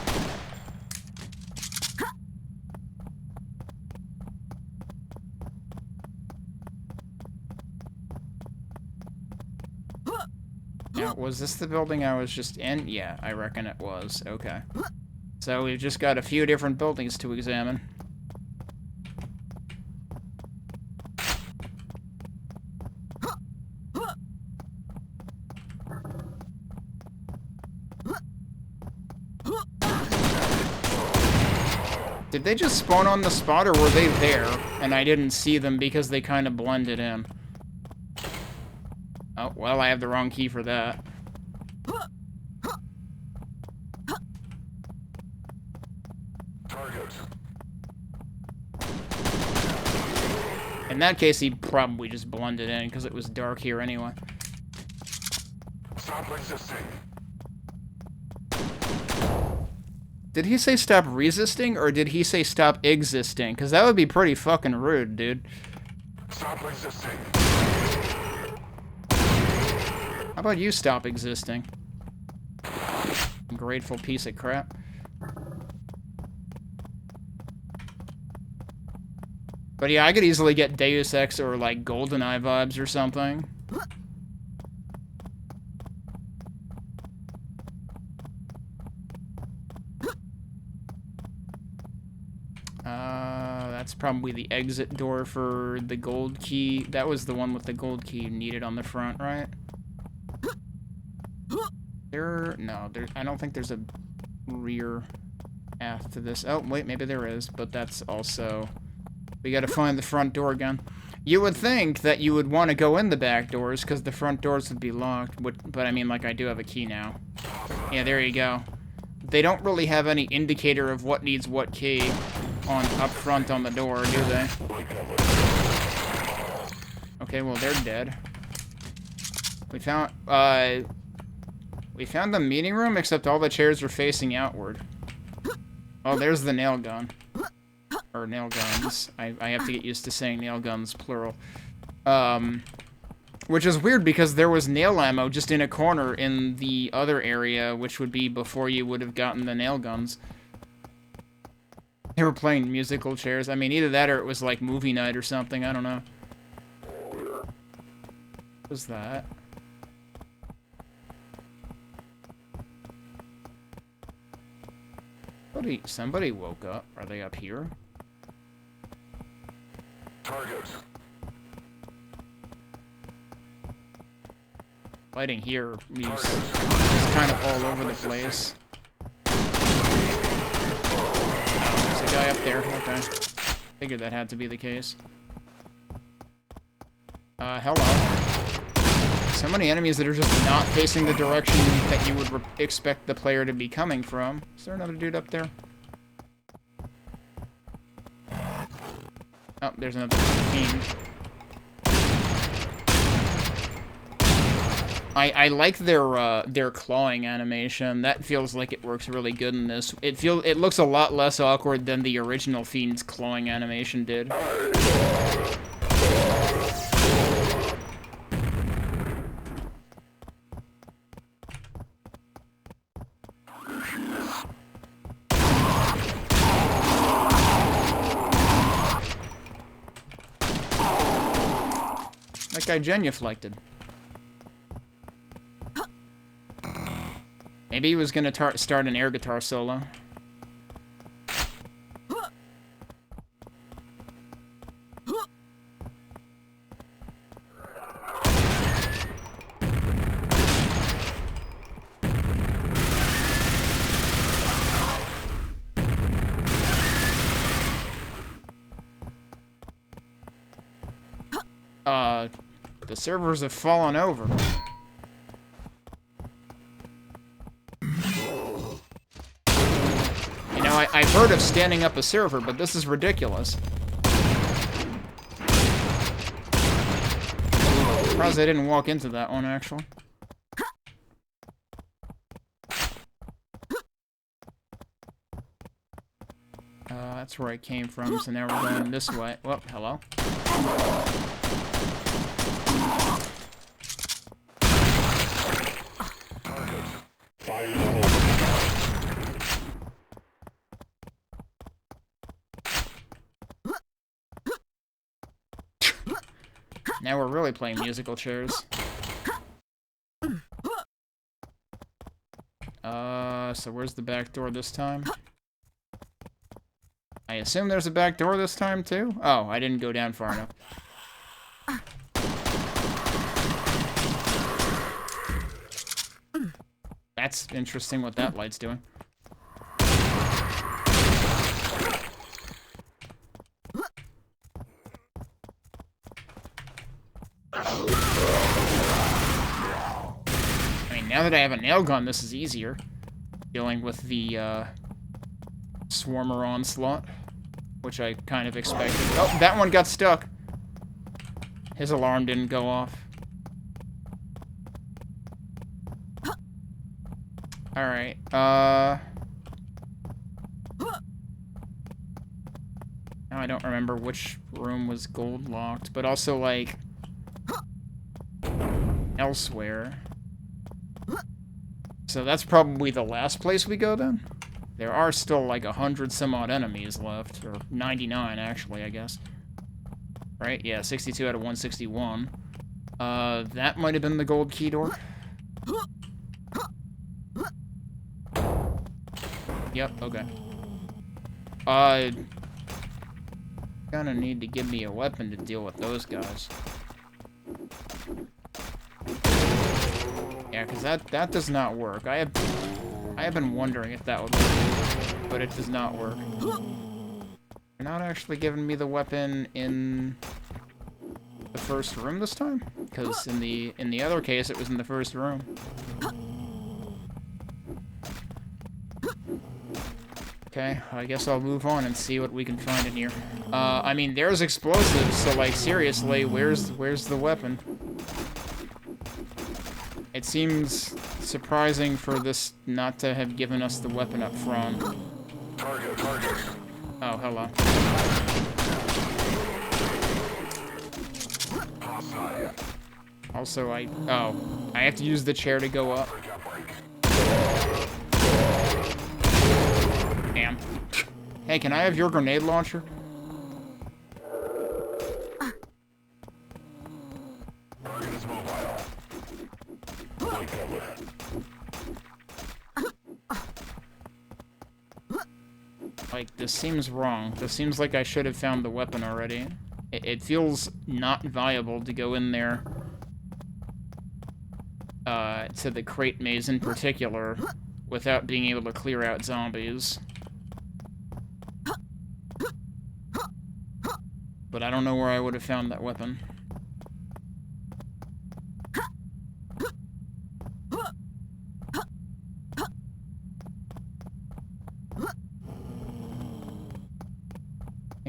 Now, was this the building I was just in? Yeah, I reckon it was. Okay. So we've just got a few different buildings to examine. Did they just spawn on the spot, or were they there, and I didn't see them because they kind of blended in? Oh, well, I have the wrong key for that. In that case, he probably just blended in, because it was dark here anyway. Stop resisting. Did he say stop resisting, or did he say stop existing? Because that would be pretty fucking rude, dude. Stop resisting. about you stop existing? Ungrateful piece of crap. But yeah, I could easily get Deus Ex or like GoldenEye vibes or something. That's probably the exit door for the gold key. That was the one with the gold key you needed on the front, right? I don't think there's a rear path to this. Oh, wait, maybe there is, but that's also... We gotta find the front door again. You would think that you would want to go in the back doors, because the front doors would be locked, but I mean, like, I do have a key now. Yeah, there you go. They don't really have any indicator of what needs what key up front on the door, do they? Okay, well, they're dead. We found the meeting room, except all the chairs were facing outward. Oh, there's the nail gun. Or nail guns. I have to get used to saying nail guns, plural. Which is weird because there was nail ammo just in a corner in the other area, which would be before you would have gotten the nail guns. They were playing musical chairs. I mean, either that or it was like movie night or something. I don't know. What was that? Somebody woke up. Are they up here? Target. Lighting here is kind of all over the place. There's a guy up there. Okay. Figured that had to be the case. Hello. So many enemies that are just not facing the direction that you would expect the player to be coming from. Is there another dude up there? Oh, there's another fiend. I like their clawing animation. That feels like it works really good in this. It looks a lot less awkward than the original Fiend's clawing animation did. That guy genuflected. Maybe he was gonna start an air guitar solo. The servers have fallen over. You know, I've heard of standing up a server, but this is ridiculous. Surprised I didn't walk into that one, actually. That's where I came from, so now we're going this way. Whoop, hello. Now we're really playing musical chairs. So where's the back door this time? I assume there's a back door this time, too? Oh, I didn't go down far enough. That's interesting what that light's doing. I mean, now that I have a nail gun, this is easier. Dealing with the, Swarmer onslaught, which I kind of expected. Oh, that one got stuck. His alarm didn't go off. Alright, now I don't remember which room was gold locked, but also, like, elsewhere. So that's probably the last place we go then. There are still like 100 some odd enemies left, or 99 actually, I guess. Right? Yeah, 62 out of 161. That might have been the gold key door. Yep, okay. Gonna need to give me a weapon to deal with those guys. Yeah, because that does not work. I have been wondering if that would work, but it does not work. You're not actually giving me the weapon in the first room this time? Because in the other case, it was in the first room. Okay, I guess I'll move on and see what we can find in here. I mean, there's explosives, so like seriously, where's the weapon? It seems surprising for this not to have given us the weapon up front. Target. Oh, hello. Also, I have to use the chair to go up. Damn. Hey, can I have your grenade launcher? Like, this seems wrong. This seems like I should have found the weapon already. It feels not viable to go in there, to the crate maze in particular, without being able to clear out zombies. But I don't know where I would have found that weapon.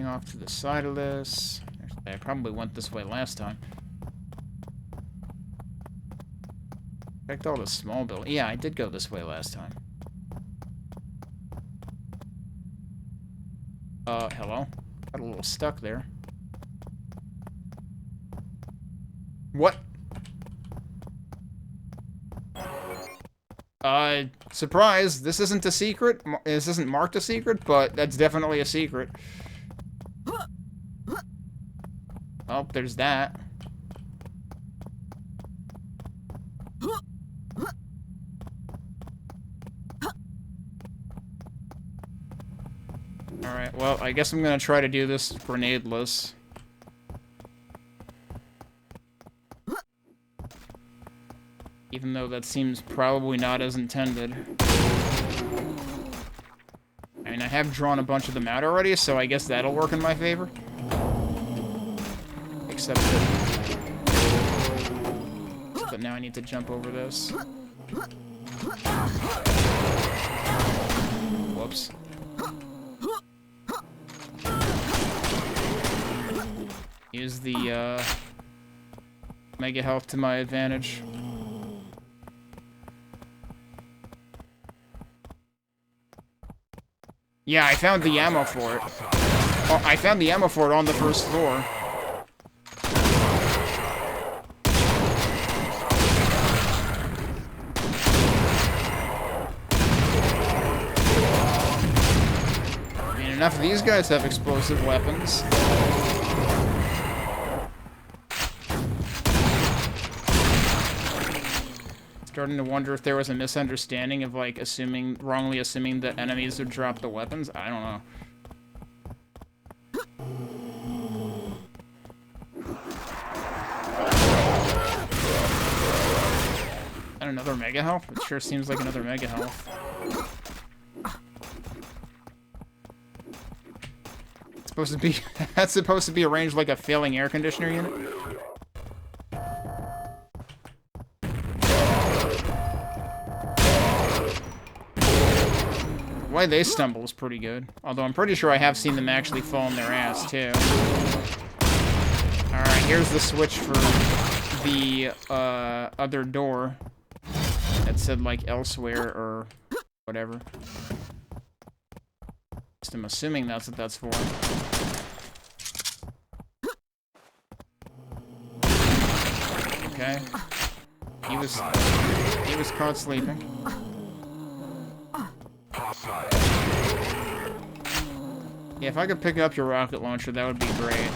Off to the side of this. Actually, I probably went this way last time. Checked all the small buildings. Yeah, I did go this way last time. Hello? Got a little stuck there. What? Surprise! This isn't a secret. This isn't marked a secret, but that's definitely a secret. Oh, there's that. Alright, well, I guess I'm gonna try to do this grenadeless. Even though that seems probably not as intended. I mean, I have drawn a bunch of them out already, so I guess that'll work in my favor. Except now I need to jump over this. Whoops. Use the mega health to my advantage. Yeah, I found the ammo for it. Oh, I found the ammo for it on the first floor. Enough of these guys have explosive weapons. Starting to wonder if there was a misunderstanding of, like, wrongly assuming that enemies would drop the weapons. I don't know. And another mega health? It sure seems like another mega health. Supposed to be that's supposed to be arranged like a failing air conditioner unit. The way they stumble is pretty good. Although I'm pretty sure I have seen them actually fall on their ass too. Alright, here's the switch for the other door that said like elsewhere or whatever. I'm assuming that's what that's for. Okay. He was caught sleeping. Yeah, if I could pick up your rocket launcher, that would be great.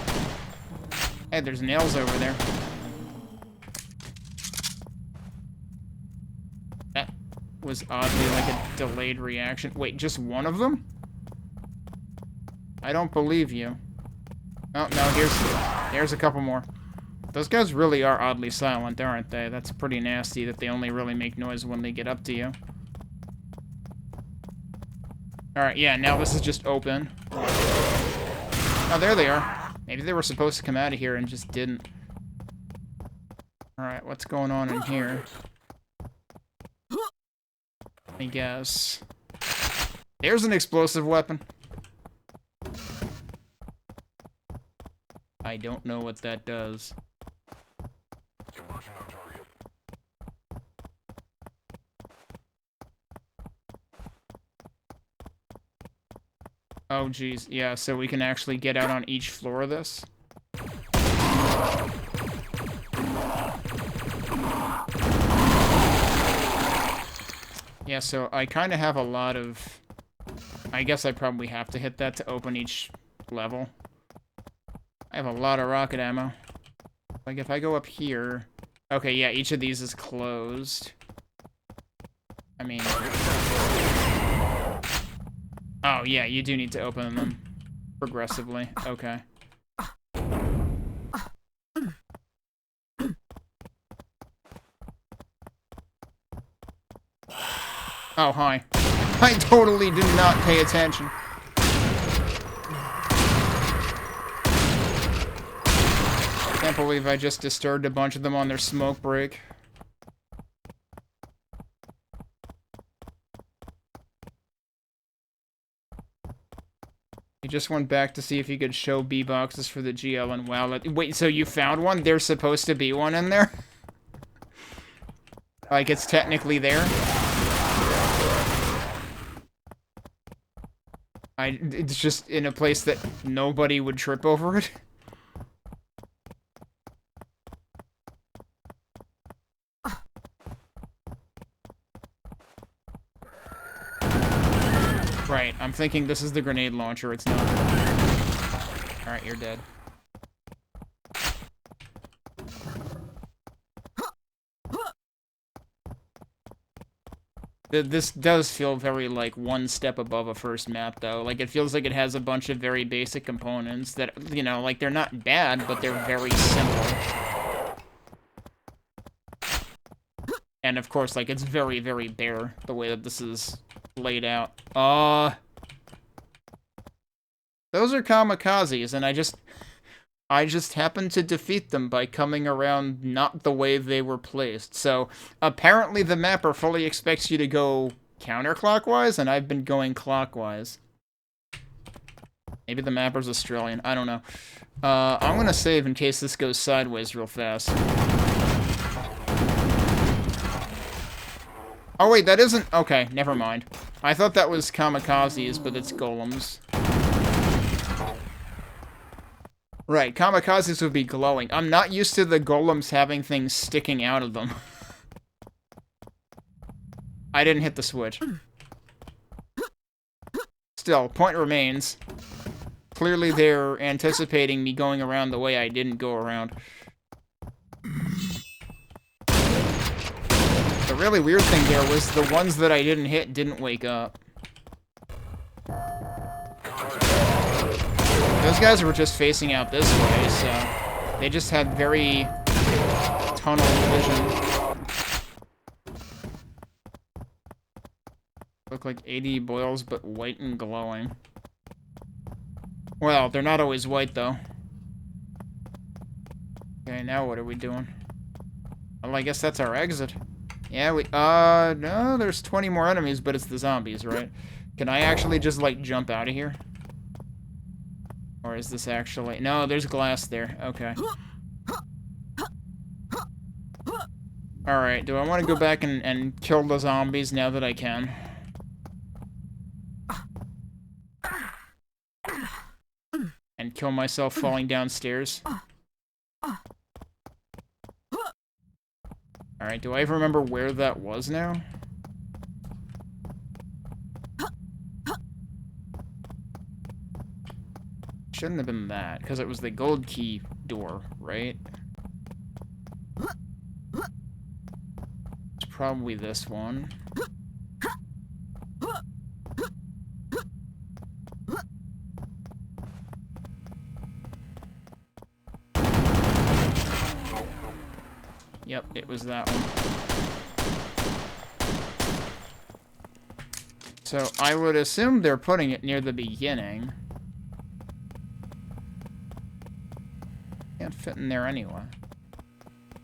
Hey, there's nails over there. That was oddly like a delayed reaction. Wait, just one of them? I don't believe you. Oh, no, here's a couple more. Those guys really are oddly silent, aren't they? That's pretty nasty that they only really make noise when they get up to you. Alright, yeah, now this is just open. Oh, there they are. Maybe they were supposed to come out of here and just didn't. Alright, what's going on in here? I guess. There's an explosive weapon. I don't know what that does. Oh, geez. Yeah, so we can actually get out on each floor of this? Yeah, so I kind of have a lot of... I guess I probably have to hit that to open each level. I have a lot of rocket ammo. Like, if I go up here... Okay, yeah, each of these is closed. I mean... Oh, yeah, you do need to open them progressively. Okay. Oh, hi. I totally did not pay attention. Can't believe I just disturbed a bunch of them on their smoke break. He just went back to see if he could show B boxes for the GL and wow. Wait, so you found one? There's supposed to be one in there? Like, it's technically there? It's just in a place that nobody would trip over it? Right, I'm thinking this is the grenade launcher, it's not. Alright, you're dead. This does feel very, like, one step above a first map, though. Like, it feels like it has a bunch of very basic components that, you know, like, they're not bad, but they're very simple. And, of course, like, it's very, very bare, the way that this is laid out. Those are kamikazes, and I just happened to defeat them by coming around not the way they were placed. So, apparently the mapper fully expects you to go counterclockwise, and I've been going clockwise. Maybe the mapper's Australian, I don't know. I'm gonna save in case this goes sideways real fast. Oh wait, that isn't... Okay, never mind. I thought that was kamikazes, but it's golems. Right, kamikazes would be glowing. I'm not used to the golems having things sticking out of them. I didn't hit the switch. Still, point remains. Clearly they're anticipating me going around the way I didn't go around. The really weird thing there was the ones that I didn't hit didn't wake up. Those guys were just facing out this way, so they just had very tunnel vision. Look like 80 boils, but white and glowing. Well, they're not always white, though. Okay, now what are we doing? Well, I guess that's our exit. Yeah, no, there's 20 more enemies, but it's the zombies, right? Can I actually just, like, jump out of here? Or is this actually... No, there's glass there. Okay. Alright, do I want to go back and kill the zombies now that I can? And kill myself falling downstairs? Alright, do I ever remember where that was now? Shouldn't have been that, because it was the gold key door, right? It's probably this one. Yep, it was that one. So I would assume they're putting it near the beginning. Can't fit in there anyway.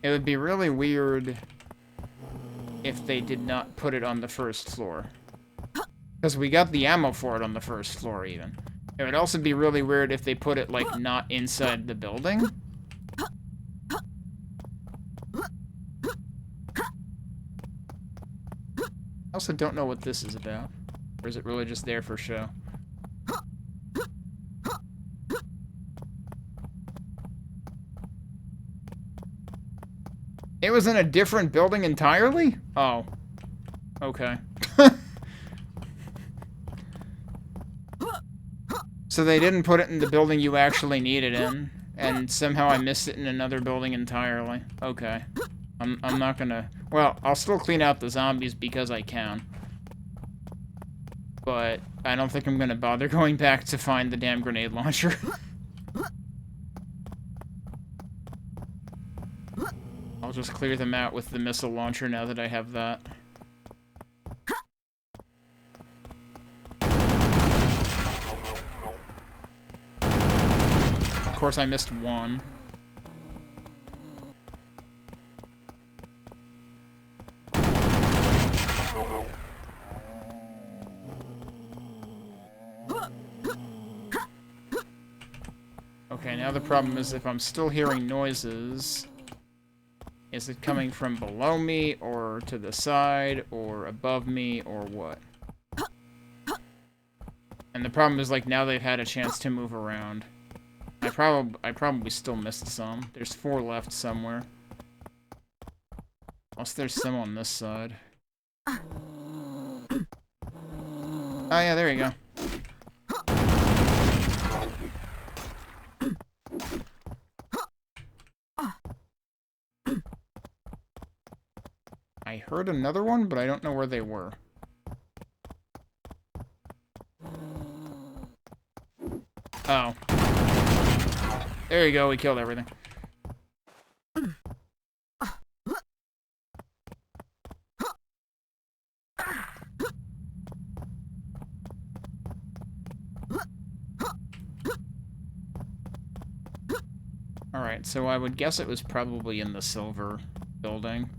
It would be really weird if they did not put it on the first floor. Because we got the ammo for it on the first floor, even. It would also be really weird if they put it, like, not inside the building. I also don't know what this is about. Or is it really just there for show? It was in a different building entirely? Oh. Okay. So they didn't put it in the building you actually need it in, and somehow I missed it in another building entirely. Okay. I'm not gonna... Well, I'll still clean out the zombies because I can. But I don't think I'm gonna bother going back to find the damn grenade launcher. I'll just clear them out with the missile launcher now that I have that. Of course, I missed one. Okay, now the problem is if I'm still hearing noises, is it coming from below me, or to the side, or above me, or what? And the problem is, like, now they've had a chance to move around. I probably still missed some. There's 4 left somewhere. Unless there's some on this side. Oh yeah, there you go. I heard another one, but I don't know where they were. Oh. There you go, we killed everything. Alright, so I would guess it was probably in the silver building.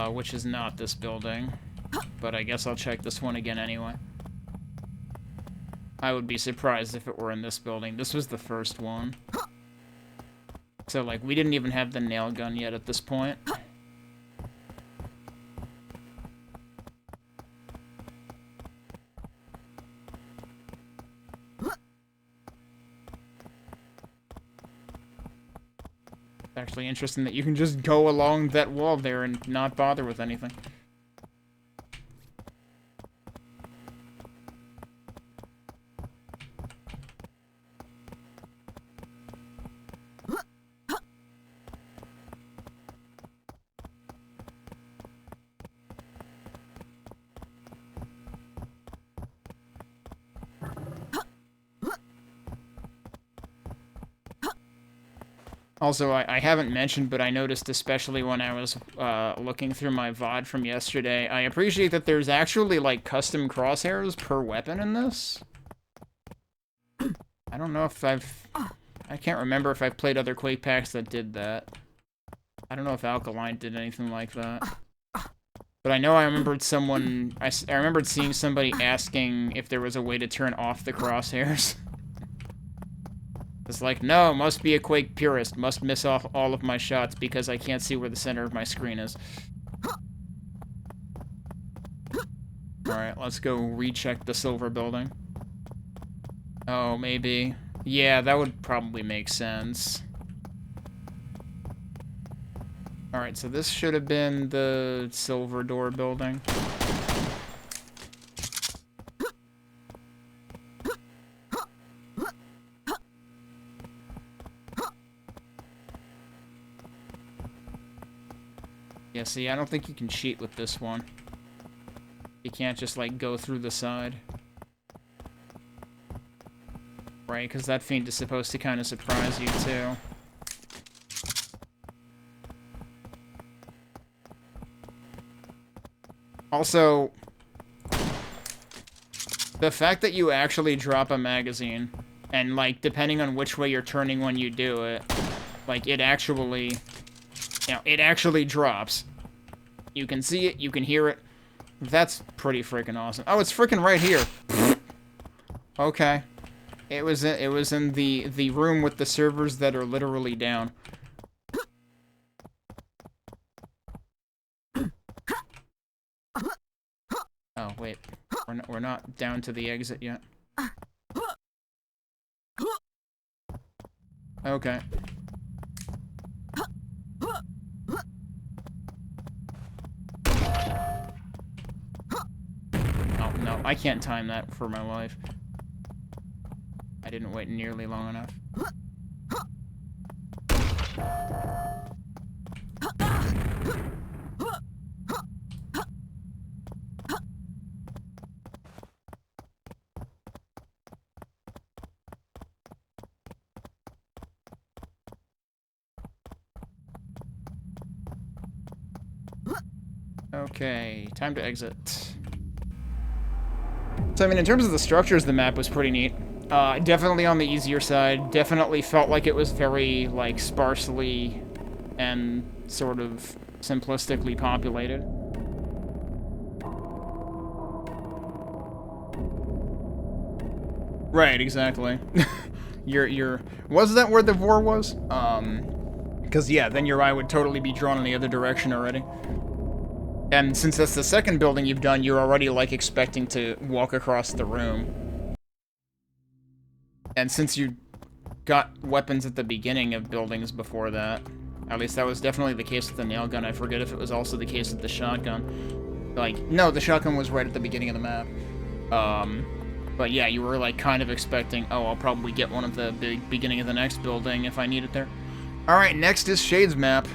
Which is not this building. But I guess I'll check this one again anyway. I would be surprised if it were in this building. This was the first one. So, like, we didn't even have the nail gun yet at this point. Actually interesting that you can just go along that wall there and not bother with anything. Also, I haven't mentioned, but I noticed, especially when I was looking through my VOD from yesterday, I appreciate that there's actually, like, custom crosshairs per weapon in this. I don't know if I can't remember if I've played other Quake packs that did that. I don't know if Alkaline did anything like that. But I know I remembered I remembered seeing somebody asking if there was a way to turn off the crosshairs. It's like, no, must be a Quake purist. Must miss off all of my shots because I can't see where the center of my screen is. Alright, let's go recheck the silver building. Oh, maybe. Yeah, that would probably make sense. Alright, so this should have been the silver door building. Yeah, see, I don't think you can cheat with this one. You can't just, like, go through the side. Right, because that fiend is supposed to kind of surprise you, too. Also, the fact that you actually drop a magazine, and, like, depending on which way you're turning when you do it, like, it actually, you know, it actually drops. You can see it, you can hear it. That's pretty freaking awesome. Oh, it's freaking right here. Okay. It was in the room with the servers that are literally down. Oh, wait. We're not down to the exit yet. Okay. Oh, no. I can't time that for my life. I didn't wait nearly long enough. Okay, time to exit. So, I mean, in terms of the structures, the map was pretty neat. Definitely on the easier side. Definitely felt like it was very, like, sparsely and sort of simplistically populated. Right, exactly. Was that where the vor was? Because, yeah, then your eye would totally be drawn in the other direction already. And since that's the second building you've done, you're already, like, expecting to walk across the room. And since you got weapons at the beginning of buildings before that, at least that was definitely the case with the nail gun. I forget if it was also the case with the shotgun. Like, no, the shotgun was right at the beginning of the map. But yeah, you were, like, kind of expecting, oh, I'll probably get one of the beginning of the next building if I need it there. Alright, next is Shade's map.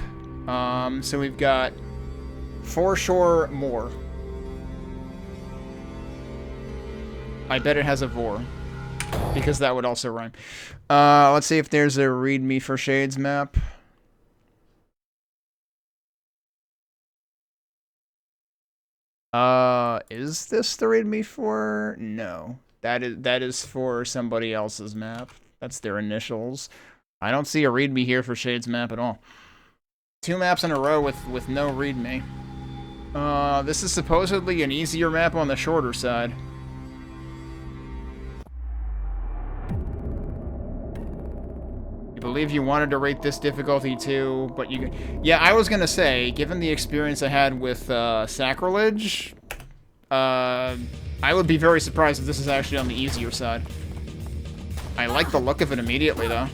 So we've got Foreshore Moor. I bet it has a vor, because that would also rhyme. Let's see if there's a readme for Shade's map. Is this the readme for? No. That is for somebody else's map. That's their initials. I don't see a readme here for Shade's map at all. 2 maps in a row with no readme. This is supposedly an easier map on the shorter side. I believe you wanted to rate this difficulty too, but you... Yeah, I was gonna say, given the experience I had with, Sacrilege, I would be very surprised if this is actually on the easier side. I like the look of it immediately, though.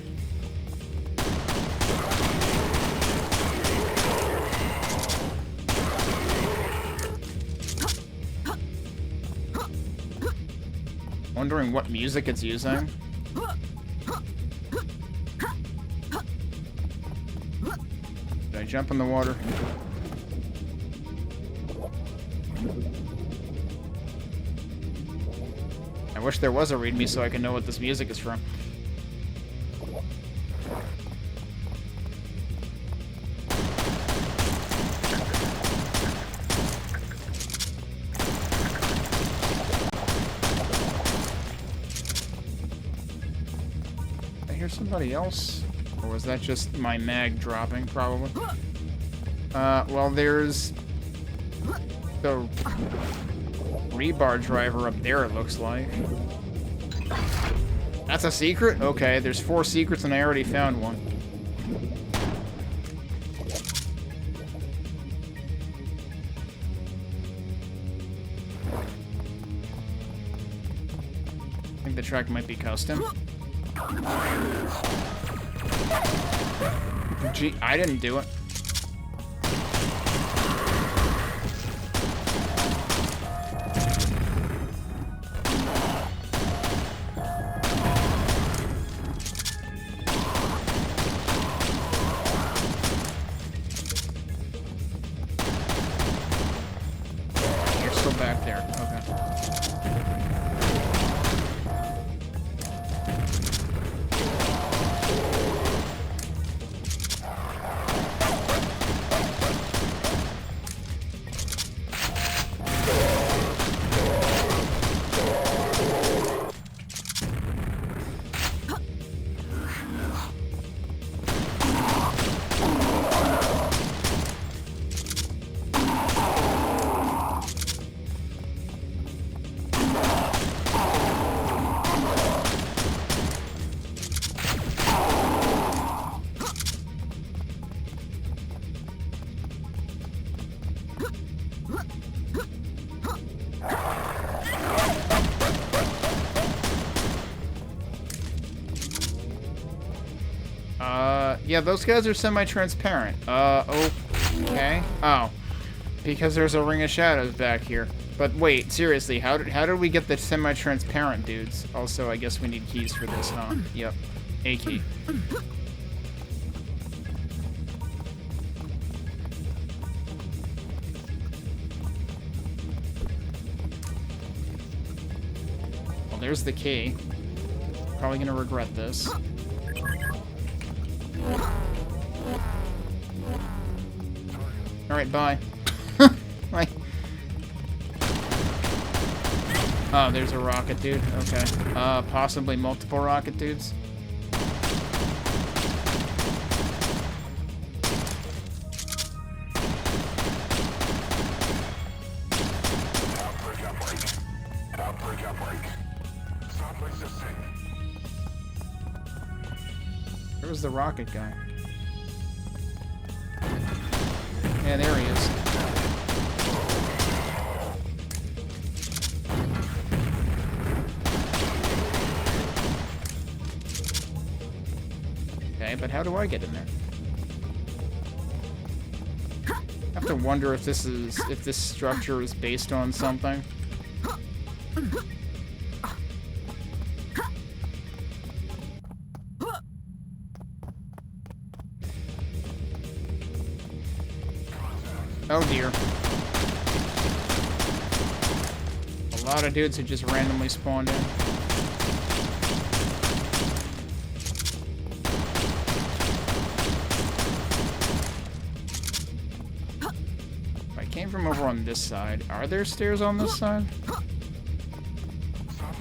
Wondering what music it's using. Did I jump in the water? I wish there was a readme so I can know what this music is from. Did I hear somebody else? Or was that just my mag dropping, probably? Well, there's the rebar driver up there, it looks like. That's a secret? Okay, there's 4 secrets and I already found one. I think the track might be custom. Gee, I didn't do it. go back there. Okay. Yeah, those guys are semi-transparent. Okay. Oh. Because there's a ring of shadows back here. But wait, seriously, how did we get the semi-transparent dudes? Also, I guess we need keys for this, huh? Yep. A key. Well, there's the key. Probably gonna regret this. Alright, bye. Like. Oh, there's a rocket dude. Okay. Possibly multiple rocket dudes. Where was the rocket guy? Yeah, there he is. Okay, but how do I get in there? I have to wonder if this structure is based on something. Oh dear. A lot of dudes who just randomly spawned in. I came from over on this side. Are there stairs on this side?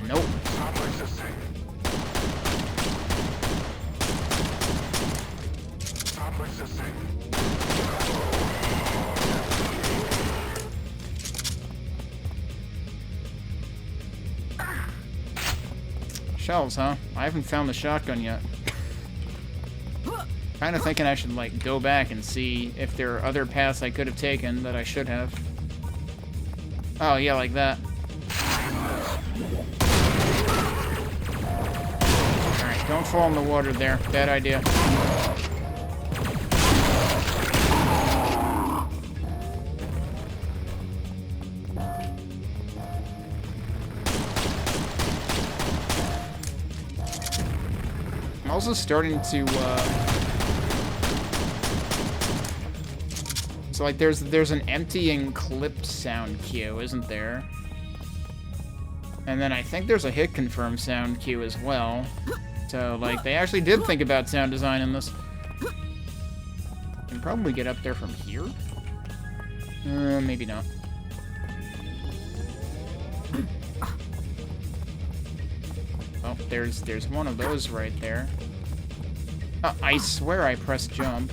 Nope. Shelves, huh? I haven't found the shotgun yet. Kinda thinking I should, like, go back and see if there are other paths I could have taken that I should have. Oh, yeah, like that. Alright, don't fall in the water there. Bad idea. I'm also starting to, so, like, there's an emptying clip sound cue, isn't there? And then I think there's a hit confirm sound cue as well. So, like, they actually did think about sound design in this. I can probably get up there from here? Maybe not. Oh, there's one of those right there. I swear I pressed jump.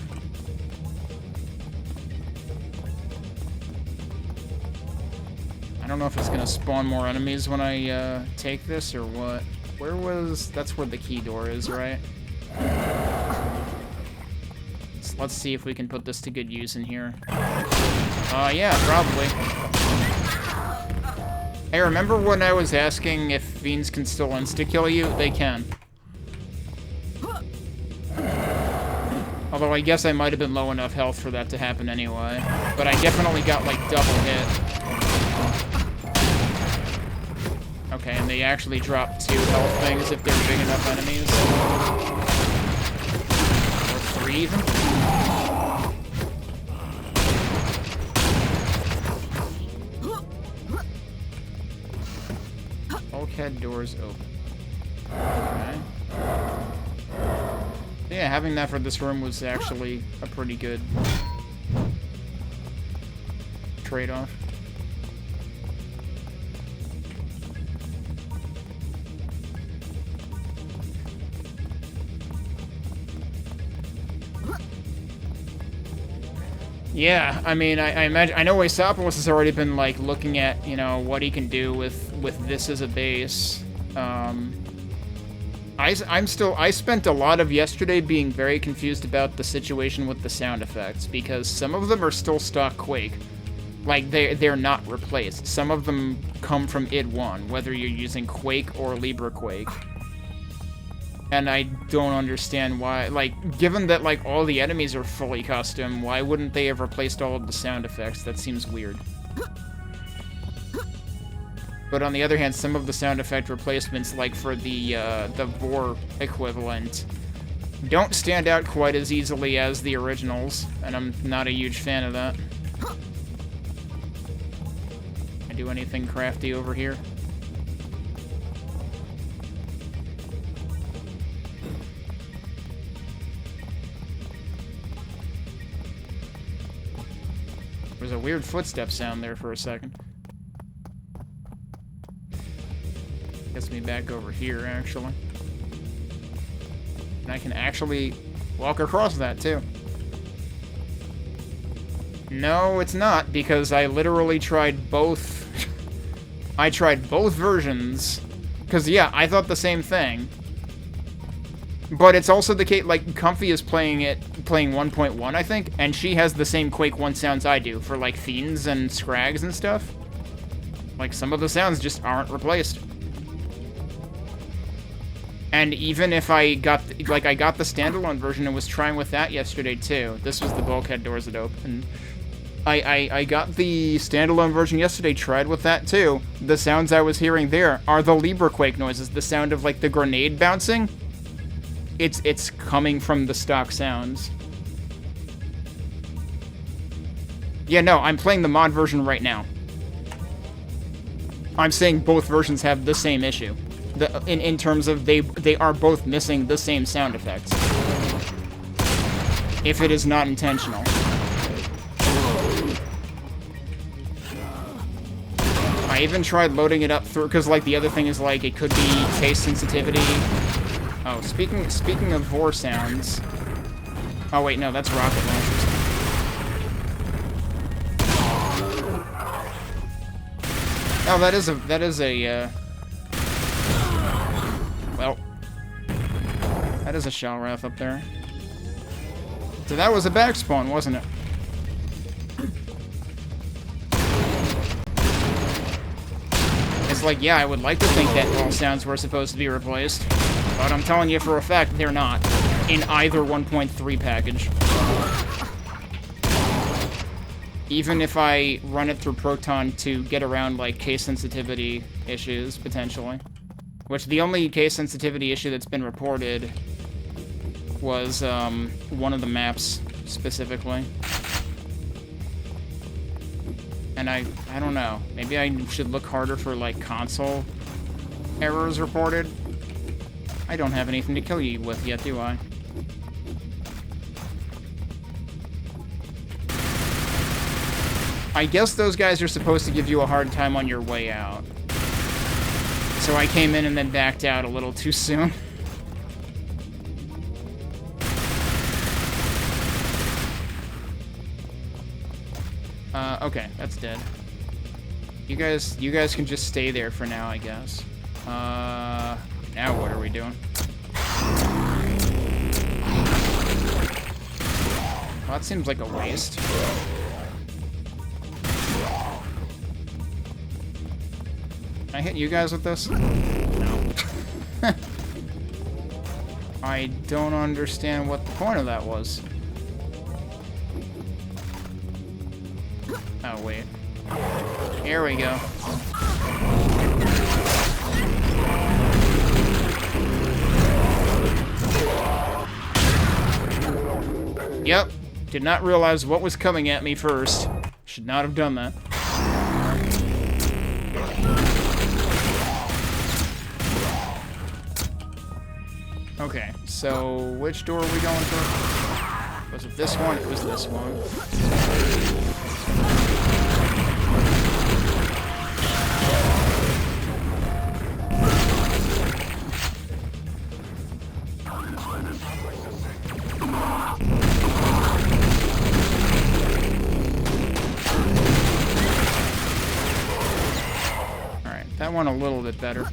I don't know if it's gonna spawn more enemies when I take this or what. Where was... That's where the key door is, right? Let's see if we can put this to good use in here. Yeah, probably. Hey, remember when I was asking if fiends can still insta-kill you? They can. Although I guess I might have been low enough health for that to happen anyway. But I definitely got, like, double hit. Okay, and they actually drop 2 health things if they're big enough enemies. Or 3 even. bulkhead doors open. Okay. Yeah, having that for this room was actually a pretty good trade-off. Yeah, I mean, I imagine, I know Aesopoulos has already been, like, looking at, you know, what he can do with this as a base. I spent a lot of yesterday being very confused about the situation with the sound effects, because some of them are still stock Quake. Like, they're not replaced. Some of them come from id1, whether you're using Quake or LibreQuake. And I don't understand why, like, given that, like, all the enemies are fully custom, why wouldn't they have replaced all of the sound effects? That seems weird. But on the other hand, some of the sound effect replacements, like for the Moor equivalent, don't stand out quite as easily as the originals, and I'm not a huge fan of that. Can I do anything crafty over here? There was a weird footstep sound there for a second. Gets me back over here, actually. And I can actually walk across that, too. No, it's not, because I literally tried both. I tried both versions. Because, yeah, I thought the same thing. But it's also the case, like, Comfy is playing 1.1, I think, and she has the same Quake 1 sounds I do for, like, fiends and scrags and stuff. Like, some of the sounds just aren't replaced. And even if I got, like, I got the standalone version and was trying with that yesterday, too. This was the bulkhead doors that opened. I got the standalone version yesterday, tried with that, too. The sounds I was hearing there are the LibreQuake noises, the sound of, like, the grenade bouncing. It's coming from the stock sounds. Yeah, no, I'm playing the mod version right now. I'm saying both versions have the same issue. In terms of they are both missing the same sound effects. If it is not intentional. I even tried loading it up through, because, like, the other thing is, like, it could be case sensitivity. Oh, speaking of vor sounds. Oh wait, no, that's rocket launchers. Oh, that is a well, that is a Shellwrath up there. So that was a back spawn, wasn't it? It's like, yeah, I would like to think that all sounds were supposed to be replaced. But I'm telling you for a fact, they're not. In either 1.3 package. Even if I run it through Proton to get around, like, case sensitivity issues, potentially. Which, the only case sensitivity issue that's been reported was, one of the maps, specifically. And I don't know. Maybe I should look harder for, like, console errors reported. I don't have anything to kill you with yet, do I? I guess those guys are supposed to give you a hard time on your way out. So I came in and then backed out a little too soon. Okay, that's dead. You guys can just stay there for now, I guess. Now what are we doing? Well, that seems like a waste. Can I hit you guys with this? No. I don't understand what the point of that was. Oh, wait. Here we go. Yep. Did not realize what was coming at me first. Should not have done that. Okay, so which door are we going for? Was it this one? It was this one. Alright, that one a little bit better.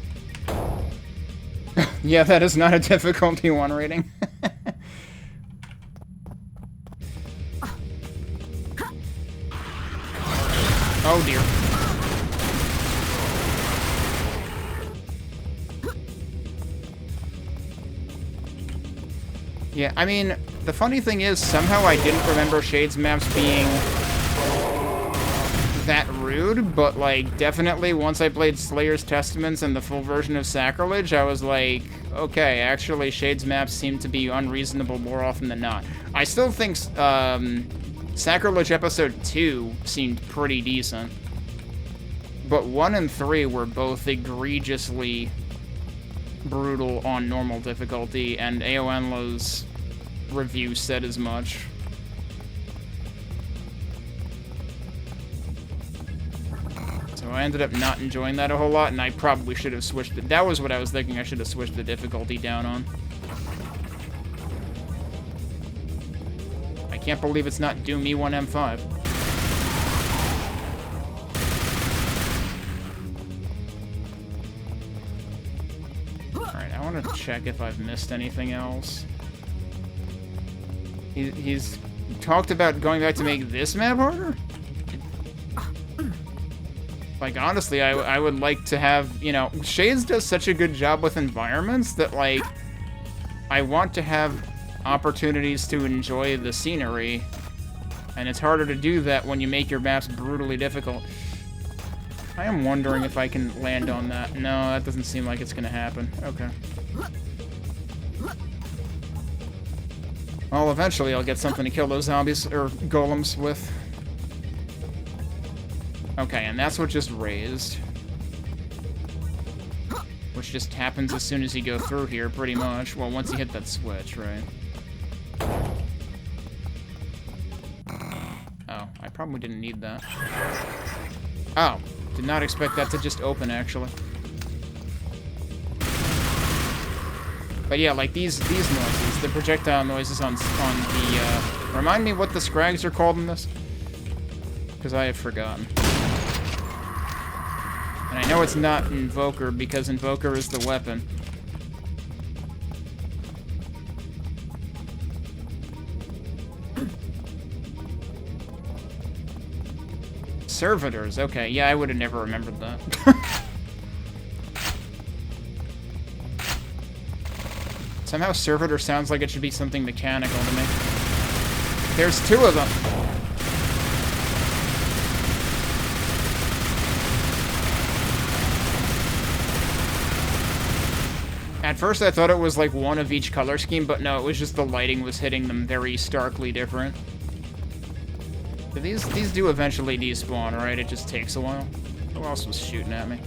Yeah, that is not a difficulty 1 rating. Oh dear. Yeah, I mean, the funny thing is, somehow I didn't remember Shades maps being that rude, but, like, definitely once I played Slayer's Testaments and the full version of Sacrilege, I was like, okay, actually, Shades maps seem to be unreasonable more often than not. I still think, Sacrilege Episode 2 seemed pretty decent, but 1 and 3 were both egregiously brutal on normal difficulty, and Aoenlo's review said as much. So I ended up not enjoying that a whole lot, and I probably should have switched it. That was what I was thinking, I should have switched the difficulty down on. I can't believe it's not Doom E1M5. Alright, I want to check if I've missed anything else. He's talked about going back to make this map harder? Like, honestly, I would like to have, you know, Shades does such a good job with environments that, like, I want to have opportunities to enjoy the scenery, and it's harder to do that when you make your maps brutally difficult. I am wondering if I can land on that. No, that doesn't seem like it's gonna happen. Okay. Well, eventually I'll get something to kill those zombies, or golems, with. Okay, and that's what just raised. Which just happens as soon as you go through here, pretty much. Well, once you hit that switch, right? Oh, I probably didn't need that. Oh, did not expect that to just open, actually. But yeah, like these noises, the projectile noises on the, remind me what the scrags are called in this? Because I have forgotten. And I know it's not Invoker, because Invoker is the weapon. Servitors, okay, yeah, I would have never remembered that. Somehow Servitor sounds like it should be something mechanical to me. There's 2 of them! At first I thought it was like one of each color scheme, but no, it was just the lighting was hitting them very starkly different. But these do eventually despawn, right? It just takes a while. Who else was shooting at me?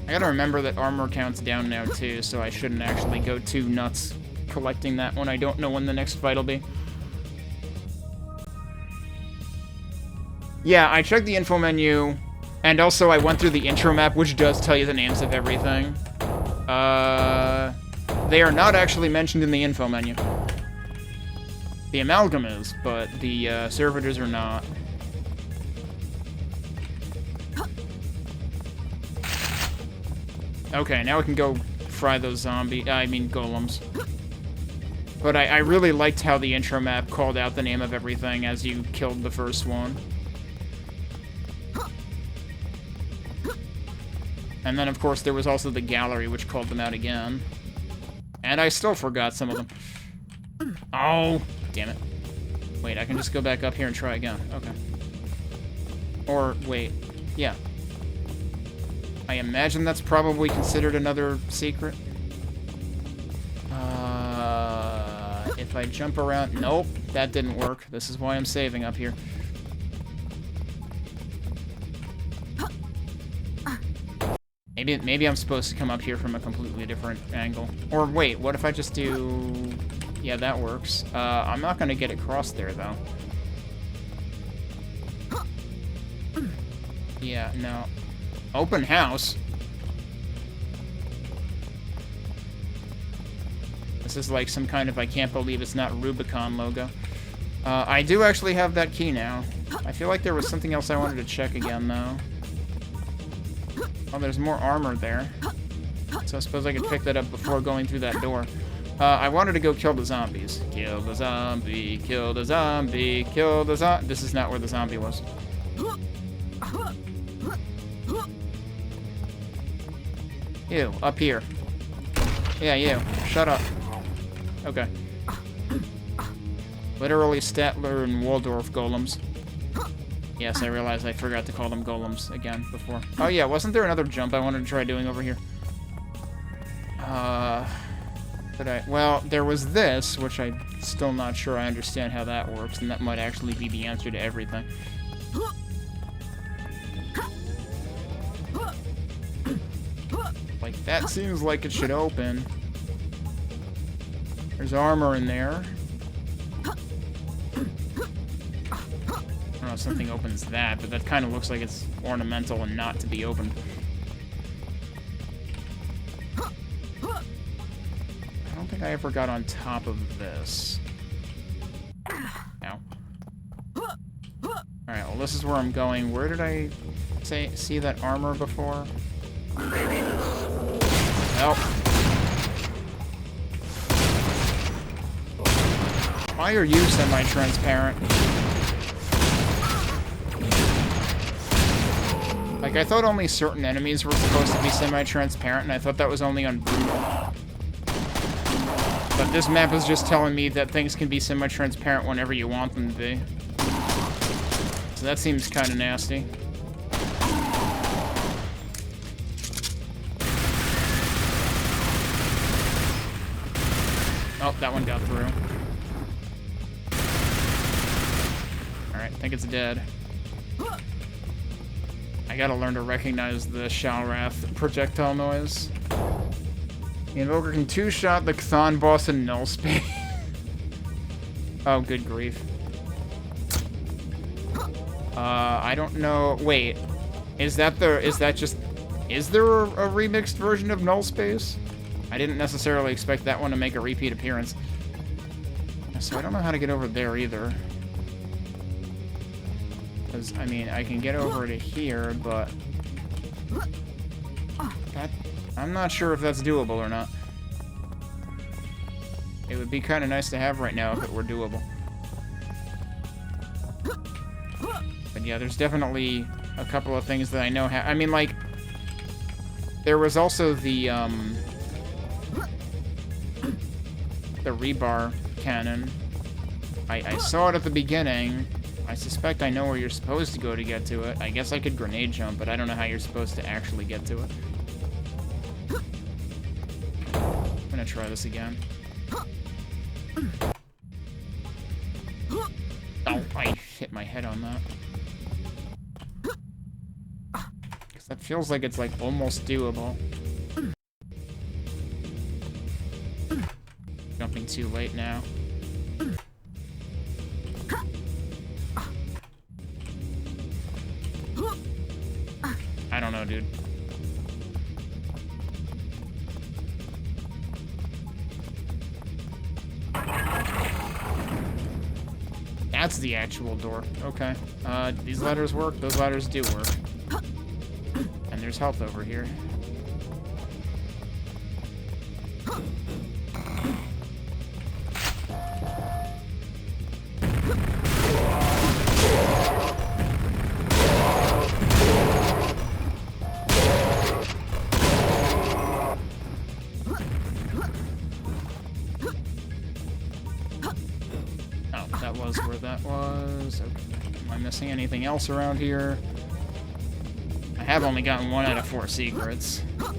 I gotta remember that armor count's down now too, so I shouldn't actually go too nuts collecting that when I don't know when the next fight will be. Yeah, I checked the info menu, and also I went through the intro map, which does tell you the names of everything. They are not actually mentioned in the info menu. The amalgam is, but the servitors are not. Okay, now we can go fry those golems. But I really liked how the intro map called out the name of everything as you killed the first one. And then, of course, there was also the gallery, which called them out again. And I still forgot some of them. Oh, damn it. Wait, I can just go back up here and try again. Okay. Or, wait. Yeah. I imagine that's probably considered another secret. If I jump around... Nope, that didn't work. This is why I'm saving up here. Maybe I'm supposed to come up here from a completely different angle. Or wait, what if I just do... Yeah, that works. I'm not gonna get across there, though. Yeah, no. Open house? This is like some kind of I can't believe it's not Rubicon logo. I do actually have that key now. I feel like there was something else I wanted to check again, though. Oh, there's more armor there. So I suppose I could pick that up before going through that door. I wanted to go kill the zombies. Kill the zombie, kill the zombie, kill the zombie. This is not where the zombie was. Ew, up here. Yeah, you. Shut up. Okay. Literally Statler and Waldorf golems. Yes, I realized I forgot to call them golems again before. Oh yeah, wasn't there another jump I wanted to try doing over here? Well, there was this, which I'm still not sure I understand how that works, and that might actually be the answer to everything. Like, that seems like it should open. There's armor in there. I don't know if something opens that, but that kind of looks like it's ornamental and not to be opened. I don't think I ever got on top of this. Ow. Alright, well this is where I'm going. Where did I see that armor before? Help. Why are you semi-transparent? Like, I thought only certain enemies were supposed to be semi-transparent, and I thought that was only on Brutal. But this map is just telling me that things can be semi-transparent whenever you want them to be. So that seems kind of nasty. Oh, that one got through. Alright, I think it's dead. I gotta learn to recognize the Shalrath projectile noise. The Invoker can two-shot the Chthon boss in null space. Oh, good grief. I don't know. Wait, is there a remixed version of null space? I didn't necessarily expect that one to make a repeat appearance. So I don't know how to get over there either. Because, I mean, I can get over to here, but... I'm not sure if that's doable or not. It would be kind of nice to have right now if it were doable. But yeah, there's definitely a couple of things that I know how... I mean, like... There was also the rebar cannon. I saw it at the beginning. I suspect I know where you're supposed to go to get to it. I guess I could grenade jump, but I don't know how you're supposed to actually get to it. I'm gonna try this again. Oh, I hit my head on that. Because that feels like it's, like, almost doable. Jumping too late now. I don't know, dude. That's the actual door. Okay. These ladders work. Those ladders do work. And there's health over here. Anything else around here? I have only gotten 1 out of 4 secrets. I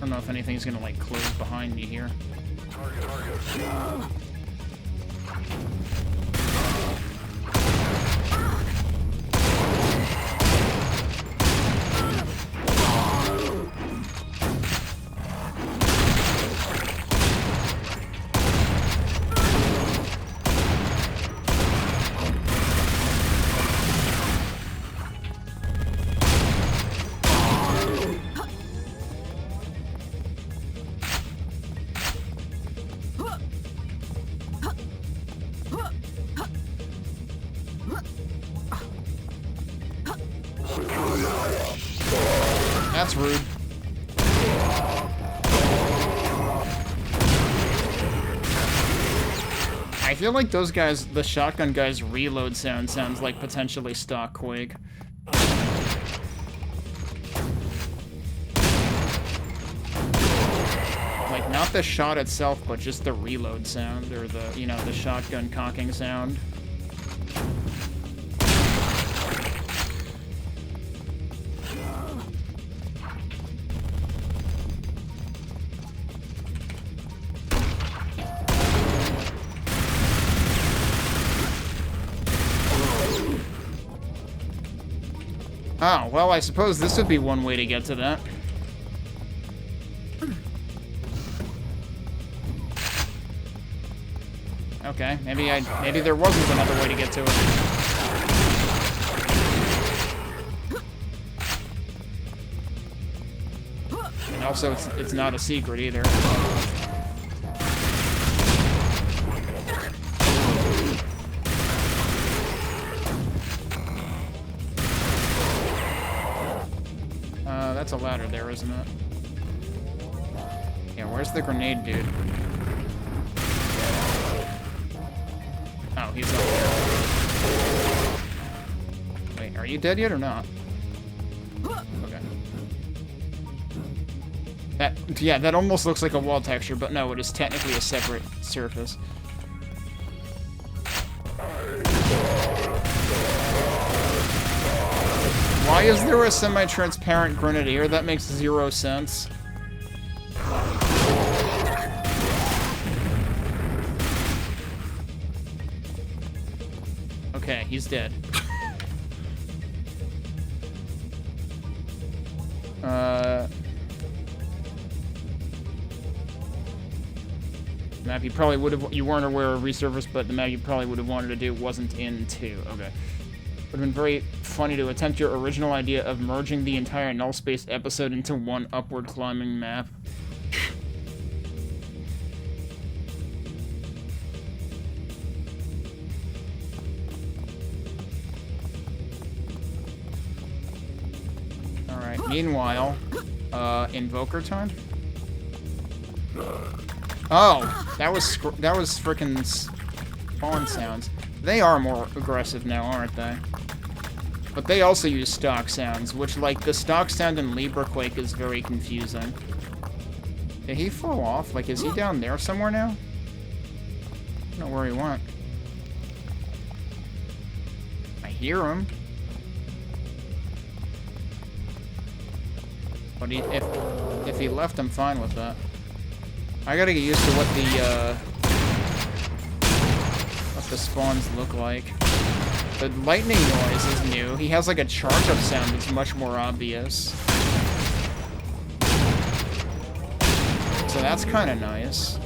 don't know if anything's gonna, like, close behind me here. that's rude. I feel like those guys, the shotgun guys' reload sounds like potentially stock Quake. Like, not the shot itself, but just the reload sound, or the, you know, the shotgun cocking sound. Oh, well, I suppose this would be one way to get to that. Okay, maybe there wasn't another way to get to it. And also, it's not a secret either. That's a ladder there, isn't it? Yeah, where's the grenade dude? Oh, he's up there. Wait, are you dead yet or not? Okay. That almost looks like a wall texture, but no, it is technically a separate surface. Why is there a semi-transparent grenadier? That makes 0 sense. Okay, he's dead. Map you probably would have... You weren't aware of resurface, but the map you probably would have wanted to do wasn't in 2. Okay. Would have been very funny to attempt your original idea of merging the entire null space episode into one upward climbing map. Alright, meanwhile, invoker time? Oh, that was frickin' spawn sounds. They are more aggressive now, aren't they? But they also use stock sounds, which, like, the stock sound in LibreQuake is very confusing. Did he fall off? Like, is he down there somewhere now? I don't know where he went. I hear him. But if he left, I'm fine with that. I gotta get used to what the spawns look like. The lightning noise is new. He has like a charge-up sound that's much more obvious. So that's kind of nice.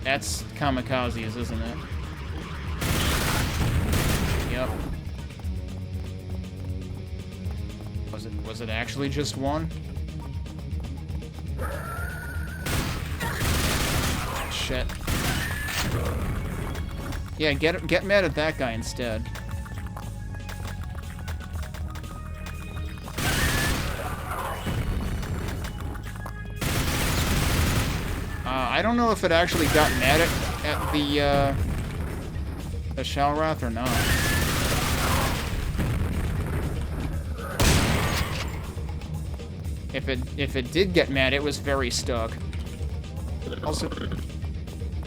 That's kamikazes, isn't it? Yep. Was it actually just one? Shit. Yeah, get mad at that guy instead. I don't know if it actually got mad at the Shalrath or not. If it did get mad, it was very stuck. Also,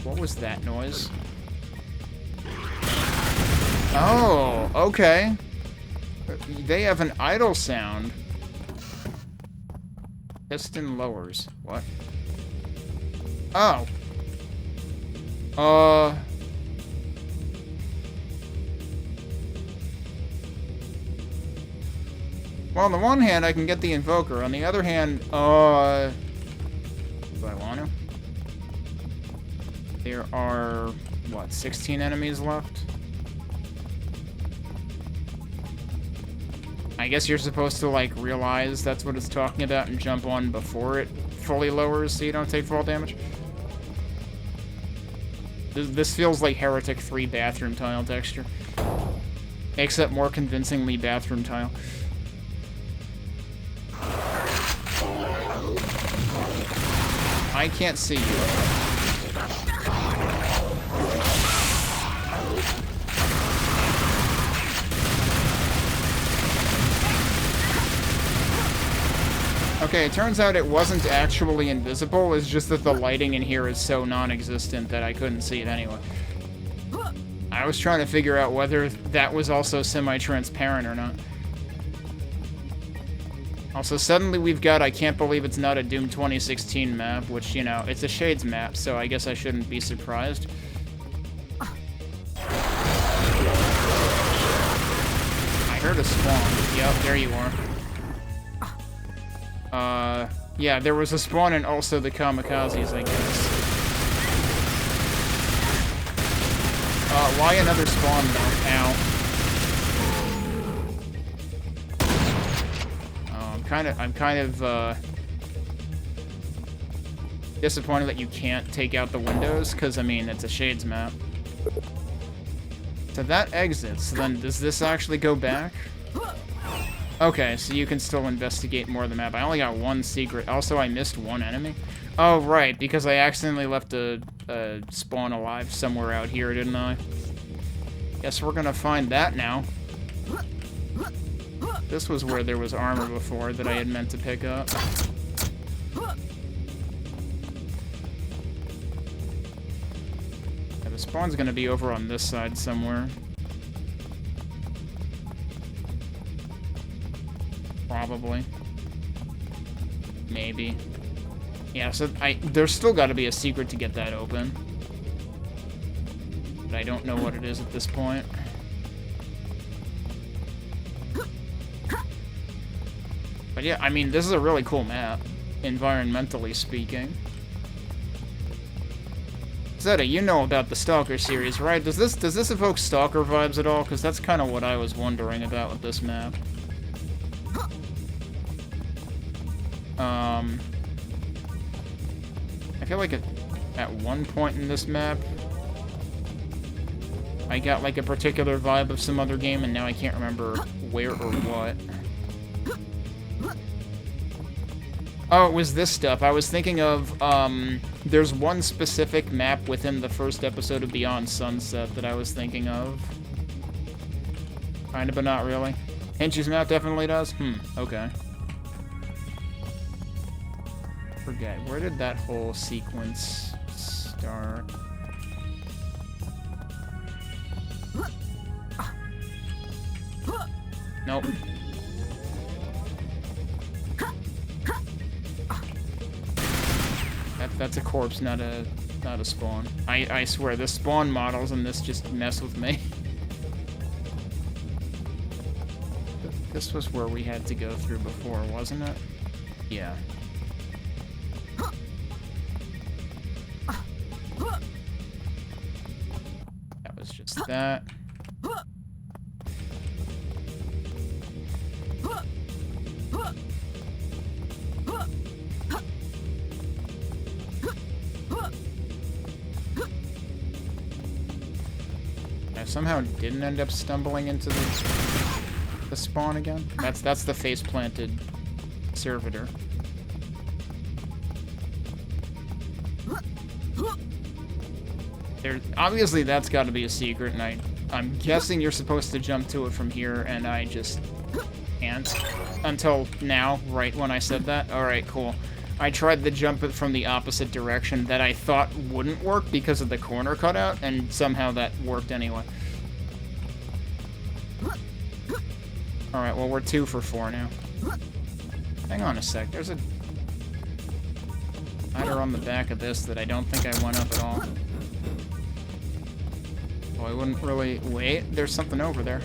what was that noise? Oh, okay. They have an idle sound. Piston lowers. What? Oh. Well, on the one hand, I can get the Invoker. On the other hand, do I want to? There are, what, 16 enemies left? I guess you're supposed to, like, realize that's what it's talking about and jump on before it fully lowers so you don't take fall damage. This feels like Heretic 3 bathroom tile texture. Except more convincingly bathroom tile. I can't see you. Okay, it turns out it wasn't actually invisible, it's just that the lighting in here is so non-existent that I couldn't see it anyway. I was trying to figure out whether that was also semi-transparent or not. Also, suddenly we've got I Can't Believe It's Not a Doom 2016 map, which, you know, it's a Shades map, so I guess I shouldn't be surprised. I heard a spawn. Yep, there you are. Yeah, there was a spawn and also the kamikazes, I guess. Why another spawn, though? Ow. I'm kind of disappointed that you can't take out the windows, because, I mean, it's a Shades map. So that exits, so then does this actually go back? Okay, so you can still investigate more of the map. I only got one secret. Also, I missed one enemy. Oh, right, because I accidentally left a spawn alive somewhere out here, didn't I? Guess we're gonna find that now. This was where there was armor before that I had meant to pick up. Yeah, the spawn's gonna be over on this side somewhere. Probably. Maybe. Yeah, so there's still gotta be a secret to get that open. But I don't know what it is at this point. But yeah, I mean, this is a really cool map, environmentally speaking. Zeta, you know about the Stalker series, right? Does this evoke Stalker vibes at all? Because that's kind of what I was wondering about with this map. I feel like at one point in this map, I got like a particular vibe of some other game, and now I can't remember where or what. Oh, it was this stuff. I was thinking of, there's one specific map within the first episode of Beyond Sunset that I was thinking of. Kinda, but not really. Hench's map definitely does? Okay. Forget. Where did that whole sequence start? Nope. That's a corpse, not a spawn. I swear, the spawn models in this just mess with me. This was where we had to go through before, wasn't it? Yeah. That was just that. I somehow didn't end up stumbling into the spawn again. That's the face-planted servitor. Obviously that's got to be a secret, and I'm guessing you're supposed to jump to it from here, and I just can't. Until now, right when I said that. Alright, cool. I tried to jump it from the opposite direction that I thought wouldn't work because of the corner cutout, and somehow that worked anyway. Alright, well, we're 2 for 4 now. Hang on a sec, there's a ladder on the back of this that I don't think I went up at all. Oh, I wouldn't really... Wait, there's something over there.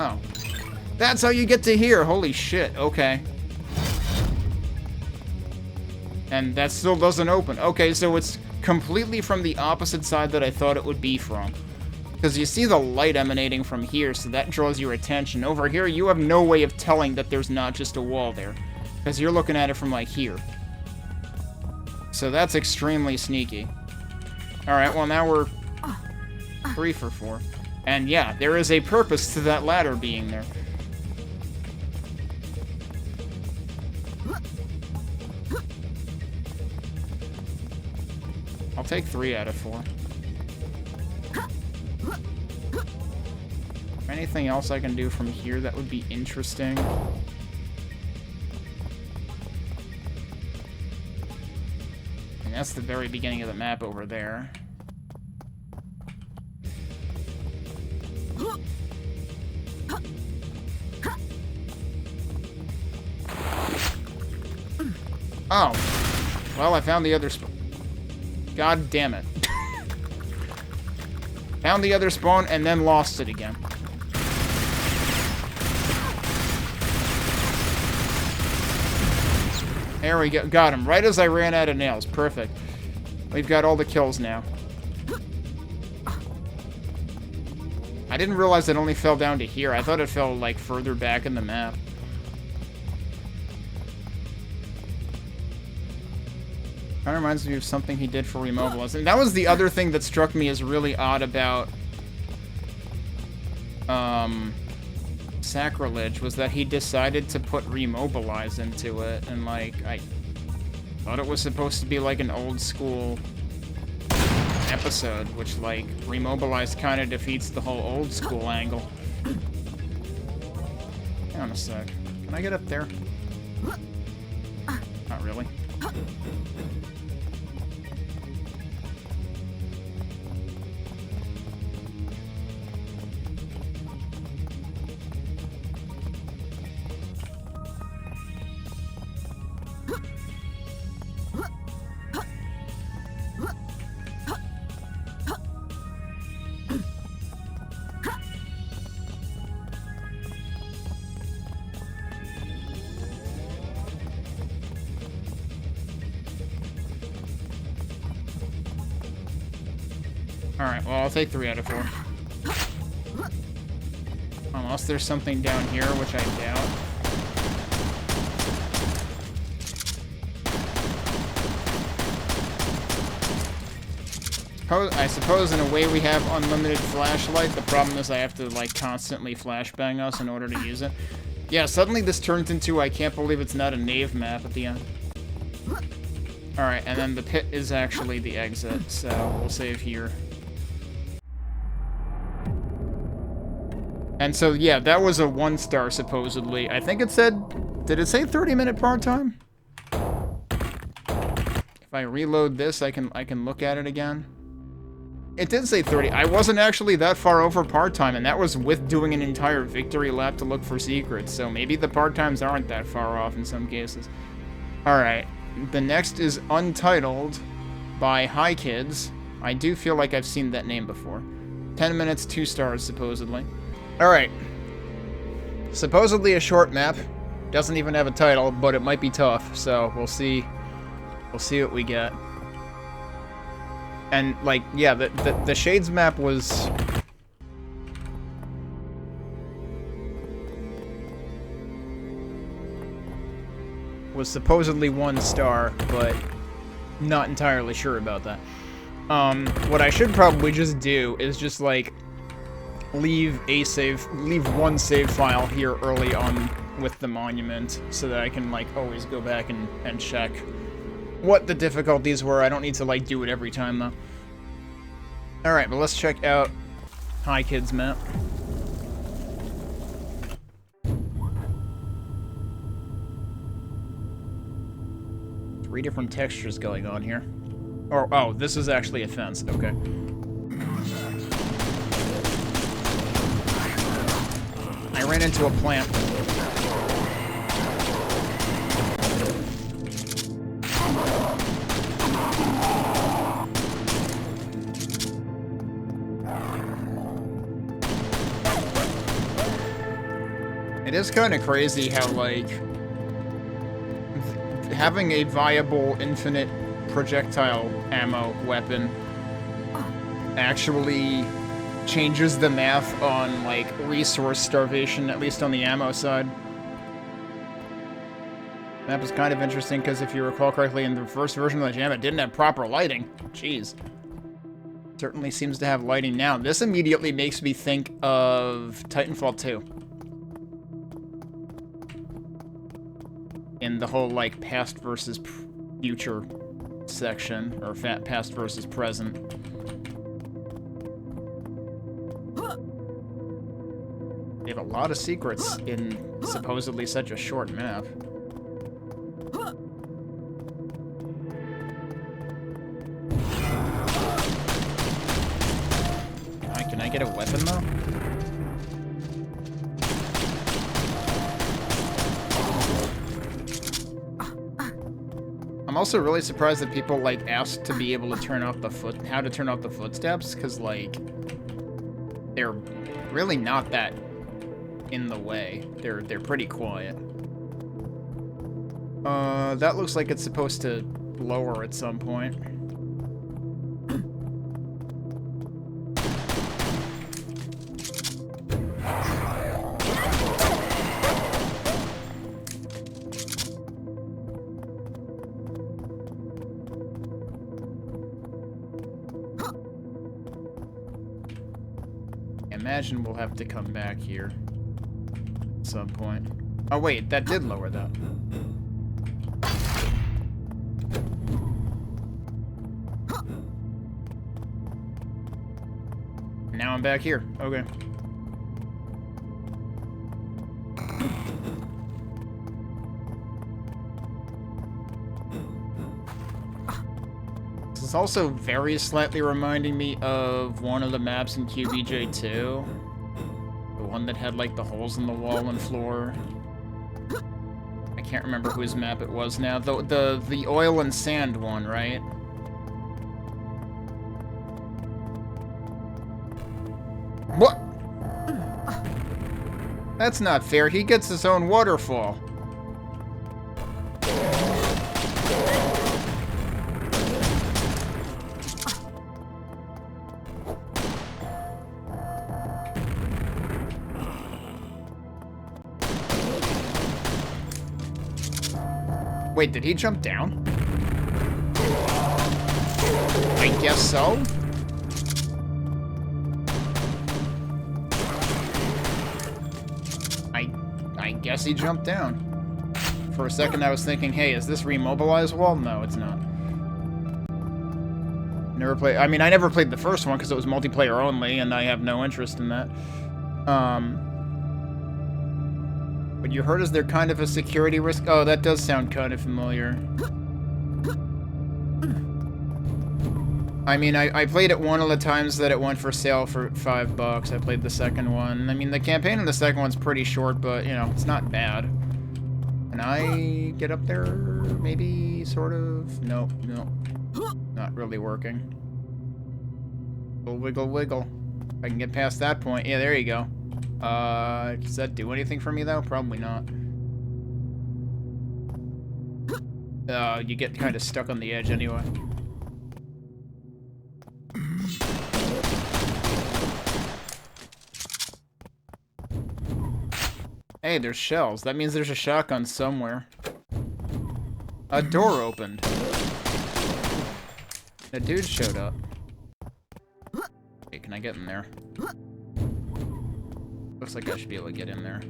Oh. That's how you get to here! Holy shit, okay. And that still doesn't open. Okay, so it's completely from the opposite side that I thought it would be from. Because you see the light emanating from here, so that draws your attention. Over here, you have no way of telling that there's not just a wall there. Because you're looking at it from, like, here. So that's extremely sneaky. Alright, well now we're 3 for 4. And yeah, there is a purpose to that ladder being there. I'll take 3 out of 4. Anything else I can do from here that would be interesting? And that's the very beginning of the map over there. Oh. Well, I found the other spawn. God damn it. Found the other spawn and then lost it again. There we go. Got him. Right as I ran out of nails. Perfect. We've got all the kills now. I didn't realize it only fell down to here. I thought it fell, like, further back in the map. That reminds me of something he did for Remobilize. And that was the other thing that struck me as really odd about Sacrilege, was that he decided to put Remobilize into it, and like, I thought it was supposed to be like an old school episode, which like, Remobilize kind of defeats the whole old school angle. Hang on a sec. Can I get up there? Not really. Alright, well, I'll take 3 out of 4. Unless there's something down here, which I doubt. I suppose in a way we have unlimited flashlight. The problem is I have to, like, constantly flashbang us in order to use it. Yeah, suddenly this turns into I can't believe it's not a nave map at the end. Alright, and then the pit is actually the exit, so we'll save here. And so, yeah, that was a 1-star, supposedly. I think it said... Did it say 30-minute part time? If I reload this, I can look at it again. It did say 30. I wasn't actually that far over part time, and that was with doing an entire victory lap to look for secrets, so maybe the part times aren't that far off in some cases. Alright, the next is Untitled by haikids. I do feel like I've seen that name before. 10 minutes, 2 stars, supposedly. Alright. Supposedly a short map. Doesn't even have a title, but it might be tough, so we'll see. We'll see what we get. And, like, yeah, the Shades map was... supposedly 1 star, but not entirely sure about that. What I should probably just do is just, like... leave 1 save file here early on with the monument so that I can, like, always go back and check what the difficulties were. I don't need to, like, do it every time, though. Alright, but let's check out haikids map. Three different textures going on here. Oh, this is actually a fence. Okay. I ran into a plant. It is kind of crazy how, like, having a viable infinite projectile ammo weapon actually changes the math on, like, resource starvation, at least on the ammo side. Map is kind of interesting because if you recall correctly, in the first version of the jam, it didn't have proper lighting. Jeez. Certainly seems to have lighting now. This immediately makes me think of Titanfall 2. In the whole, like, past versus future section, or past versus present. They have a lot of secrets in supposedly such a short map. Can I get a weapon, though? I'm also really surprised that people, like, asked to be able to turn off the how to turn off the footsteps, because, like, they're really not that in the way. They're pretty quiet. That looks like it's supposed to lower at some point. Imagine we'll have to come back here at some point. Oh wait, that did lower that. Now I'm back here. Okay. This is also very slightly reminding me of one of the maps in QBJ2. The one that had, like, the holes in the wall and floor. I can't remember whose map it was now. The oil and sand one, right? What? That's not fair. He gets his own waterfall. Wait, did he jump down? I guess so. I guess he jumped down. For a second I was thinking, hey, is this remobilized wall? No, it's not. I never played the first one because it was multiplayer only, and I have no interest in that. What you heard is they're kind of a security risk. Oh, that does sound kind of familiar. I mean, I played it one of the times that it went for sale for $5. I played the second one. I mean, the campaign in the second one's pretty short, but, you know, it's not bad. Can I get up there? Maybe, sort of? Nope, nope. Not really working. Wiggle, wiggle. If I can get past that point. Yeah, there you go. Does that do anything for me, though? Probably not. You get kind of stuck on the edge anyway. Hey, there's shells. That means there's a shotgun somewhere. A door opened. A dude showed up. Hey, can I get in there? Looks like I should be able to get in there.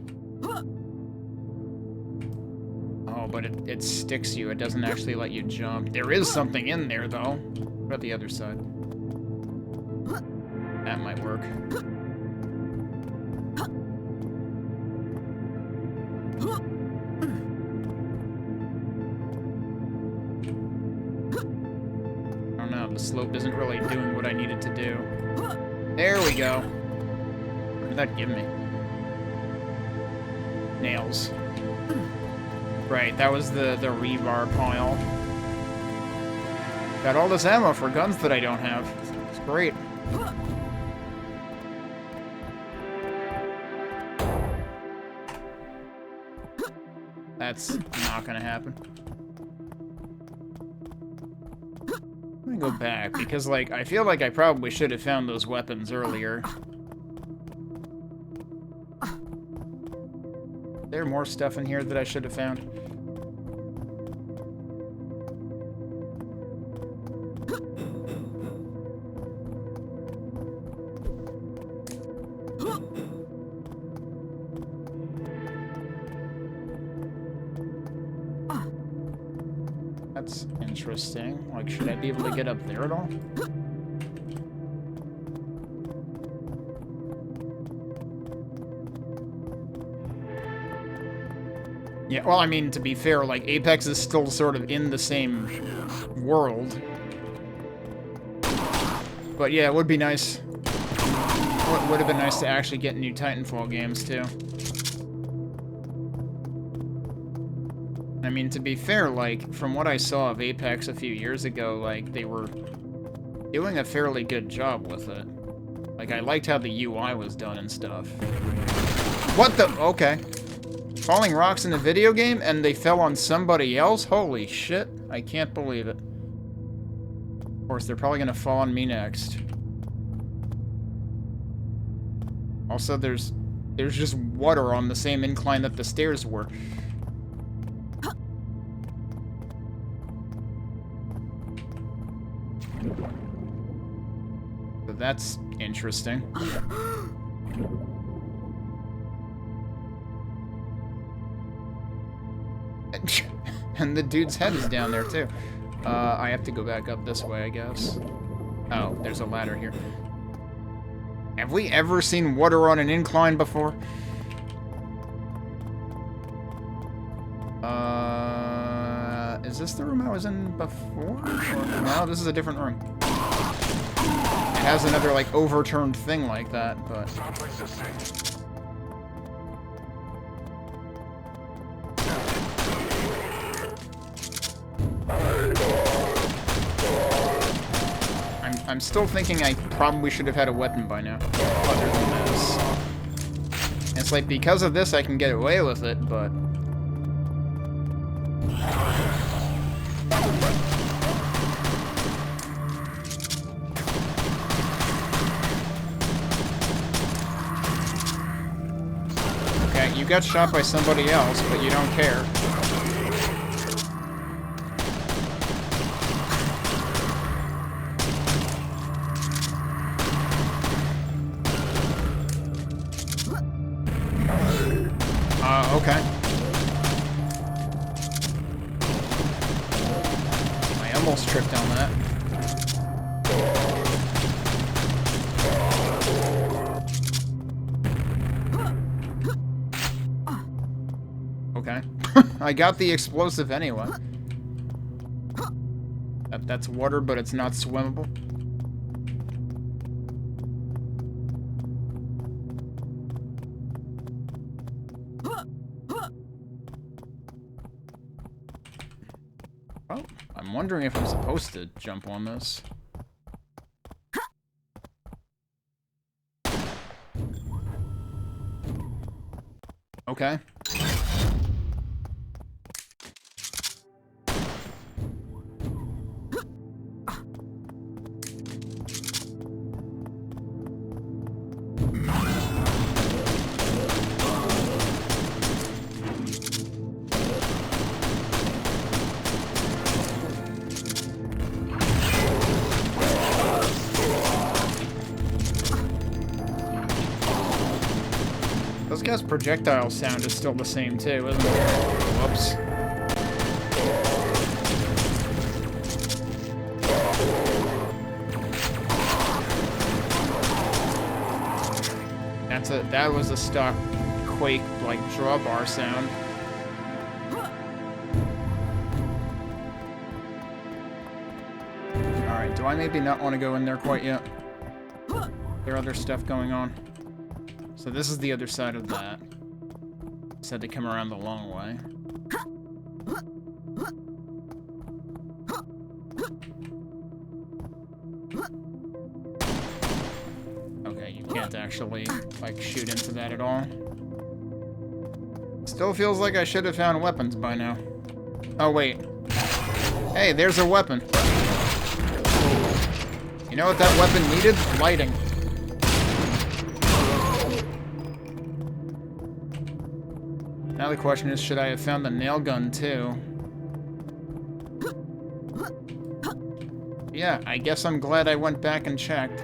Oh, but it sticks you. It doesn't actually let you jump. There is something in there, though. What about the other side? That might work. I don't know. The slope isn't really doing what I need it to do. There we go. What did that give me? Nails. Right, that was the rebar pile. Got all this ammo for guns that I don't have. It's great. That's not gonna happen. Let me go back, because, like, I feel like I probably should have found those weapons earlier. Is there more stuff in here that I should have found? interesting. Like, should I be able to get up there at all? Yeah, well, I mean, to be fair, like, Apex is still sort of in the same world. But yeah, it would be nice. It would have been nice to actually get new Titanfall games, too. I mean, to be fair, like, from what I saw of Apex a few years ago, like, they were doing a fairly good job with it. Like, I liked how the UI was done and stuff. What the? Okay. Falling rocks in a video game, and they fell on somebody else? Holy shit. I can't believe it. Of course, they're probably gonna fall on me next. Also, there's just water on the same incline that the stairs were. So that's interesting. And the dude's head is down there, too. I have to go back up this way, I guess. Oh, there's a ladder here. Have we ever seen water on an incline before? Is this the room I was in before? Or, no, this is a different room. It has another, like, overturned thing like that, but... I'm still thinking I probably should have had a weapon by now, other than this. It's like, because of this I can get away with it, but... Okay, you got shot by somebody else, but you don't care. Okay. I almost tripped on that. Okay. I got the explosive anyway. That's water, but it's not swimmable. I'm wondering if I'm supposed to jump on this. Okay. Those guys' projectile sound is still the same too, isn't it? Whoops. That was a stock Quake like drawbar sound. Alright, do I maybe not want to go in there quite yet? There are other stuff going on. So this is the other side of that. Just had to come around the long way. Okay, you can't actually, like, shoot into that at all. Still feels like I should have found weapons by now. Oh, wait. Hey, there's a weapon. You know what that weapon needed? Lighting. Now the question is, should I have found the nail gun too? Yeah, I guess I'm glad I went back and checked.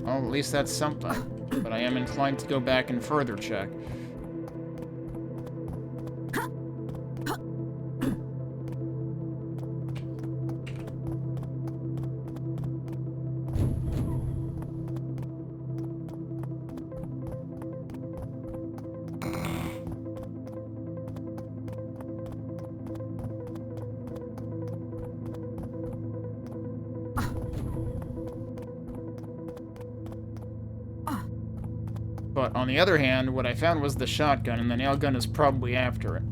Well, at least that's something. But I am inclined to go back and further check. But on the other hand, what I found was the shotgun, and the nail gun is probably after it.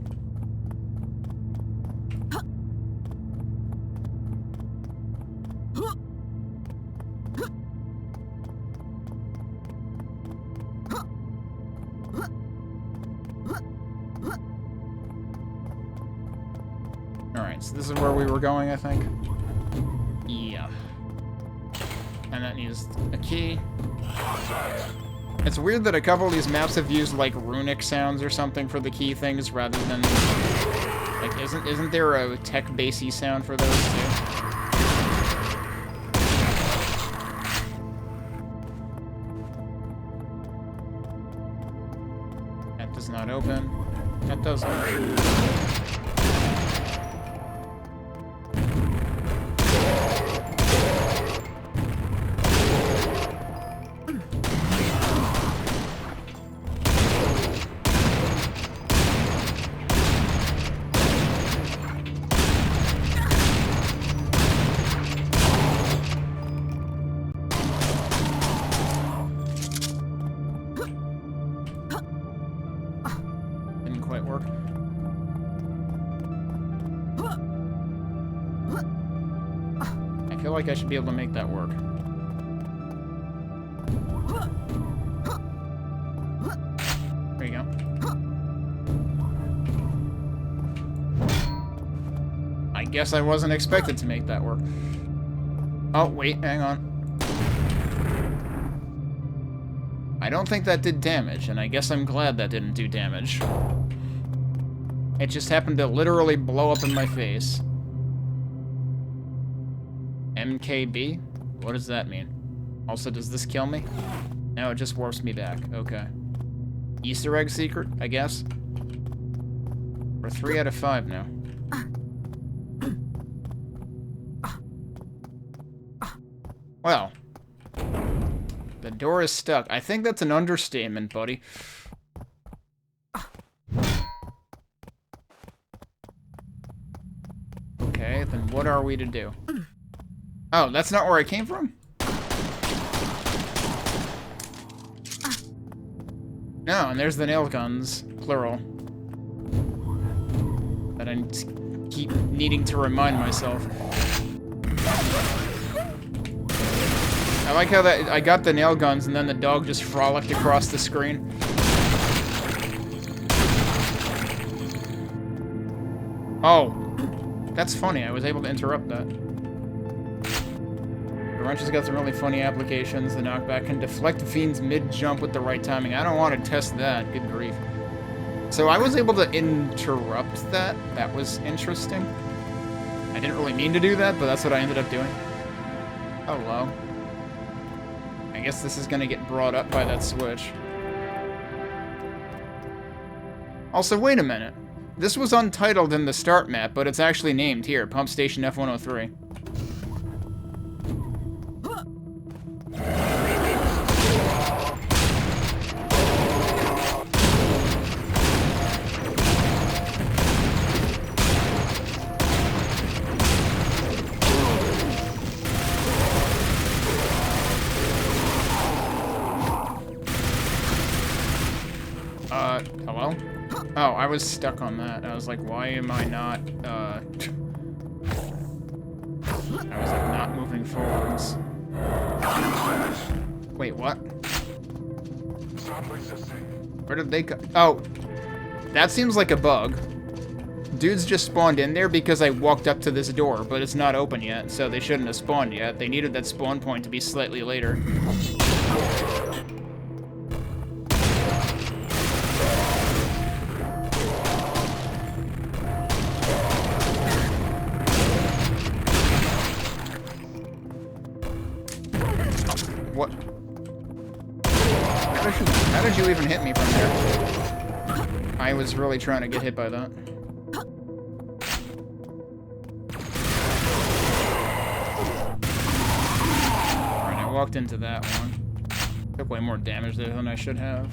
Alright, so this is where we were going, I think. Yeah. And that needs a key. It's weird that a couple of these maps have used, like, runic sounds or something for the key things rather than... Like, isn't there a tech-basy sound for those, too? That does not open. That does open. I should be able to make that work. There you go. I guess I wasn't expected to make that work. Oh, wait, hang on. I don't think that did damage, and I guess I'm glad that didn't do damage. It just happened to literally blow up in my face. MKB? What does that mean? Also, does this kill me? No, it just warps me back. Okay. Easter egg secret, I guess? We're 3 out of 5 now. Well. The door is stuck. I think that's an understatement, buddy. Okay, then what are we to do? Oh, that's not where I came from? No, and there's the nail guns, plural. That I keep needing to remind myself. I like how that I got the nail guns and then the dog just frolicked across the screen. Oh, that's funny. I was able to interrupt that. The wrench has got some really funny applications. The knockback can deflect the fiends mid-jump with the right timing. I don't want to test that. Good grief. So I was able to interrupt that. That was interesting. I didn't really mean to do that, but that's what I ended up doing. Hello. I guess this is going to get brought up by that switch. Also, wait a minute. This was untitled in the start map, but it's actually named here, Pumpstation F103. Hello? Oh, I was stuck on that. I was like, why am I not, I was like, not moving forwards. Wait, what? Where did they go? Oh, that seems like a bug. Dudes just spawned in there because I walked up to this door, but it's not open yet, so they shouldn't have spawned yet. They needed that spawn point to be slightly later. What? How did you even hit me from there? I was really trying to get hit by that. Alright, I walked into that one. Took way more damage there than I should have.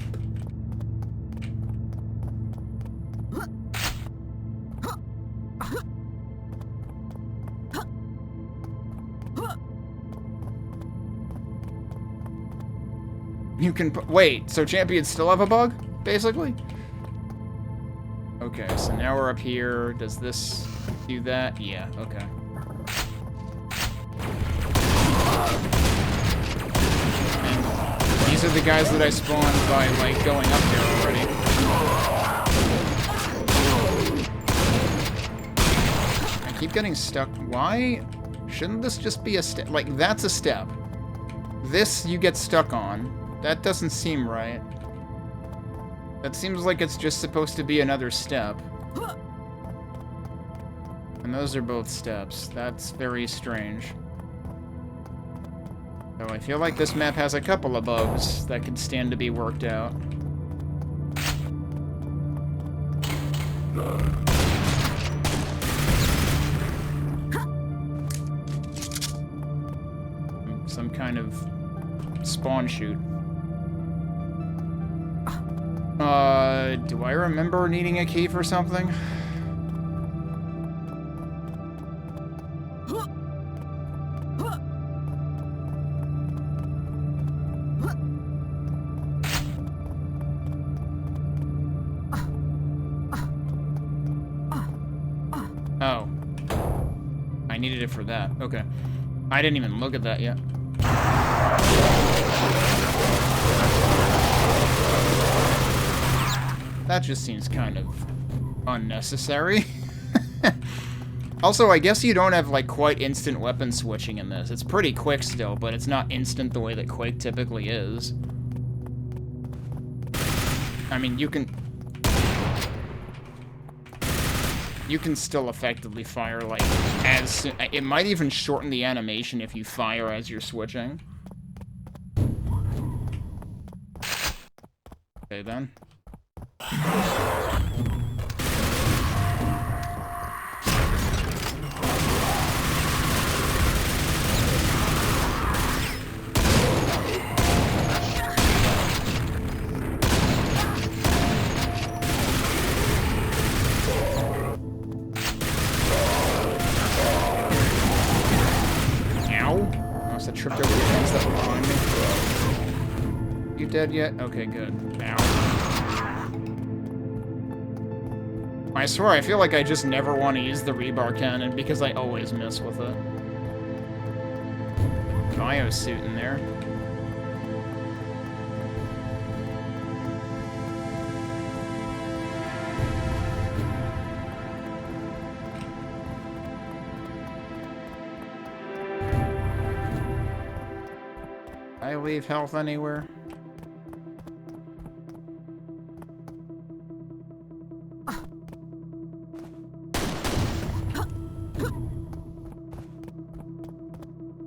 You can... Wait, so champions still have a bug, basically? Okay, so now we're up here. Does this do that? Yeah, okay. And these are the guys that I spawned by, like, going up there already. I keep getting stuck. Why? Shouldn't this just be a step? Like, that's a step. This you get stuck on. That doesn't seem right. That seems like it's just supposed to be another step. And those are both steps. That's very strange. So I feel like this map has a couple of bugs that could stand to be worked out. Some kind of spawn chute. Do I remember needing a key for something? Oh. I needed it for that. Okay. I didn't even look at that yet. That just seems kind of unnecessary. Also, I guess you don't have, like, quite instant weapon switching in this. It's pretty quick still, but it's not instant the way that Quake typically is. I mean, you can still effectively fire, like, as soon... It might even shorten the animation if you fire as you're switching. Okay, then. Tripped over the things that were behind me. You dead yet? Okay, good. Ow. I swear, I feel like I just never want to use the rebar cannon because I always mess with it. Biosuit in there. I leave health anywhere?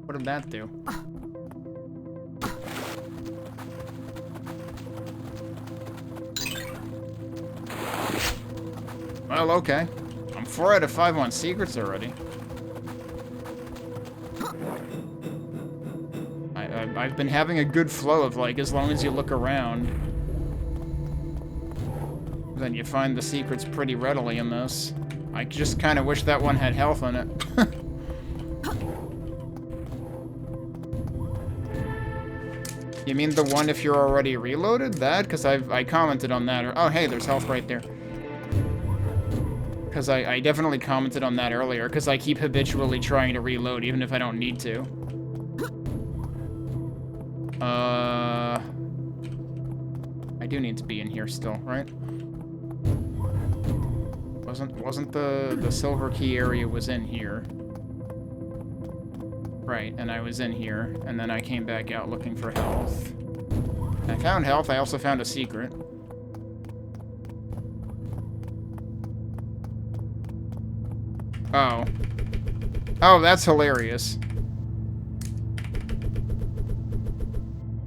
What did that do? Well, okay. I'm 4 out of 5 on secrets already. I've been having a good flow of, like, as long as you look around, then you find the secrets pretty readily in this. I just kind of wish that one had health on it. You mean the one if you're already reloaded? That? Because I commented on that. Oh, hey, there's health right there. Because I definitely commented on that earlier, because I keep habitually trying to reload, even if I don't need to. I do need to be in here still, right? Wasn't the silver key area was in here? Right, and I was in here, and then I came back out looking for health. I found health, I also found a secret. Oh. Oh, that's hilarious.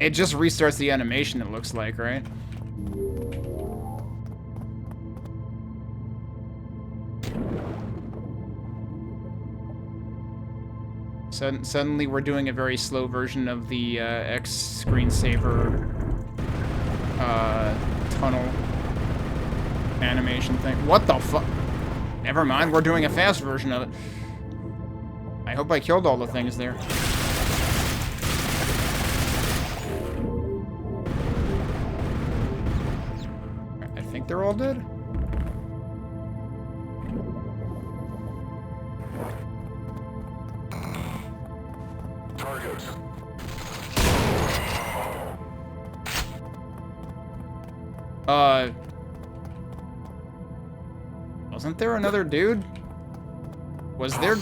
It just restarts the animation, it looks like, right? Suddenly we're doing a very slow version of the X screensaver tunnel animation thing. What the fuck? Never mind, we're doing a fast version of it. I hope I killed all the things there. they're all dead? Target. Wasn't there another dude? Was there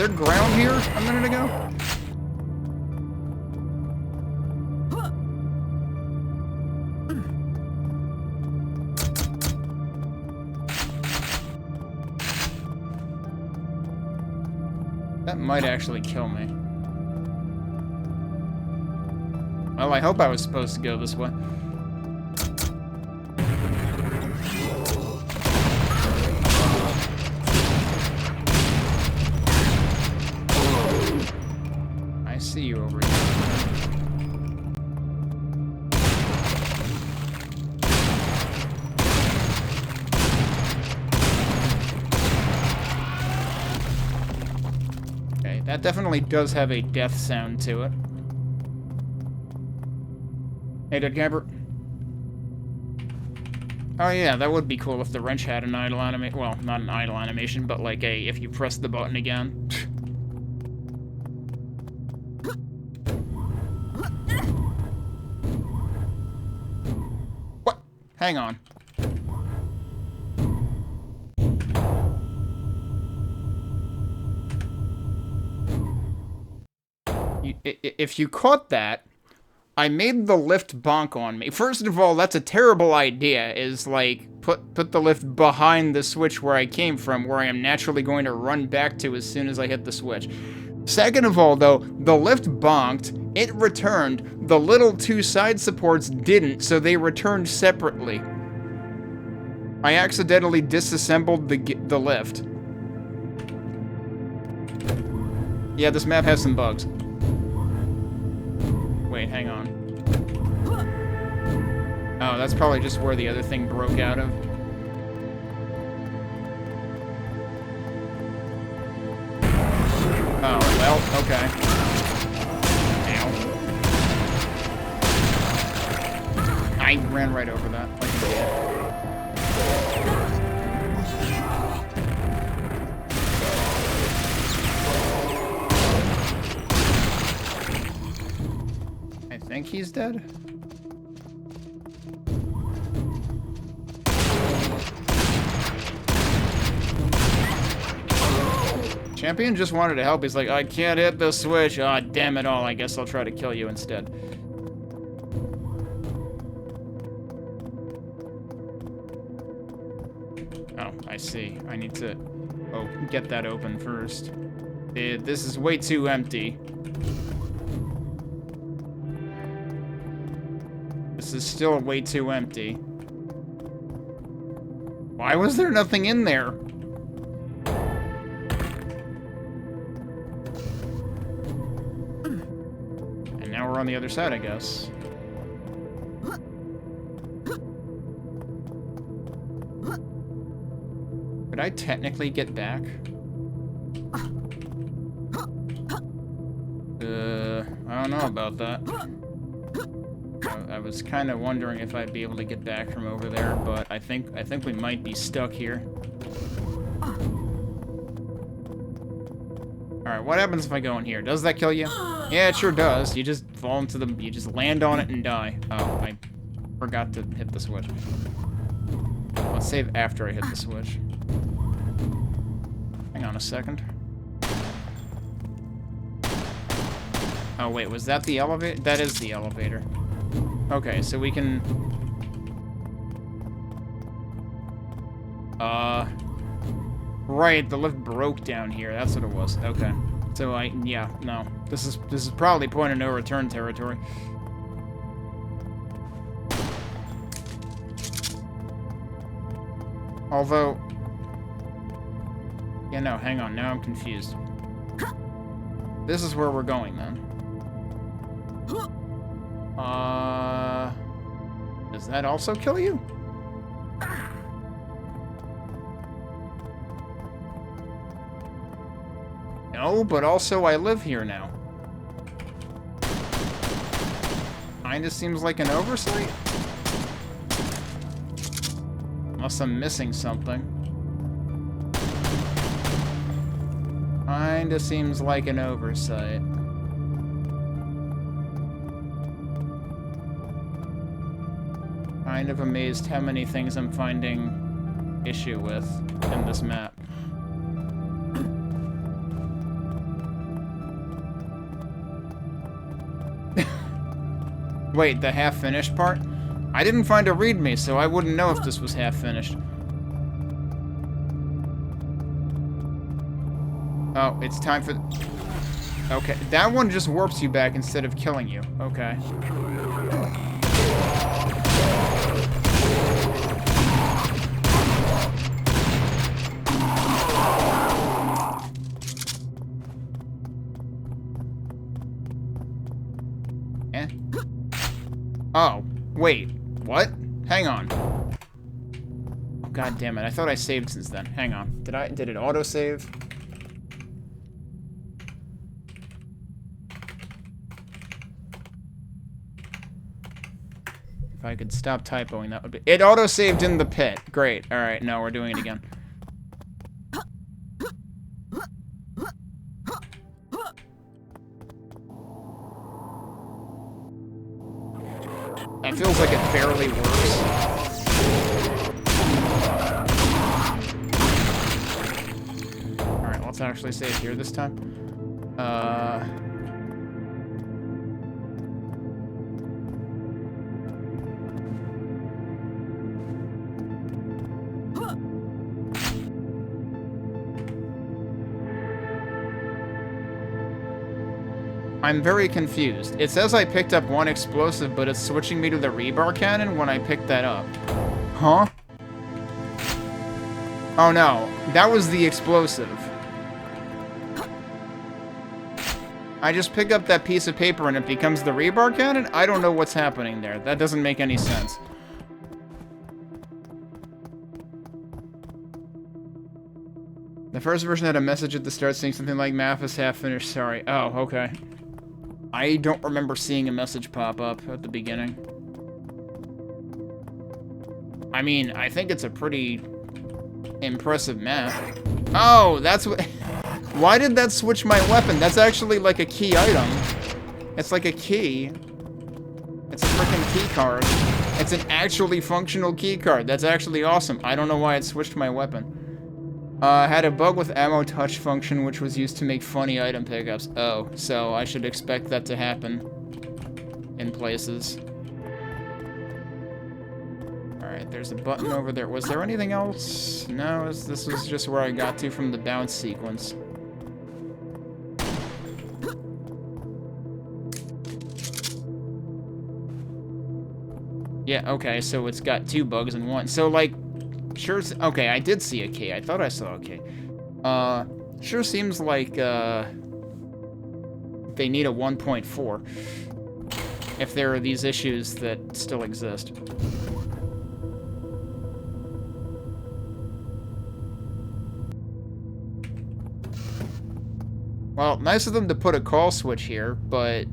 ground here a minute ago? That might actually kill me. Well, I hope I was supposed to go this way. I see you over here. Okay, that definitely does have a death sound to it. Hey, Dead Camper. Oh yeah, that would be cool if the wrench had an idle animation. Well, not an idle animation, but like a if you press the button again. What? Hang on. If you caught that, I made the lift bonk on me. First of all, that's a terrible idea, is like, put the lift behind the switch where I came from, where I am naturally going to run back to as soon as I hit the switch. Second of all, though, the lift bonked, it returned, the little two side supports didn't, so they returned separately. I accidentally disassembled the lift. Yeah, this map has some bugs. Wait, hang on. Oh, that's probably just where the other thing broke out of. Oh, well, okay. Ow. I ran right over that. Like an idiot. I think he's dead. Champion just wanted to help. He's like, I can't hit the switch. Ah, damn it all. I guess I'll try to kill you instead. Oh, I see. I need to get that open first. This is way too empty. This is still way too empty. Why was there nothing in there? And now we're on the other side, I guess. Could I technically get back? I don't know about that. I was kind of wondering if I'd be able to get back from over there, but I think we might be stuck here. Alright, what happens if I go in here? Does that kill you? Yeah, it sure does. You just fall into you just land on it and die. Oh, I forgot to hit the switch. Let's save after I hit the switch. Hang on a second. Oh, wait, was that the elevator? That is the elevator. Okay, so we can... Right, the lift broke down here. That's what it was. Okay. So yeah, no. This is probably point of no return territory. Although... Yeah, no, hang on. Now I'm confused. This is where we're going, then. Does that also kill you? No, but also I live here now. Kinda seems like an oversight. Unless I'm missing something. Kinda seems like an oversight. Kind of amazed how many things I'm finding issue with in this map. Wait, the half-finished part? I didn't find a readme, so I wouldn't know if this was half-finished. Oh, it's time for... Okay, that one just warps you back instead of killing you. Okay. Eh? Oh, wait. What? Hang on. Oh, god damn it. I thought I saved since then. Hang on. Did it auto-save? If I could stop typoing, that would be... It auto-saved in the pit. Great. Alright, no, we're doing it again. That feels like it barely works. Alright, let's actually save here this time. I'm very confused. It says I picked up one explosive, but it's switching me to the rebar cannon when I picked that up. Huh? Oh no, that was the explosive. I just pick up that piece of paper and it becomes the rebar cannon? I don't know what's happening there. That doesn't make any sense. The first version had a message at the start saying something like, map is half finished, sorry. Oh, okay. I don't remember seeing a message pop up at the beginning. I mean, I think it's a pretty impressive map. Oh, that's what... Why did that switch my weapon? That's actually like a key item. It's like a key. It's a freaking key card. It's an actually functional key card. That's actually awesome. I don't know why it switched my weapon. Had a bug with ammo touch function, which was used to make funny item pickups. Oh, so I should expect that to happen in places. Alright, there's a button over there. Was there anything else? No, this was just where I got to from the bounce sequence. Yeah, okay, so it's got two bugs in one. So, like, sure, okay, I did see a key. I thought I saw a key. Sure seems like, they need a 1.4. If there are these issues that still exist. Well, nice of them to put a call switch here, but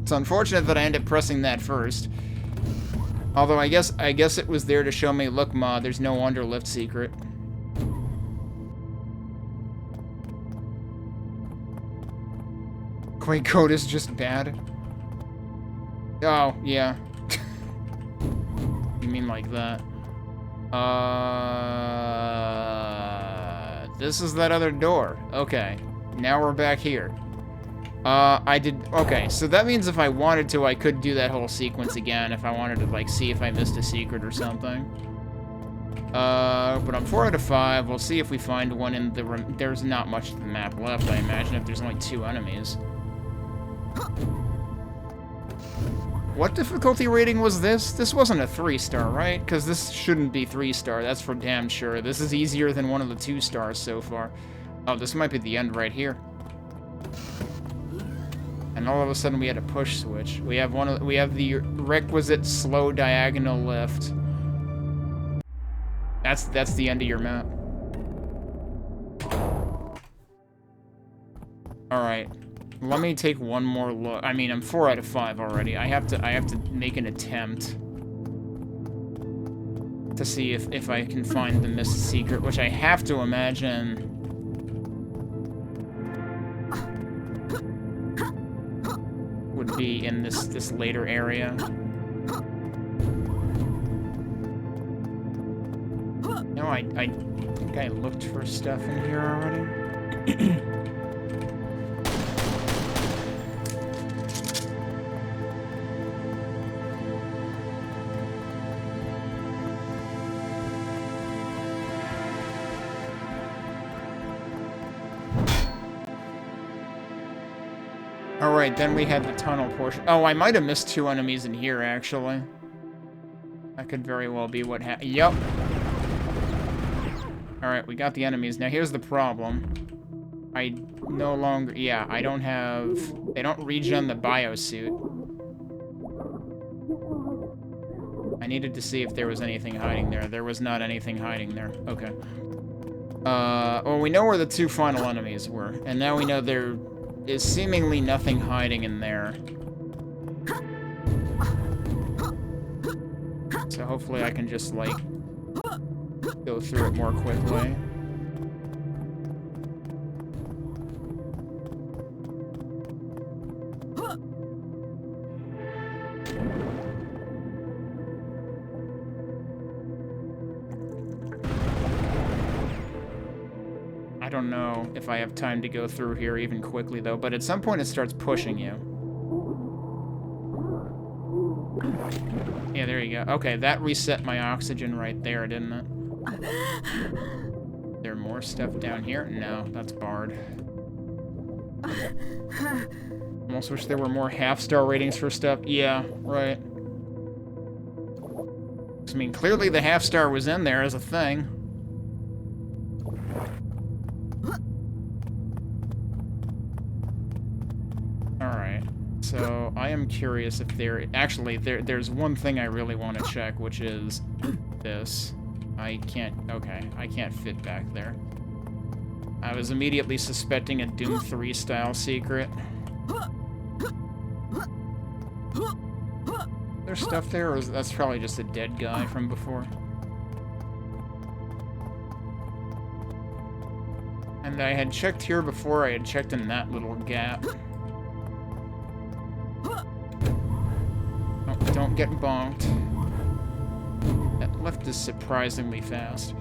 it's unfortunate that I ended up pressing that first. Although I guess it was there to show me, look, Ma, there's no underlift secret. Quake code is just bad. Oh, yeah. You mean like that? This is that other door. Okay. Now we're back here. Okay, so that means if I wanted to, I could do that whole sequence again if I wanted to, like, see if I missed a secret or something. But I'm 4 out of 5. We'll see if we find one in the room. There's not much of the map left, I imagine, if there's only 2 enemies. What difficulty rating was this? This wasn't a 3-star, right? Because this shouldn't be 3-star, that's for damn sure. This is easier than one of the 2 stars so far. Oh, this might be the end right here. And all of a sudden we had a push switch. We have the requisite slow diagonal lift. That's the end of your map. Alright. Let me take one more look. I mean, I'm 4 out of 5 already. I have to make an attempt. to see if I can find the missed secret, which I have to imagine would be in this later area. No, I think I looked for stuff in here already. Alright, then we had the tunnel portion. Oh, I might have missed 2 enemies in here, actually. That could very well be what happened. Yup. Alright, we got the enemies. Now, here's the problem. I no longer... Yeah, I don't have... They don't regen the biosuit. I needed to see if there was anything hiding there. There was not anything hiding there. Okay. Well, we know where the 2 final enemies were. And now we know there is seemingly nothing hiding in there. So hopefully I can just, like, go through it more quickly. I don't know if I have time to go through here even quickly, though, but at some point it starts pushing you. Yeah, there you go. Okay, that reset my oxygen right there, didn't it? There more stuff down here? No, that's barred. Almost wish there were more half-star ratings for stuff. Yeah, right. I mean, clearly the half-star was in there as a thing. Alright, so I am curious if there... Actually, there's one thing I really want to check, which is this. I can't... Okay, I can't fit back there. I was immediately suspecting a Doom 3 style secret. There's stuff there, or that's probably just a dead guy from before. And I had checked here before, I had checked in that little gap. Oh, don't get bonked. That lift is surprisingly fast.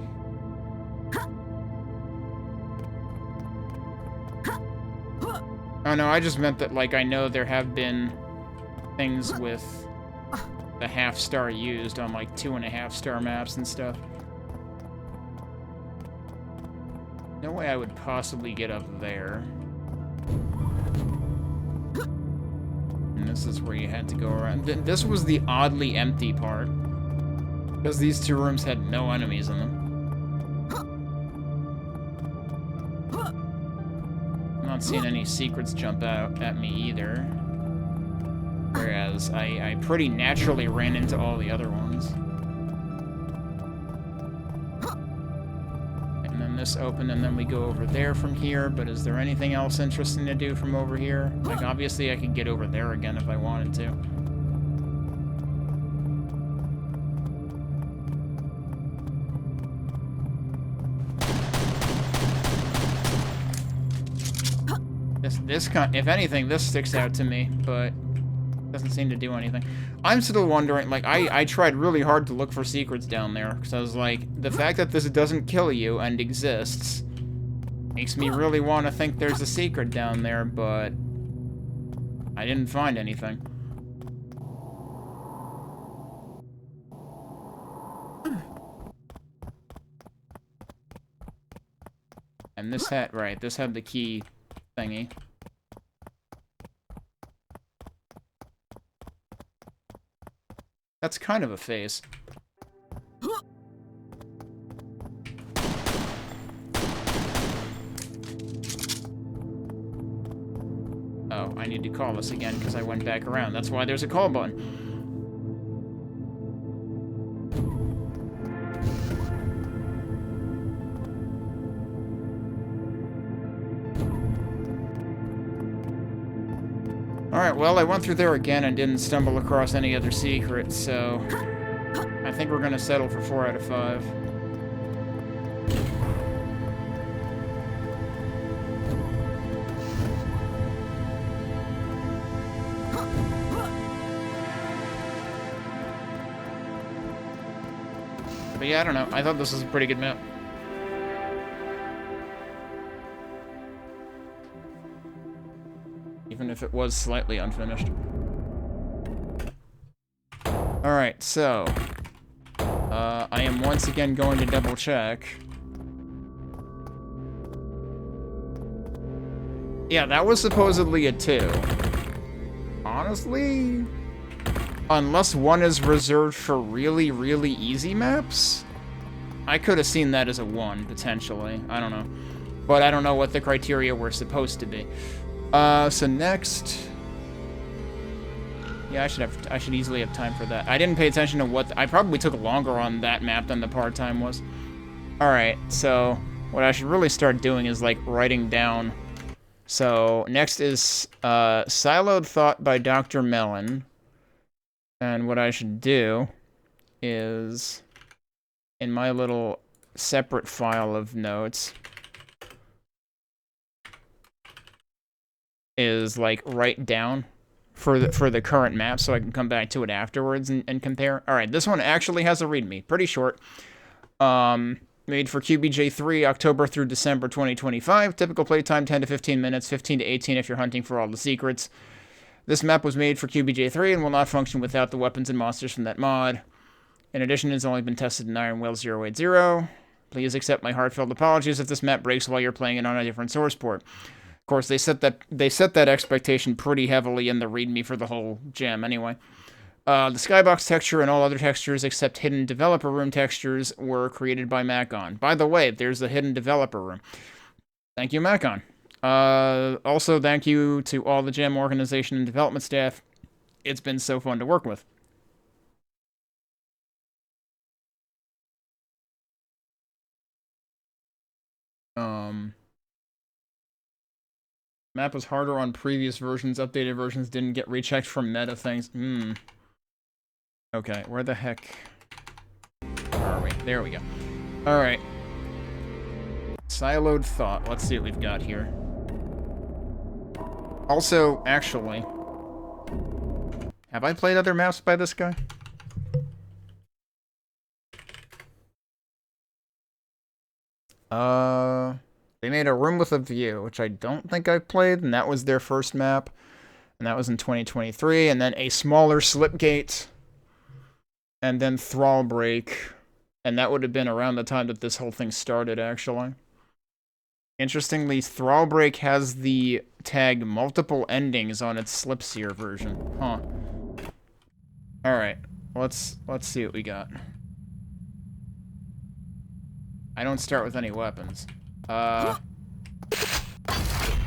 Oh no, I just meant that, like, I know there have been things with the half-star used on, like, 2.5-star maps and stuff. No way I would possibly get up there. And this is where you had to go around. This was the oddly empty part, because these 2 rooms had no enemies in them. I'm not seeing any secrets jump out at me either. Whereas I pretty naturally ran into all the other ones. And then this opened, and then we go over there from here, but is there anything else interesting to do from over here? Like, obviously I could get over there again if I wanted to. If anything, this sticks out to me, but doesn't seem to do anything. I'm still wondering, like, I tried really hard to look for secrets down there, because I was like, the fact that this doesn't kill you and exists makes me really want to think there's a secret down there, but I didn't find anything. And this had, right, this had the key thingy. That's kind of a face. Oh, I need to call this again because I went back around. That's why there's a call button. Alright, well, I went through there again and didn't stumble across any other secrets, so I I think we're gonna settle for 4 out of 5. But yeah, I don't know. I thought this was a pretty good map. Even if it was slightly unfinished. Alright, so... I am once again going to double check. Yeah, that was supposedly a 2. Honestly... Unless one is reserved for really, really easy maps, I could have seen that as a 1, potentially. I don't know. But I don't know what the criteria were supposed to be. So next... Yeah, I should easily have time for that. I didn't pay attention to what... I probably took longer on that map than the part time was. Alright, so what I should really start doing is, like, writing down... So, next is Siloed Thought by DrMelon. And what I should do is, in my little separate file of notes, is like write down for the current map so I can come back to it afterwards and compare. All right, this one actually has a README, pretty short. Made for QBJ3, October through December 2025. Typical playtime 10 to 15 minutes, 15 to 18 if you're hunting for all the secrets. This map was made for QBJ3 and will not function without the weapons and monsters from that mod. In addition, it's only been tested in Ironwail 080. Please accept my heartfelt apologies if this map breaks while you're playing it on a different source port. Of course, they set that expectation pretty heavily in the README for the whole jam anyway. The skybox texture and all other textures except hidden developer room textures were created by Macon. By the way, there's a hidden developer room. Thank you, Macon. Also, thank you to all the Jam organization and development staff. It's been so fun to work with. Map was harder on previous versions. Updated versions didn't get rechecked from meta things. Okay, where the heck are we? There we go. Alright. Siloed Thought. Let's see what we've got here. Also, actually, have I played other maps by this guy? They made a room with a view, which I don't think I've played, and that was their first map. And that was in 2023, and then a smaller Slipgate, and then Thrall Break, and that would have been around the time that this whole thing started, actually. Interestingly, Thrall Break has the tag multiple endings on its Slipseer version. Huh. Alright, let's see what we got. I don't start with any weapons. Oh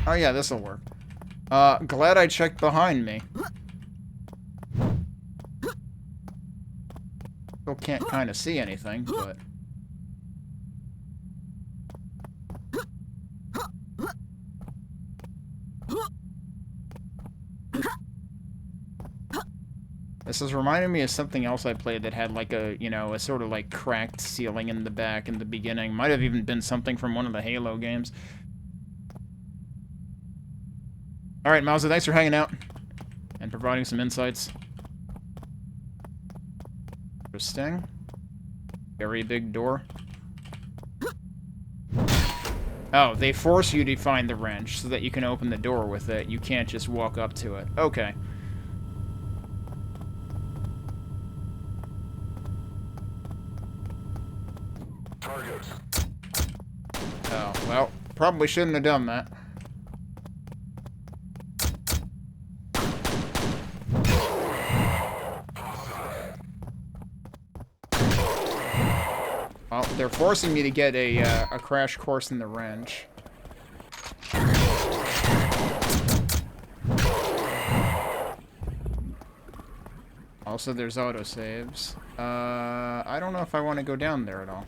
yeah, this'll work. Glad I checked behind me. Still can't kind of see anything, but... This is reminding me of something else I played that had like a, you know, a sort of like cracked ceiling in the back in the beginning. Might have even been something from one of the Halo games. Alright, Mauser, thanks for hanging out and providing some insights. Interesting. Very big door. Oh, they force you to find the wrench so that you can open the door with it. You can't just walk up to it. Okay. Targets. Oh, well, probably shouldn't have done that. Well, they're forcing me to get a crash course in the wrench. Also, there's autosaves. I don't know if I want to go down there at all.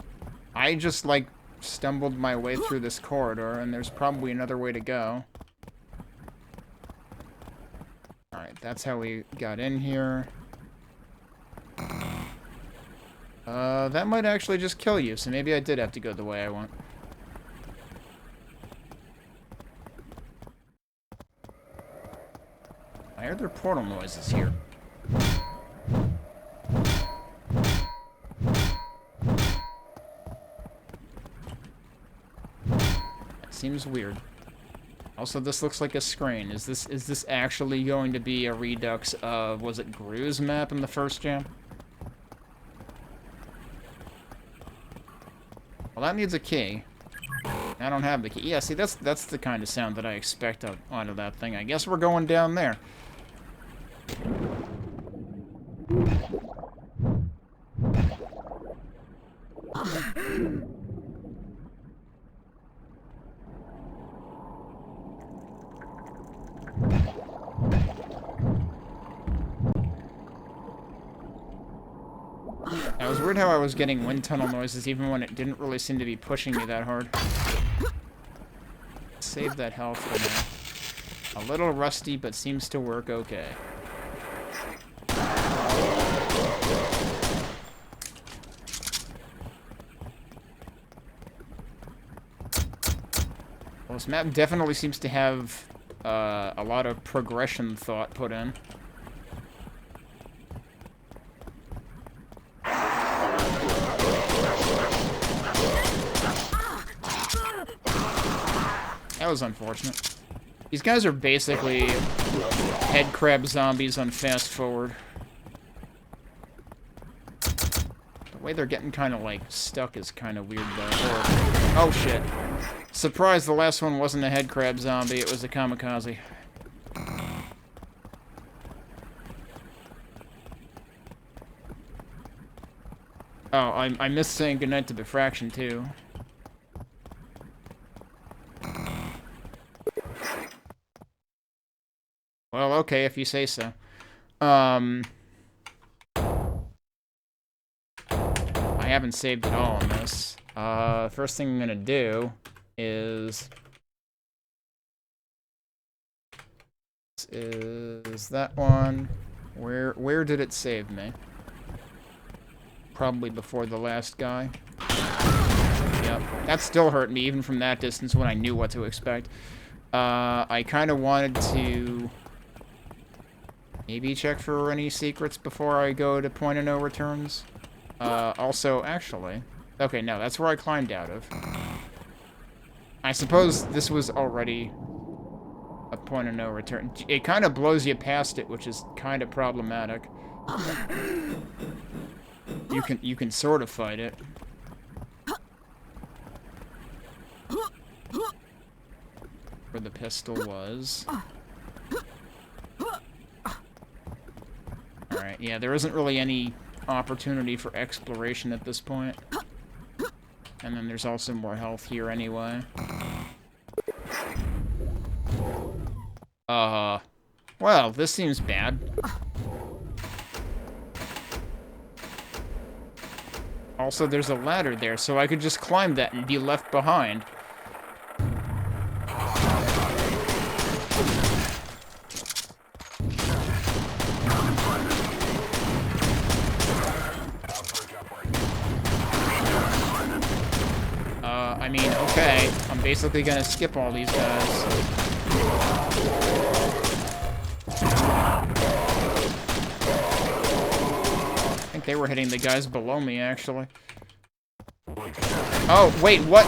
I just, like, stumbled my way through this corridor, and there's probably another way to go. Alright, that's how we got in here. That might actually just kill you, so maybe I did have to go the way I want. Why are there portal noises here? That seems weird. Also, this looks like a screen. Is this actually going to be a redux of, was it Gru's map in the first jam? Well, that needs a key. I don't have the key. Yeah, see, that's the kind of sound that I expect out of that thing. I guess we're going down there. It was weird how I was getting wind tunnel noises even when it didn't really seem to be pushing me that hard. Save that health for now. A little rusty, but seems to work okay. Well, this map definitely seems to have a lot of progression thought put in. That was unfortunate. These guys are basically head crab zombies on fast forward. The way they're getting kind of like stuck is kind of weird though. Oh shit. Surprise, the last one wasn't a head crab zombie, it was a kamikaze. Oh, I missed saying goodnight to Befraction too. Well, okay, if you say so. I haven't saved at all on this. First thing I'm gonna do is that one. Where did it save me? Probably before the last guy. Yep, that still hurt me even from that distance when I knew what to expect. I kind of wanted to maybe check for any secrets before I go to point of no returns. Also, actually... Okay, no, that's where I climbed out of. I suppose this was already a point of no return. It kind of blows you past it, which is kind of problematic. You can sort of fight it. Where the pistol was. Alright, yeah, there isn't really any opportunity for exploration at this point. And then there's also more health here anyway. Well, this seems bad. Also, there's a ladder there, so I could just climb that and be left behind. I mean, okay, I'm basically gonna skip all these guys. I think they were hitting the guys below me, actually. Oh, wait, what?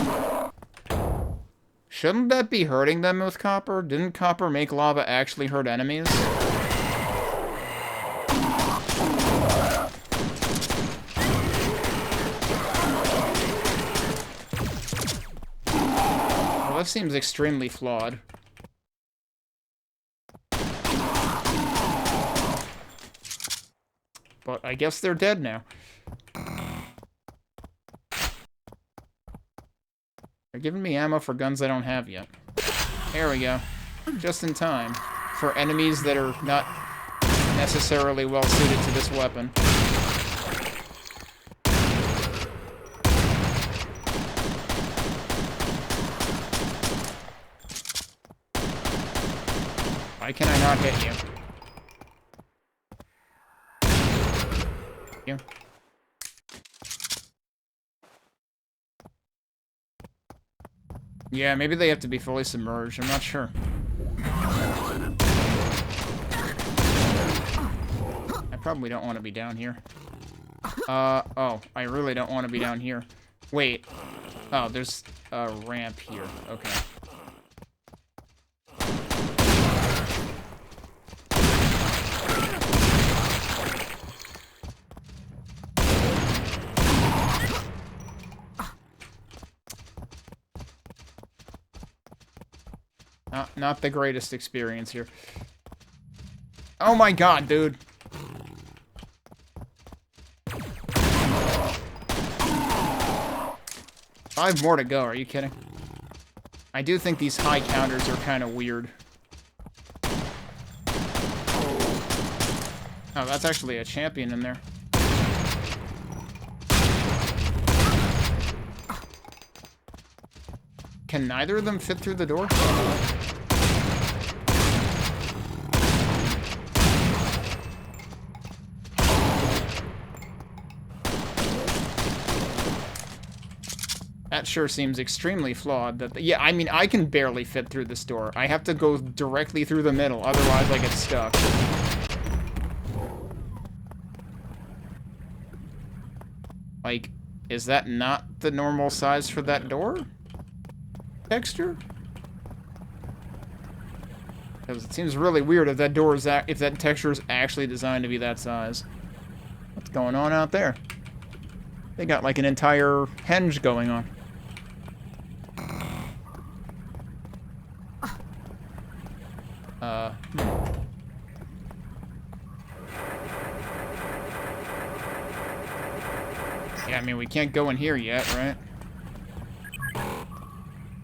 Shouldn't that be hurting them with copper? Didn't copper make lava actually hurt enemies? That seems extremely flawed. But I guess they're dead now. They're giving me ammo for guns I don't have yet. There we go. Just in time. For enemies that are not necessarily well suited to this weapon. Why can I not hit you? Yeah, maybe they have to be fully submerged. I'm not sure. I probably don't want to be down here. Oh, I really don't want to be down here. Wait. Oh, there's a ramp here. Okay. Not the greatest experience here. Oh my god, dude. Five more to go, are you kidding? I do think these high counters are kind of weird. Oh, that's actually a champion in there. Can neither of them fit through the door? That sure seems extremely flawed. Yeah, I mean, I can barely fit through this door. I have to go directly through the middle, otherwise I get stuck. Like, is that not the normal size for that door? Texture? Because it seems really weird if that door is if that texture is actually designed to be that size. What's going on out there? They got like an entire henge going on. Yeah, I mean, we can't go in here yet, right?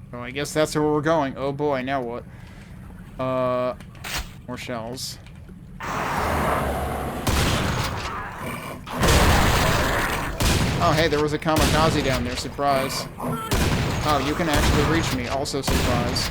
So I guess that's where we're going. Oh boy, now what? More shells. Oh, hey, there was a kamikaze down there. Surprise. Oh, you can actually reach me. Also surprise.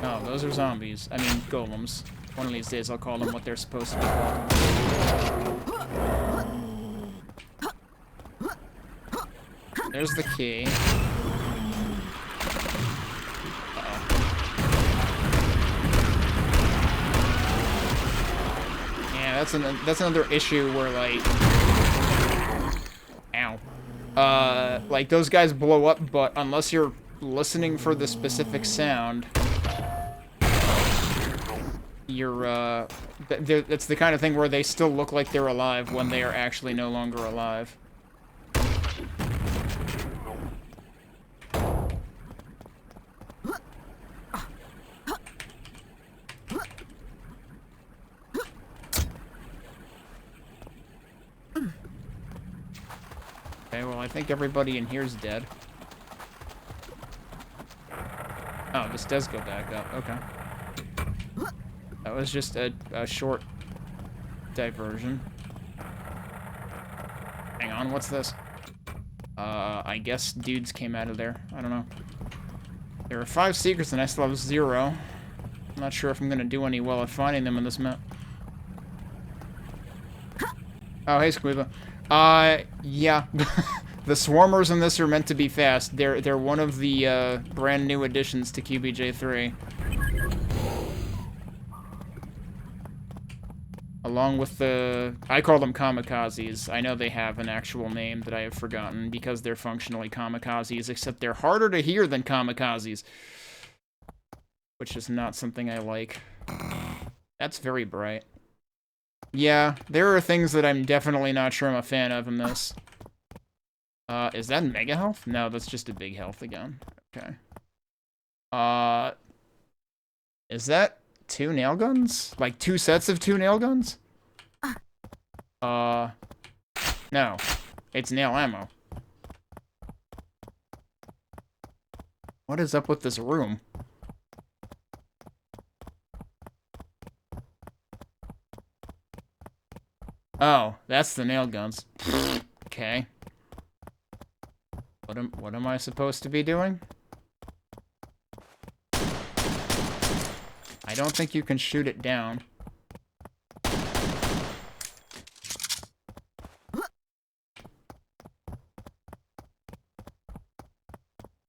Oh, those are zombies. I mean, golems. One of these days I'll call them what they're supposed to be called. There's the key. That's another issue where, like, ow, like those guys blow up, but unless you're listening for the specific sound, you're it's the kind of thing where they still look like they're alive when they are actually no longer alive. Okay, well, I think everybody in here is dead. Oh, this does go back up. Okay. That was just a short diversion. Hang on, what's this? I guess dudes came out of there. I don't know. There are 5 secrets and I still have 0. I'm not sure if I'm gonna do any well at finding them in this map. Oh, hey, Squeeba. Yeah. The swarmers in this are meant to be fast. They're one of the, brand new additions to QBJ3. Along with I call them kamikazes. I know they have an actual name that I have forgotten because they're functionally kamikazes, except they're harder to hear than kamikazes. Which is not something I like. That's very bright. Yeah, there are things that I'm definitely not sure I'm a fan of in this. Is that mega health? No, that's just a big health again. Okay. Is that 2 nail guns? Like 2 sets of 2 nail guns? No. It's nail ammo. What is up with this room? Oh, that's the nail guns. Okay. What am I supposed to be doing? I don't think you can shoot it down.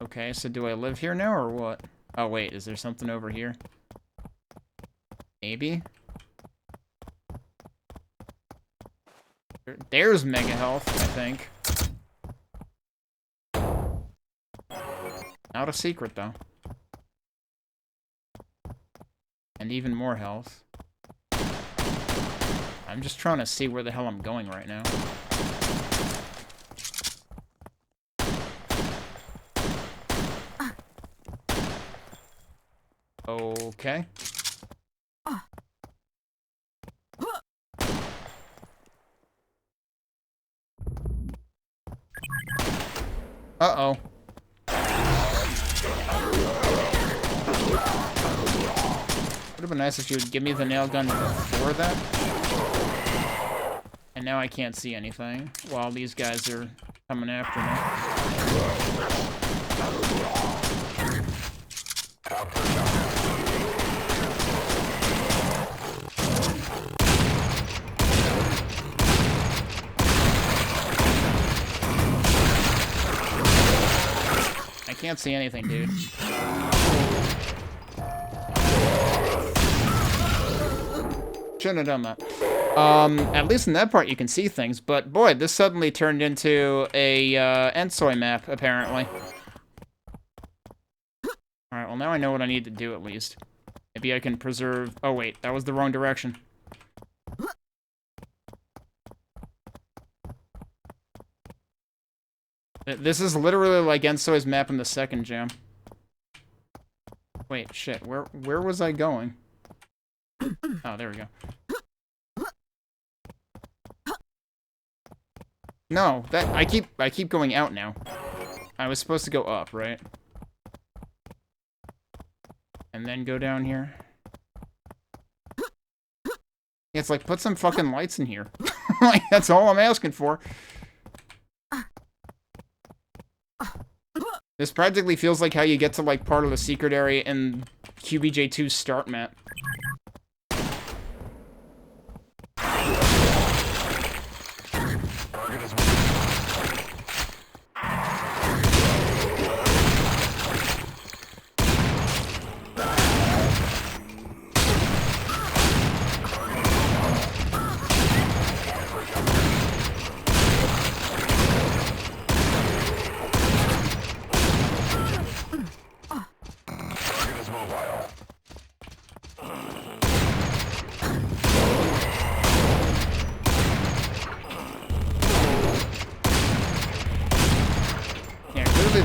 Okay, so do I live here now, or what? Oh, wait, is there something over here? Maybe? There's mega health, I think. Not a secret, though. And even more health. I'm just trying to see where the hell I'm going right now. Okay. Uh-oh. Would have been nice if you would give me the nail gun before that. And now I can't see anything while these guys are coming after me. I can't see anything, dude. Shouldn't have done that. At least in that part you can see things, but boy, this suddenly turned into a Ensoi map, apparently. Alright, well now I know what I need to do at least. Maybe I can preserve... Oh wait, that was the wrong direction. This is literally like Ensoi's map in the second jam. Wait, shit, where was I going? Oh, there we go. No, that I keep going out now. I was supposed to go up, right? And then go down here. It's like, put some fucking lights in here. Like, that's all I'm asking for. This practically feels like how you get to, like, part of the secret area in QBJ2's start map.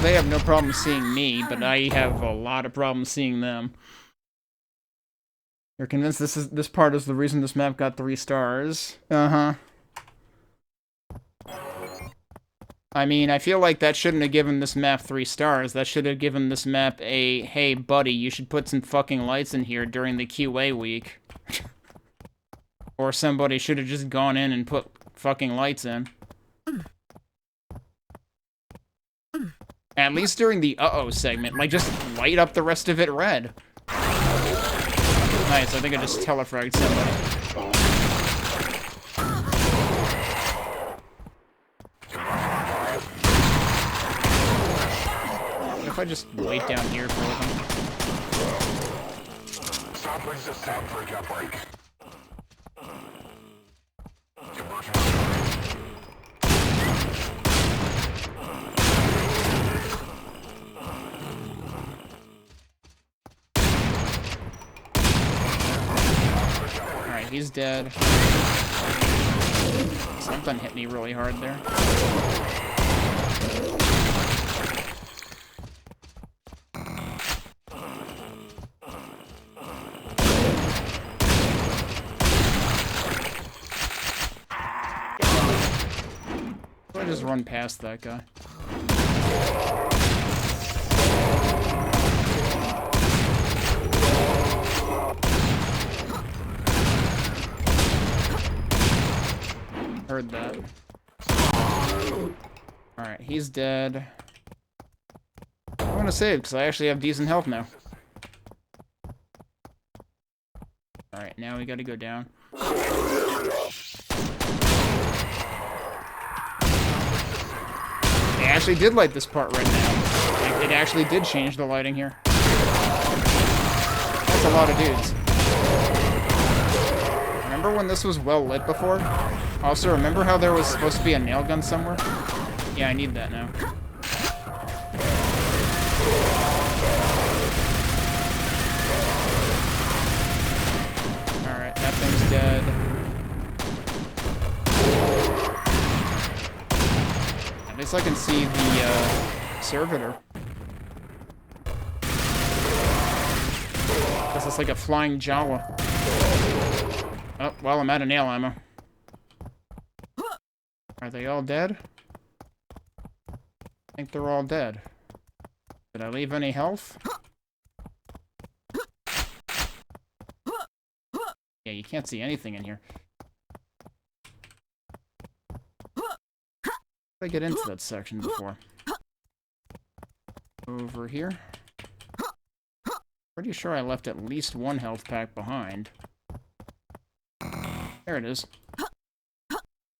They have no problem seeing me, but I have a lot of problems seeing them. You're convinced this part is the reason this map got 3 stars? Uh-huh. I mean, I feel like that shouldn't have given this map 3 stars. That should have given this map a, hey, buddy, you should put some fucking lights in here during the QA week. Or somebody should have just gone in and put fucking lights in. At least during the uh-oh segment, like, just light up the rest of it red. Nice, I think I just telefragged somebody. What if I just wait down here for them? Stop resisting breakout break. He's dead. Something hit me really hard there. I just run past that guy. Heard that. Alright, he's dead. I'm gonna save, because I actually have decent health now. Alright, now we gotta go down. They actually did light this part right now. Like, it actually did change the lighting here. That's a lot of dudes. Remember when this was well lit before? Also, remember how there was supposed to be a nail gun somewhere? Yeah, I need that now. Alright, that thing's dead. At least I can see the servitor. Guess it's like a flying Jawa. Oh, well, I'm out of nail ammo. Are they all dead? I think they're all dead. Did I leave any health? Yeah, you can't see anything in here. How did I get into that section before? Over here. Pretty sure I left at least one health pack behind. There it is.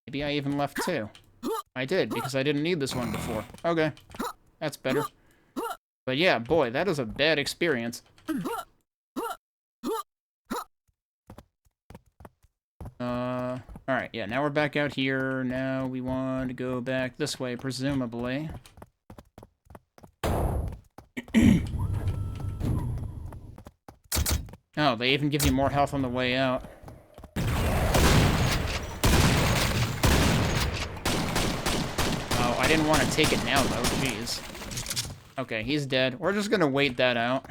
Maybe I even left two. I did, because I didn't need this one before. Okay. That's better. But yeah, boy, that is a bad experience. Alright, yeah, now we're back out here. Now we want to go back this way, presumably. Oh, they even give you more health on the way out. Oh, I didn't want to take it now, though. Jeez. Okay, he's dead. We're just gonna wait that out.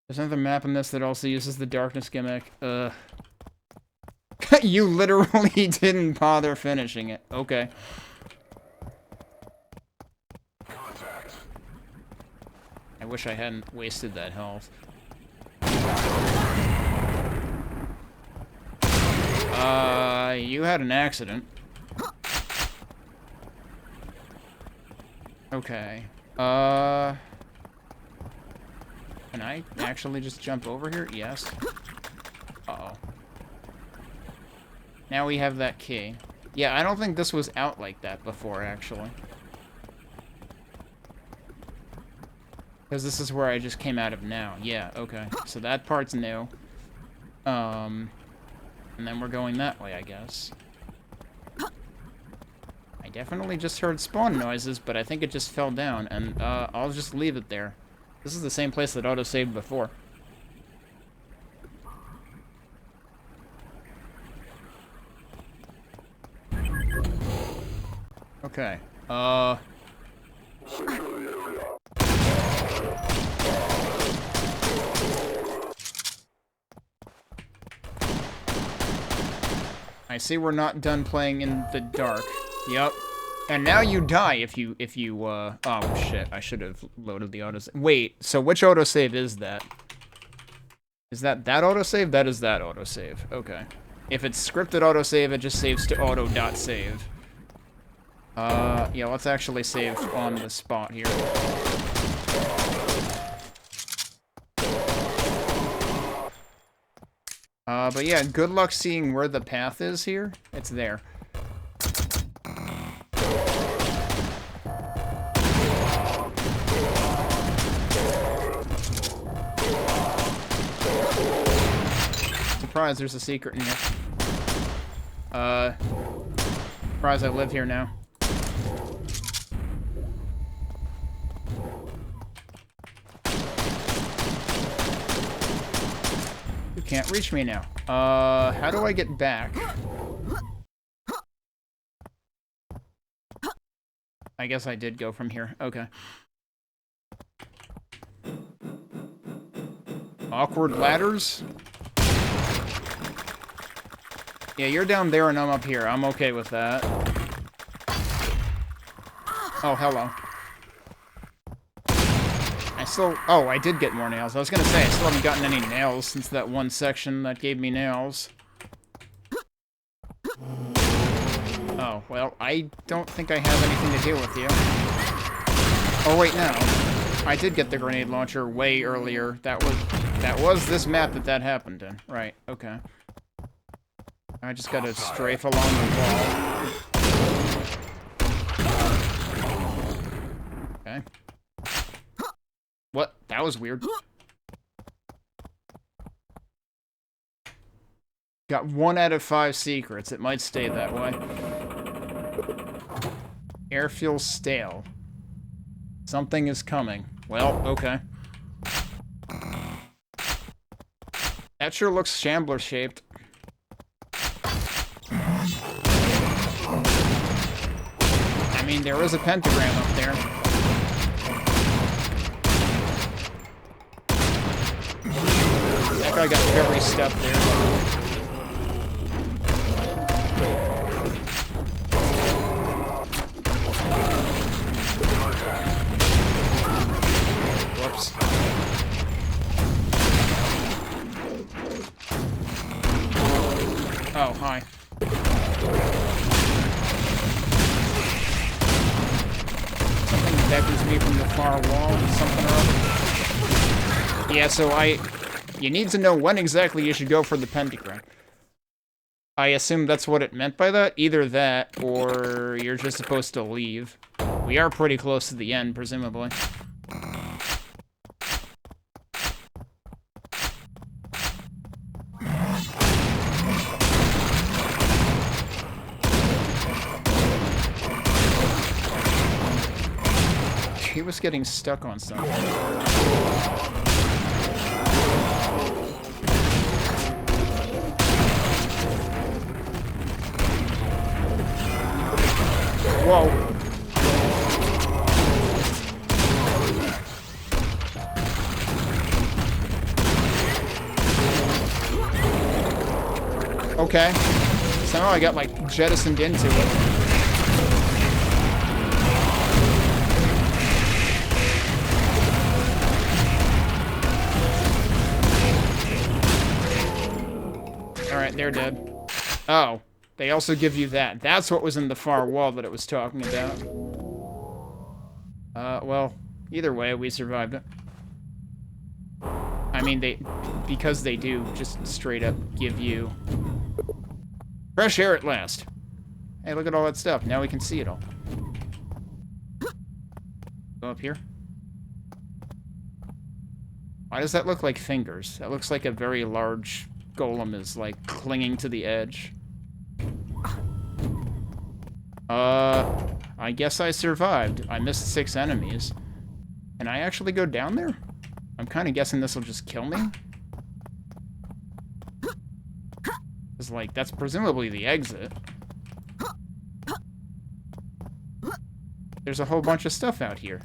There's another map in this that also uses the darkness gimmick. You literally didn't bother finishing it. Okay. Contact. I wish I hadn't wasted that health. You had an accident. Okay. Can I actually just jump over here? Yes. Uh-oh. Now we have that key. Yeah, I don't think this was out like that before, actually. Because this is where I just came out of now. Yeah, okay. So that part's new. And then we're going that way, I guess. I definitely just heard spawn noises, but I think it just fell down, and I'll just leave it there. This is the same place that auto-saved before. Okay, I see we're not done playing in the dark. Yep. And now you die if you, oh shit, I should have loaded the autosave. Wait, so which autosave is that? Is that autosave? That is that autosave. Okay. If it's scripted autosave, it just saves to auto.save. Yeah, let's actually save on the spot here. But yeah, good luck seeing where the path is here. It's there. Surprise, there's a secret in here. Surprise, I live here now. You can't reach me now. How do I get back? I guess I did go from here. Okay. Awkward ladders? Yeah, you're down there and I'm up here. I'm okay with that. Oh, hello. Oh, I did get more nails. I was gonna say, I still haven't gotten any nails since that one section that gave me nails. Oh, well, I don't think I have anything to deal with you. Oh, wait, no. I did get the grenade launcher way earlier. That was this map that happened in. Right, okay. I just gotta strafe along the wall. Okay. What? That was weird. Got 1 out of 5 secrets. It might stay that way. Air feels stale. Something is coming. Well, okay. That sure looks shambler shaped. I mean, there is a pentagram up there. That guy got very stuffed there. Whoops. Oh, hi. Something beckons me from the far wall, something or other. Yeah, so you need to know when exactly you should go for the pentagram. I assume that's what it meant by that. Either that, or you're just supposed to leave. We are pretty close to the end, presumably. He was getting stuck on something. Whoa. Okay. Somehow I got, like, jettisoned into it. Alright, they're dead. Oh. They also give you that. That's what was in the far wall that it was talking about. Well, either way, we survived it. I mean, because they do just straight up give you fresh air at last. Hey, look at all that stuff. Now we can see it all. Go up here. Why does that look like fingers? That looks like a very large golem is, like, clinging to the edge. I guess I survived. I missed 6 enemies. Can I actually go down there? I'm kind of guessing this will just kill me. It's like, that's presumably the exit. There's a whole bunch of stuff out here.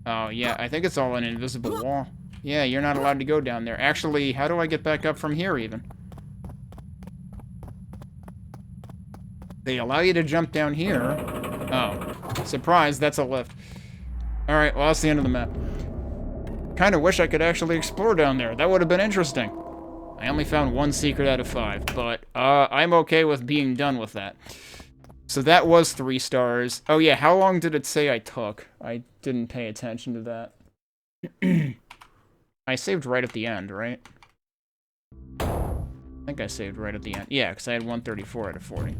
Oh, yeah, I think it's all an invisible wall. Yeah, you're not allowed to go down there. Actually, how do I get back up from here, even? They allow you to jump down here. Oh. Surprise, that's a lift. Alright, well, that's the end of the map. Kinda wish I could actually explore down there. That would have been interesting. I only found 1 secret out of 5, but, I'm okay with being done with that. So that was 3 stars. Oh yeah, how long did it say I took? I didn't pay attention to that. I saved right at the end, right? I think I saved right at the end. Yeah, because I had 134 out of 40.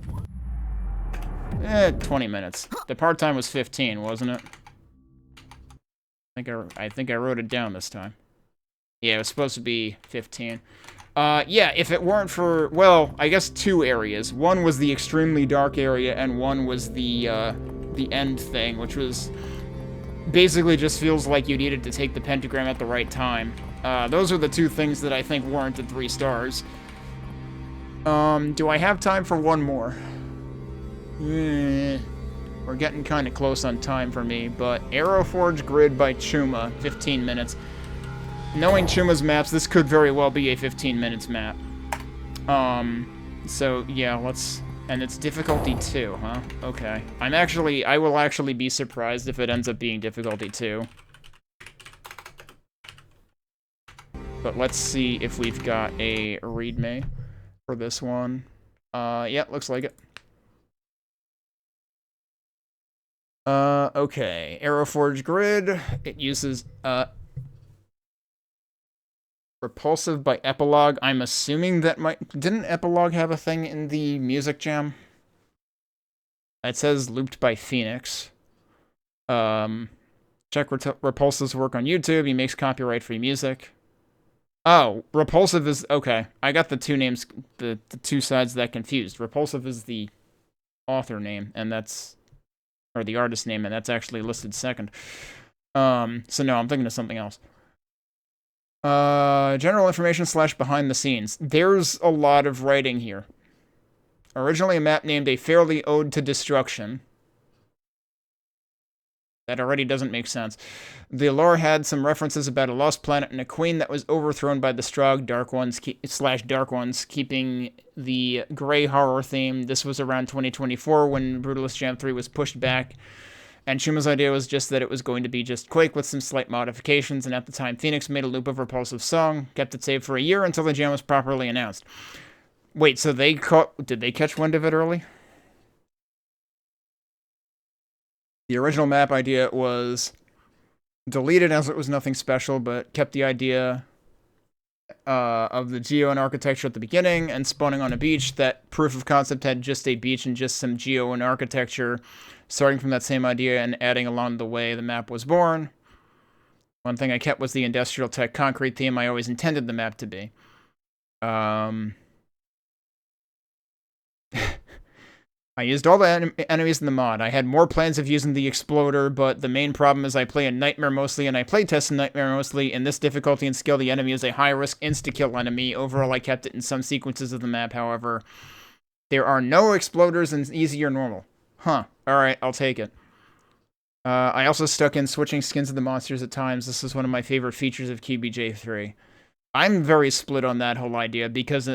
20 minutes. The part time was 15, wasn't it? I think I wrote it down this time. Yeah, it was supposed to be 15. Yeah, if it weren't for, well, I guess 2 areas. One was the extremely dark area, and one was the end thing, which was basically just feels like you needed to take the pentagram at the right time. Those are the 2 things that I think warranted 3 stars. Do I have time for one more? We're getting kind of close on time for me, but Arrowforge Grid by Chuma, 15 minutes. Knowing Chuma's maps, this could very well be a 15 minutes map. So yeah, and it's difficulty 2, huh? Okay. I will actually be surprised if it ends up being difficulty 2. But let's see if we've got a readme for this one. Yeah, looks like it. Okay. Aeroforge Grid. It uses, Repulsive by Epilogue. I'm assuming that didn't Epilogue have a thing in the music jam? It says looped by Phoenix. Check Repulsive's work on YouTube. He makes copyright-free music. Oh, Repulsive is... Okay. I got the two names, the two sides that confused. Repulsive is the author name, and that's... Or the artist name, and that's actually listed second. So no, I'm thinking of something else. General information / behind the scenes. There's a lot of writing here. Originally a map named A Fairly Ode to Destruction. That already doesn't make sense. The lore had some references about a lost planet and a queen that was overthrown by the Strog Dark Ones / Dark Ones, keeping the gray horror theme. This was around 2024 when Brutalist Jam 3 was pushed back. And Chuma's idea was just that it was going to be just Quake with some slight modifications, and at the time Phoenix made a loop of Repulsive song, kept it saved for a year until the jam was properly announced. Wait, so did they catch wind of it early? The original map idea was deleted as it was nothing special, but kept the idea of the geo and architecture at the beginning and spawning on a beach. That proof of concept had just a beach and just some geo and architecture. Starting from that same idea and adding along the way, the map was born. One thing I kept was the industrial tech concrete theme I always intended the map to be. I used all the enemies in the mod. I had more plans of using the exploder, but the main problem is I play in Nightmare mostly, and I playtest in Nightmare mostly. In this difficulty and skill, the enemy is a high-risk insta-kill enemy. Overall, I kept it in some sequences of the map, however. There are no exploders in easy or normal. Huh. Alright, I'll take it. I also stuck in switching skins of the monsters at times. This is one of my favorite features of QBJ3. I'm very split on that whole idea, because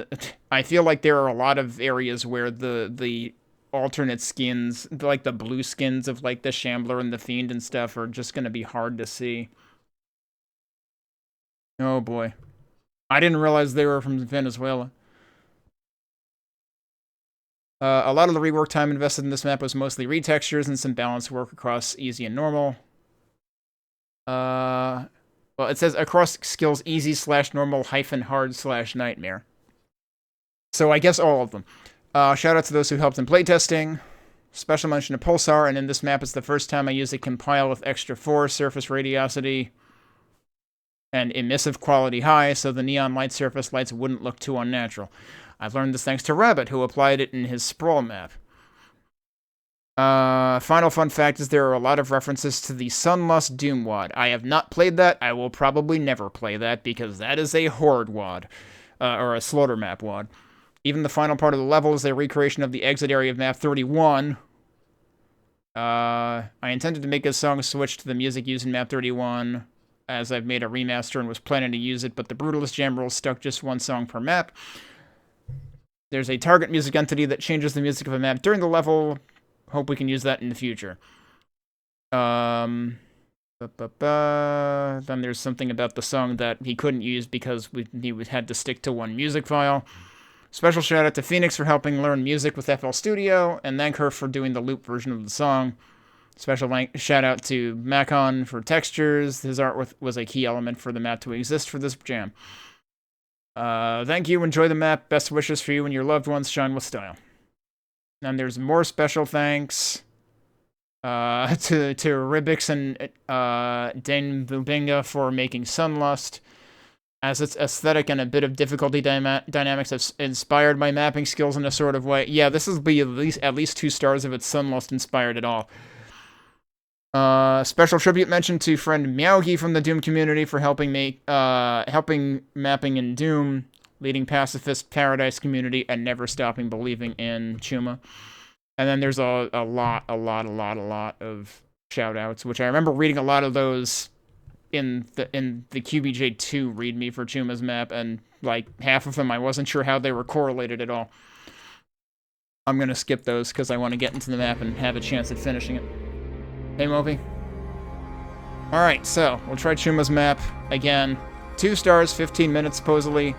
I feel like there are a lot of areas where the alternate skins, like the blue skins of like the Shambler and the Fiend and stuff, are just gonna be hard to see. Oh boy. I didn't realize they were from Venezuela. A lot of the rework time invested in this map was mostly retextures and some balance work across easy and normal. Well, it says across skills easy / normal - hard / nightmare. So I guess all of them. Shout out to those who helped in playtesting. Special mention to PuLSaR, and in this map it's the first time I used a compile with extra 4 surface radiosity and emissive quality high, so the neon light surface lights wouldn't look too unnatural. I've learned this thanks to Rabbit, who applied it in his Sprawl map. Final fun fact is there are a lot of references to the Sunlust Doom WOD. I have not played that. I will probably never play that, because that is a Horde WOD. Or a Slaughter map WOD. Even the final part of the level is a recreation of the exit area of map 31. I intended to make a song switch to the music used in map 31, as I've made a remaster and was planning to use it, but the Brutalist Jam rules stuck just one song per map. There's a target music entity that changes the music of a map during the level. Hope we can use that in the future. Then there's something about the song that he couldn't use because he had to stick to one music file. Special shout out to Phoenix for helping learn music with FL Studio, and thank her for doing the loop version of the song. Special shout out to Macon for textures. His art was a key element for the map to exist for this jam. Thank you, enjoy the map, best wishes for you and your loved ones, shine with style. And there's more special thanks to Ribix and Dane Bubinga for making Sunlust, as its aesthetic and a bit of difficulty dynamics have inspired my mapping skills in a sort of way. Yeah, this will be at least 2 stars if it's Sunlust inspired at all. Special tribute mention to friend Meowgi from the Doom community for helping mapping in Doom, leading pacifist paradise community, and never stopping believing in Chuma. And then there's a lot of shout outs, which I remember reading a lot of those in the QBJ2 readme for Chuma's map, and like half of them I wasn't sure how they were correlated at all. I'm gonna skip those because I want to get into the map and have a chance at finishing it. Hey, Movi. Alright, so, we'll try Chuma's map again. 2 stars, 15 minutes, supposedly.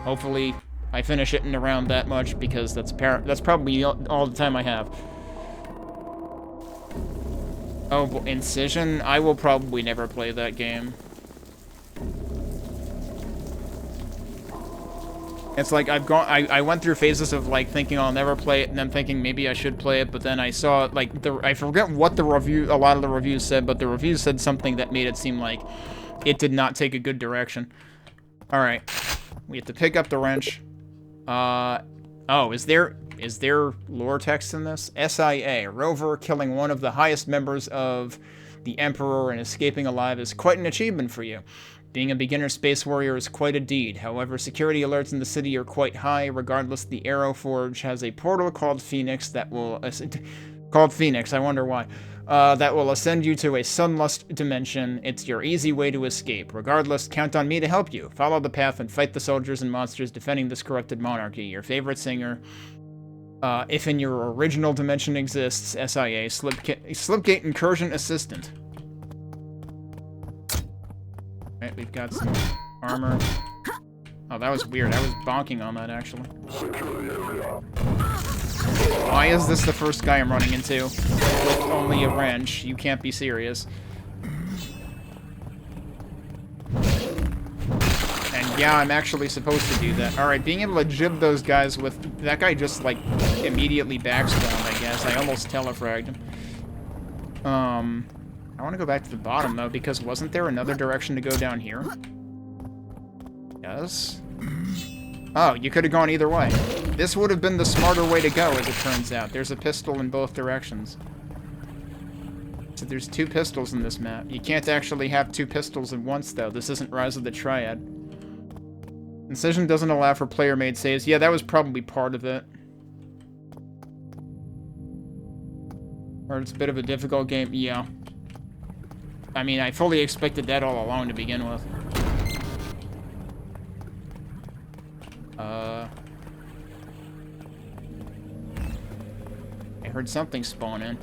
Hopefully, I finish it in around that much, because that's probably all the time I have. Oh, well, Incision? I will probably never play that game. It's like I went through phases of like thinking I'll never play it and then thinking maybe I should play it, but then I saw like I forget what a lot of the reviews said, but the reviews said something that made it seem like it did not take a good direction. Alright. We have to pick up the wrench. Oh, is there lore text in this? SIA, rover killing one of the highest members of the Emperor and escaping alive is quite an achievement for you. Being a beginner space warrior is quite a deed. However, security alerts in the city are quite high. Regardless, the Arrow Forge has a portal called Phoenix that will... called Phoenix, I wonder why. That will ascend you to a sunlust dimension. It's your easy way to escape. Regardless, count on me to help you. Follow the path and fight the soldiers and monsters defending this corrupted monarchy. Your favorite singer... if in your original dimension exists, SIA, Slipgate Incursion Assistant. Alright, we've got some armor. Oh, that was weird. I was bonking on that, actually. Why is this the first guy I'm running into with only a wrench? You can't be serious. And yeah, I'm actually supposed to do that. Alright, being able to jib those guys with... That guy just, like, immediately backspawned, I guess. I almost telefragged him. I want to go back to the bottom, though, because wasn't there another direction to go down here? Yes? Oh, you could have gone either way. This would have been the smarter way to go, as it turns out. There's a pistol in both directions. So there's 2 pistols in this map. You can't actually have 2 pistols at once, though. This isn't Rise of the Triad. Incision doesn't allow for player-made saves. Yeah, that was probably part of it. Or it's a bit of a difficult game. Yeah. I mean, I fully expected that all along to begin with. I heard something spawn in.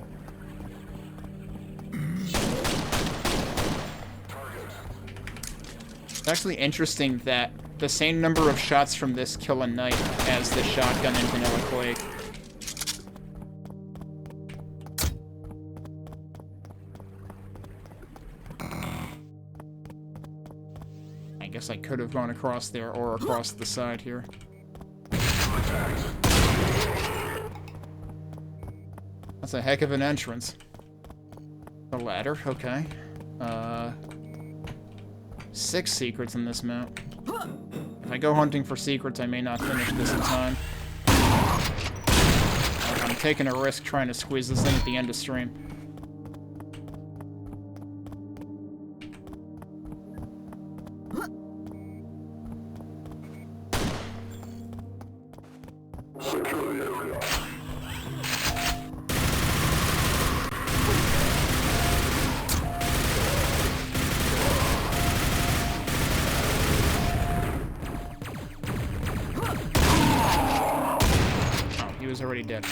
It's actually interesting that the same number of shots from this kill a knife as the shotgun in Vanilla Quake. I guess I could have gone across there or across the side here. That's a heck of an entrance. A ladder, okay. 6 secrets in this map. If I go hunting for secrets, I may not finish this in time. I'm taking a risk trying to squeeze this in at the end of stream. Already dead.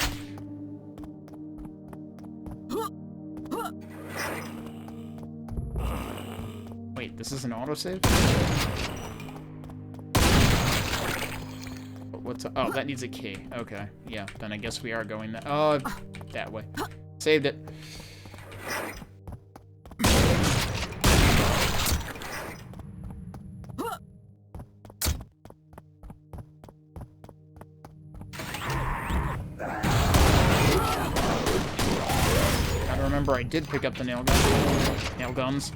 Wait, this is an autosave? What's oh, that needs a key. Okay, yeah, then I guess we are going that. Oh, that way. Saved it. I did pick up the nail gun. Nail guns.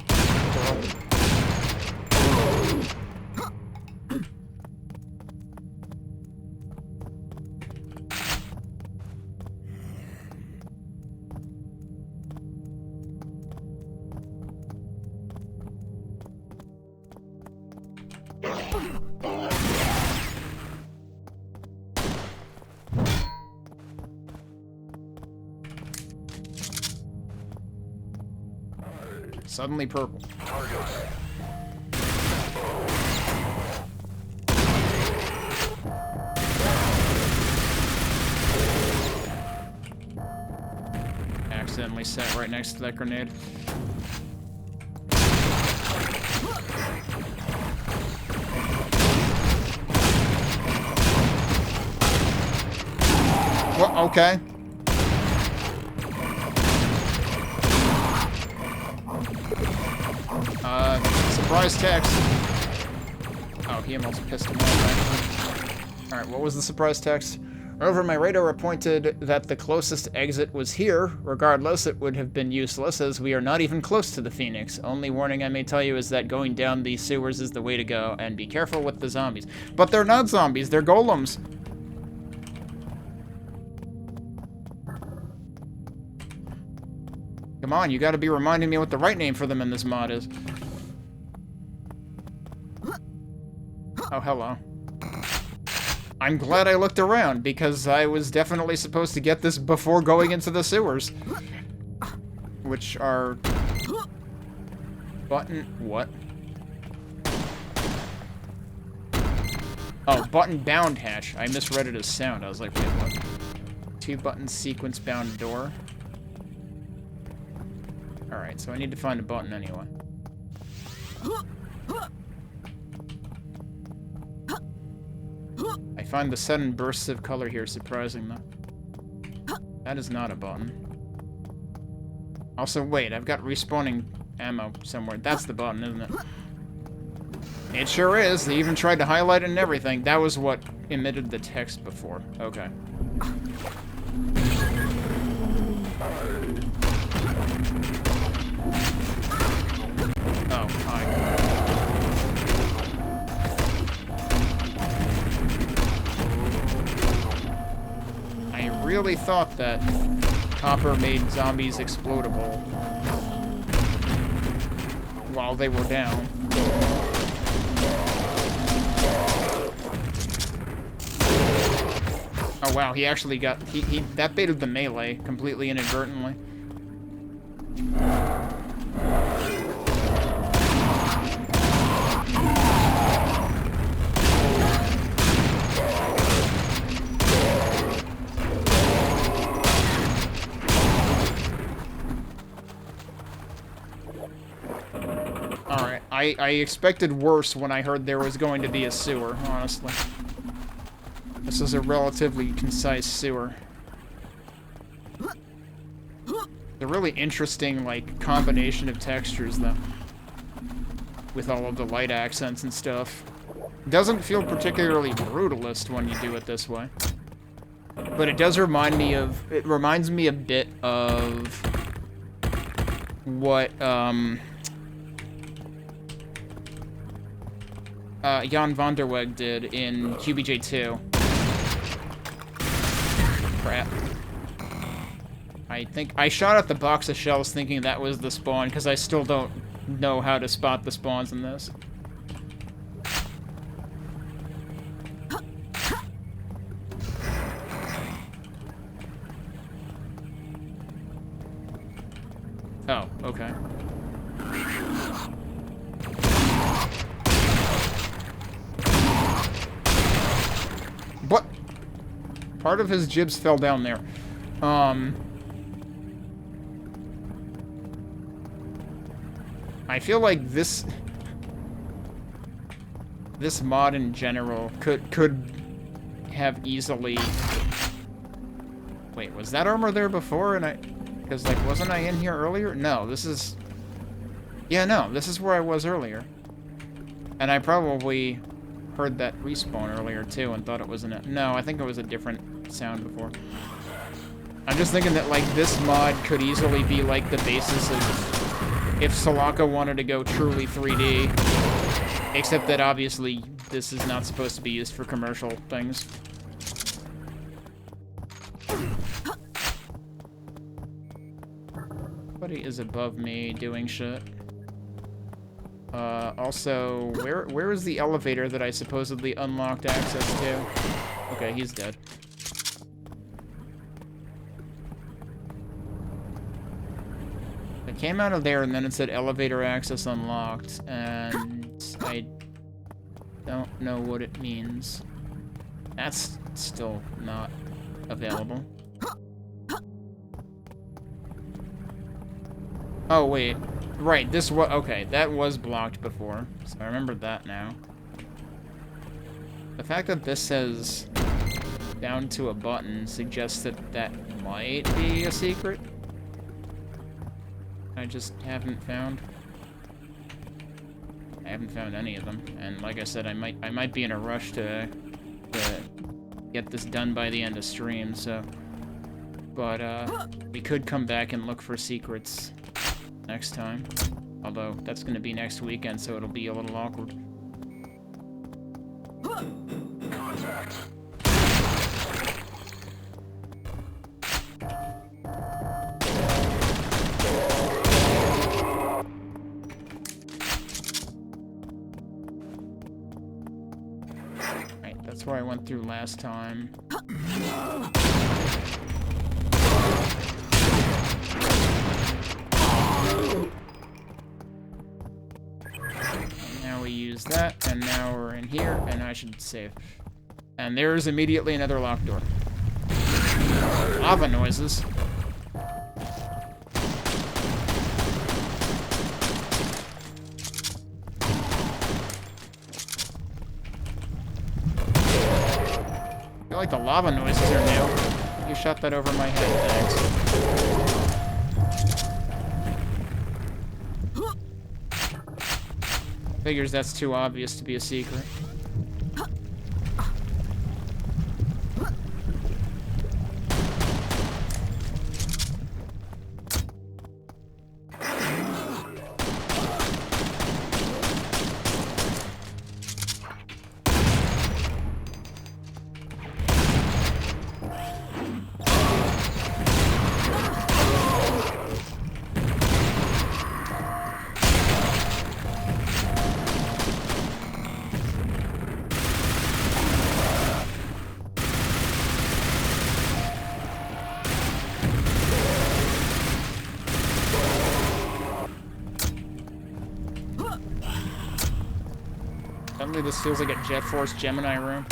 Suddenly purple. Accidentally sat right next to that grenade. Well, okay. Surprise text. Oh, he almost pissed him off. Alright, what was the surprise text? Over my radar pointed that the closest exit was here. Regardless, it would have been useless, as we are not even close to the Phoenix. Only warning I may tell you is that going down these sewers is the way to go, and be careful with the zombies. But they're not zombies, they're golems. Come on, you gotta be reminding me what the right name for them in this mod is. Oh, hello. I'm glad I looked around, because I was definitely supposed to get this before going into the sewers. Which are... Button... what? Oh, button bound hatch. I misread it as sound. I was like, wait, what? 2-button sequence bound door. Alright, so I need to find a button anyway. I find the sudden bursts of color here surprising, though. That is not a button. Also, wait, I've got respawning ammo somewhere. That's the button, isn't it? It sure is. They even tried to highlight it and everything. That was what emitted the text before. Okay. Oh, hi. I really thought that copper made zombies explodable while they were down. Oh wow, he actually got... He that baited the melee completely inadvertently. Alright, I expected worse when I heard there was going to be a sewer, honestly. This is a relatively concise sewer. A really interesting, like, combination of textures, though. With all of the light accents and stuff. Doesn't feel particularly brutalist when you do it this way. But it does remind me of... It reminds me a bit of... what, Jan van der Weg did in QBJ2. Crap. I think I shot at the box of shells thinking that was the spawn, because I still don't know how to spot the spawns in this. Oh, okay. What? Part of his jibs fell down there. I feel like this mod in general could have easily... Wait, was that armor there before? And because, like, wasn't I in here earlier? No, this is... Yeah, no, this is where I was earlier. And I probably heard that respawn earlier, too, and thought it was No, I think it was a different sound before. I'm just thinking that, like, this mod could easily be, like, the basis of... If Salaka wanted to go truly 3D. Except that, obviously, this is not supposed to be used for commercial things. Somebody is above me doing shit. Also, where is the elevator that I supposedly unlocked access to? Okay, he's dead. I came out of there and then it said elevator access unlocked, and I don't know what it means. That's still not available. Oh, wait. Right, this was... Okay, that was blocked before, so I remember that now. The fact that this says down to a button suggests that that might be a secret. I just haven't found. I haven't found any of them. And like I said, I might be in a rush to get this done by the end of stream, so... But, we could come back and look for secrets next time. Although, that's gonna be next weekend, so it'll be a little awkward. Contact. Right, that's where I went through last time. Now we use that, and now we're in here, and I should save. And there's immediately another locked door. Lava noises. I feel like the lava noises are new. You shot that over my head, thanks. Figures that's too obvious to be a secret. Suddenly this feels like a Jet Force Gemini room.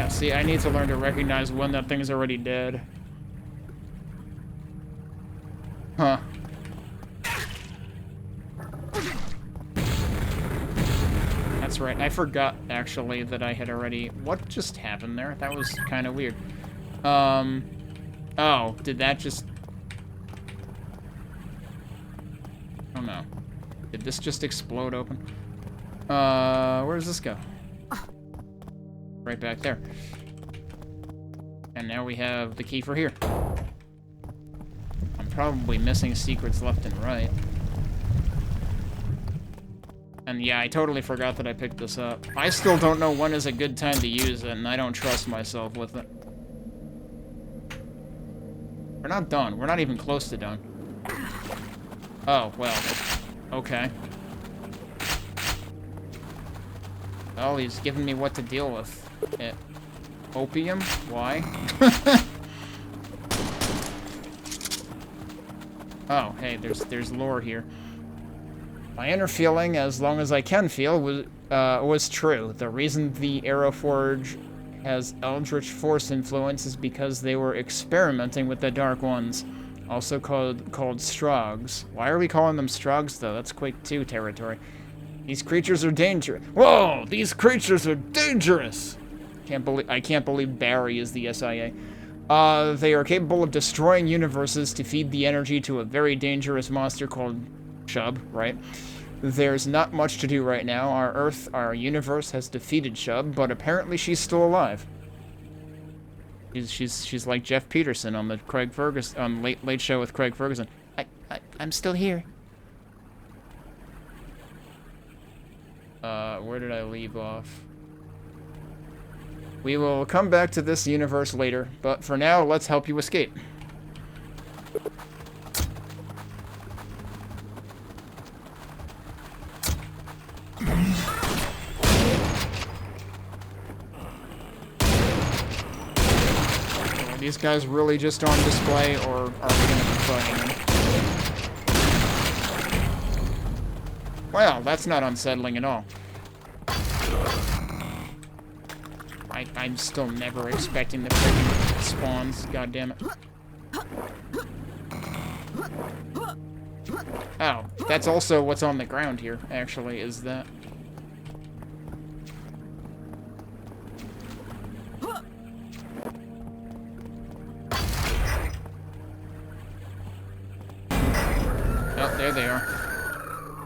See, I need to learn to recognize when that thing's already dead. Huh. That's right. I forgot, actually, that I had already... What just happened there? That was kind of weird. Oh, did that just... Oh, no. Did this just explode open? Where does this go? Right back there. And now we have the key for here. I'm probably missing secrets left and right. And yeah, I totally forgot that I picked this up. I still don't know when is a good time to use it, and I don't trust myself with it. We're not done. We're not even close to done. Oh, well. Okay. Well, he's giving me what to deal with. Opium? Why? Oh, hey, there's lore here. My inner feeling, as long as I can feel, was true. The reason the Aeroforge has Eldritch Force influence is because they were experimenting with the Dark Ones, also called Strogs. Why are we calling them Strogs, though? That's Quake 2 territory. These creatures are dangerous. Whoa! These creatures are dangerous! I can't believe Barry is the SIA. They are capable of destroying universes to feed the energy to a very dangerous monster called Shub, right? There's not much to do right now. Our universe has defeated Shub, but apparently she's still alive. She's like Jeff Peterson on the Craig Ferguson Late Show with Craig Ferguson. I'm still here. Where did I leave off? We will come back to this universe later, but for now, let's help you escape. Are these guys really just on display, or are we going to be fighting them? Well, that's not unsettling at all. I'm still never expecting the freaking spawns. God damn it. Oh, that's also what's on the ground here, actually, is that. Oh, there they are.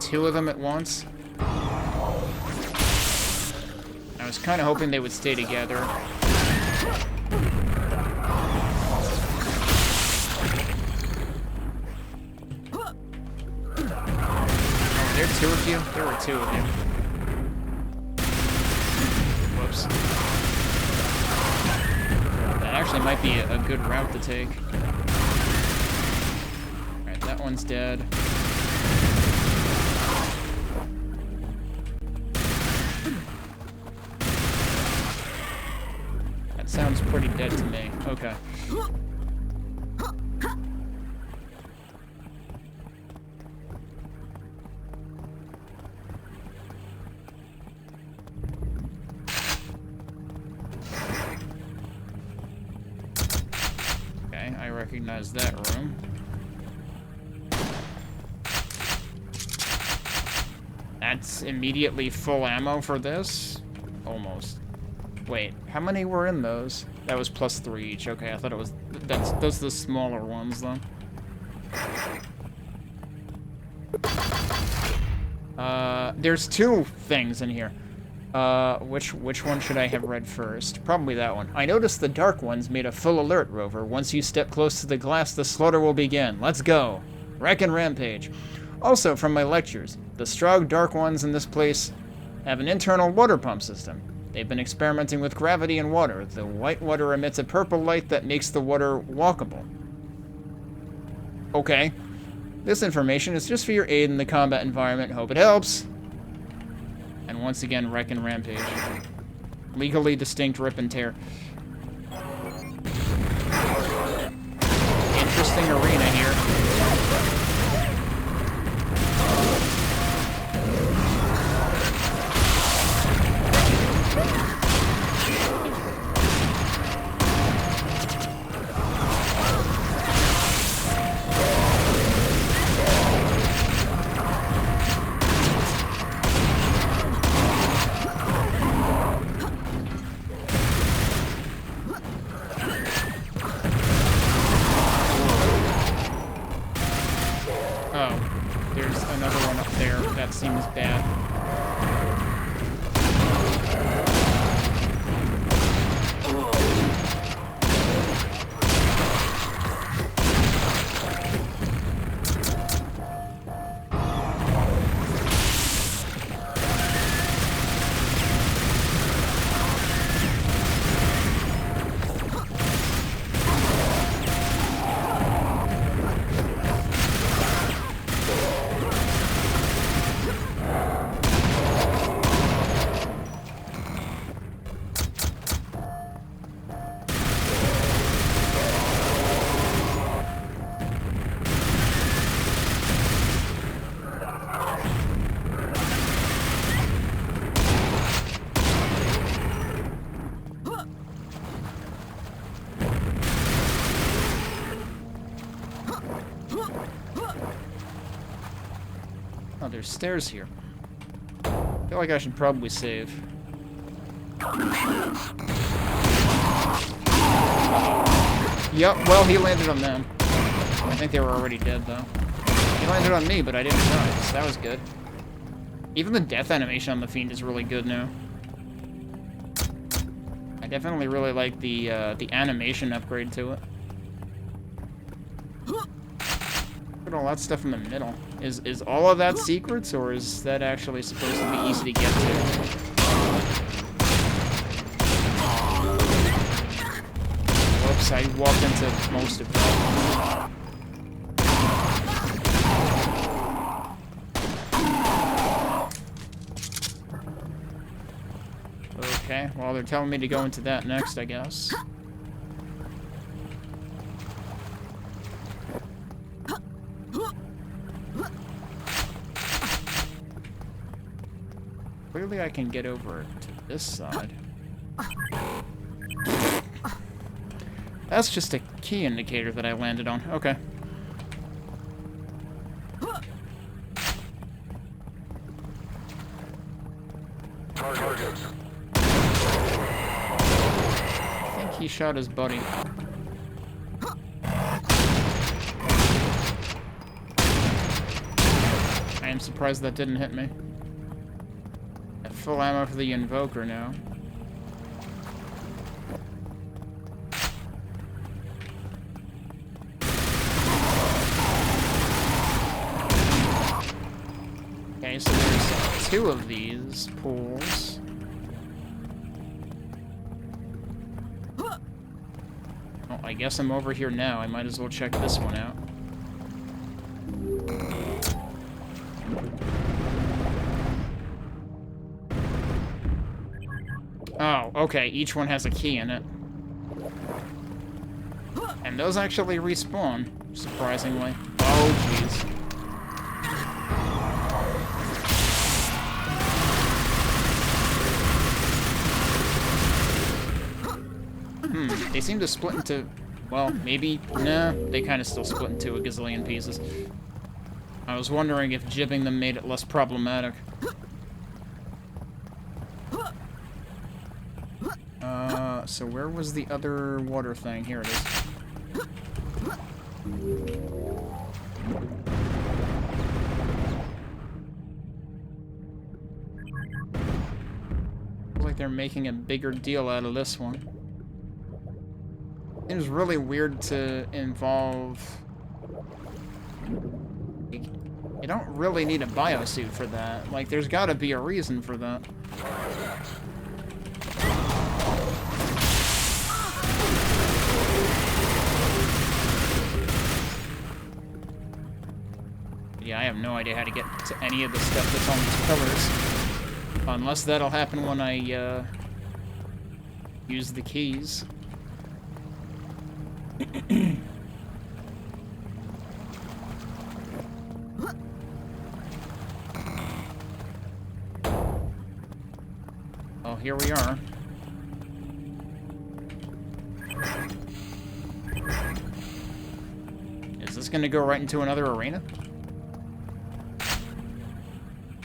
2 of them at once. I was kind of hoping they would stay together. Oh, there are 2 of you? There were 2 of you. Whoops. That actually might be a good route to take. Alright, that one's dead. Sounds pretty dead to me. Okay. Okay, I recognize that room. That's immediately full ammo for this? Almost. Wait, how many were in those? That was +3 each. Okay, I thought it was... those are the smaller ones, though. There's 2 things in here. Which one should I have read first? Probably that one. I noticed the dark ones made a full alert, Rover. Once you step close to the glass, the slaughter will begin. Let's go. Wreck and rampage. Also, from my lectures, the strong dark ones in this place have an internal water pump system. They've been experimenting with gravity and water. The white water emits a purple light that makes the water walkable. Okay. This information is just for your aid in the combat environment. Hope it helps. And once again, wreck and rampage. Legally distinct rip and tear. Interesting arena here. Seems bad. Oh, there's stairs here. I feel like I should probably save. Yep, well, he landed on them. I think they were already dead, though. He landed on me, but I didn't die, so that was good. Even the death animation on the Fiend is really good now. I definitely really like the animation upgrade to it. Look at all that stuff in the middle. Is all of that secrets, or is that actually supposed to be easy to get to? Whoops, I walked into most of that. Okay, well, they're telling me to go into that next, I guess. Clearly I can get over to this side. That's just a key indicator that I landed on. Okay. Target. I think he shot his buddy. I am surprised that didn't hit me. I have full ammo for the Invoker now. Okay, so there's 2 of these pools. Well, I guess I'm over here now. I might as well check this one out. Oh, okay, each one has a key in it. And those actually respawn, surprisingly. Oh, jeez. They seem to split into... Well, maybe... Nah, they kind of still split into a gazillion pieces. I was wondering if jibbing them made it less problematic. So where was the other water thing? Here it is. Looks like they're making a bigger deal out of this one. Seems really weird to involve... You don't really need a biosuit for that. Like, there's gotta be a reason for that. Yeah, I have no idea how to get to any of the stuff that's on these pillars. Unless that'll happen when I, use the keys. Oh, here we are. Is this gonna go right into another arena?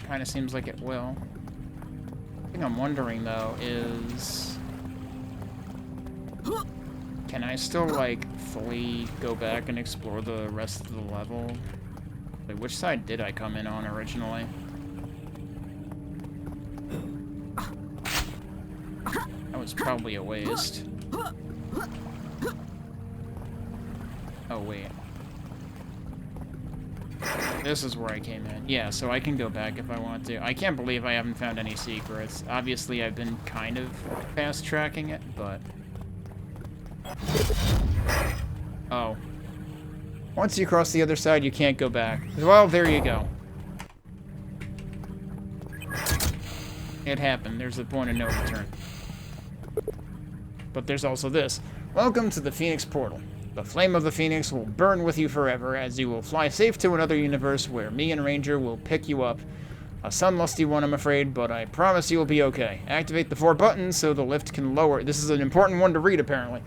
Kinda seems like it will. The thing I'm wondering, though, is... Can I still, like, fully go back and explore the rest of the level? Wait, which side did I come in on originally? That was probably a waste. Oh, wait. This is where I came in. Yeah, so I can go back if I want to. I can't believe I haven't found any secrets. Obviously, I've been kind of fast-tracking it, but... Oh. Once you cross the other side, you can't go back. Well, there you go. It happened. There's a point of no return. But there's also this. Welcome to the Phoenix Portal. The flame of the Phoenix will burn with you forever, as you will fly safe to another universe where me and Ranger will pick you up. A sunlusty one, I'm afraid, but I promise you will be okay. Activate the 4 buttons so the lift can lower. This is an important one to read, apparently.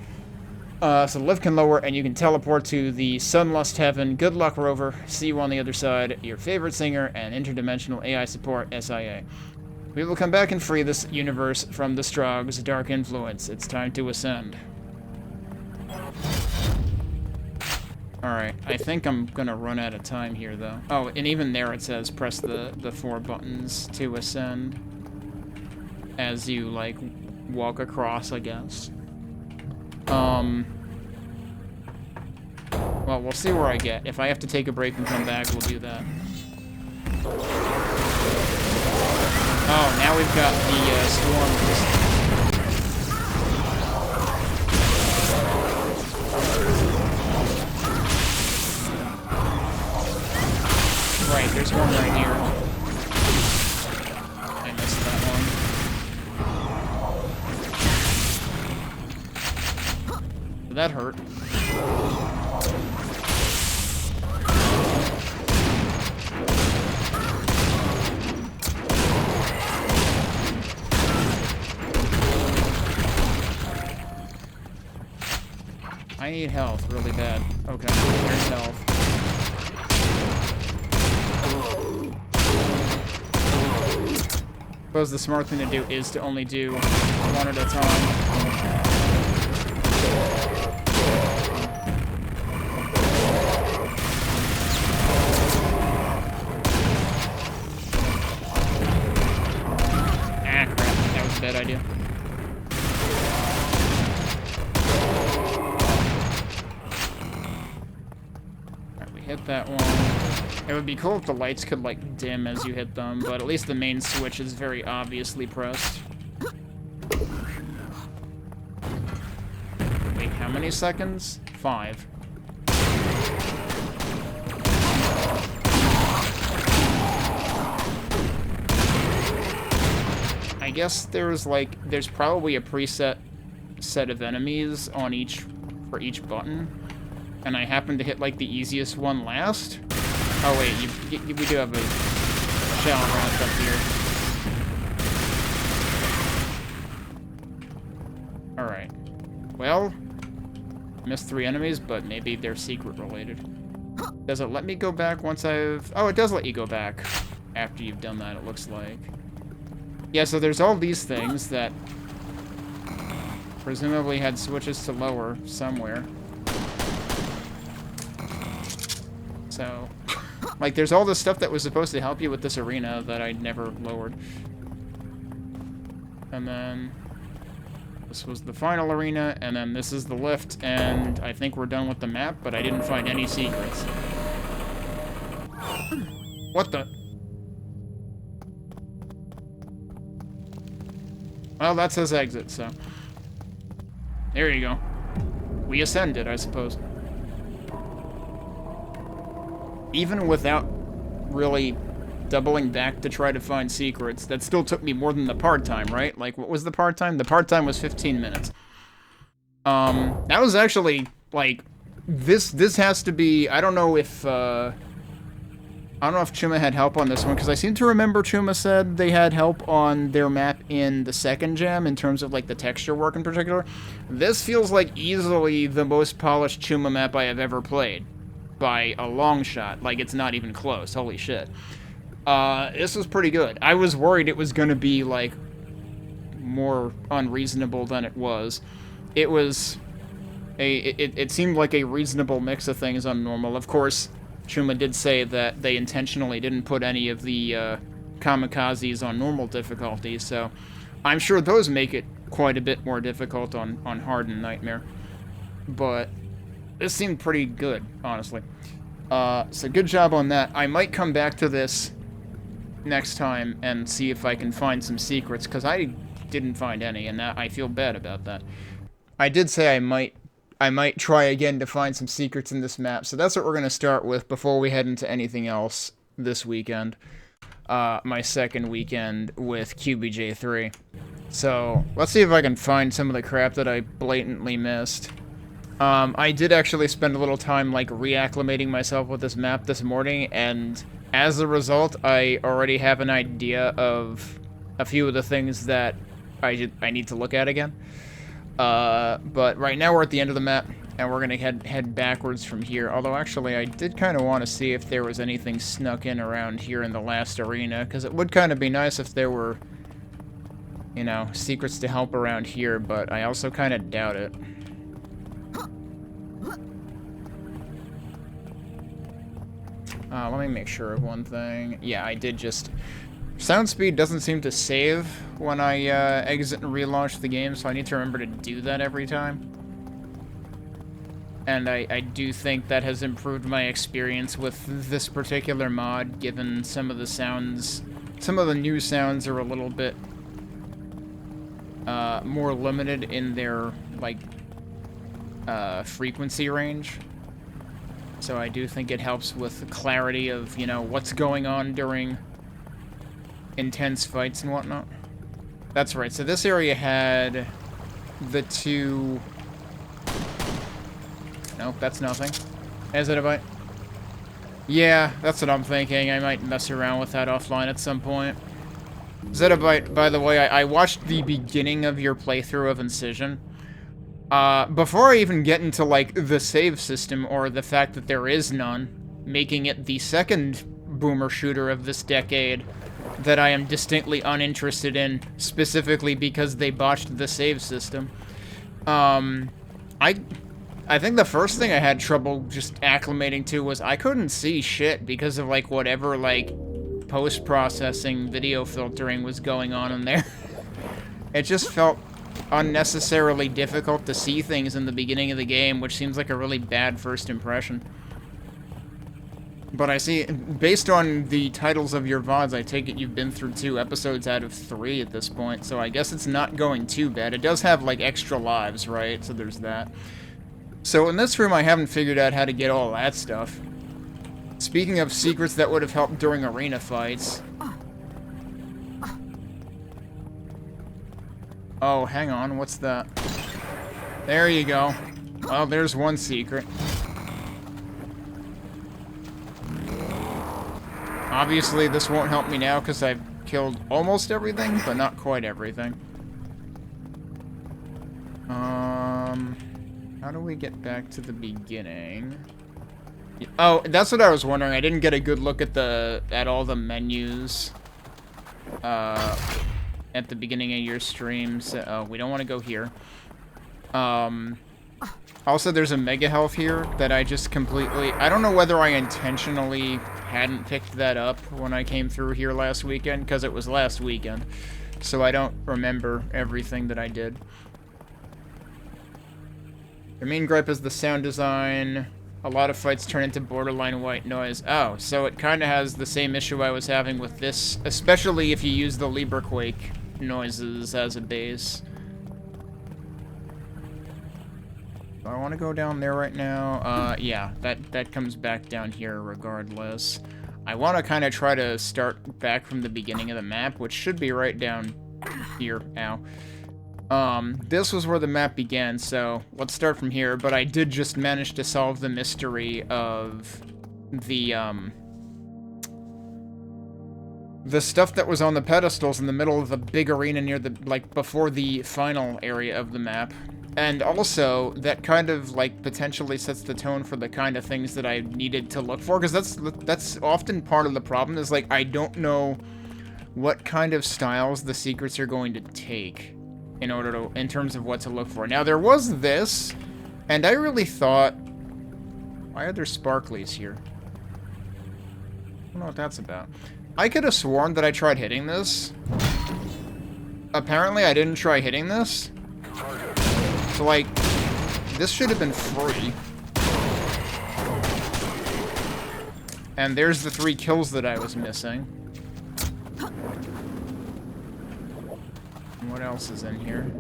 So the lift can lower, and you can teleport to the Sunlust Heaven. Good luck, Rover. See you on the other side. Your favorite singer and interdimensional AI support, SIA. We will come back and free this universe from the Strog's dark influence. It's time to ascend. Alright, I think I'm gonna run out of time here, though. Oh, and even there it says press the 4 buttons to ascend. As you, like, walk across, I guess. Well, we'll see where I get. If I have to take a break and come back, we'll do that. Oh, now we've got the, swarms. Right, there's one right here. I missed that one. That hurt. I need health really bad. Okay, there's health. I suppose the smart thing to do is to only do one at a time. Ah, crap. That was a bad idea. Alright, we hit that one. It would be cool if the lights could, like, dim as you hit them, but at least the main switch is very obviously pressed. Wait, how many seconds? 5. I guess there's probably a preset set of enemies on for each button, and I happen to hit, like, the easiest one last. Oh wait, we do have a shell round up here. Alright. Well, missed 3 enemies, but maybe they're secret related. Does it let me go back once I've... Oh, it does let you go back after you've done that, it looks like. Yeah, so there's all these things that presumably had switches to lower somewhere. So... Like, there's all this stuff that was supposed to help you with this arena that I never lowered. And then... This was the final arena, and then this is the lift, and I think we're done with the map, but I didn't find any secrets. What the... Well, that says exit, so... There you go. We ascended, I suppose. Even without really doubling back to try to find secrets, that still took me more than the part time, right? Like, what was the part time? The part time was 15 minutes. That was actually, like, this has to be, I don't know if Chuma had help on this one, because I seem to remember Chuma said they had help on their map in the second jam, in terms of, like, the texture work in particular. This feels like easily the most polished Chuma map I have ever played. By a long shot. Like, it's not even close. Holy shit. This was pretty good. I was worried it was gonna be, like, more unreasonable than it was. It was it seemed like a reasonable mix of things on normal. Of course, Chuma did say that they intentionally didn't put any of the kamikazes on normal difficulty, so I'm sure those make it quite a bit more difficult on hard and nightmare. But this seemed pretty good, honestly. So good job on that. I might come back to this next time and see if I can find some secrets, because I didn't find any, and I feel bad about that. I did say I might try again to find some secrets in this map, so that's what we're going to start with before we head into anything else this weekend. My second weekend with QBJ3. So, let's see if I can find some of the crap that I blatantly missed. I did actually spend a little time, like, reacclimating myself with this map this morning, and as a result, I already have an idea of a few of the things that I need to look at again. But right now we're at the end of the map, and we're gonna head backwards from here. Although, actually, I did kind of want to see if there was anything snuck in around here in the last arena, because it would kind of be nice if there were, you know, secrets to help around here, but I also kind of doubt it. Let me make sure of one thing. Yeah, I did just... Sound speed doesn't seem to save when I exit and relaunch the game, so I need to remember to do that every time. And I do think that has improved my experience with this particular mod, given some of the sounds... Some of the new sounds are a little bit more limited in their, like, frequency range. So I do think it helps with the clarity of, you know, what's going on during intense fights and whatnot. That's right, so this area had the two... Nope, that's nothing. Is it a bite? Yeah, that's what I'm thinking. I might mess around with that offline at some point. Zettabyte, by the way, I watched the beginning of your playthrough of Incision. Before I even get into, like, the save system or the fact that there is none, making it the second boomer shooter of this decade that I am distinctly uninterested in, specifically because they botched the save system. I think the first thing I had trouble just acclimating to was I couldn't see shit because of, like, whatever, like, post-processing video filtering was going on in there. It just felt unnecessarily difficult to see things in the beginning of the game, which seems like a really bad first impression. But I see, based on the titles of your VODs, I take it you've been through 2 episodes out of 3 at this point, so I guess it's not going too bad. It does have, like, extra lives, right? So there's that. So in this room, I haven't figured out how to get all that stuff. Speaking of secrets that would have helped during arena fights. Oh, hang on, what's that? There you go. Well, there's one secret. Obviously, this won't help me now because I've killed almost everything, but not quite everything. How do we get back to the beginning? Oh, that's what I was wondering. I didn't get a good look at all the menus at the beginning of your streams. We don't want to go here. Also, there's a mega health here that I just completely... I don't know whether I intentionally hadn't picked that up when I came through here last weekend, because it was last weekend. So I don't remember everything that I did. Their main gripe is the sound design. A lot of fights turn into borderline white noise. Oh, so it kind of has the same issue I was having with this, especially if you use the LibreQuake noises as a base. Do I want to go down there right now? Yeah, that comes back down here regardless. I want to kind of try to start back from the beginning of the map, which should be right down here. Ow. This was where the map began, so let's start from here, but I did just manage to solve the mystery of the stuff that was on the pedestals in the middle of the big arena near the, like, before the final area of the map. And also, that kind of, like, potentially sets the tone for the kind of things that I needed to look for, because that's often part of the problem, is, like, I don't know what kind of styles the secrets are going to take in terms of what to look for. Now, there was this, and I really thought, why are there sparklies here? I don't know what that's about. I could have sworn that I tried hitting this. Apparently, I didn't try hitting this. So, like, this should have been free. And there's the 3 kills that I was missing. What else is in here?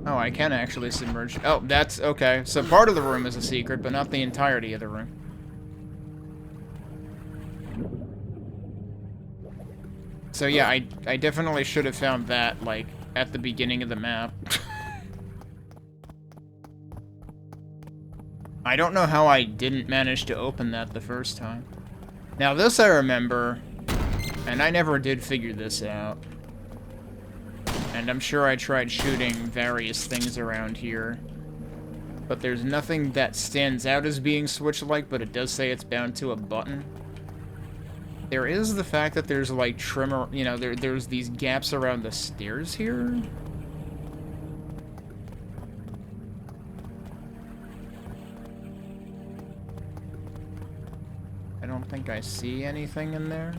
Oh, I can actually submerge. Oh, that's okay. So part of the room is a secret, but not the entirety of the room. So yeah, I definitely should have found that, like, at the beginning of the map. I don't know how I didn't manage to open that the first time. Now this I remember, and I never did figure this out. And I'm sure I tried shooting various things around here. But there's nothing that stands out as being switch-like, but it does say it's bound to a button. There is the fact that there's, like, trimmer, you know, there's these gaps around the stairs here. I don't think I see anything in there.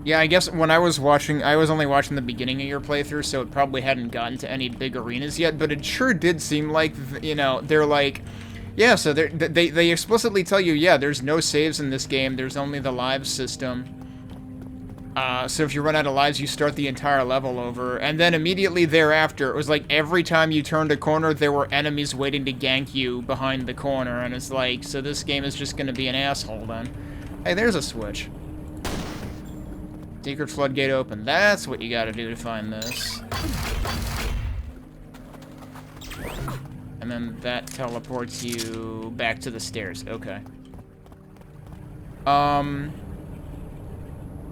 Yeah, I guess when I was watching, I was only watching the beginning of your playthrough, so it probably hadn't gotten to any big arenas yet, but it sure did seem like, you know, they're like, yeah, so they explicitly tell you, yeah, there's no saves in this game, there's only the lives system. So if you run out of lives, you start the entire level over, and then immediately thereafter, it was like every time you turned a corner, there were enemies waiting to gank you behind the corner, and it's like, so this game is just gonna be an asshole then. Hey, there's a switch. Secret floodgate open. That's what you gotta do to find this. And then that teleports you back to the stairs. Okay.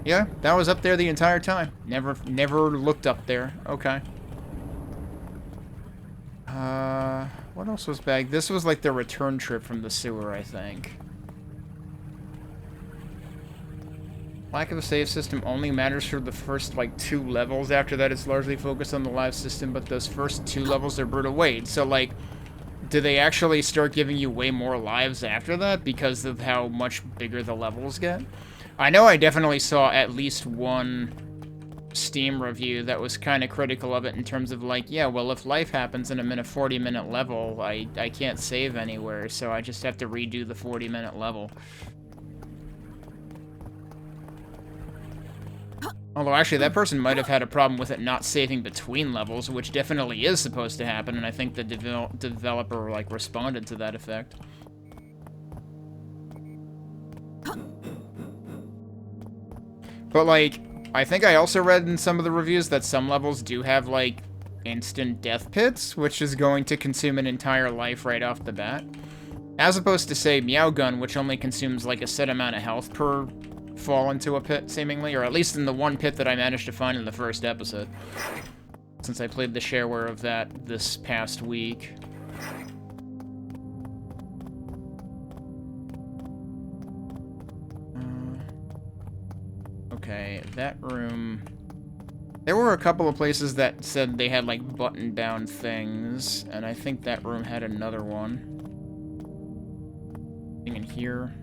Yeah, that was up there the entire time. Never looked up there. Okay. What else was back? This was like the return trip from the sewer, I think. Lack of a save system only matters for the first, like, 2 levels. After that, it's largely focused on the live system, but those first 2 levels are brutal. Wait, so, like, do they actually start giving you way more lives after that because of how much bigger the levels get? I know I definitely saw at least one Steam review that was kind of critical of it in terms of, like, yeah, well, if life happens and I'm in a 40-minute level, I can't save anywhere, so I just have to redo the 40-minute level. Although, actually, that person might have had a problem with it not saving between levels, which definitely is supposed to happen, and I think the developer, like, responded to that effect. But, like, I think I also read in some of the reviews that some levels do have, like, instant death pits, which is going to consume an entire life right off the bat. As opposed to, say, Meow Gun, which only consumes, like, a set amount of health per fall into a pit, seemingly, or at least in the one pit that I managed to find in the first episode, since I played the shareware of that this past week. Okay, that room... There were a couple of places that said they had, like, button-down things, and I think that room had another one. Thing in here.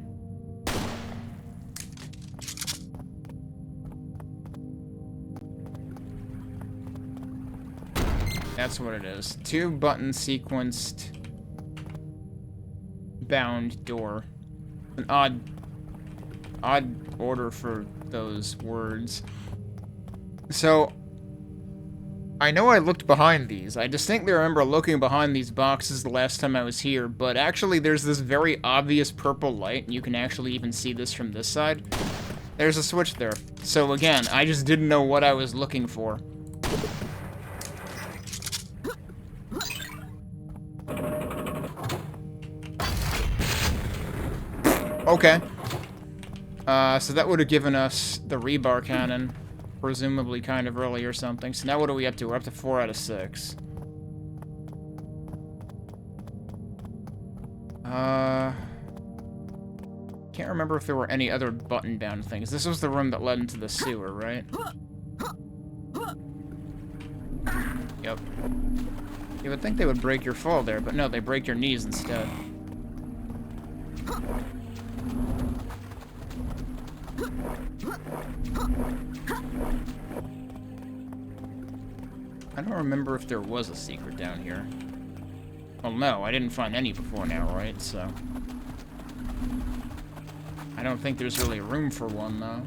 That's what it is. 2 button sequenced bound door. An odd order for those words. So, I know I looked behind these. I distinctly remember looking behind these boxes the last time I was here, but actually there's this very obvious purple light, and you can actually even see this from this side. There's a switch there. So again, I just didn't know what I was looking for. Okay. So that would have given us the rebar cannon, presumably kind of early or something. So now what are we up to? We're up to 4 out of 6. Can't remember if there were any other button-bound things. This was the room that led into the sewer, right? Yep. You would think they would break your fall there, but no, they break your knees instead. I don't remember if there was a secret down here. Well, no, I didn't find any before now, right? So... I don't think there's really room for one, though.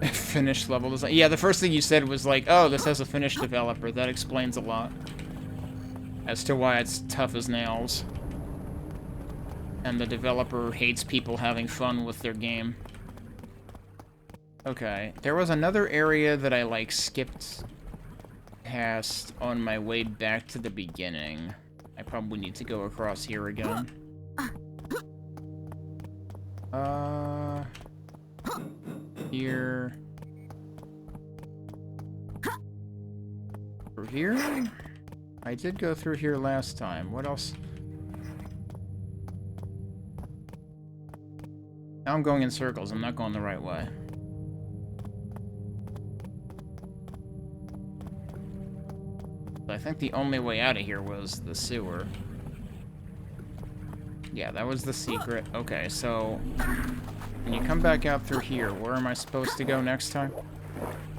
Finished level design. Yeah, the first thing you said was like, oh, this has a finished developer. That explains a lot. As to why it's tough as nails. And the developer hates people having fun with their game. Okay, there was another area that I, like, skipped past on my way back to the beginning. I probably need to go across here again. Here. Through here? I did go through here last time. What else? Now I'm going in circles. I'm not going the right way. I think the only way out of here was the sewer. Yeah, that was the secret. Okay, so when you come back out through here, where am I supposed to go next time?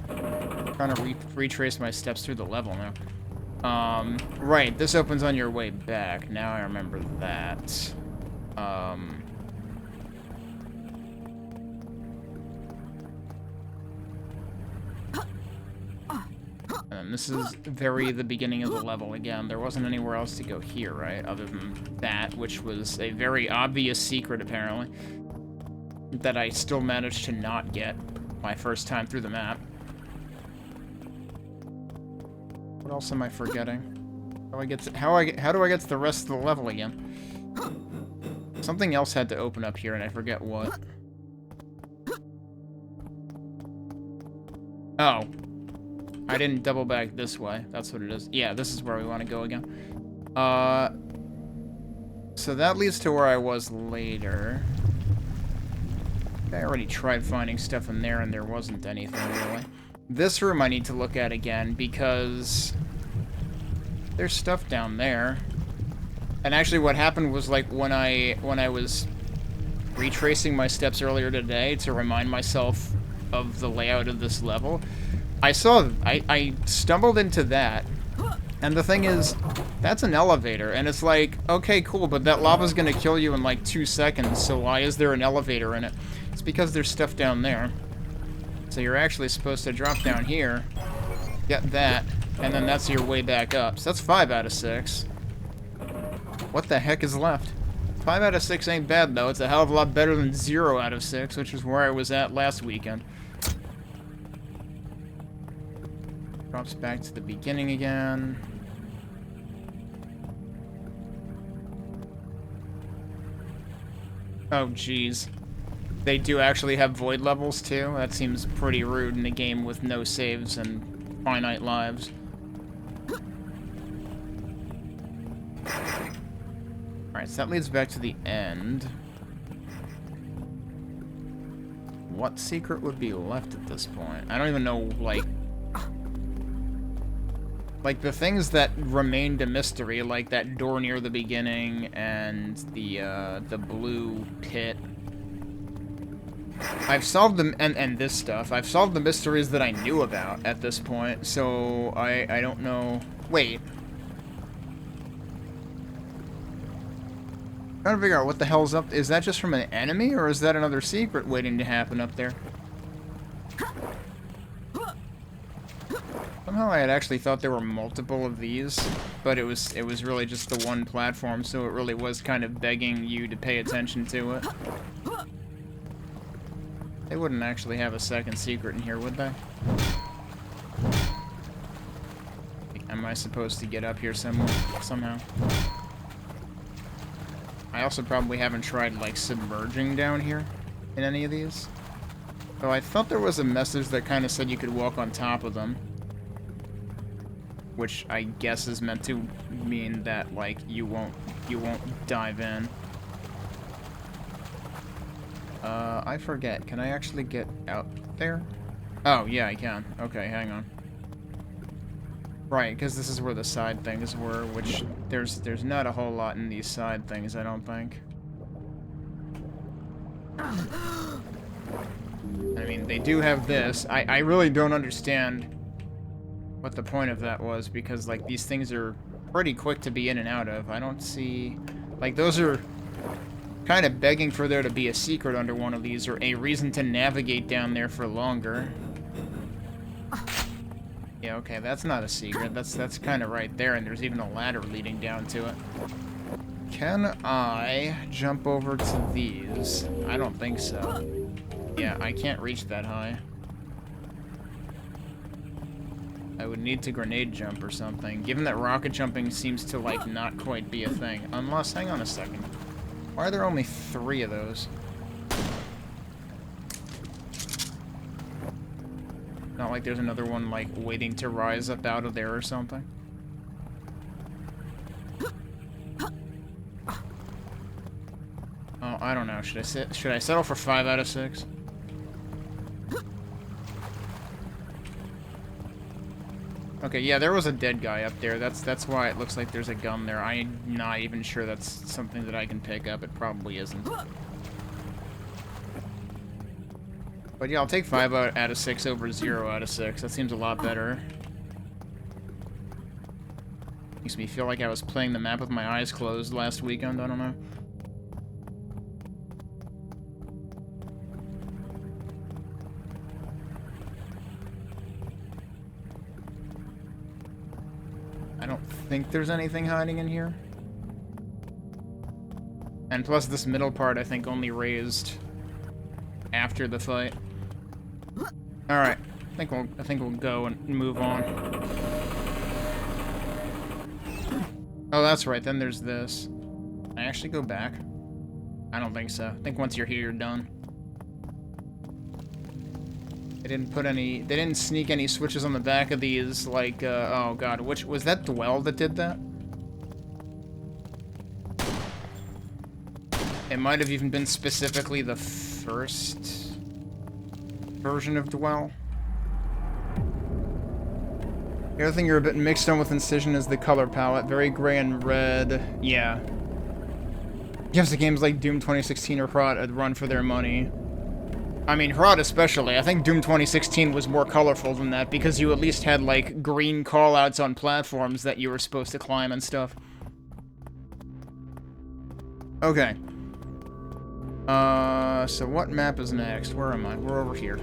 I'm trying to retrace my steps through the level now. Right, this opens on your way back. Now I remember that. And this is the beginning of the level again. There wasn't anywhere else to go here, right? Other than that, which was a very obvious secret, apparently. That I still managed to not get my first time through the map. What else am I forgetting? How do I get to the rest of the level again? Something else had to open up here, and I forget what. Oh. I didn't double back this way. That's what it is. Yeah, this is where we want to go again. So that leads to where I was later. I already tried finding stuff in there, and there wasn't anything, really. This room I need to look at again, because there's stuff down there. And actually what happened was, like, when I was retracing my steps earlier today to remind myself of the layout of this level, I stumbled into that, and the thing is, that's an elevator, and it's like, okay, cool, but that lava's gonna kill you in like 2 seconds, so why is there an elevator in it? It's because there's stuff down there. So you're actually supposed to drop down here, get that, and then that's your way back up. So that's 5 out of 6. What the heck is left? 5 out of 6 ain't bad, though. It's a hell of a lot better than 0 out of 6, which is where I was at last weekend. Drops back to the beginning again. Oh, jeez. They do actually have void levels, too? That seems pretty rude in a game with no saves and finite lives. Alright, so that leads back to the end. What secret would be left at this point? I don't even know, like the things that remained a mystery, like that door near the beginning and the blue pit. I've solved them, and this stuff. I've solved the mysteries that I knew about at this point, so I don't know. Wait. I'm trying to figure out what the hell's up. Is that just from an enemy, or is that another secret waiting to happen up there? Somehow I had actually thought there were multiple of these, but it was really just the one platform, so it really was kind of begging you to pay attention to it. They wouldn't actually have a second secret in here, would they? Am I supposed to get up here somehow? I also probably haven't tried, like, submerging down here in any of these. Though I thought there was a message that kind of said you could walk on top of them. Which I guess is meant to mean that, like, you won't dive in. I forget. Can I actually get out there? Oh, yeah, I can. Okay, hang on. Right, because this is where the side things were, which there's not a whole lot in these side things, I don't think. I mean, they do have this. I really don't understand what the point of that was, because, like, these things are pretty quick to be in and out of. I don't see... Like, those are kind of begging for there to be a secret under one of these, or a reason to navigate down there for longer. Yeah, okay, that's not a secret. That's kind of right there, and there's even a ladder leading down to it. Can I jump over to these? I don't think so. Yeah, I can't reach that high. I would need to grenade jump or something, given that rocket jumping seems to, like, not quite be a thing. Unless, hang on a second. Why are there only 3 of those? Not like there's another one, like, waiting to rise up out of there or something. Oh, I don't know. Should I settle for 5 out of 6? Okay, yeah, there was a dead guy up there. That's why it looks like there's a gun there. I'm not even sure that's something that I can pick up. It probably isn't. But yeah, I'll take 5 out of 6 over 0 out of 6. That seems a lot better. Makes me feel like I was playing the map with my eyes closed last weekend. I don't know. I don't think there's anything hiding in here. And plus this middle part I think only raised after the fight. Alright. I think we'll go and move on. Oh, that's right, then there's this. Can I actually go back? I don't think so. I think once you're here, you're done. They didn't put any... They didn't sneak any switches on the back of these, like, oh god, which... Was that Dwell that did that? It might have even been specifically the first version of Dwell. The other thing you're a bit mixed on with Incision is the color palette. Very gray and red. Yeah. Gives the games like Doom 2016 or Hrot a run for their money. I mean, Hrot especially. I think Doom 2016 was more colorful than that because you at least had, like, green callouts on platforms that you were supposed to climb and stuff. Okay. So what map is next? Where am I? We're over here.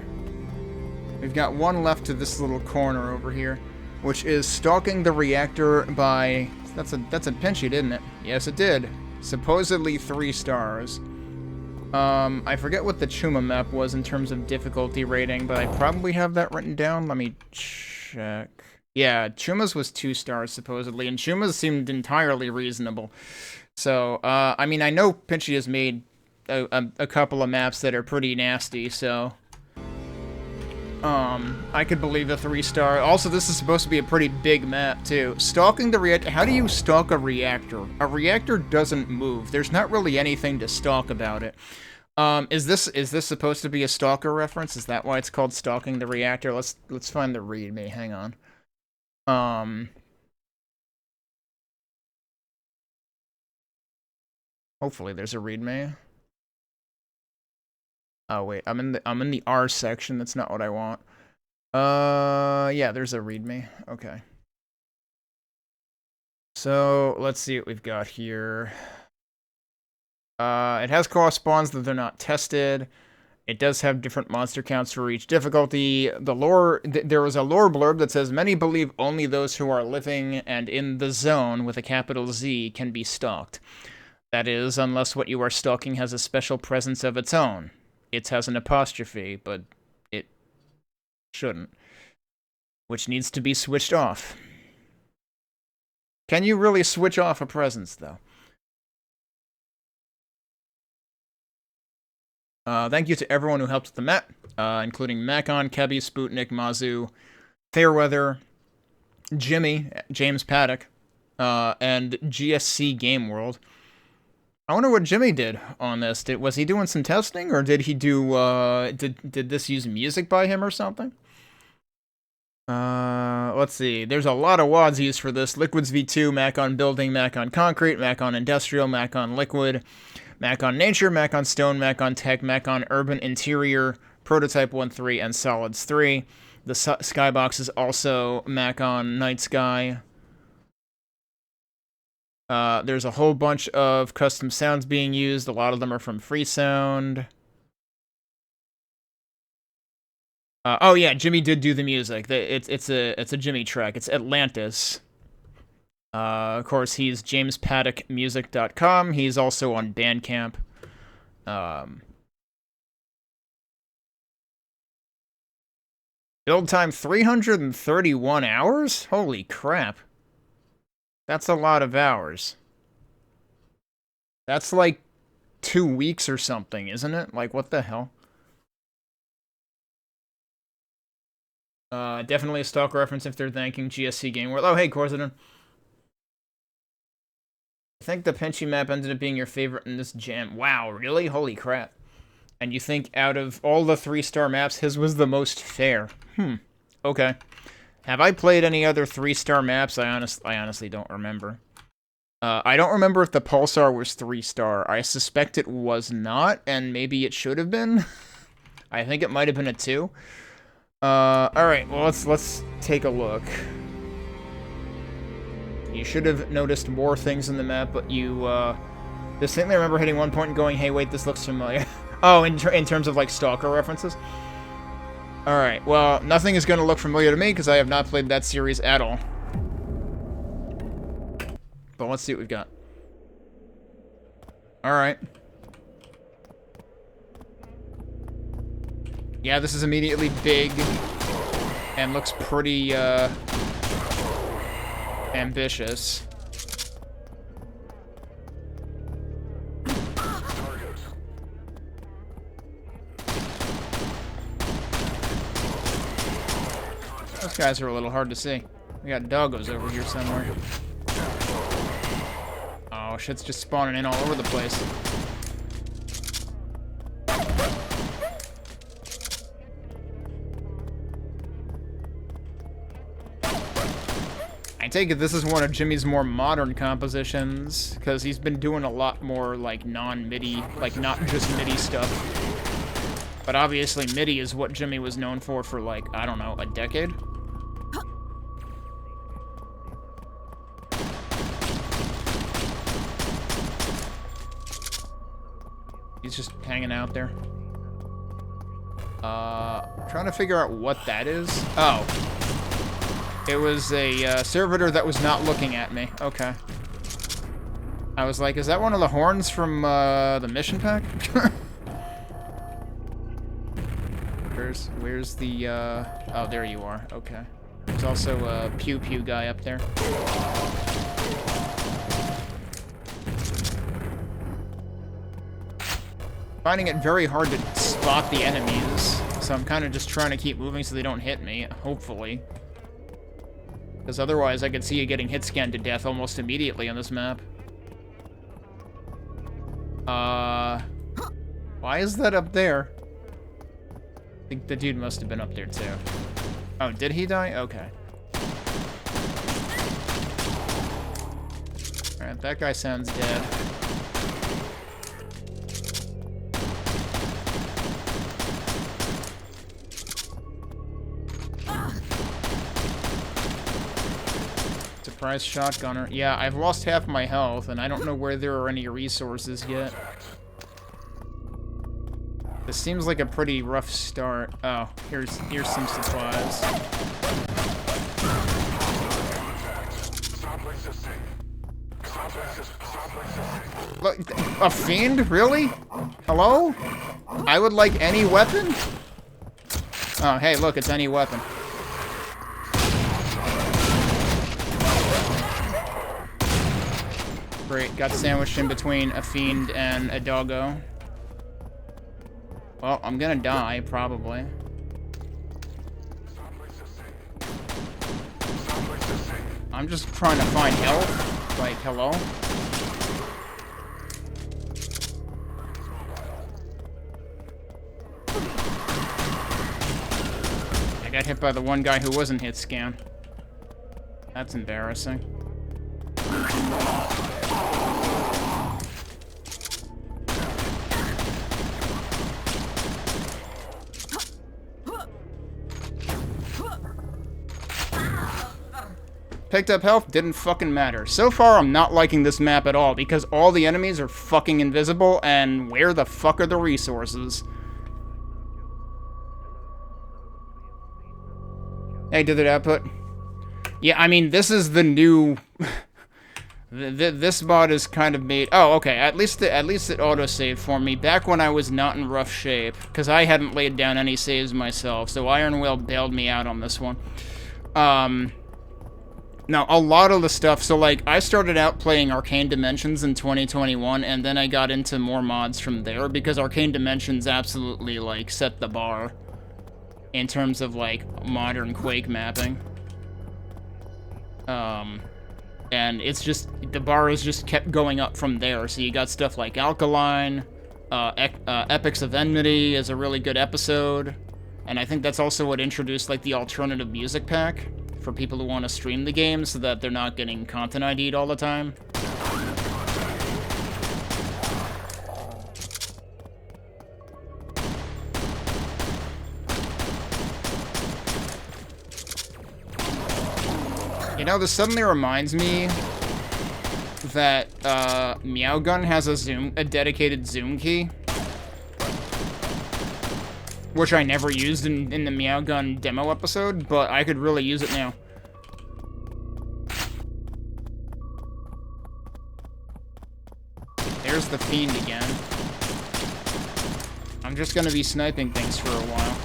We've got one left to this little corner over here, which is Stalking the Reactor by... That's a Pinchy, didn't it? Yes, it did. Supposedly 3 stars. I forget what the Chuma map was in terms of difficulty rating, but I probably have that written down. Let me check. Yeah, Chuma's was 2 stars, supposedly, and Chuma's seemed entirely reasonable. So, I mean, I know Pinchy has made a couple of maps that are pretty nasty, so... I could believe a 3-star. Also, this is supposed to be a pretty big map, too. Stalking the reactor... How do you stalk a reactor? A reactor doesn't move. There's not really anything to stalk about it. Is this supposed to be a stalker reference? Is that why it's called Stalking the Reactor? Let's find the readme. Hang on. Hopefully there's a readme. Oh wait, I'm in the R section. That's not what I want. Yeah, there's a readme. Okay. So let's see what we've got here. It has co-op spawns, though they're not tested. It does have different monster counts for each difficulty. The lore, there was a lore blurb that says, many believe only those who are living and in the zone with a capital Z can be stalked. That is, unless what you are stalking has a special presence of its own. It has an apostrophe, but it shouldn't. Which needs to be switched off. Can you really switch off a presence, though? Thank you to everyone who helped with the map, including Macon, Kebby, Sputnik, Mazu, Fairweather, Jimmy, James Paddock, and GSC Game World. I wonder what Jimmy did on this. Was he doing some testing, or did he do, did this use music by him or something? Let's see. There's a lot of WODs used for this. Liquids V2, Mac on Building, Mac on Concrete, Mac on Industrial, Mac on Liquid, Mac on Nature, Mac on Stone, Mac on Tech, Mac on Urban Interior, Prototype 1.3, and Solids 3. The Skybox is also Mac on Night Sky. There's a whole bunch of custom sounds being used. A lot of them are from Freesound. Oh yeah, Jimmy did do the music. It's a Jimmy track. It's Atlantis. Of course, he's jamespaddockmusic.com. He's also on Bandcamp. Build time 331 hours? Holy crap. That's a lot of hours. That's like 2 weeks or something, isn't it? Like, what the hell? Definitely a stalker reference if they're thanking GSC Game World. Oh, hey, Corzidon. I think the Pinchy map ended up being your favorite in this jam. Wow, really? Holy crap. And you think out of all the 3-star maps, his was the most fair. Okay. Have I played any other 3-star maps? I honestly don't remember. I don't remember if the PuLSaR was 3-star. I suspect it was not, and maybe it should have been. I think it might have been a 2. Alright, well, let's take a look. You should have noticed more things in the map, but you, distinctly remember hitting one point and going, hey, wait, this looks familiar. Oh, in terms of, like, stalker references? Alright, well, nothing is going to look familiar to me, because I have not played that series at all. But let's see what we've got. Alright. Yeah, this is immediately big, and looks pretty, ambitious. These guys are a little hard to see. We got doggos over here somewhere. Oh, shit's just spawning in all over the place. I take it this is one of Jimmy's more modern compositions, because he's been doing a lot more, like, non-MIDI, like, not just MIDI stuff. But obviously MIDI is what Jimmy was known for, like, I don't know, a decade? He's just hanging out there. Trying to figure out what that is. Oh. It was a servitor that was not looking at me. Okay. I was like, is that one of the horns from the mission pack? Where's the oh, there you are. Okay. There's also a pew pew guy up there. Finding it very hard to spot the enemies, so I'm kind of just trying to keep moving so they don't hit me, hopefully. Because otherwise I could see you getting hit scanned to death almost immediately on this map. Why is that up there? I think the dude must have been up there too. Oh, did he die? Okay. Alright, that guy sounds dead. Surprise shotgunner. Yeah, I've lost half my health, and I don't know where there are any resources yet. This seems like a pretty rough start. Oh, here's some supplies. Look, a fiend? Really? Hello? I would like any weapon? Oh, hey, look, it's any weapon. Great, got sandwiched in between a fiend and a doggo. Well, I'm gonna die, probably. I'm just trying to find health. Like, hello? I got hit by the one guy who wasn't hit scan. That's embarrassing. Picked up health, didn't fucking matter. So far, I'm not liking this map at all, because all the enemies are fucking invisible, and where the fuck are the resources? Hey, did it output? Yeah, I mean, this is the new... this mod is kind of made... Oh, okay, at least it autosaved for me, back when I was not in rough shape, because I hadn't laid down any saves myself, so Ironwail bailed me out on this one. Now, a lot of the stuff, so, like, I started out playing Arcane Dimensions in 2021, and then I got into more mods from there, because Arcane Dimensions absolutely, like, set the bar in terms of, like, modern Quake mapping. And it's just, the bar has just kept going up from there, so you got stuff like Alkaline, Epics of Enmity is a really good episode, and I think that's also what introduced, like, the alternative music pack for people who want to stream the game so that they're not getting content ID'd all the time. You know, this suddenly reminds me that Meowgun has a dedicated zoom key, which I never used in the Meowgun demo episode, but I could really use it now. There's the fiend again. I'm just gonna be sniping things for a while.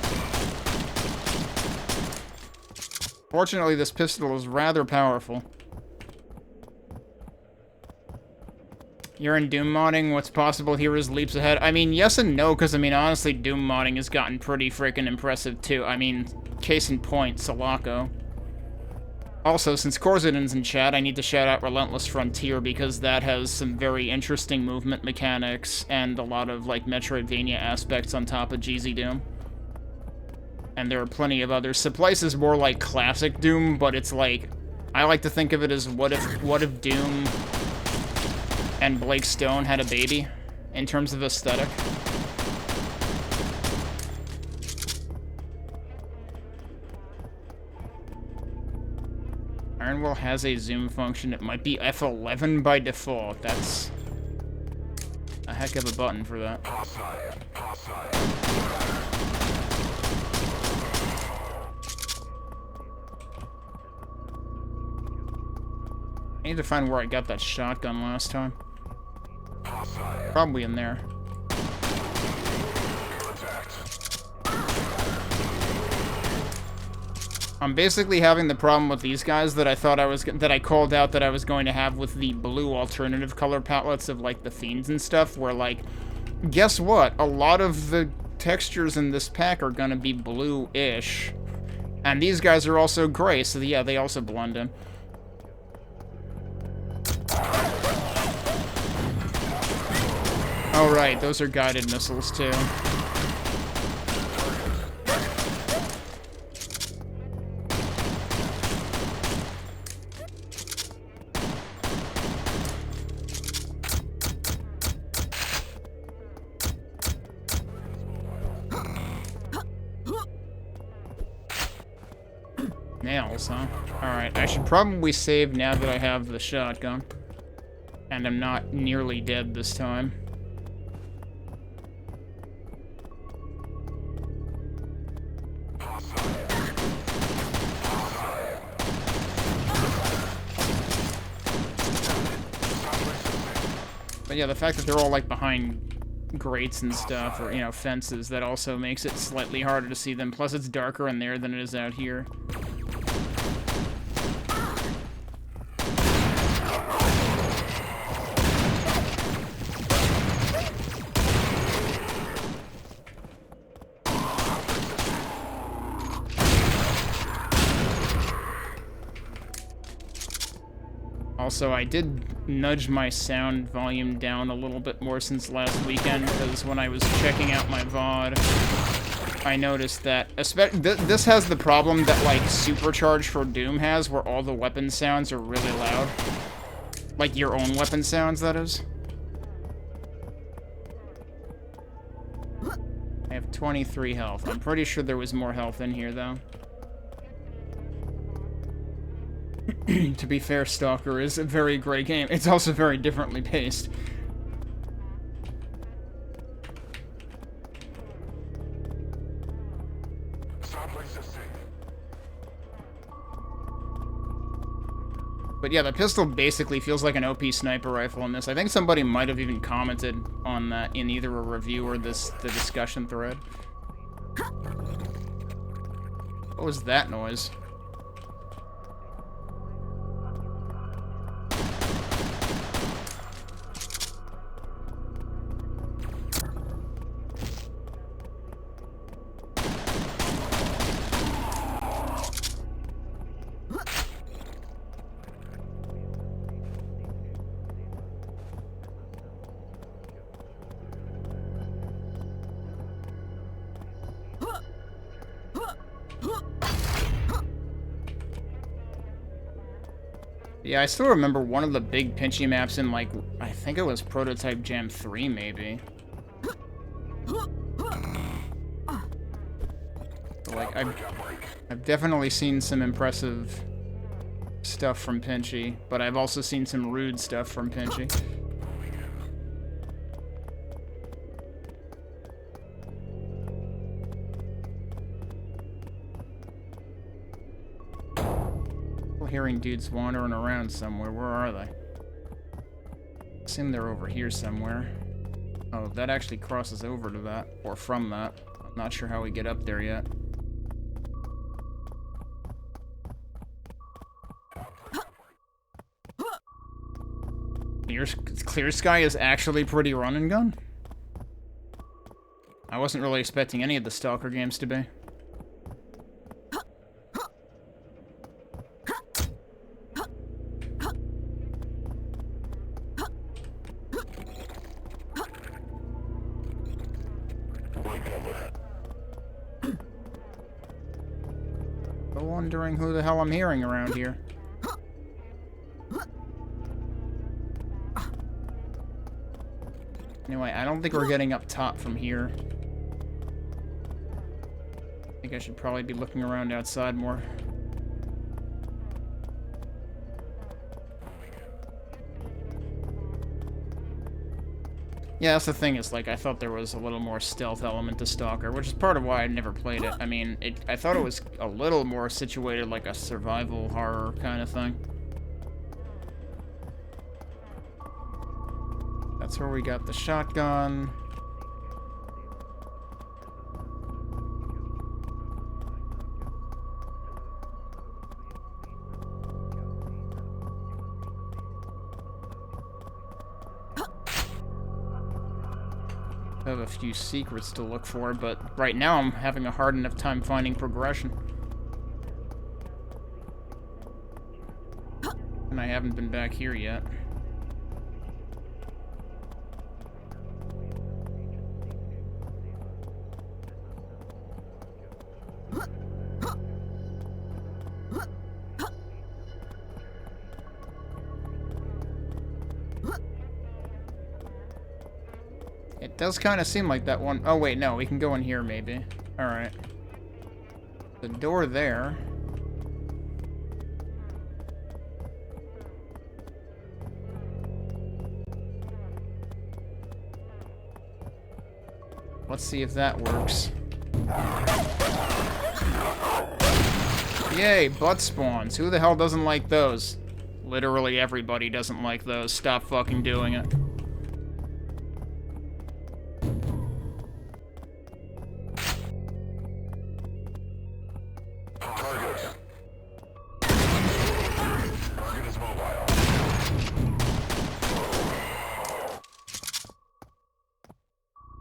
Fortunately, this pistol is rather powerful. You're in Doom modding, what's possible here is leaps ahead. I mean, yes and no, because, I mean, honestly, Doom modding has gotten pretty freaking impressive, too. I mean, case in point, Sulaco. Also, since Korziden's in chat, I need to shout out Relentless Frontier, because that has some very interesting movement mechanics, and a lot of, like, Metroidvania aspects on top of GZ Doom. And there are plenty of others. Supplice is more like classic Doom, but it's like... I like to think of it as what if Doom and Blake Stone had a baby, in terms of aesthetic. Ironwail has a zoom function. It might be F11 by default. That's a heck of a button for that. I need to find where I got that shotgun last time. Probably in there. I'm basically having the problem with these guys that I called out that I was going to have with the blue alternative color palettes of like the fiends and stuff, where like, guess what? A lot of the textures in this pack are gonna be blue-ish. And these guys are also gray, so yeah, they also blend in. Oh right, those are guided missiles too. Nails, huh? Alright, I should probably save now that I have the shotgun. And I'm not nearly dead this time. But yeah, the fact that they're all like behind grates and stuff, or, you know, fences, that also makes it slightly harder to see them. Plus it's darker in there than it is out here. Also, I did nudge my sound volume down a little bit more since last weekend, because when I was checking out my VOD, I noticed that, this has the problem that, like, Supercharged for Doom has, where all the weapon sounds are really loud. Like, your own weapon sounds, that is. I have 23 health. I'm pretty sure there was more health in here, though. To be fair, Stalker is a very great game. It's also very differently paced. But yeah, the pistol basically feels like an OP sniper rifle in this. I think somebody might have even commented on that in either a review or the discussion thread. What was that noise? Yeah, I still remember one of the big pinchy maps in, like, I think it was Prototype Jam 3, maybe. But, like, I've definitely seen some impressive stuff from Pinchy, but I've also seen some rude stuff from Pinchy. Hearing dudes wandering around somewhere. Where are they? I assume they're over here somewhere. Oh, that actually crosses over to that, or from that. I'm not sure how we get up there yet. Clear Sky is actually pretty run and gun. I wasn't really expecting any of the Stalker games to be. I'm wondering who the hell I'm hearing around here. Anyway, I don't think we're getting up top from here. I think I should probably be looking around outside more. Yeah, that's the thing, is like, I thought there was a little more stealth element to Stalker, which is part of why I never played it. I mean, I thought it was a little more situated like a survival horror kind of thing. That's where we got the shotgun. I have a few secrets to look for, but right now I'm having a hard enough time finding progression. And I haven't been back here yet. It does kind of seem like that one. Oh, wait, no, we can go in here, maybe. Alright. The door there. Let's see if that works. Yay, butt spawns. Who the hell doesn't like those? Literally everybody doesn't like those. Stop fucking doing it.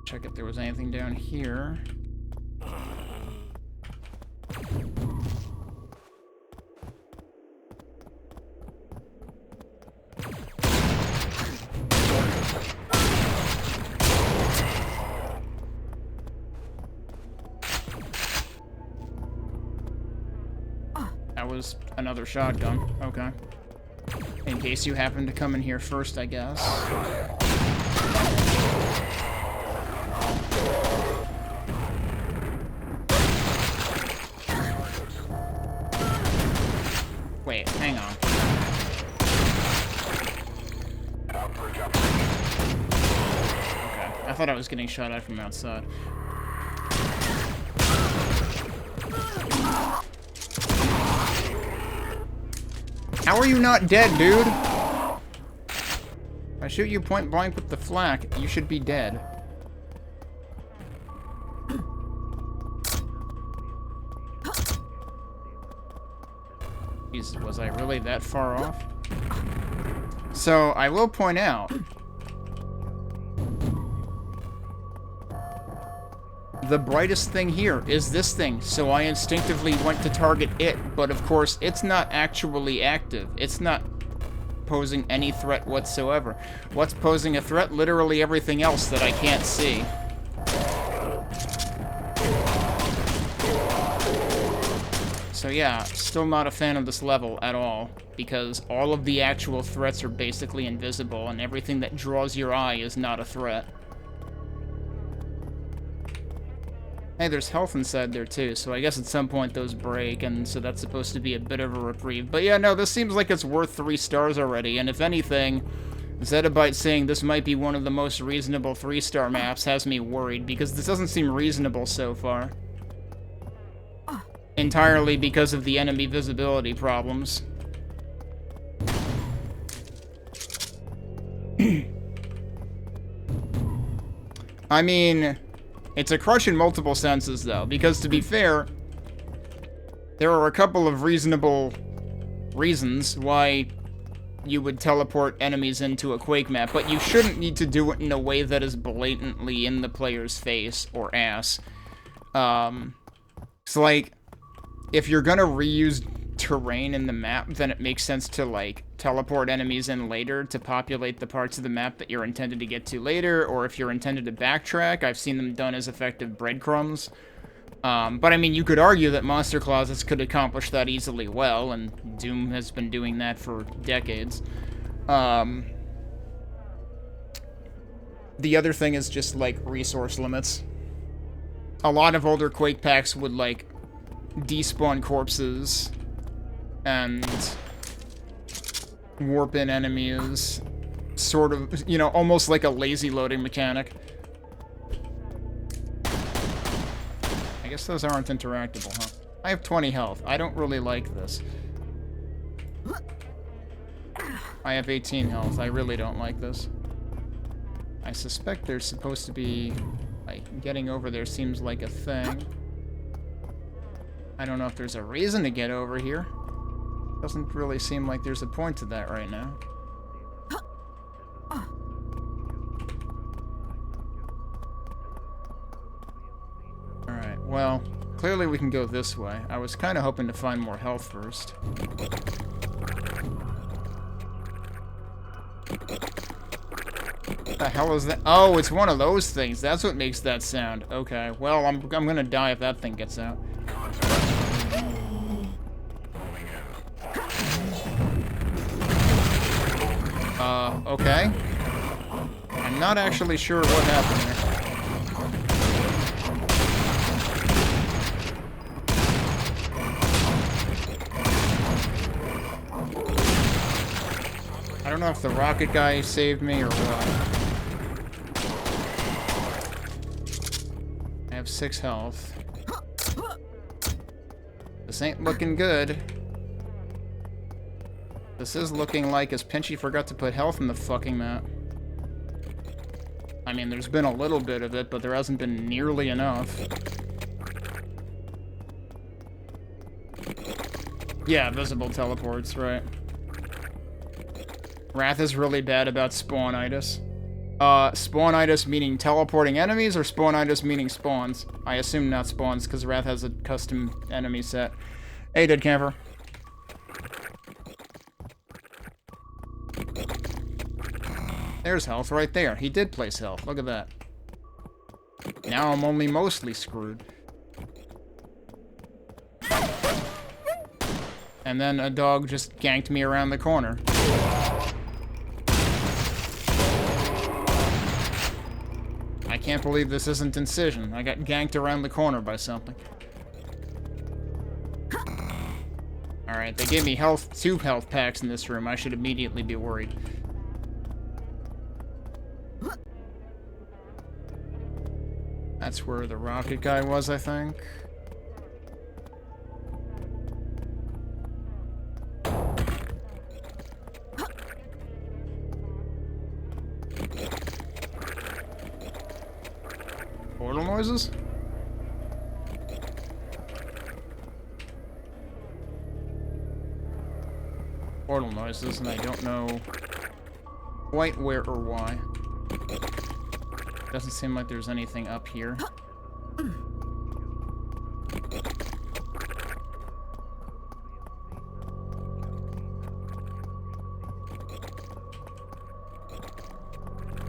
Check if there was anything down here. That was another shotgun. Okay. In case you happen to come in here first, I guess. Wait, hang on. Okay, I thought I was getting shot at from outside. How are you not dead, dude? If I shoot you point blank with the flak, you should be dead. Jesus, was I really that far off? So, I will point out, the brightest thing here is this thing, so I instinctively went to target it, but of course, it's not actually active. It's not posing any threat whatsoever. What's posing a threat? Literally everything else that I can't see. So yeah, still not a fan of this level at all, because all of the actual threats are basically invisible, and everything that draws your eye is not a threat. Hey, there's health inside there too, so I guess at some point those break, and so that's supposed to be a bit of a reprieve. But yeah, no, this seems like it's worth 3 stars already, and if anything, Zettabyte saying this might be one of the most reasonable 3-star maps has me worried, because this doesn't seem reasonable so far. Entirely because of the enemy visibility problems. I mean, it's a crush in multiple senses, though, because to be fair, there are a couple of reasonable reasons why you would teleport enemies into a Quake map, but you shouldn't need to do it in a way that is blatantly in the player's face or ass. It's like, if you're gonna reuse terrain in the map, then it makes sense to, like, teleport enemies in later to populate the parts of the map that you're intended to get to later, or if you're intended to backtrack, I've seen them done as effective breadcrumbs. But I mean, you could argue that monster closets could accomplish that easily well, and Doom has been doing that for decades. The other thing is just, like, resource limits. A lot of older Quake packs would, like, despawn corpses and warp in enemies, sort of, you know, almost like a lazy loading mechanic. I guess those aren't interactable, huh? I have 20 health. I don't really like this. I have 18 health. I really don't like this. I suspect there's supposed to be, like, getting over there seems like a thing. I don't know if there's a reason to get over here. Doesn't really seem like there's a point to that right now. Alright, well, clearly we can go this way. I was kind of hoping to find more health first. What the hell is that? Oh, it's one of those things. That's what makes that sound. Okay, well, I'm gonna die if that thing gets out. Okay. I'm not actually sure what happened there. I don't know if the rocket guy saved me or what. I have 6 health. This ain't looking good. This is looking like as Pinchy forgot to put health in the fucking map. I mean, there's been a little bit of it, but there hasn't been nearly enough. Yeah, visible teleports, right. Wrath is really bad about spawnitis. Spawnitis meaning teleporting enemies, or spawnitis meaning spawns? I assume not spawns, because Wrath has a custom enemy set. Hey, Dead Camper. There's health right there. He did place health. Look at that. Now I'm only mostly screwed. And then a dog just ganked me around the corner. I can't believe this isn't Incision. I got ganked around the corner by something. Alright, they gave me 2 health packs in this room. I should immediately be worried. That's where the rocket guy was, I think. Portal noises? Portal noises, and I don't know quite where or why. Doesn't seem like there's anything up here.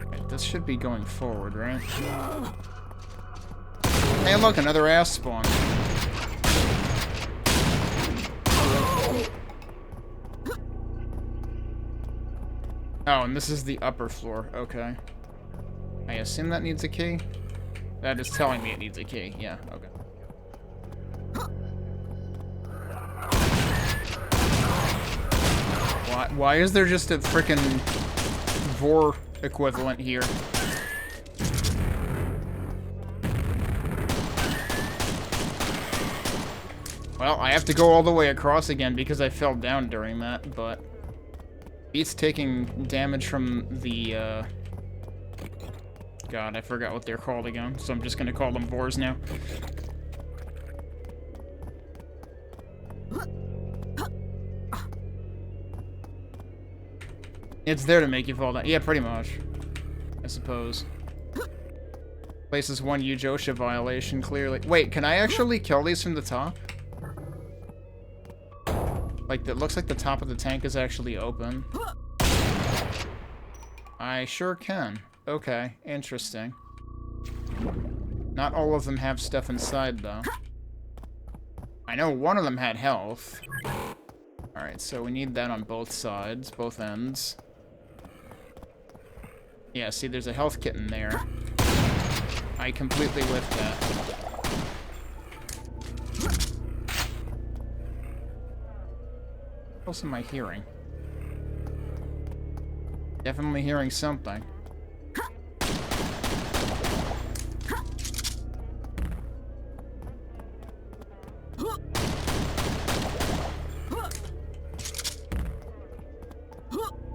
Right, this should be going forward, right? Hey, look, another ass spawn. Oh, and this is the upper floor. Okay. I assume that needs a key? That is telling me it needs a key. Yeah, okay. Why is there just a frickin' Vor equivalent here? Well, I have to go all the way across again because I fell down during that, but... Beats taking damage from the, God, I forgot what they're called again, so I'm just gonna call them Vors now. It's there to make you fall down. Yeah, pretty much. I suppose. Places one UJOSHA violation, clearly. Wait, can I actually kill these from the top? Like, it looks like the top of the tank is actually open. I sure can. Okay, interesting. Not all of them have stuff inside, though. I know one of them had health. Alright, so we need that on both sides, both ends. Yeah, see, there's a health kit in there. I completely whiffed that. What else am I hearing? Definitely hearing something.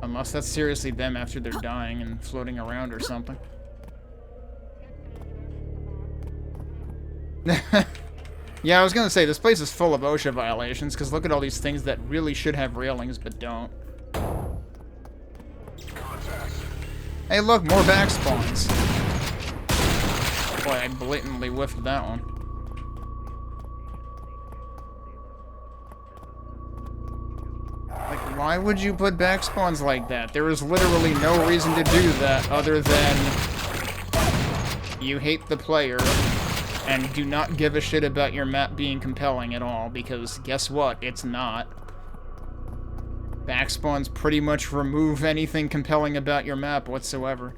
Unless that's seriously them after they're dying and floating around or something. Yeah, I was gonna say, this place is full of OSHA violations, because look at all these things that really should have railings, but don't. Hey, look, more back spawns. Boy, I blatantly whiffed that one. Like, why would you put back spawns like that? There is literally no reason to do that other than you hate the player and do not give a shit about your map being compelling at all, because guess what? It's not. Back spawns pretty much remove anything compelling about your map whatsoever.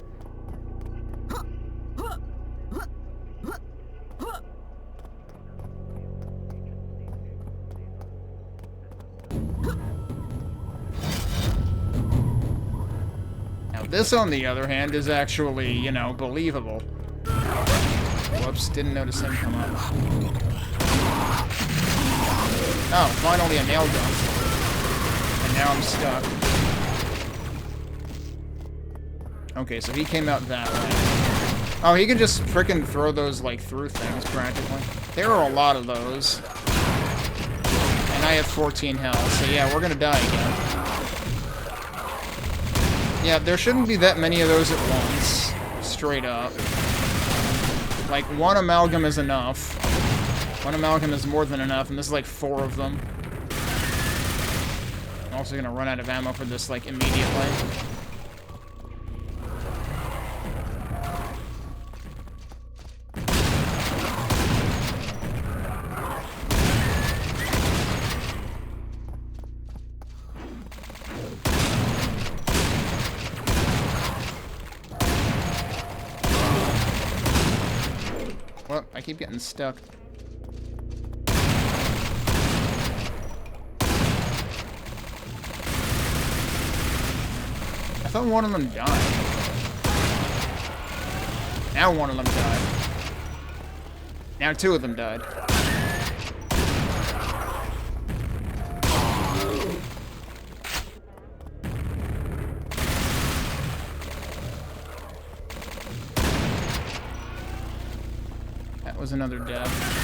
Now this, on the other hand, is actually, you know, believable. Whoops, didn't notice him come up. Oh, finally a nail gun. And now I'm stuck. Okay, so he came out that way. Oh, he can just frickin' throw those, like, through things, practically. There are a lot of those. And I have 14 health, so yeah, we're gonna die again. Yeah, there shouldn't be that many of those at once. Straight up. Like, one amalgam is enough. One amalgam is more than enough, and this is like 4 of them. I'm also gonna run out of ammo for this, like, immediately. Well, I keep getting stuck. I thought one of them died. Now one of them died. Now 2 of them died. That was another death.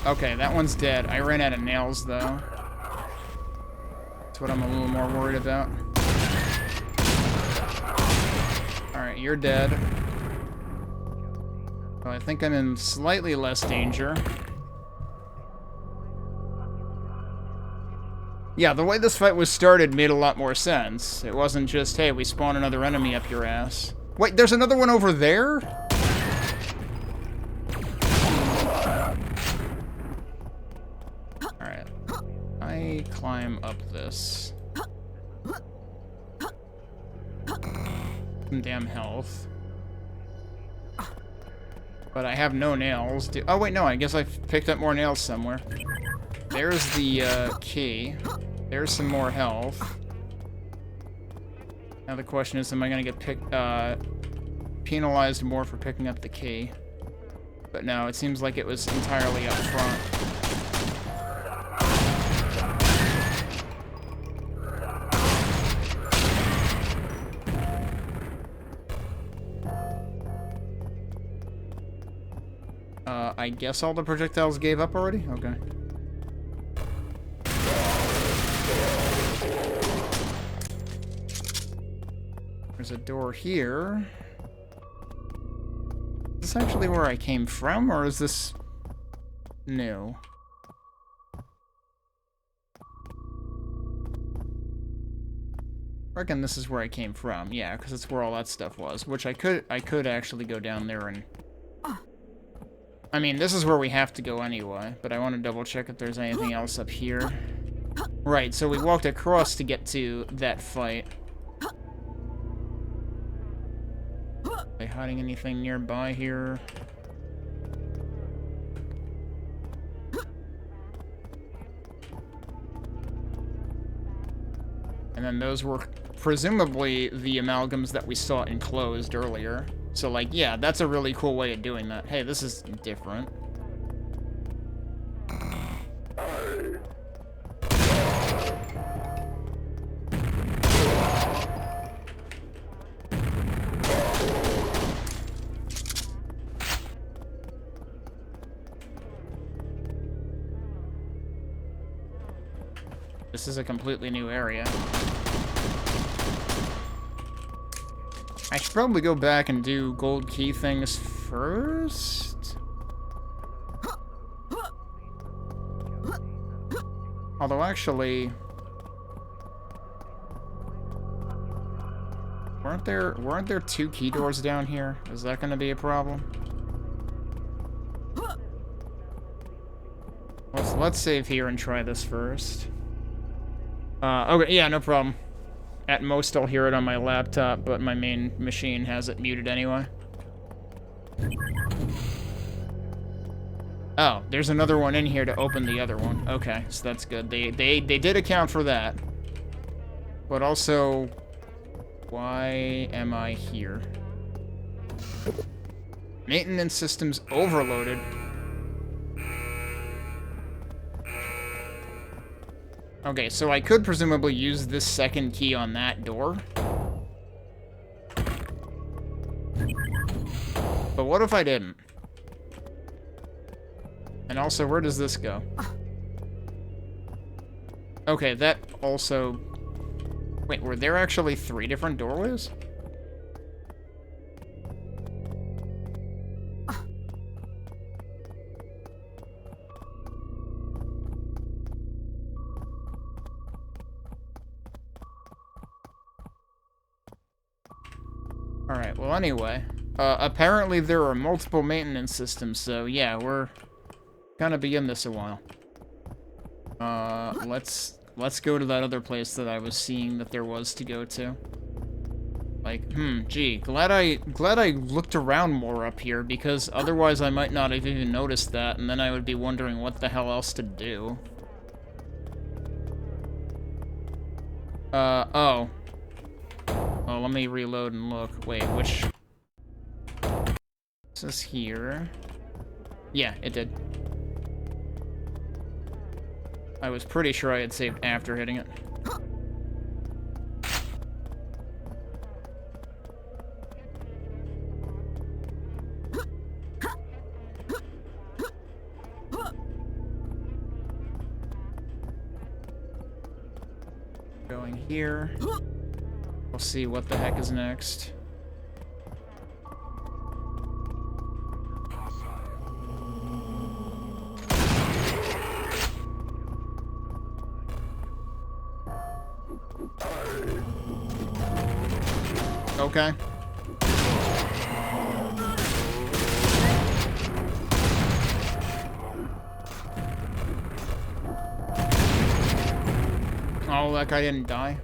Okay, that one's dead. I ran out of nails, though. That's what I'm a little more worried about. Alright, you're dead. Well, I think I'm in slightly less danger. Yeah, the way this fight was started made a lot more sense. It wasn't just, hey, we spawn another enemy up your ass. Wait, there's another one over there? I climb up this. Some damn health. But I have no nails. Oh wait, no, I guess I picked up more nails somewhere. There's the key. There's some more health. Now the question is, am I gonna get penalized more for picking up the key? But no, it seems like it was entirely up front. I guess all the projectiles gave up already? Okay. There's a door here. Is this actually where I came from, or is this new? I reckon this is where I came from, yeah, because it's where all that stuff was, which I could actually go down there and... I mean, this is where we have to go anyway, but I want to double check if there's anything else up here. Right, so we walked across to get to that fight. Are they hiding anything nearby here? And then those were presumably the amalgams that we saw enclosed earlier. So, like, yeah, that's a really cool way of doing that. Hey, this is different. This is a completely new area. I should probably go back and do gold key things first. Although actually, weren't there 2 key doors down here? Is that going to be a problem? Let's save here and try this first. Okay, yeah, no problem. At most, I'll hear it on my laptop, but my main machine has it muted anyway. Oh, there's another one in here to open the other one. Okay, so that's good. They did account for that. But also, why am I here? Maintenance systems overloaded. Okay, so I could presumably use this second key on that door. But what if I didn't? And also, where does this go? Okay, that also... Wait, were there actually 3 different doorways? Alright, well anyway, apparently there are multiple maintenance systems, so yeah, we're gonna be in this a while. Let's go to that other place that I was seeing that there was to go to. Like, gee, glad I looked around more up here, because otherwise I might not have even noticed that, and then I would be wondering what the hell else to do. Oh. Oh, let me reload and look. Wait, which... Is this here? Yeah, it did. I was pretty sure I had saved after hitting it. Going here. We'll see what the heck is next. Okay. Oh, that guy didn't die.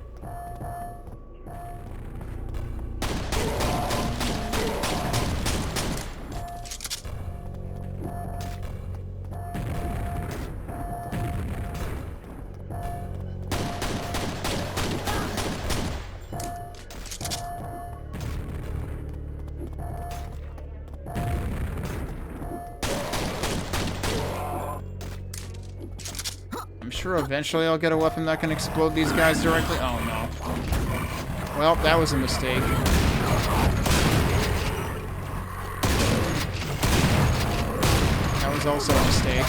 Eventually I'll get a weapon that can explode these guys directly. Oh no. Well, that was a mistake. also a mistake.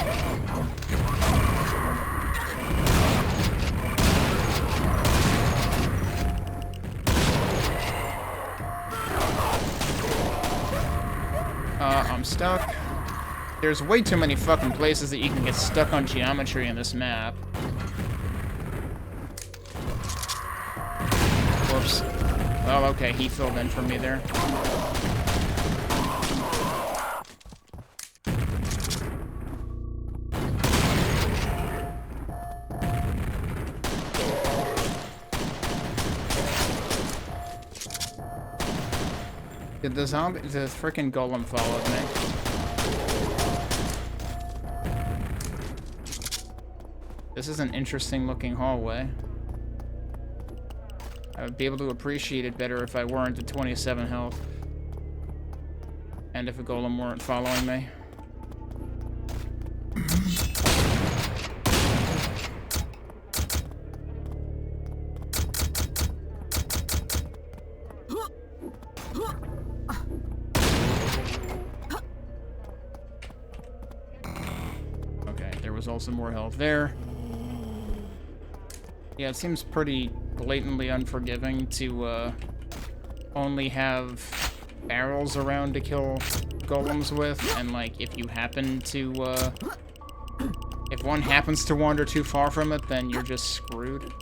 I'm stuck. There's way too many fucking places that you can get stuck on geometry in this map. Whoops. Well, okay, he filled in for me there. Did the frickin' golem followed me? This is an interesting looking hallway. I would be able to appreciate it better if I weren't at 27 health. And if a golem weren't following me. Okay, there was also more health there. Yeah, it seems pretty blatantly unforgiving to only have barrels around to kill golems with, and like if you happen to if one happens to wander too far from it, then you're just screwed.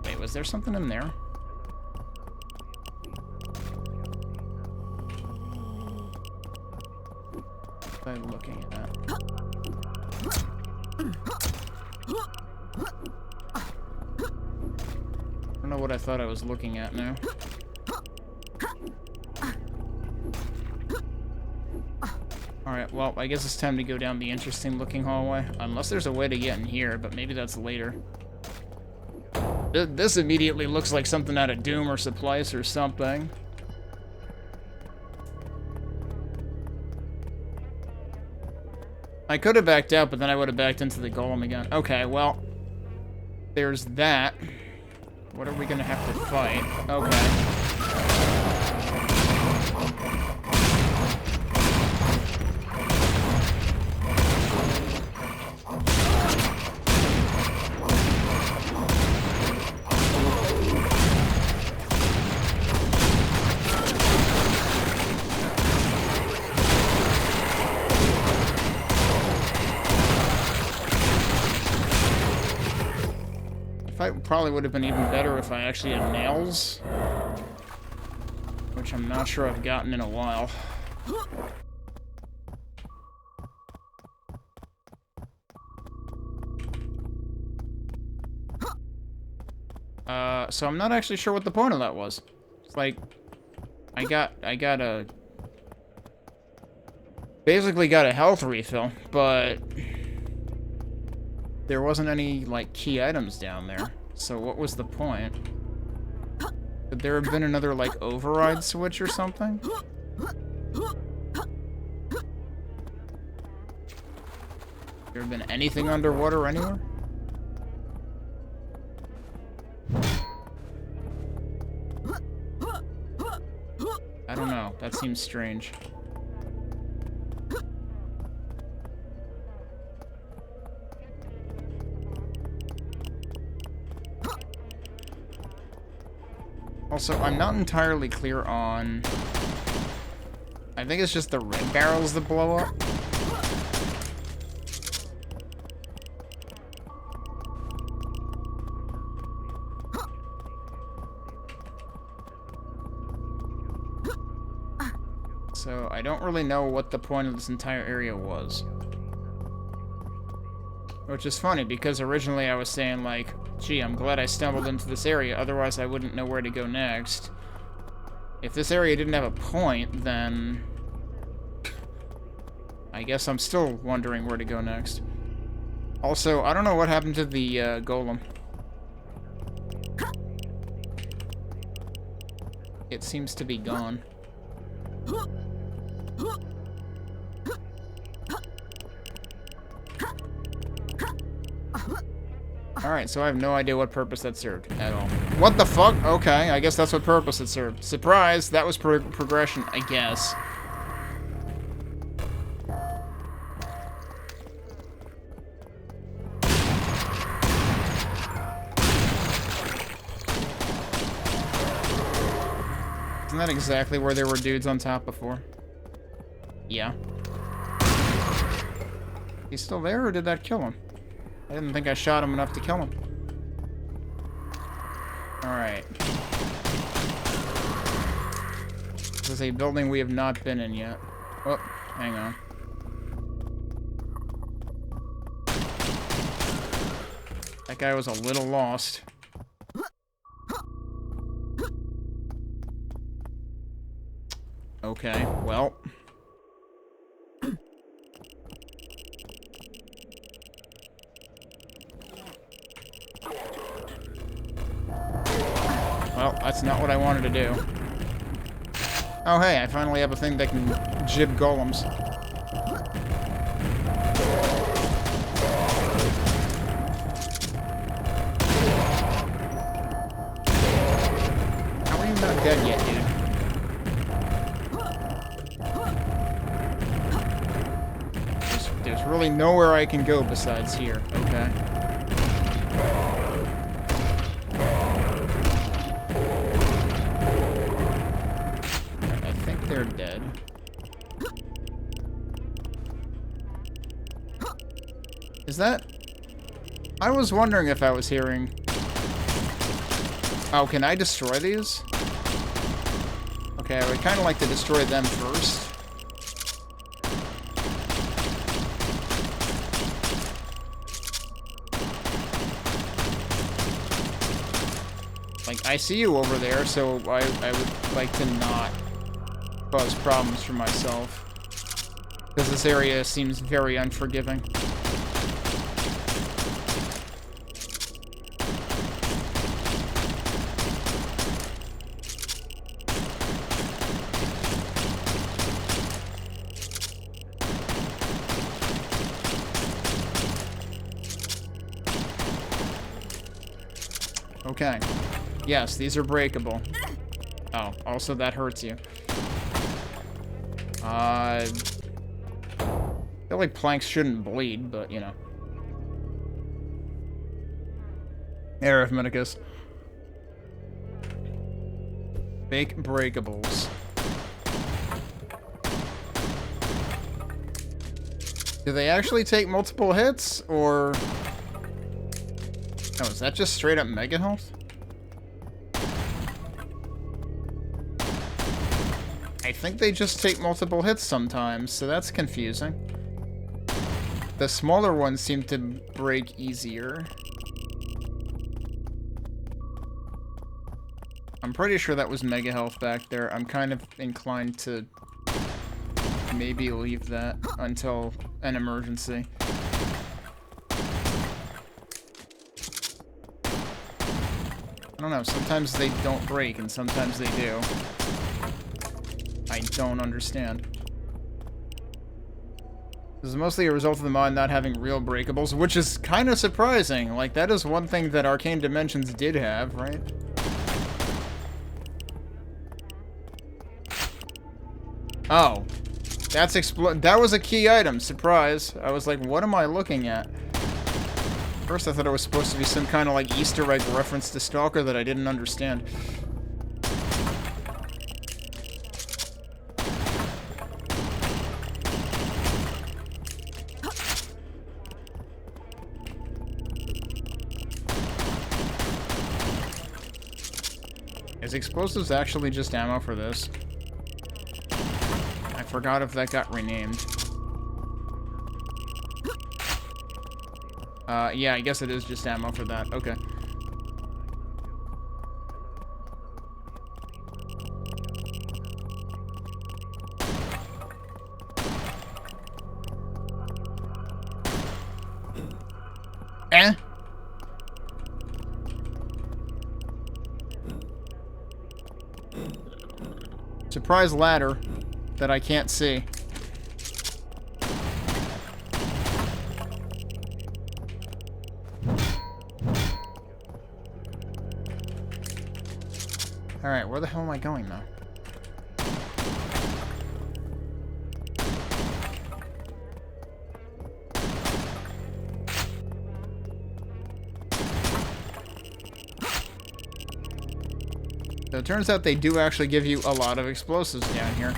Wait, was there something in there? What am I looking at? I don't know what I thought I was looking at now. Alright, well, I guess it's time to go down the interesting looking hallway. Unless there's a way to get in here, but maybe that's later. This immediately looks like something out of Doom or Supplice or something. I could have backed out, but then I would have backed into the golem again. Okay, well, there's that. What are we gonna have to fight? Okay. Fight probably would have been even better if I actually had nails, which I'm not sure I've gotten in a while. So I'm not actually sure what the point of that was. It's like, basically got a health refill, but there wasn't any, like, key items down there. So what was the point? Could there have been another, like, override switch or something? There have been anything underwater anywhere? I don't know. That seems strange. Also, I'm not entirely clear on... I think it's just the red barrels that blow up. So, I don't really know what the point of this entire area was. Which is funny, because originally I was saying, like, gee, I'm glad I stumbled into this area, otherwise I wouldn't know where to go next. If this area didn't have a point, then... I guess I'm still wondering where to go next. Also, I don't know what happened to the golem. It seems to be gone. Alright, so I have no idea what purpose that served at all. What the fuck? Okay, I guess that's what purpose it served. Surprise! That was progression, I guess. that exactly where there were dudes on top before? Yeah. He's still there, or did that kill him? I didn't think I shot him enough to kill him. Alright. This is a building we have not been in yet. Oh, hang on. That guy was a little lost. Okay, well. Well, that's not what I wanted to do. Oh hey, I finally have a thing that can jib golems. How are you not dead yet, dude? There's really nowhere I can go besides here, okay? I think they're dead. Is that... I was wondering if I was hearing... Oh, can I destroy these? Okay, I would kind of like to destroy them first. Like, I see you over there, so I would like to not cause problems for myself. Because this area seems very unforgiving. Okay. Yes, these are breakable. Oh, also that hurts you. I feel like planks shouldn't bleed, but, you know. Arithmeticus. Fake breakables. Do they actually take multiple hits, or... Oh, is that just straight up mega health? I think they just take multiple hits sometimes, so that's confusing. The smaller ones seem to break easier. I'm pretty sure that was mega health back there. I'm kind of inclined to maybe leave that until an emergency. I don't know, sometimes they don't break and sometimes they do. I don't understand. This is mostly a result of the mod not having real breakables, which is kind of surprising. Like, that is one thing that Arcane Dimensions did have, right? Oh. That's that was a key item. Surprise. I was like, what am I looking at? First, I thought it was supposed to be some kind of, like, Easter egg reference to Stalker that I didn't understand. Is explosives actually just ammo for this? I forgot if that got renamed. Yeah, I guess it is just ammo for that. Okay. Eh? Surprise ladder that I can't see. Alright, where the hell am I going now? So it turns out they do actually give you a lot of explosives down here.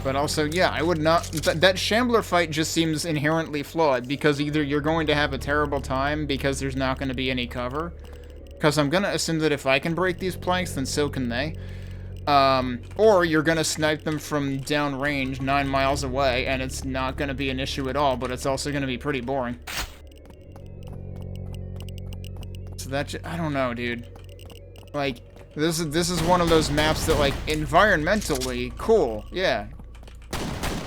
But also, yeah, I would not... that Shambler fight just seems inherently flawed, because either you're going to have a terrible time because there's not going to be any cover, because I'm going to assume that if I can break these planks, then so can they. Or you're going to snipe them from downrange 9 miles away, and it's not going to be an issue at all, but it's also going to be pretty boring. So that... I don't know, dude. Like, this is one of those maps that, like, environmentally, cool, yeah.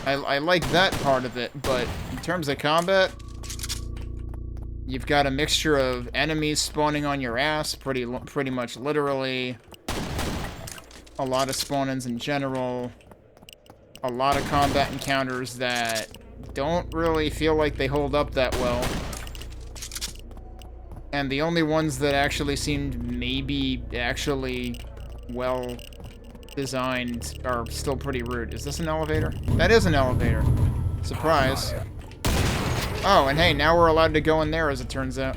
I like that part of it, but in terms of combat, you've got a mixture of enemies spawning on your ass, pretty much literally, a lot of spawn-ins in general, a lot of combat encounters that don't really feel like they hold up that well, and the only ones that actually seemed maybe actually well designed are still pretty rude. Is this an elevator? That is an elevator. Surprise. Oh, and hey, now we're allowed to go in there, as it turns out.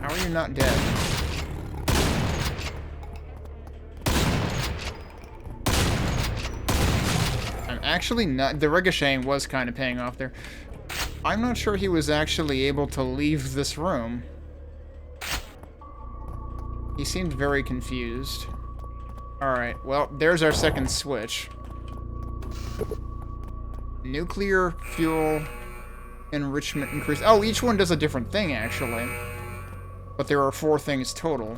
How are you not dead? Actually, not. The ricocheting was kind of paying off there. I'm not sure he was actually able to leave this room. He seemed very confused. Alright, well, there's our second switch. Nuclear fuel enrichment increase. Oh, each one does a different thing, actually. But there are 4 things total.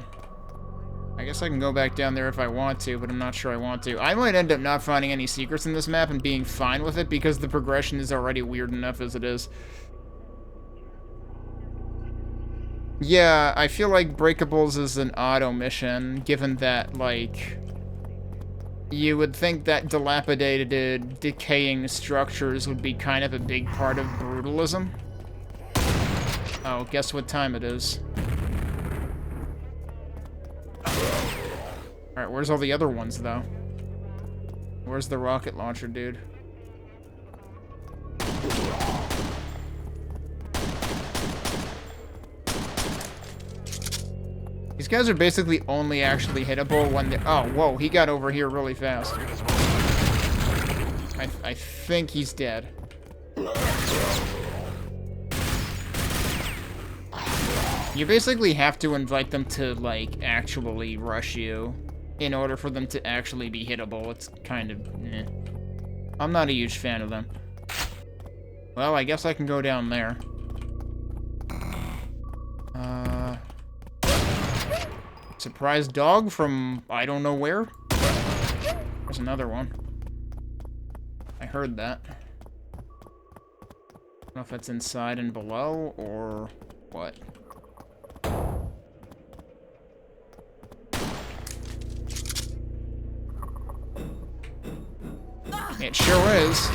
I guess I can go back down there if I want to, but I'm not sure I want to. I might end up not finding any secrets in this map and being fine with it, because the progression is already weird enough as it is. Yeah, I feel like Breakables is an odd omission, given that, like, you would think that dilapidated, decaying structures would be kind of a big part of brutalism. Oh, guess what time it is. Alright, where's all the other ones, though? Where's the rocket launcher, dude? These guys are basically only actually hittable when they... Oh, whoa, he got over here really fast. I think he's dead. You basically have to invite them to, like, actually rush you in order for them to actually be hittable. It's kind of... eh. I'm not a huge fan of them. Well, I guess I can go down there. Surprise dog from I don't know where. There's another one. I heard that. I don't know if it's inside and below or what. It sure is.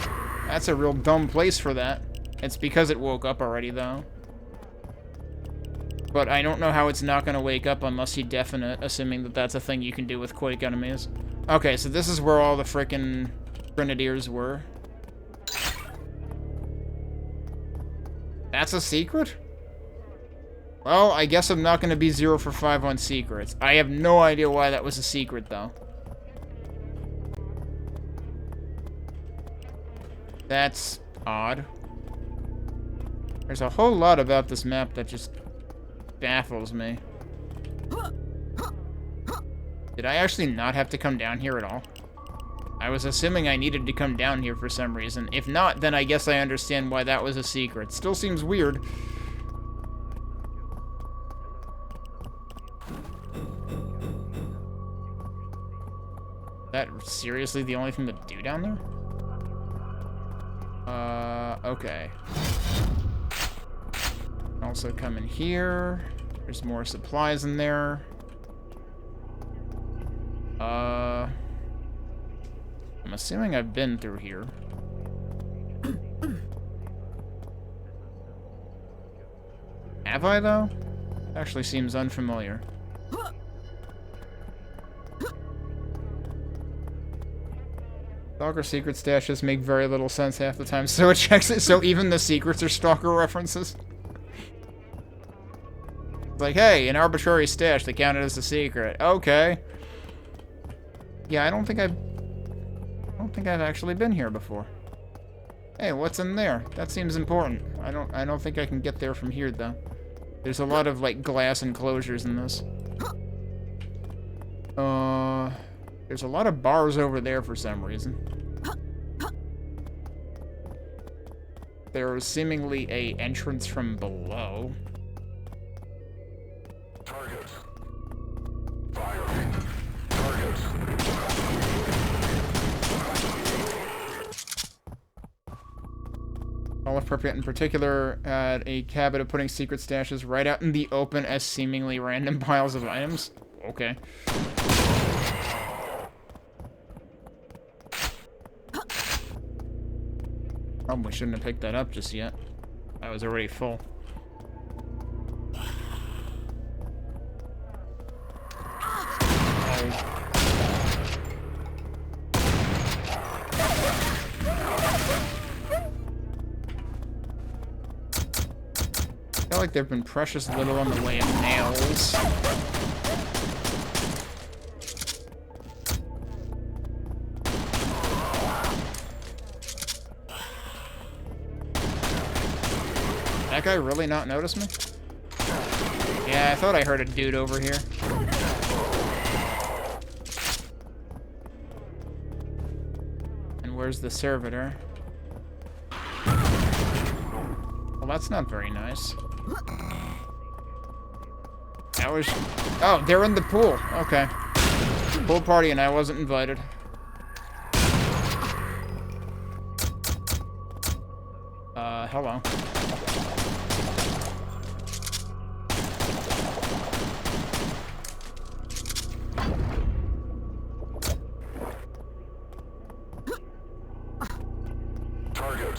That's a real dumb place for that. It's because it woke up already, though. But I don't know how it's not going to wake up unless you definite, assuming that that's a thing you can do with Quake enemies. Okay, so this is where all the frickin' grenadiers were. That's a secret? Well, I guess I'm not going to be 0 for 5 on secrets. I have no idea why that was a secret, though. That's odd. There's a whole lot about this map that just baffles me. Did I actually not have to come down here at all? I was assuming I needed to come down here for some reason. If not, then I guess I understand why that was a secret. Still seems weird. Is that seriously the only thing to do down there? Okay. Also come in here. There's more supplies in there. I'm assuming I've been through here. Have I, though? Actually seems unfamiliar. Stalker secret stashes make very little sense half the time, so it checks it. So even the secrets are stalker references. It's like, hey, an arbitrary stash that counted as a secret. Okay. Yeah, I don't think I've actually been here before. Hey, what's in there? That seems important. I don't think I can get there from here though. There's a lot of like glass enclosures in this. There's a lot of bars over there for some reason. There is seemingly a entrance from below. Target. Fire. Target. All appropriate, in particular, at a habit of putting secret stashes right out in the open as seemingly random piles of items. Okay. Probably shouldn't have picked that up just yet. I was already full. I feel like there have been precious little in the way of nails. That guy really not notice me? Yeah, I thought I heard a dude over here. And where's the servitor? Well, that's not very nice. That was... Oh, they're in the pool. Okay. Pool party and I wasn't invited. Hello. Target.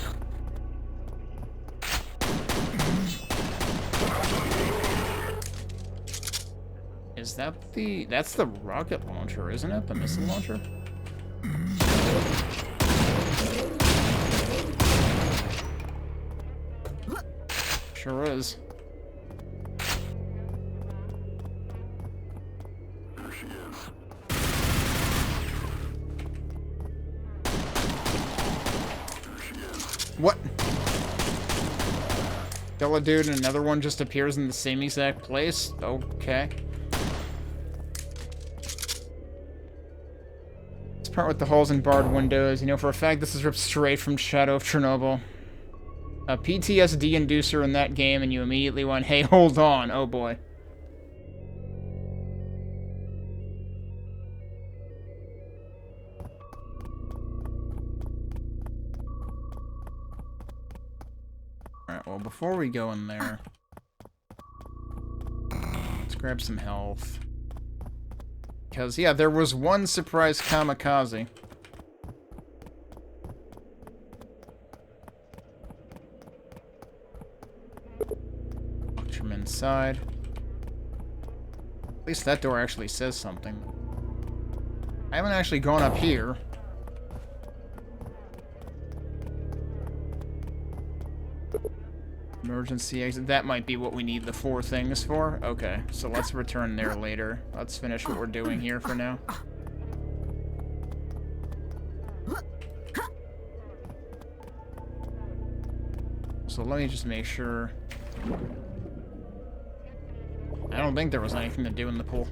Is that the... That's the rocket launcher, isn't it? The missile launcher? Sure is. There she is. There she is. What? Kill a dude and another one just appears in the same exact place? Okay. This part with the holes and barred windows. You know for a fact this is ripped straight from Shadow of Chernobyl. A PTSD inducer in that game, and you immediately went, hey, hold on. Oh, boy. Alright, well, before we go in there, let's grab some health. Because, yeah, there was one surprise kamikaze. From inside. At least that door actually says something. I haven't actually gone up here. Emergency exit. That might be what we need the 4 things for. Okay, so let's return there later. Let's finish what we're doing here for now. So let me just make sure. I don't think there was anything to do in the pool.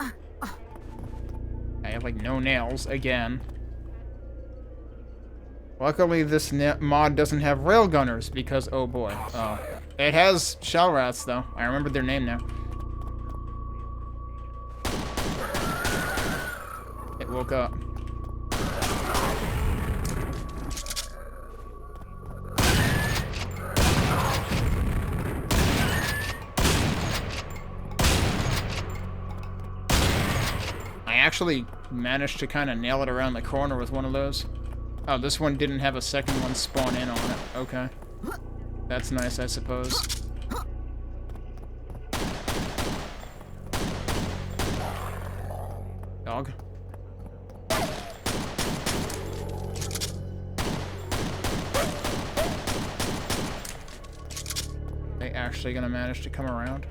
I have, like, no nails, again. Luckily, this mod doesn't have railgunners, because, oh boy. Oh. It has shell rats, though. I remember their name now. It woke up. Actually managed to kind of nail it around the corner with one of those. Oh, this one didn't have a second one spawn in on it. Okay. That's nice, I suppose. Dog. actually gonna manage to come around?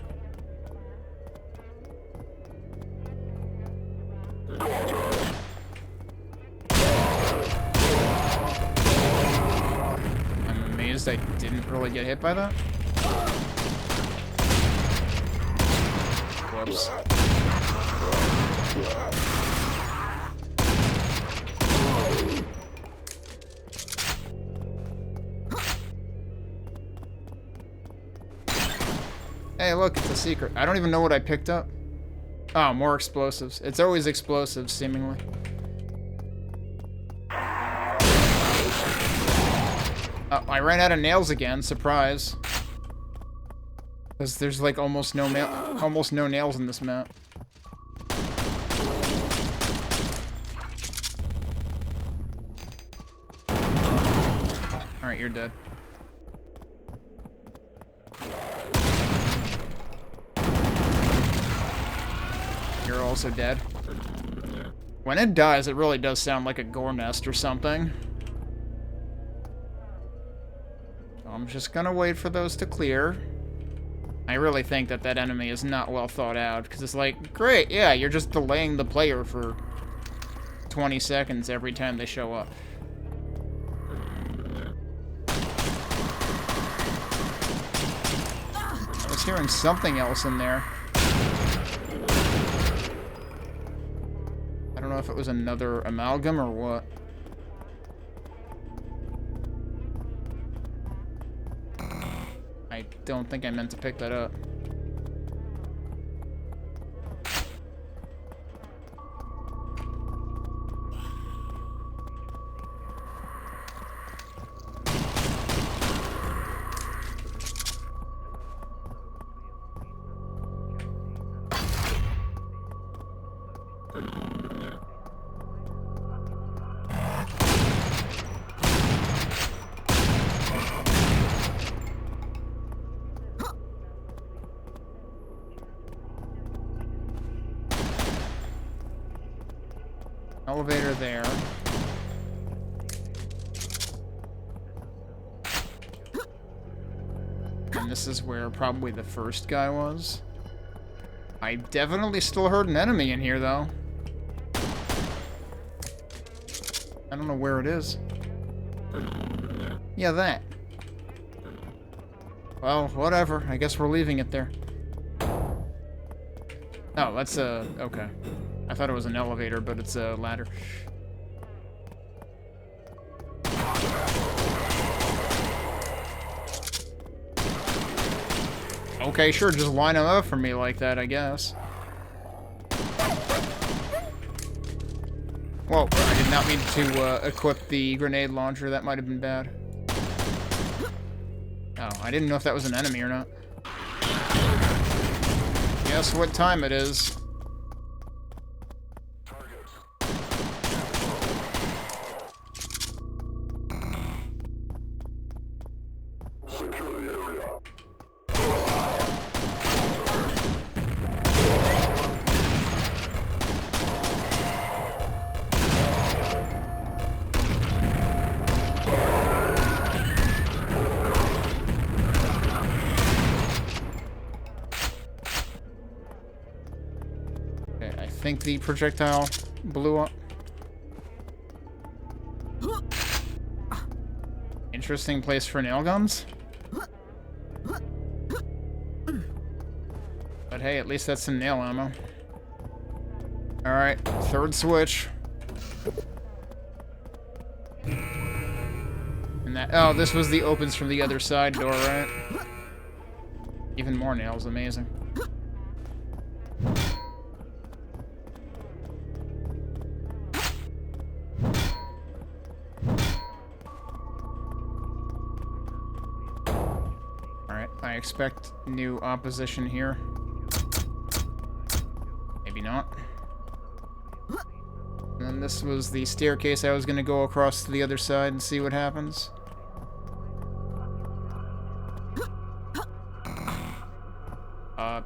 I'm amazed I didn't really get hit by that. Whoops. Hey, look, it's a secret. I don't even know what I picked up. Oh, more explosives. It's always explosives, seemingly. Oh, I ran out of nails again. Surprise. Because there's like almost no nails in this map. Alright, you're dead. You're also dead. When it dies, it really does sound like a gore nest or something. I'm just gonna wait for those to clear. I really think that that enemy is not well thought out, because it's like, great, yeah, you're just delaying the player for 20 seconds every time they show up. I was hearing something else in there. I don't know if it was another amalgam or what. I don't think I meant to pick that up. Elevator there. And this is where probably the first guy was. I definitely still heard an enemy in here, though. I don't know where it is. Yeah, that. Well, whatever. I guess we're leaving it there. Oh, that's okay. I thought it was an elevator, but it's a ladder. Okay, sure, just line them up for me like that, I guess. Whoa, I did not mean to equip the grenade launcher. That might have been bad. Oh, I didn't know if that was an enemy or not. Guess what time it is. I think the projectile blew up. Interesting place for nail guns. But hey, at least that's some nail ammo. Alright, third switch. And that, oh, this was the opens from the other side door, right? Even more nails, amazing. I expect new opposition here. Maybe not. And then this was the staircase I was going to go across to the other side and see what happens.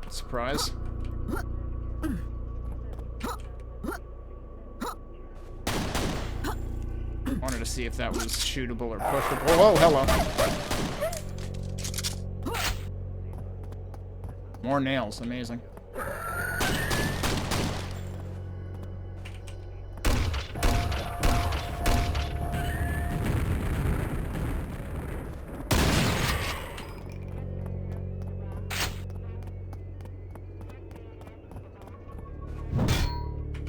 Surprise. Wanted to see if that was shootable or pushable. Oh, hello. More nails, amazing.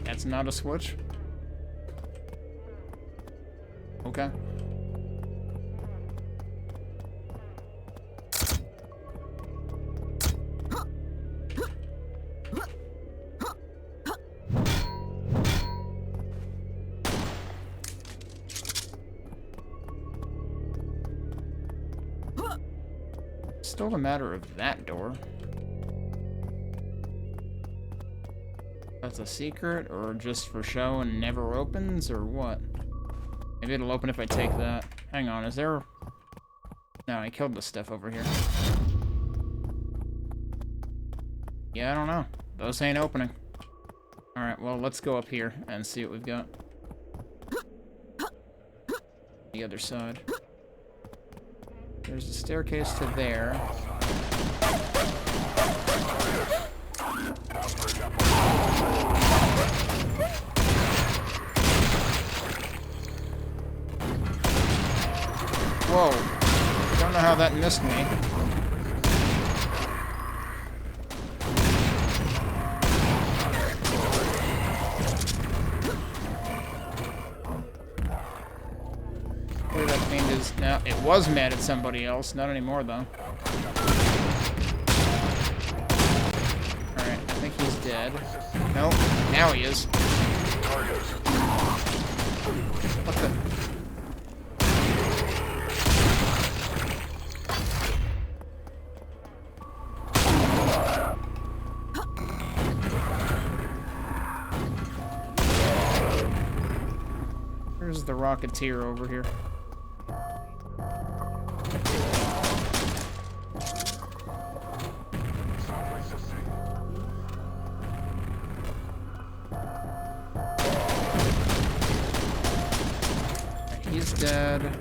That's not a switch. Okay. Still a matter of that door. That's a secret, or just for show and never opens, or what? Maybe it'll open if I take that. Hang on, is there... No, I killed the stuff over here. Yeah, I don't know. Those ain't opening. Alright, well, let's go up here and see what we've got. The other side. There's a staircase to there. Whoa. Don't know how that missed me. Where that fiend is now. It was mad at somebody else. Not anymore, though. Alright, I think he's dead. Nope. Now he is. What the... Where's the Rocketeer over here? He's dead.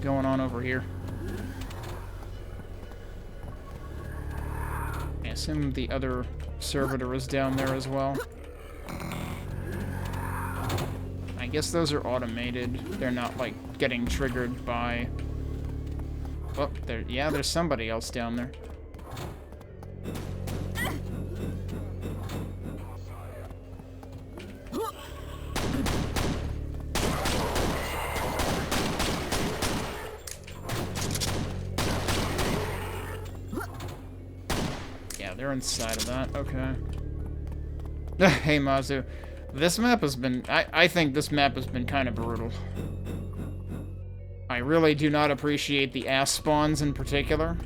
Going on over here. I assume the other servitor is down there as well. I guess those are automated. They're not, like, getting triggered by... Oh, there. Yeah, there's somebody else down there. Yeah, they're inside of that. Okay. Hey, Mazu. This map has been... I think this map has been kind of brutal. I really do not appreciate the ass spawns in particular.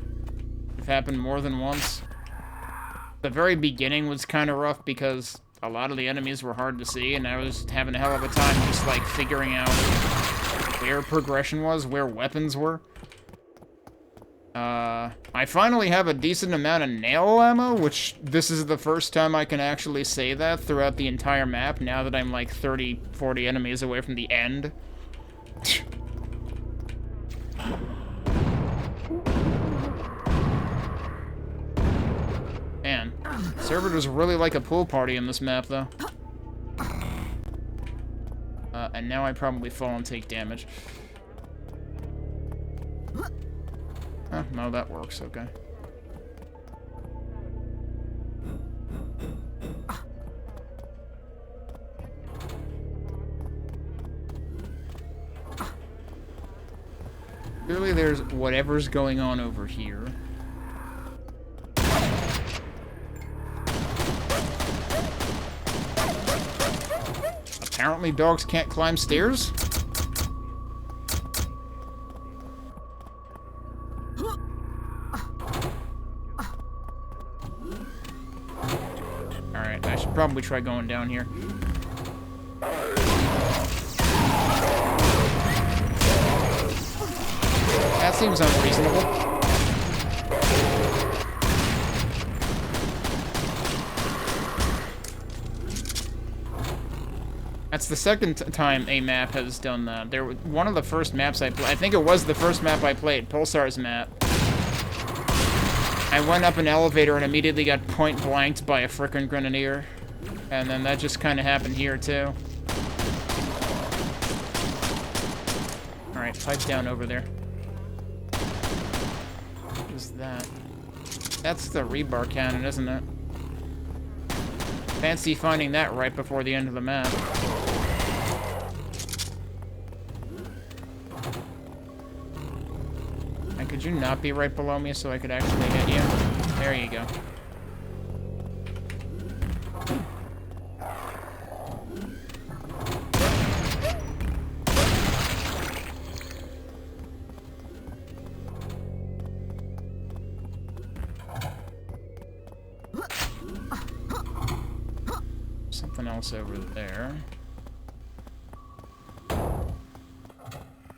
They've happened more than once. The very beginning was kind of rough because a lot of the enemies were hard to see, and I was having a hell of a time just, like, figuring out where progression was, where weapons were. I finally have a decent amount of nail ammo, which this is the first time I can actually say that throughout the entire map, now that I'm like 30, 40 enemies away from the end. Man, servitors really like a pool party in this map, though. And now I probably fall and take damage. Oh, no, that works, okay. Clearly there's whatever's going on over here. Apparently dogs can't climb stairs? Alright, I should probably try going down here. That seems unreasonable. that's the second time a map has done that. One of the first maps I played, I think it was the first map I played, PuLSaR's map. I went up an elevator and immediately got point blanked by a frickin' grenadier. And then that just kind of happened here, too. Alright, pipe down over there. What is that? That's the rebar cannon, isn't it? Fancy finding that right before the end of the map. And could you not be right below me so I could actually hit you? There you go. Something else over there.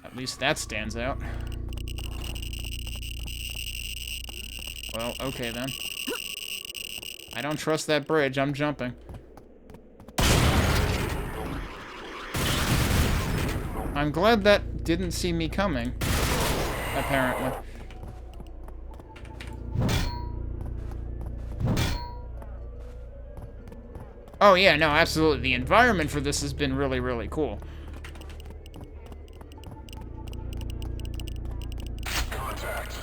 At least that stands out. Well, okay then. I don't trust that bridge, I'm jumping. I'm glad that didn't see me coming, apparently. Oh yeah, no, absolutely. The environment for this has been really, really cool. Contact.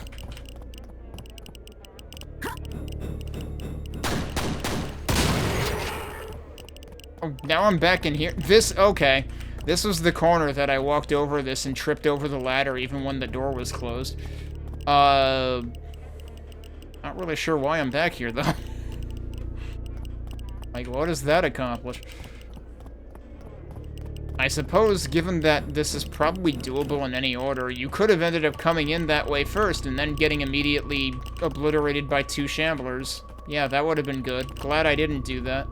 Oh, now I'm back in here. Okay. This was the corner that I walked over this and tripped over the ladder even when the door was closed. Not really sure why I'm back here, though. Like, what does that accomplish? I suppose, given that this is probably doable in any order, you could have ended up coming in that way first and then getting immediately obliterated by two shamblers. Yeah, that would have been good. Glad I didn't do that.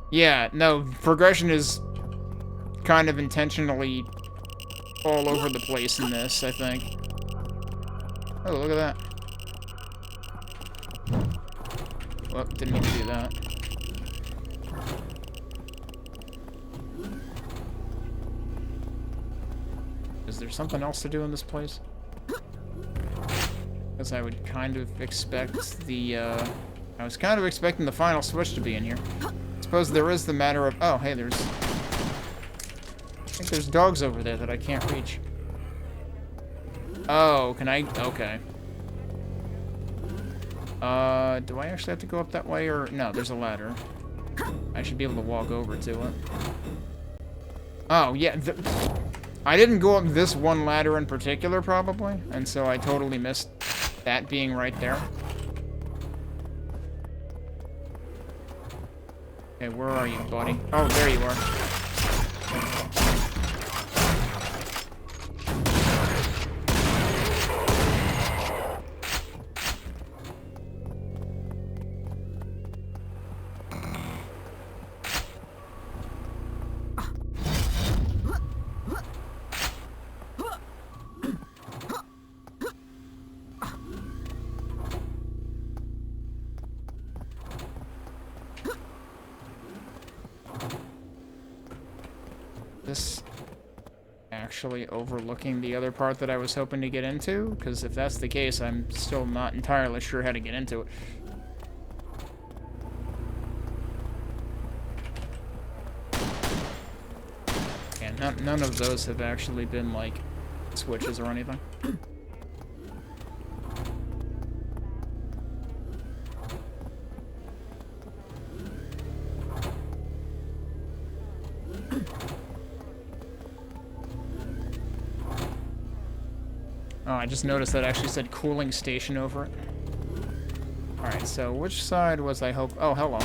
Yeah, no, progression is kind of intentionally all over the place in this, I think. Oh, look at that. Well, didn't mean to do that. Is there something else to do in this place? Because I would kind of expect the, I was kind of expecting the final switch to be in here. I suppose there is the matter of... Oh, hey, I think there's dogs over there that I can't reach. Oh, can I... Okay. Do I actually have to go up that way, or... No, there's a ladder. I should be able to walk over to it. Oh, yeah, I didn't go up this one ladder in particular, probably, and so I totally missed that being right there. Okay, where are you, buddy? Oh, there you are. This actually overlooking the other part that I was hoping to get into? Because if that's the case, I'm still not entirely sure how to get into it. Yeah, none of those have actually been, like, switches or anything. Oh, I just noticed that actually said cooling station over it. Alright, so which side was I hope... Oh, hello.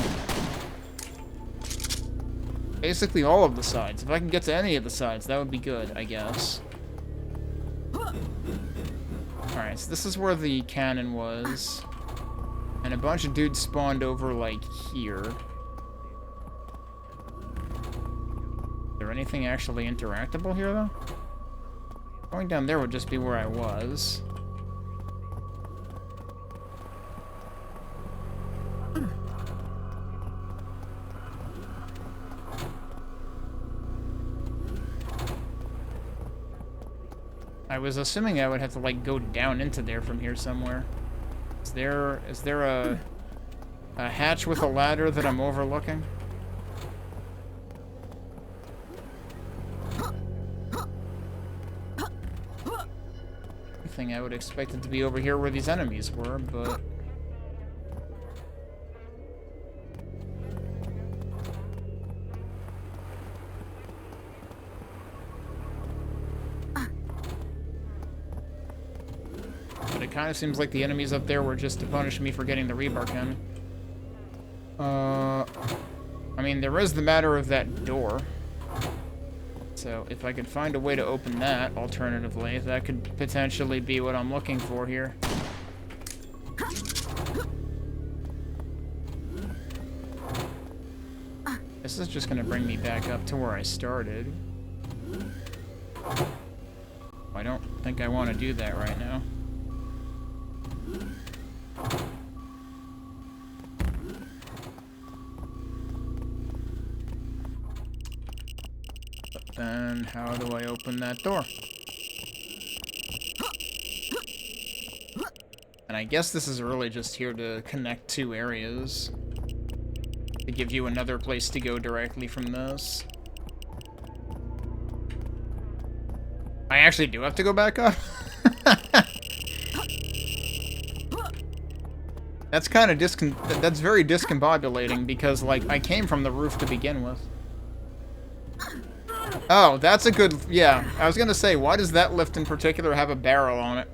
Basically all of the sides. If I can get to any of the sides, that would be good, I guess. Alright, so this is where the cannon was. And a bunch of dudes spawned over, like, here. Is there anything actually interactable here, though? Going down there would just be where I was. I was assuming I would have to, like, go down into there from here somewhere. Is there a hatch with a ladder that I'm overlooking? I think I would expect it to be over here where these enemies were, but... But it kind of seems like the enemies up there were just to punish me for getting the rebar cannon. I mean, there is the matter of that door. So, if I could find a way to open that, alternatively, that could potentially be what I'm looking for here. This is just gonna bring me back up to where I started. I don't think I want to do that right now. Then how do I open that door? And I guess this is really just here to connect two areas. To give you another place to go directly from this. I actually do have to go back up? That's kind of that's very discombobulating because, like, I came from the roof to begin with. Oh, that's a good... Yeah, I was gonna say, why does that lift in particular have a barrel on it?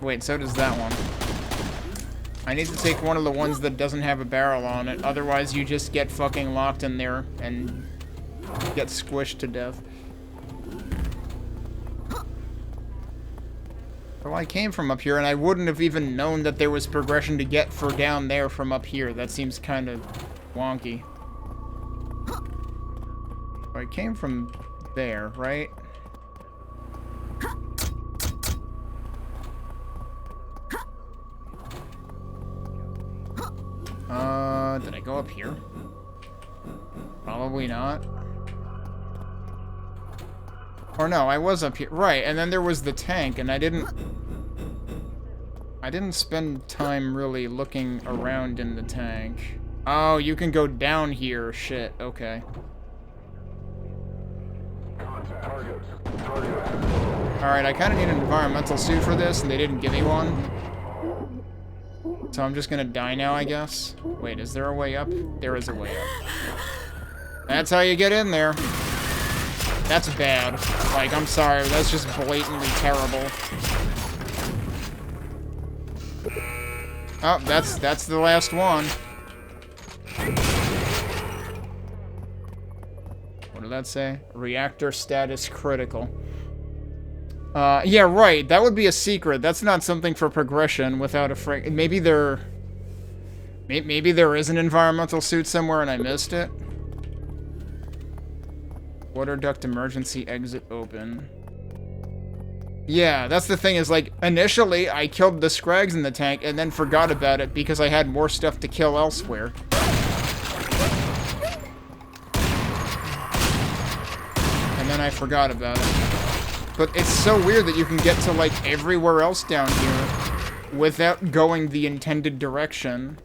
Wait, so does that one. I need to take one of the ones that doesn't have a barrel on it, otherwise you just get fucking locked in there and get squished to death. Well, I came from up here, and I wouldn't have even known that there was progression to get for down there from up here. That seems kind of wonky. I came from there, right? Did I go up here? Probably not. Or no, I was up here. Right, and then there was the tank, and I didn't spend time really looking around in the tank. Oh, you can go down here. Shit, okay. Alright, I kind of need an environmental suit for this, and they didn't give me one. So I'm just gonna die now, I guess. Wait, is there a way up? There is a way up. That's how you get in there. That's bad. Like, I'm sorry, that's just blatantly terrible. Oh, that's the last one. What did that say? Reactor status critical. Yeah, right. That would be a secret. That's not something for progression without a maybe there is an environmental suit somewhere and I missed it. Water duct emergency exit open. Yeah, that's the thing is, like, initially I killed the scrags in the tank and then forgot about it because I had more stuff to kill elsewhere. And then I forgot about it. But it's so weird that you can get to, like, everywhere else down here without going the intended direction.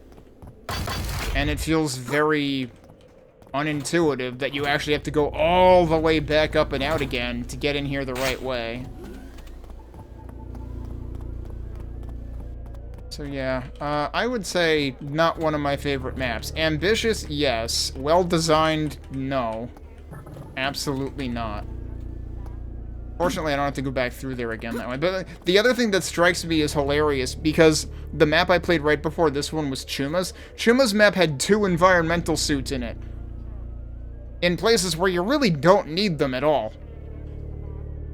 And it feels very unintuitive that you actually have to go all the way back up and out again to get in here the right way. So yeah, I would say not one of my favorite maps. Ambitious, yes. Well-designed, no. Absolutely not. Fortunately, I don't have to go back through there again that way. But the other thing that strikes me as hilarious, because the map I played right before this one was Chuma's. Chuma's map had 2 environmental suits in it. In places where you really don't need them at all.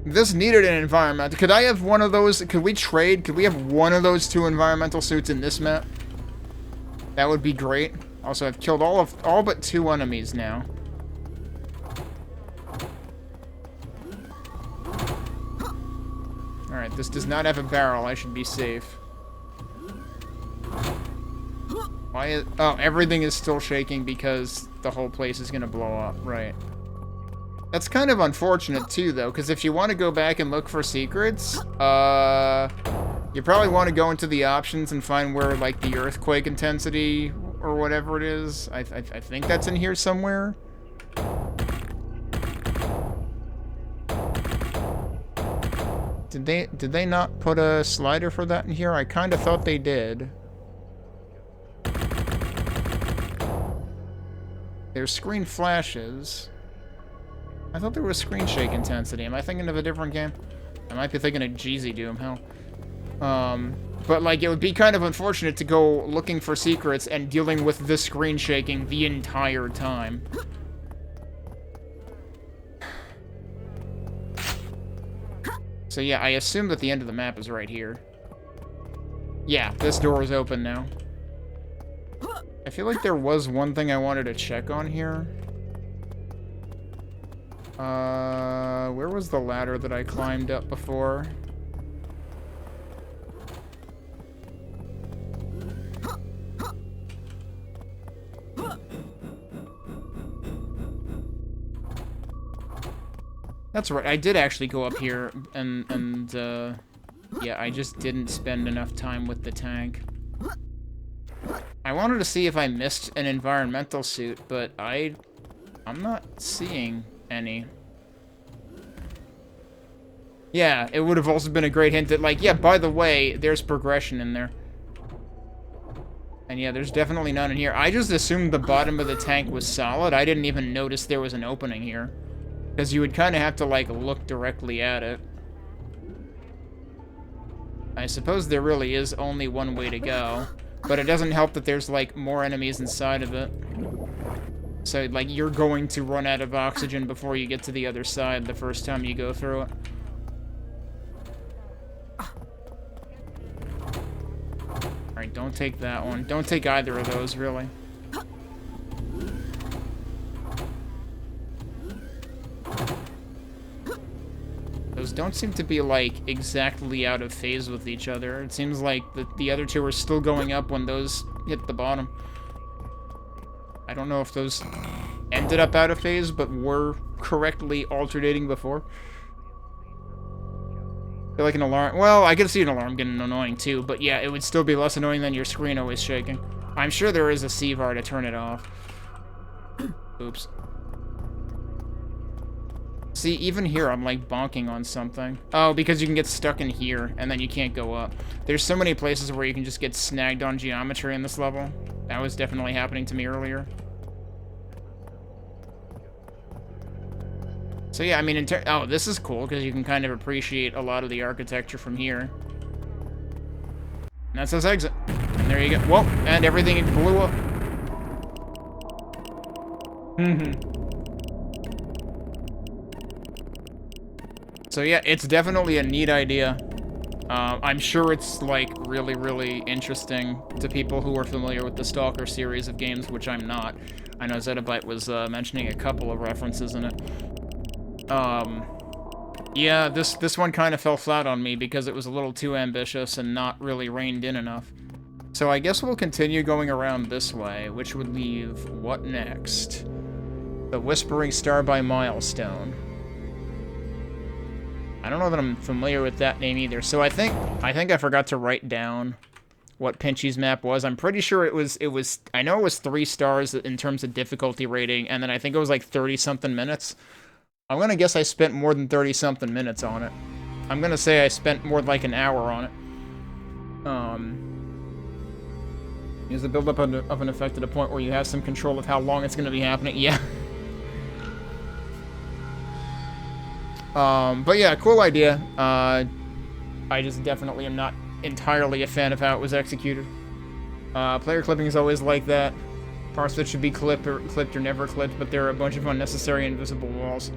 This needed an environment. Could I have one of those? Could we trade? Could we have one of those 2 environmental suits in this map? That would be great. Also, I've killed all but 2 enemies now. Alright, this does not have a barrel. I should be safe. Why is... Oh, everything is still shaking because the whole place is gonna blow up. Right. That's kind of unfortunate too, though, because if you want to go back and look for secrets, you probably want to go into the options and find where, like, the earthquake intensity or whatever it is. I think that's in here somewhere. Did they not put a slider for that in here? I kind of thought they did. There's screen flashes. I thought there was screen shake intensity. Am I thinking of a different game? I might be thinking of Jeezy Doom, hell. But, like, it would be kind of unfortunate to go looking for secrets and dealing with the screen shaking the entire time. So yeah, I assume that the end of the map is right here. Yeah, this door is open now. I feel like there was one thing I wanted to check on here. Where was the ladder that I climbed up before? That's right, I did actually go up here, and yeah, I just didn't spend enough time with the tank. I wanted to see if I missed an environmental suit, but I'm not seeing any. Yeah, it would have also been a great hint that, like, yeah, by the way, there's progression in there. And yeah, there's definitely none in here. I just assumed the bottom of the tank was solid. I didn't even notice there was an opening here. Because you would kind of have to, like, look directly at it. I suppose there really is only one way to go. But it doesn't help that there's, like, more enemies inside of it. So, like, you're going to run out of oxygen before you get to the other side the first time you go through it. Alright, don't take that one. Don't take either of those, really. Those don't seem to be, like, exactly out of phase with each other. It seems like the other two are still going up when those hit the bottom. I don't know if those ended up out of phase, but were correctly alternating before. I feel like an alarm... Well, I could see an alarm getting annoying, too, but yeah, it would still be less annoying than your screen always shaking. I'm sure there is a C-VAR to turn it off. Oops. See, even here, I'm, like, bonking on something. Oh, because you can get stuck in here, and then you can't go up. There's so many places where you can just get snagged on geometry in this level. That was definitely happening to me earlier. So yeah, I mean, oh, this is cool, because you can kind of appreciate a lot of the architecture from here. And that says exit. And there you go. Whoa, and everything blew up. So yeah, it's definitely a neat idea. I'm sure it's, like, really, really interesting to people who are familiar with the Stalker series of games, which I'm not. I know Zettabyte was mentioning a couple of references in it. Yeah, this one kind of fell flat on me because it was a little too ambitious and not really reined in enough. So I guess we'll continue going around this way, which would leave what next? The Whispering Star by Milestone. I don't know that I'm familiar with that name either. So I think I forgot to write down what Pinchy's map was. I'm pretty sure it was I know it was 3 stars in terms of difficulty rating, and then I think it was like 30-something minutes. I'm gonna guess I spent more than 30-something minutes on it. I'm gonna say I spent more than like an hour on it. Use the build-up of an effect at a point where you have some control of how long it's gonna be happening. Yeah. But yeah, cool idea. I just definitely am not entirely a fan of how it was executed. Player clipping is always like that. Parts that should be clipped or never clipped, but there are a bunch of unnecessary invisible walls.